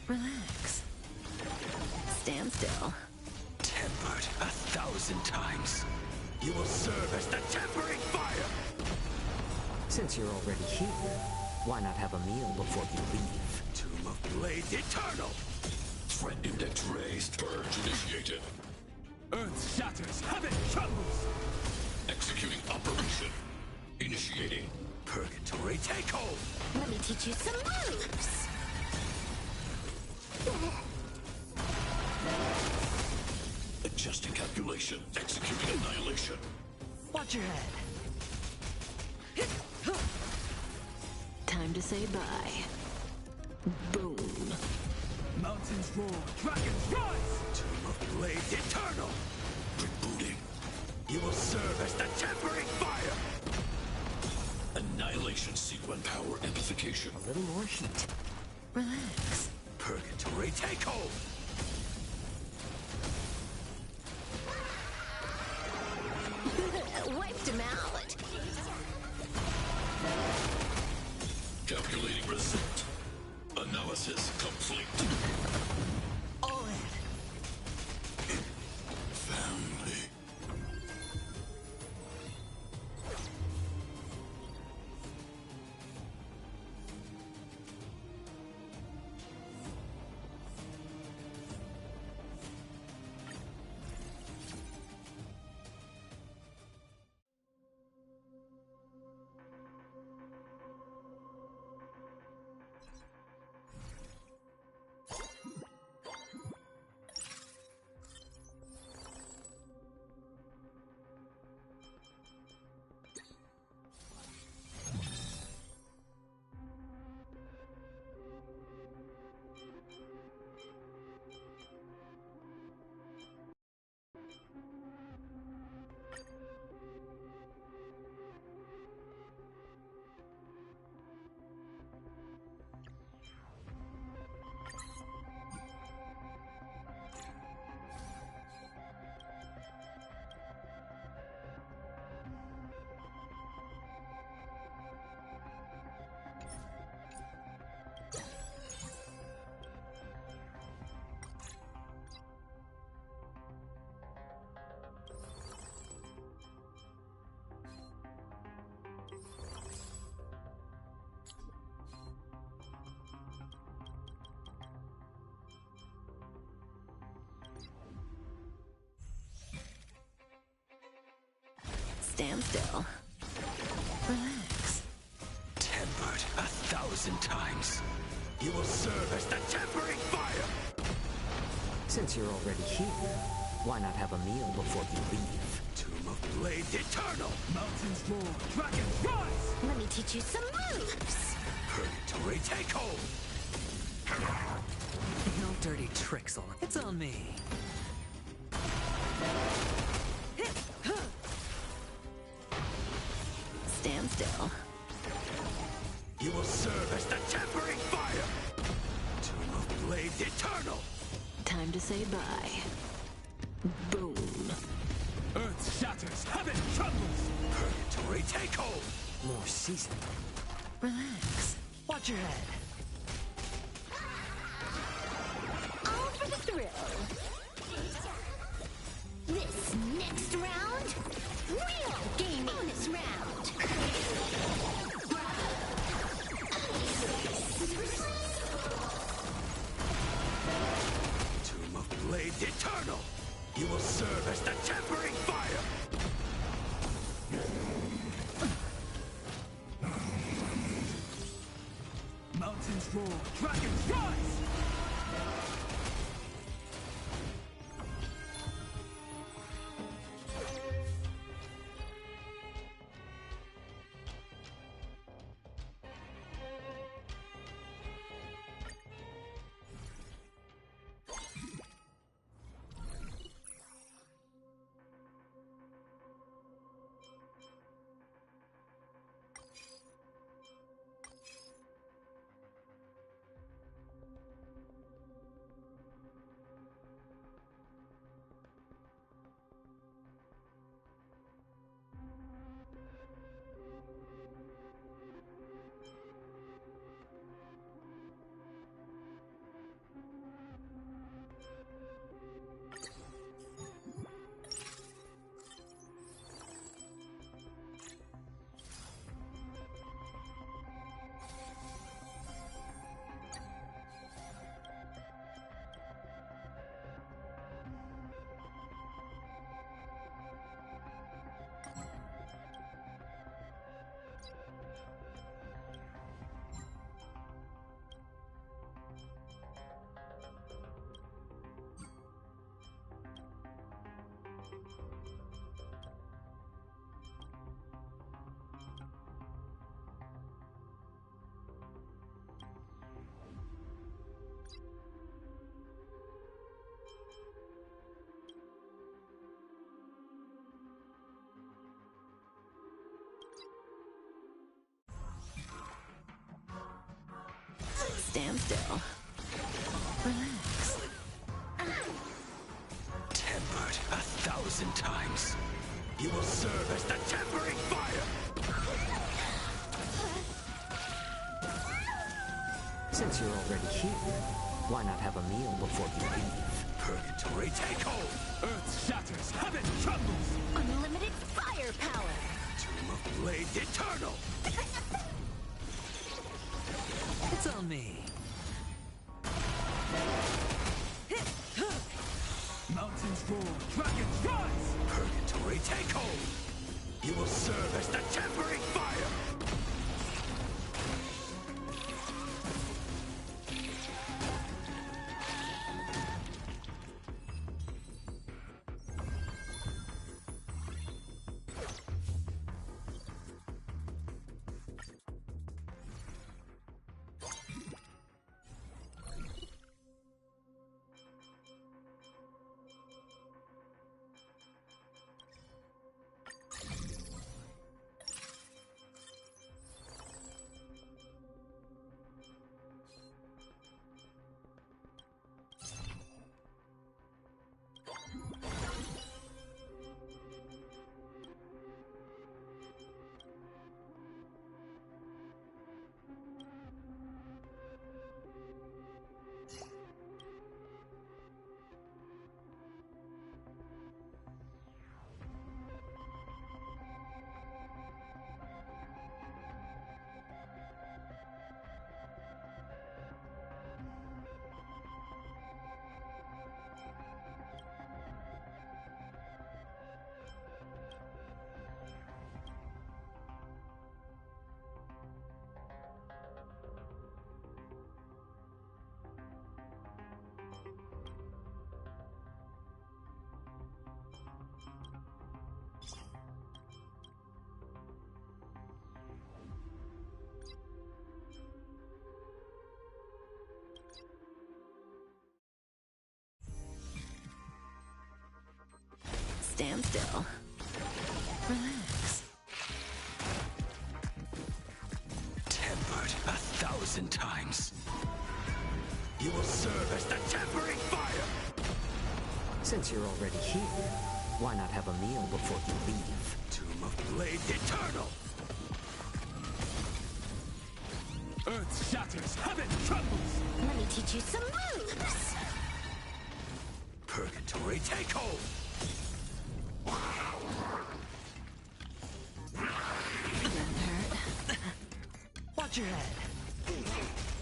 Relax. Stand still. Tempered 1,000 times. You will serve as the tempering fire! Since you're already here, why not have a meal before you leave? Tomb of Blades Eternal! Threat index raised. Purge initiated. Earth shatters, heaven trembles! Executing operation. Initiating. Purgatory, take hold! Let me teach you some moves. Adjusting calculation. Executing annihilation. Watch your head. Time to say bye. Boom. Mountains roar, dragons rise! Tomb of Blades Eternal! Rebooting. You will serve as the tempering fire! Annihilation sequence power amplification. A little more heat. Relax. Purgatory take hold! Wiped him out. Calculating result. Analysis complete. All in. Family. Stand still. Relax. Tempered 1,000 times. You will serve as the tempering fire! Since you're already here, why not have a meal before you leave? Tomb of Blades Eternal! Mountains roar, dragons rise! Let me teach you some moves. Purgatory take hold! No dirty tricks on it. It's on me. Stand still. You will serve as the tempering fire! Tomb of Blades Eternal! Time to say bye. Boom. Earth shatters, heaven trembles! Purgatory take hold! More season. Relax. Watch your head. All for the thrill. This next round, real gaming. Bonus round. Tomb of Blades Eternal! You will serve as the tempering fire! Mountains roar, dragons rise! Stand still. Relax. Tempered 1,000 times. You will serve as the tempering fire! Since you're already here, why not have a meal before you leave? Purgatory take hold! Earth shatters, heaven trembles! Unlimited firepower! Tomb of Blades Eternal! It's on me. Mountains roar, dragons rise! Purgatory take hold! You will serve as the tempering fire! Stand still. Relax. Tempered 1,000 times. You will serve as the tempering fire! Since you're already here, why not have a meal before you leave? Tomb of Blades Eternal! Earth shatters, heaven trembles! Let me teach you some moves! Purgatory take hold! Watch your head.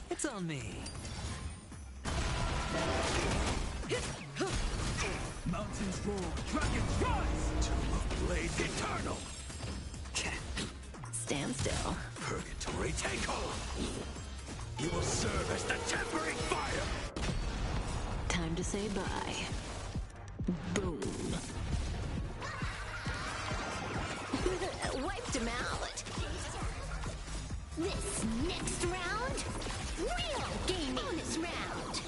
It's on me. Mountains roar, dragons rise! Tomb of Blades Eternal! Stand still. Purgatory take hold! You will serve as the tempering fire! Time to say bye. Boom. Wiped him out. This next round, real gaming. Bonus round.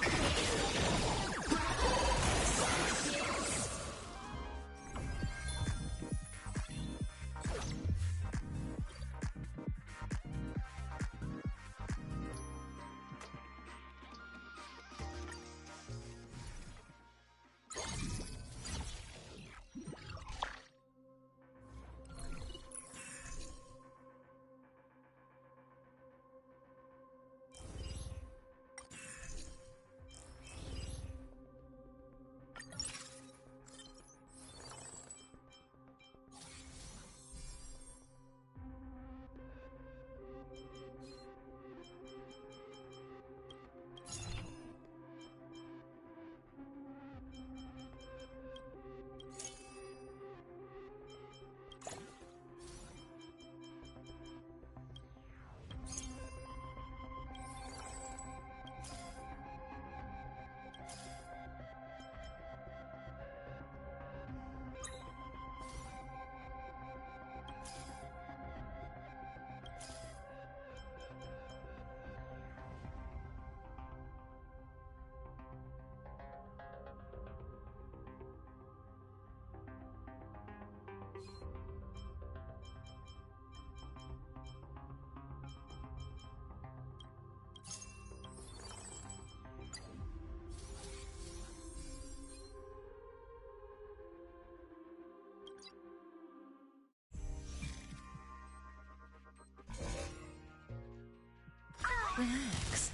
Relax.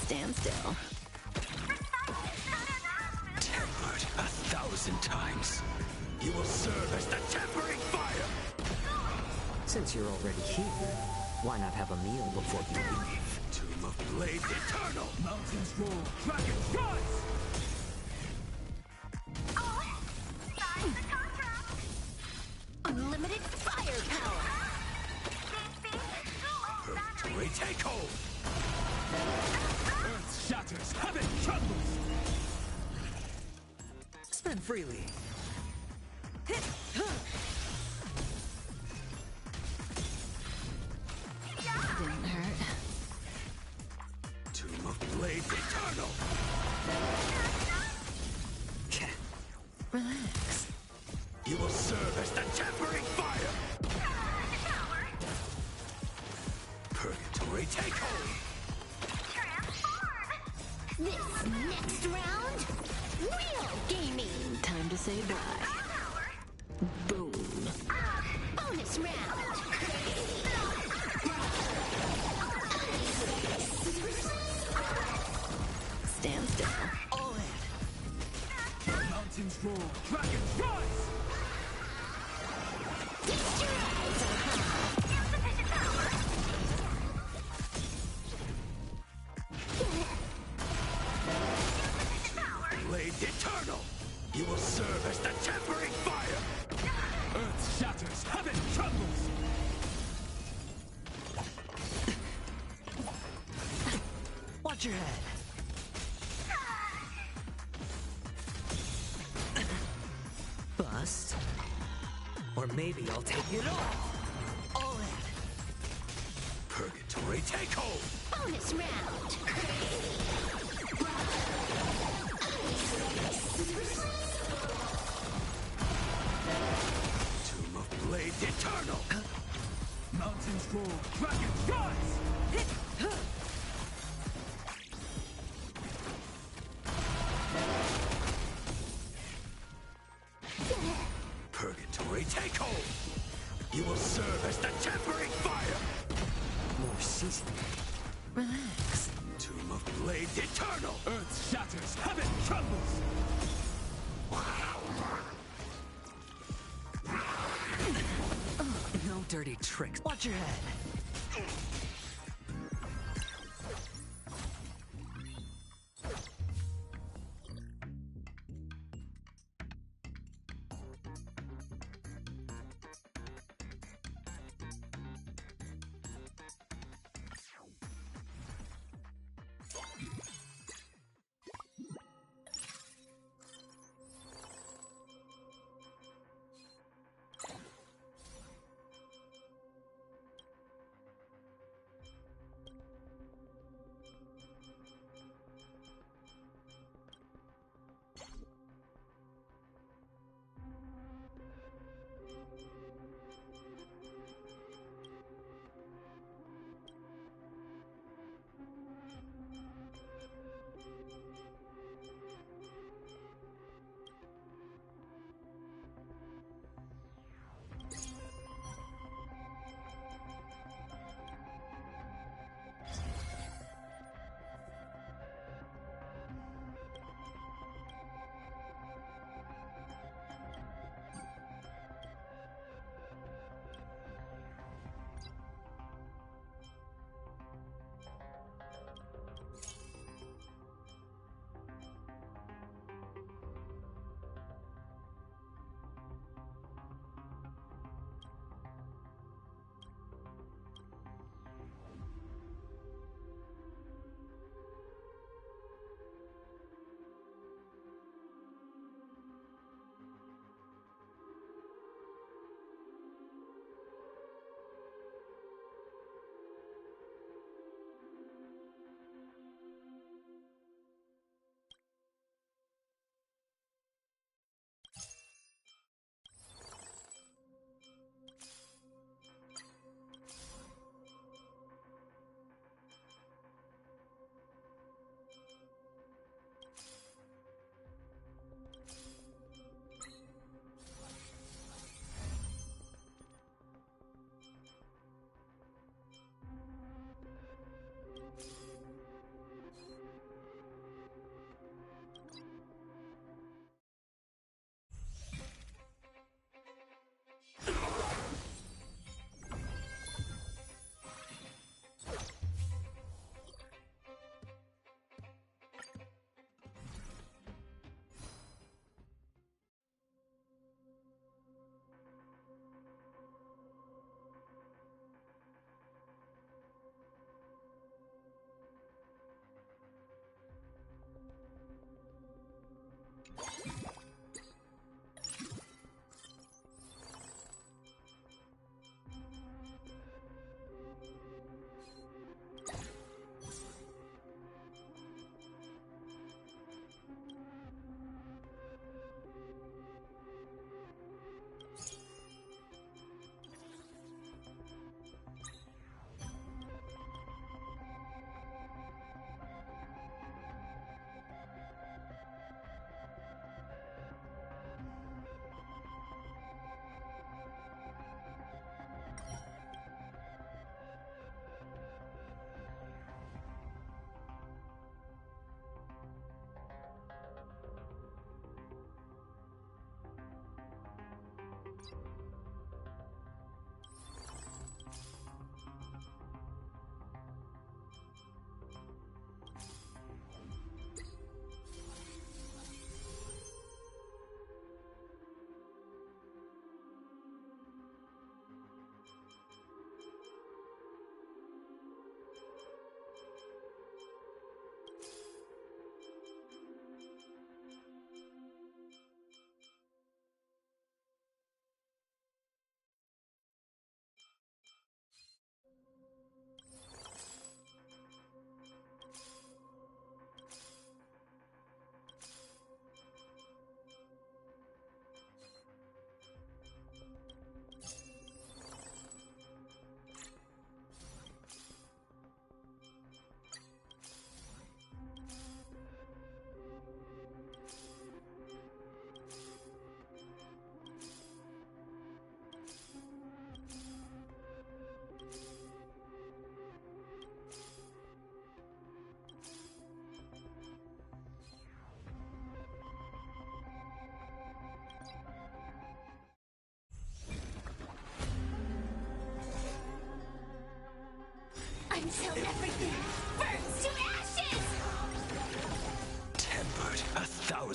Stand still. Tempered 1,000 times. You will serve as the tempering fire! Since you're already here, why not have a meal before you leave? Tomb of Blades Eternal! Mountains roll, dragons rise! Unlimited firepower! Purgatory take hold! Earth shatters, heaven trembles! Spend freely. Didn't hurt. Tomb of Blades Eternal! Relax. You will serve as the tempering fire! Purgatory take hold! This next round, real gaming. Time to say bye. Boom. Bonus round. Stand still. All in! Mountains roll, dragons rise! Feast your eyes, Blades Eternal! You will serve as the tempering fire! Earth shatters, heaven trembles! Watch your head. Bust. Or maybe I'll take it all. All in. Purgatory take hold! bonus round. Tomb of Blades Eternal! Mountains roll, dragons rise! Purgatory take hold! You will serve as the tempering fire! More seasoning. Relax. Tomb of Blades Eternal! Earth shatters, heaven trembles! No dirty tricks. Watch your head.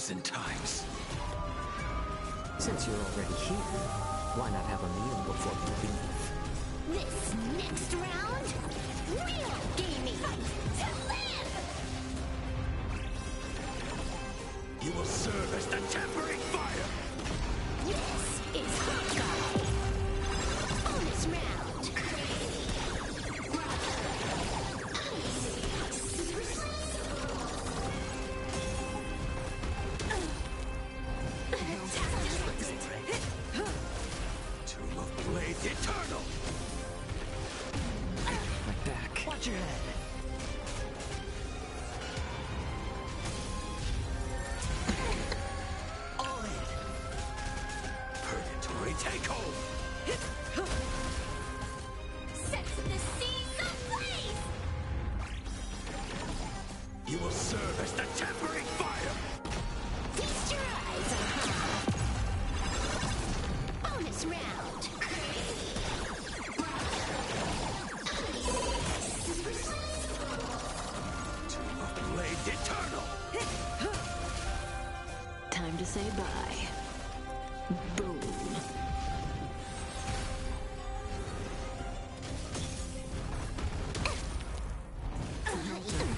1,000 times. Since you're already here, why not have a meal before you leave? This next round, real gaming to live! You will serve as the tempering fire! This is Honkai! Bonus round! Tomb of Blades Eternal! My back. Watch your head. All in. Purgatory take hold! Set the seas ablaze! You will serve as the tempering fire! Feast your eyes, Bonus round! Tomb of Blades Eternal! Time to say bye. Boom.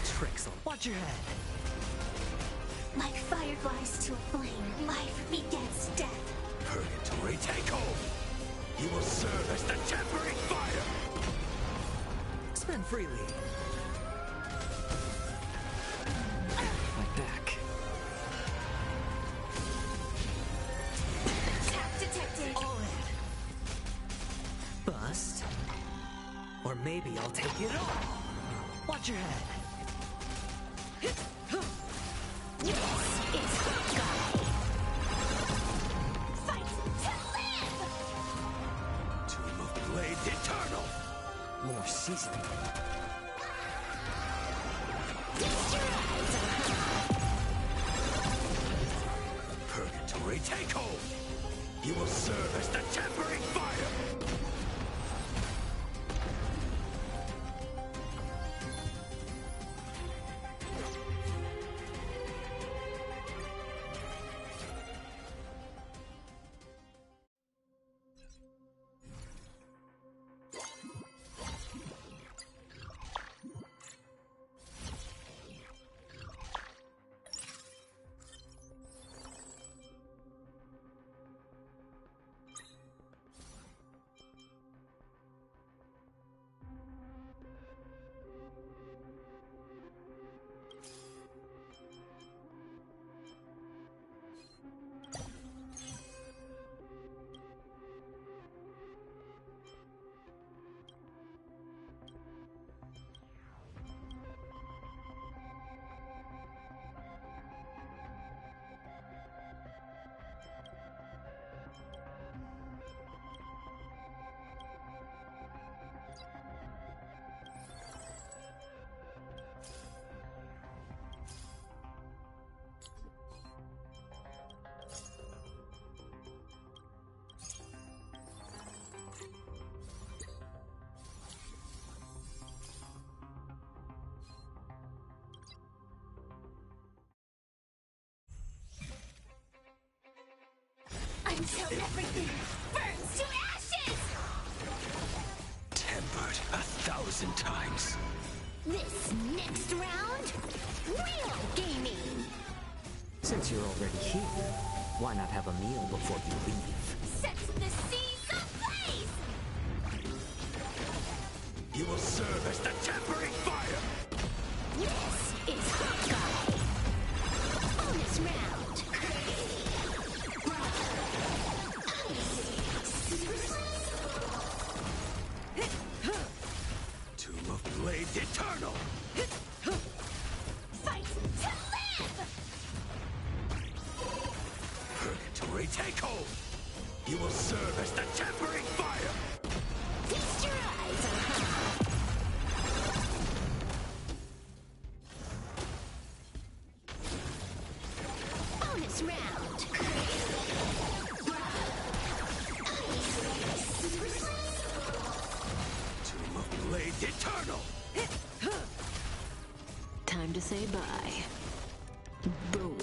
Tricks on. Watch your head. Like fireflies to a flame, life begets death. Purgatory take hold! You will serve as the tempering fire! Spend freely. My back. Tap detected. All in. Bust. Or maybe I'll take it all. Watch your head. This is Honkai! Fight to live! Tomb of Blades Eternal! More seasoning. Feast your eyes, Purgatory take hold! You will serve as the tempering fire! until everything burns to ashes! Tempered 1,000 times. This next round, real gaming! Since you're already here, why not have a meal before you leave? Set the seas ablaze! You will serve as the tempering fire! This is Honkai! Bonus round! Tomb of Blades Eternal! Fight to live! Purgatory take hold! You will serve as the tempering fire! Feast your eyes, Bonus round! Tomb of Blades Eternal! Time to say bye. Boom.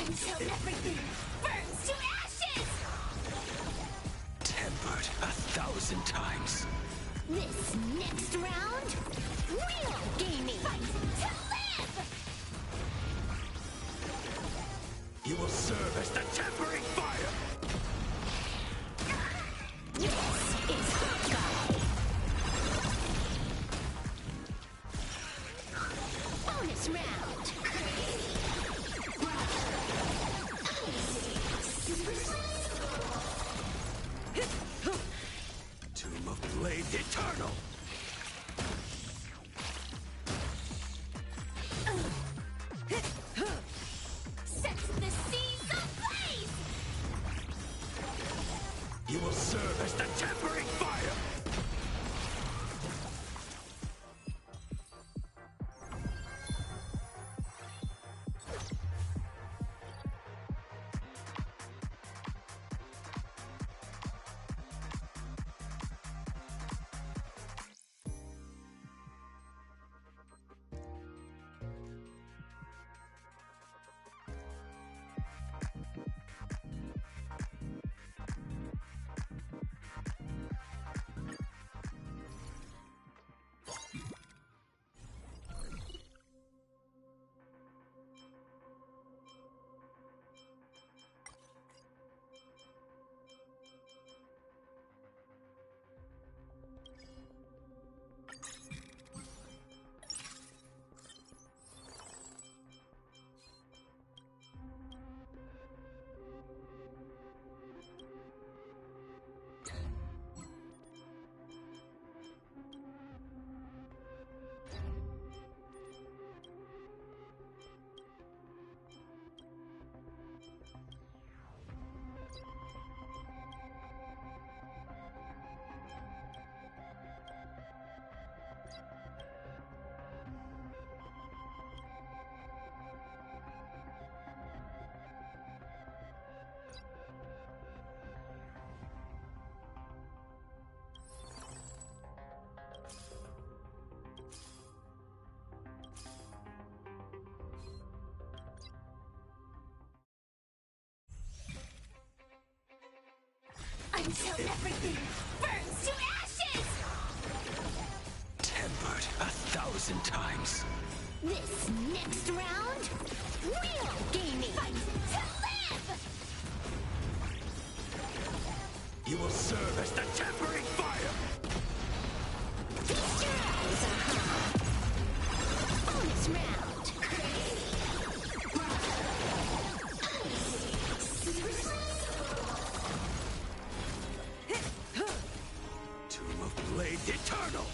Until everything burns to ashes! Tempered 1,000 times. This next round, real gaming! Fight to live! You will serve as the tempering fire! This is Honkai! Bonus round! Tomb of Blades Eternal! Sets the seas ablaze! You will serve as the tempering fire! Until everything burns to ashes! Tempered 1,000 times. This next round, real gaming! Fight to live! You will serve as the tempering fire! Feast your eyes, Bonus round! Tomb of Blades Eternal!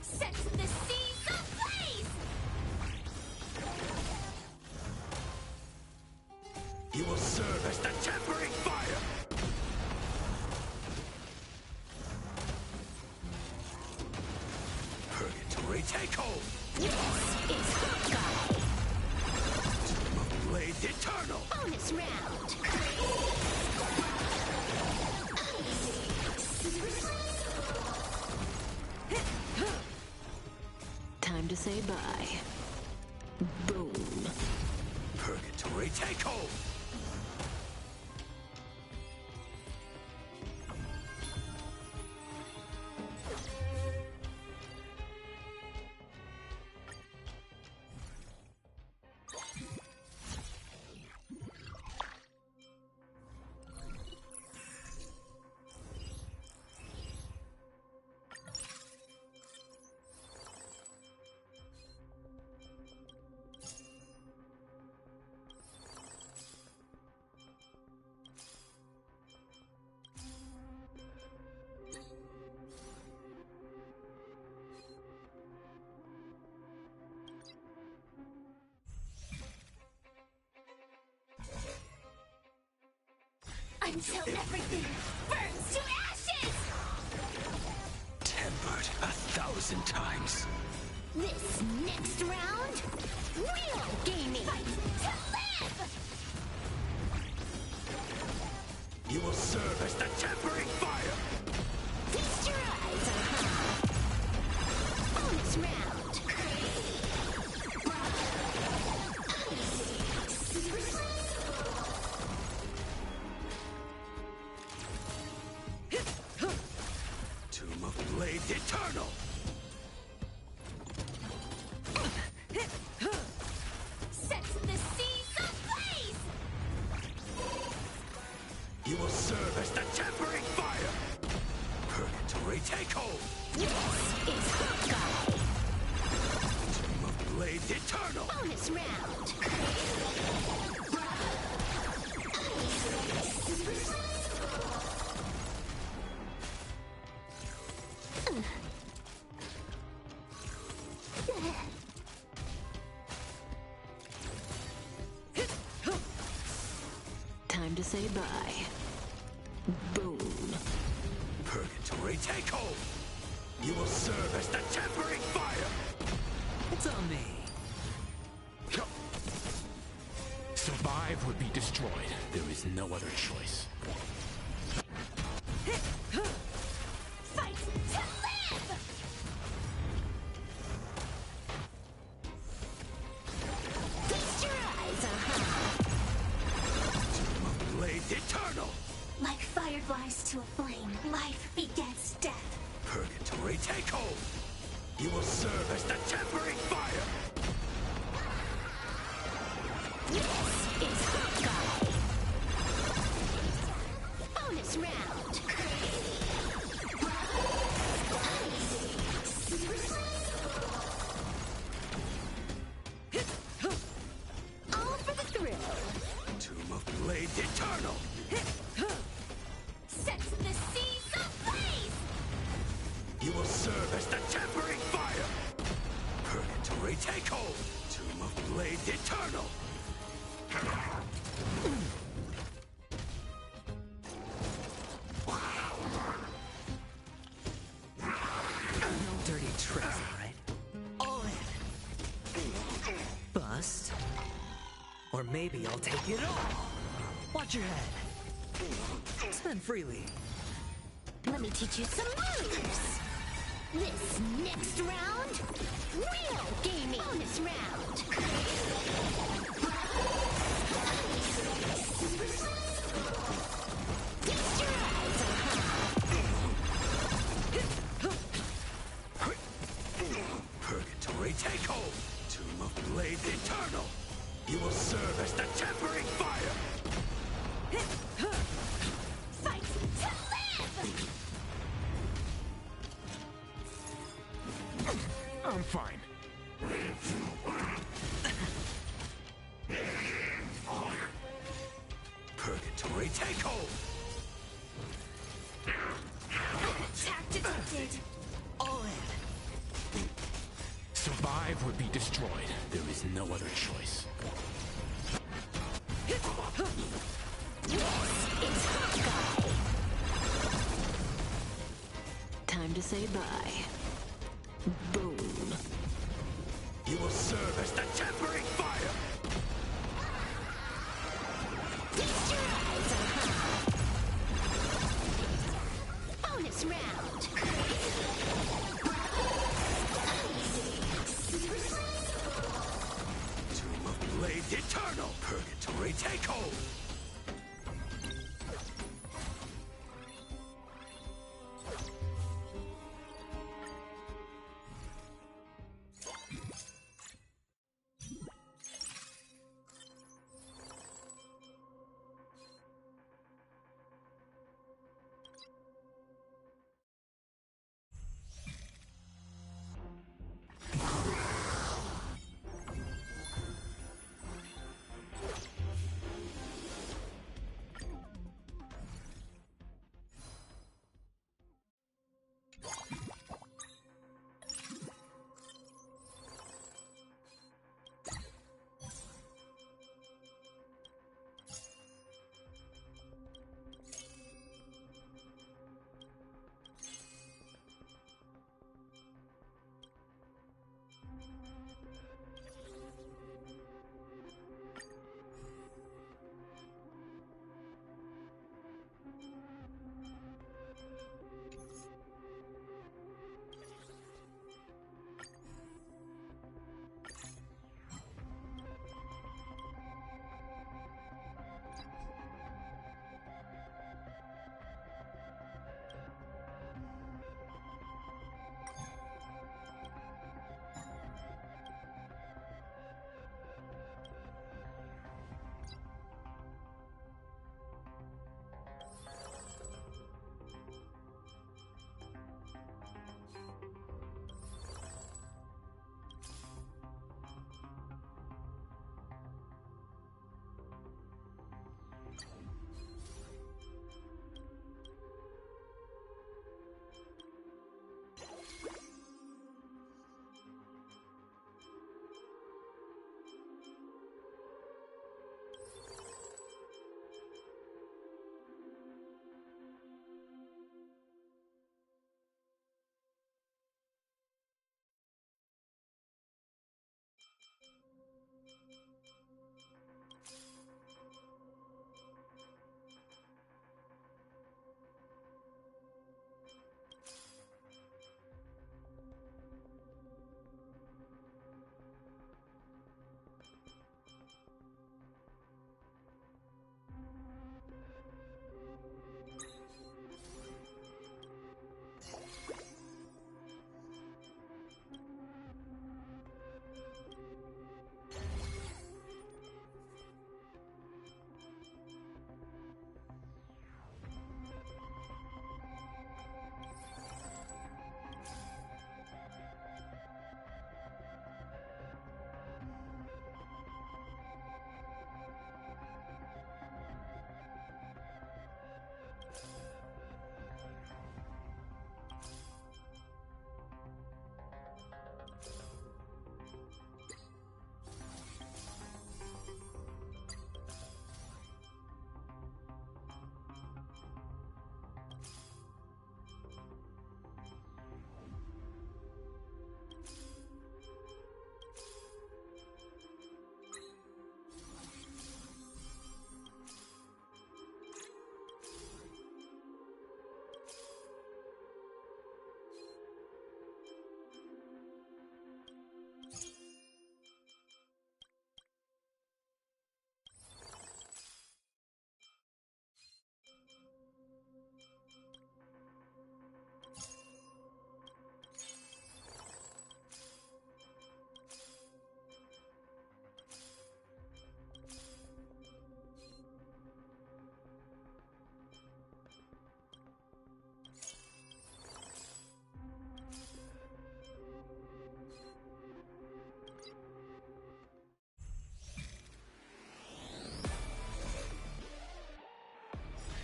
Sets the seas ablaze! You will serve as the tempering fire! Purgatory take hold! This is Honkai! Tomb of Blades Eternal! Bonus round! Time to say bye. Boom. Purgatory take hold! Until everything burns to ashes! Tempered 1,000 times. This next round, real gaming! Fight to live! You will serve as the tempering fire! Feast your eyes, Bonus round! Tomb of Blades Eternal! Sets the seas ablaze! You will serve as the tempering fire! Purgatory take hold! This is Honkai! Tomb of Blades Eternal! Bonus round! Time to say bye. Boom. Purgatory take hold! You will serve as the tempering fire! It's on me. Survive or be destroyed. There is no other choice. Fight to live! Feast your eyes, Tomb of Blades Eternal! Like fireflies to a flame, life begets death. Purgatory take hold! You will serve as the tempering fire! This is Honkai! Bonus round! All for the thrill! Tomb of Blades Eternal! Sets the seas ablaze! You will serve as the tempering fire! Purgatory take hold! Tomb of Blades Eternal! No dirty tricks, right? All in. Bust. Or maybe I'll take it all. Watch your head. Spend freely. Let me teach you some moves! This next round, real gaming! Bonus round! Feast your eyes, Purgatory take hold! Tomb of Blades Eternal! You will serve as the tempering fire! Fight to live! I'm fine. Purgatory take hold! Attack detected! All in. Survive or be destroyed. There is no other choice. This is Honkai! Time to say bye. Boom. You will serve as the tempering fire! Feast your eyes, Bonus round! Tomb of Blades Eternal! Purgatory take hold!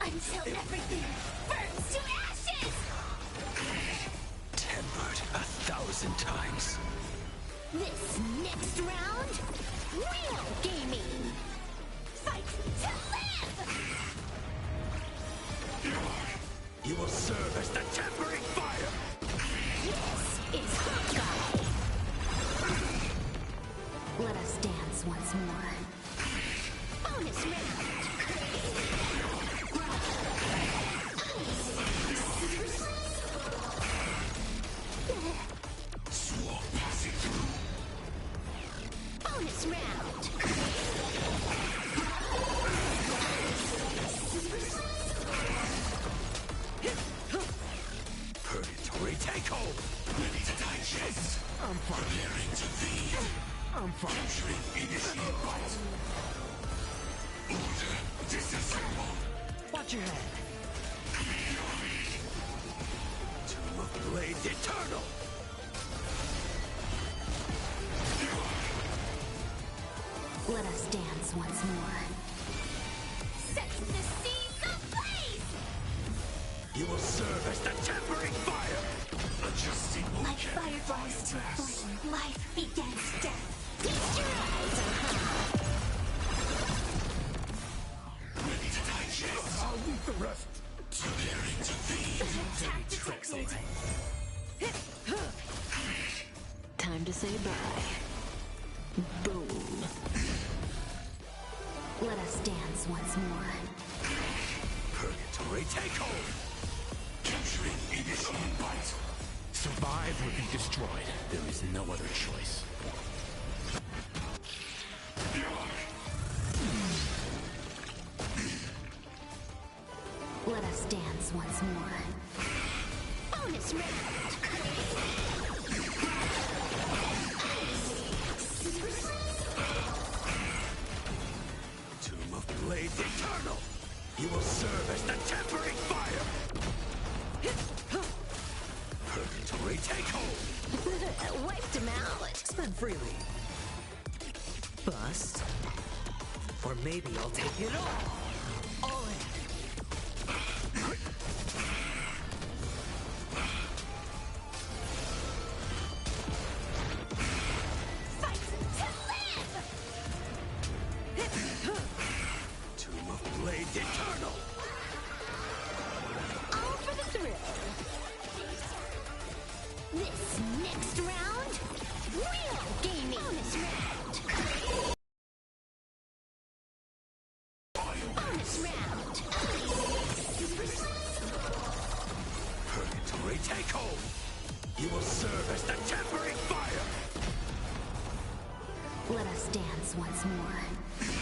Until everything burns to ashes! Tempered 1,000 times. This next round, real gaming! Fight to live! You will serve as the tempering fire! This is Honkai! Let us dance once more. Bonus round! Swamp passing through. Bonus round! Purgatory takeover! Ready to digest. I'm preparing to feed. I'm Capturing initiate bite. Order disassemble. Watch your head. Tomb of Blades Eternal! Let us dance once more. Set the seas ablaze! You will serve as the tempering fire! Adjusting Like fireflies to a flame, life begets death. Feast your eyes on high. Ready to digest. I'll leave the rest. Preparing to feed. Attack detected. Time to say bye. Boom. Let us dance once more. Purgatory takeover! Capturing initiate bite. Survive or be destroyed. There is no other choice. Let us dance once more. Bonus round! Tomb of Blades Eternal! You will serve as the tempering fire! Purgatory takeover! Wiped him out. Spend freely. Bust. Or maybe I'll take it all. All in. Fight to live! Tomb of Blades Eternal! All for the thrill. This next round, real gaming. Bonus round. Bonus round. Purgatory takeover! You will serve as the tempering fire! Let us dance once more.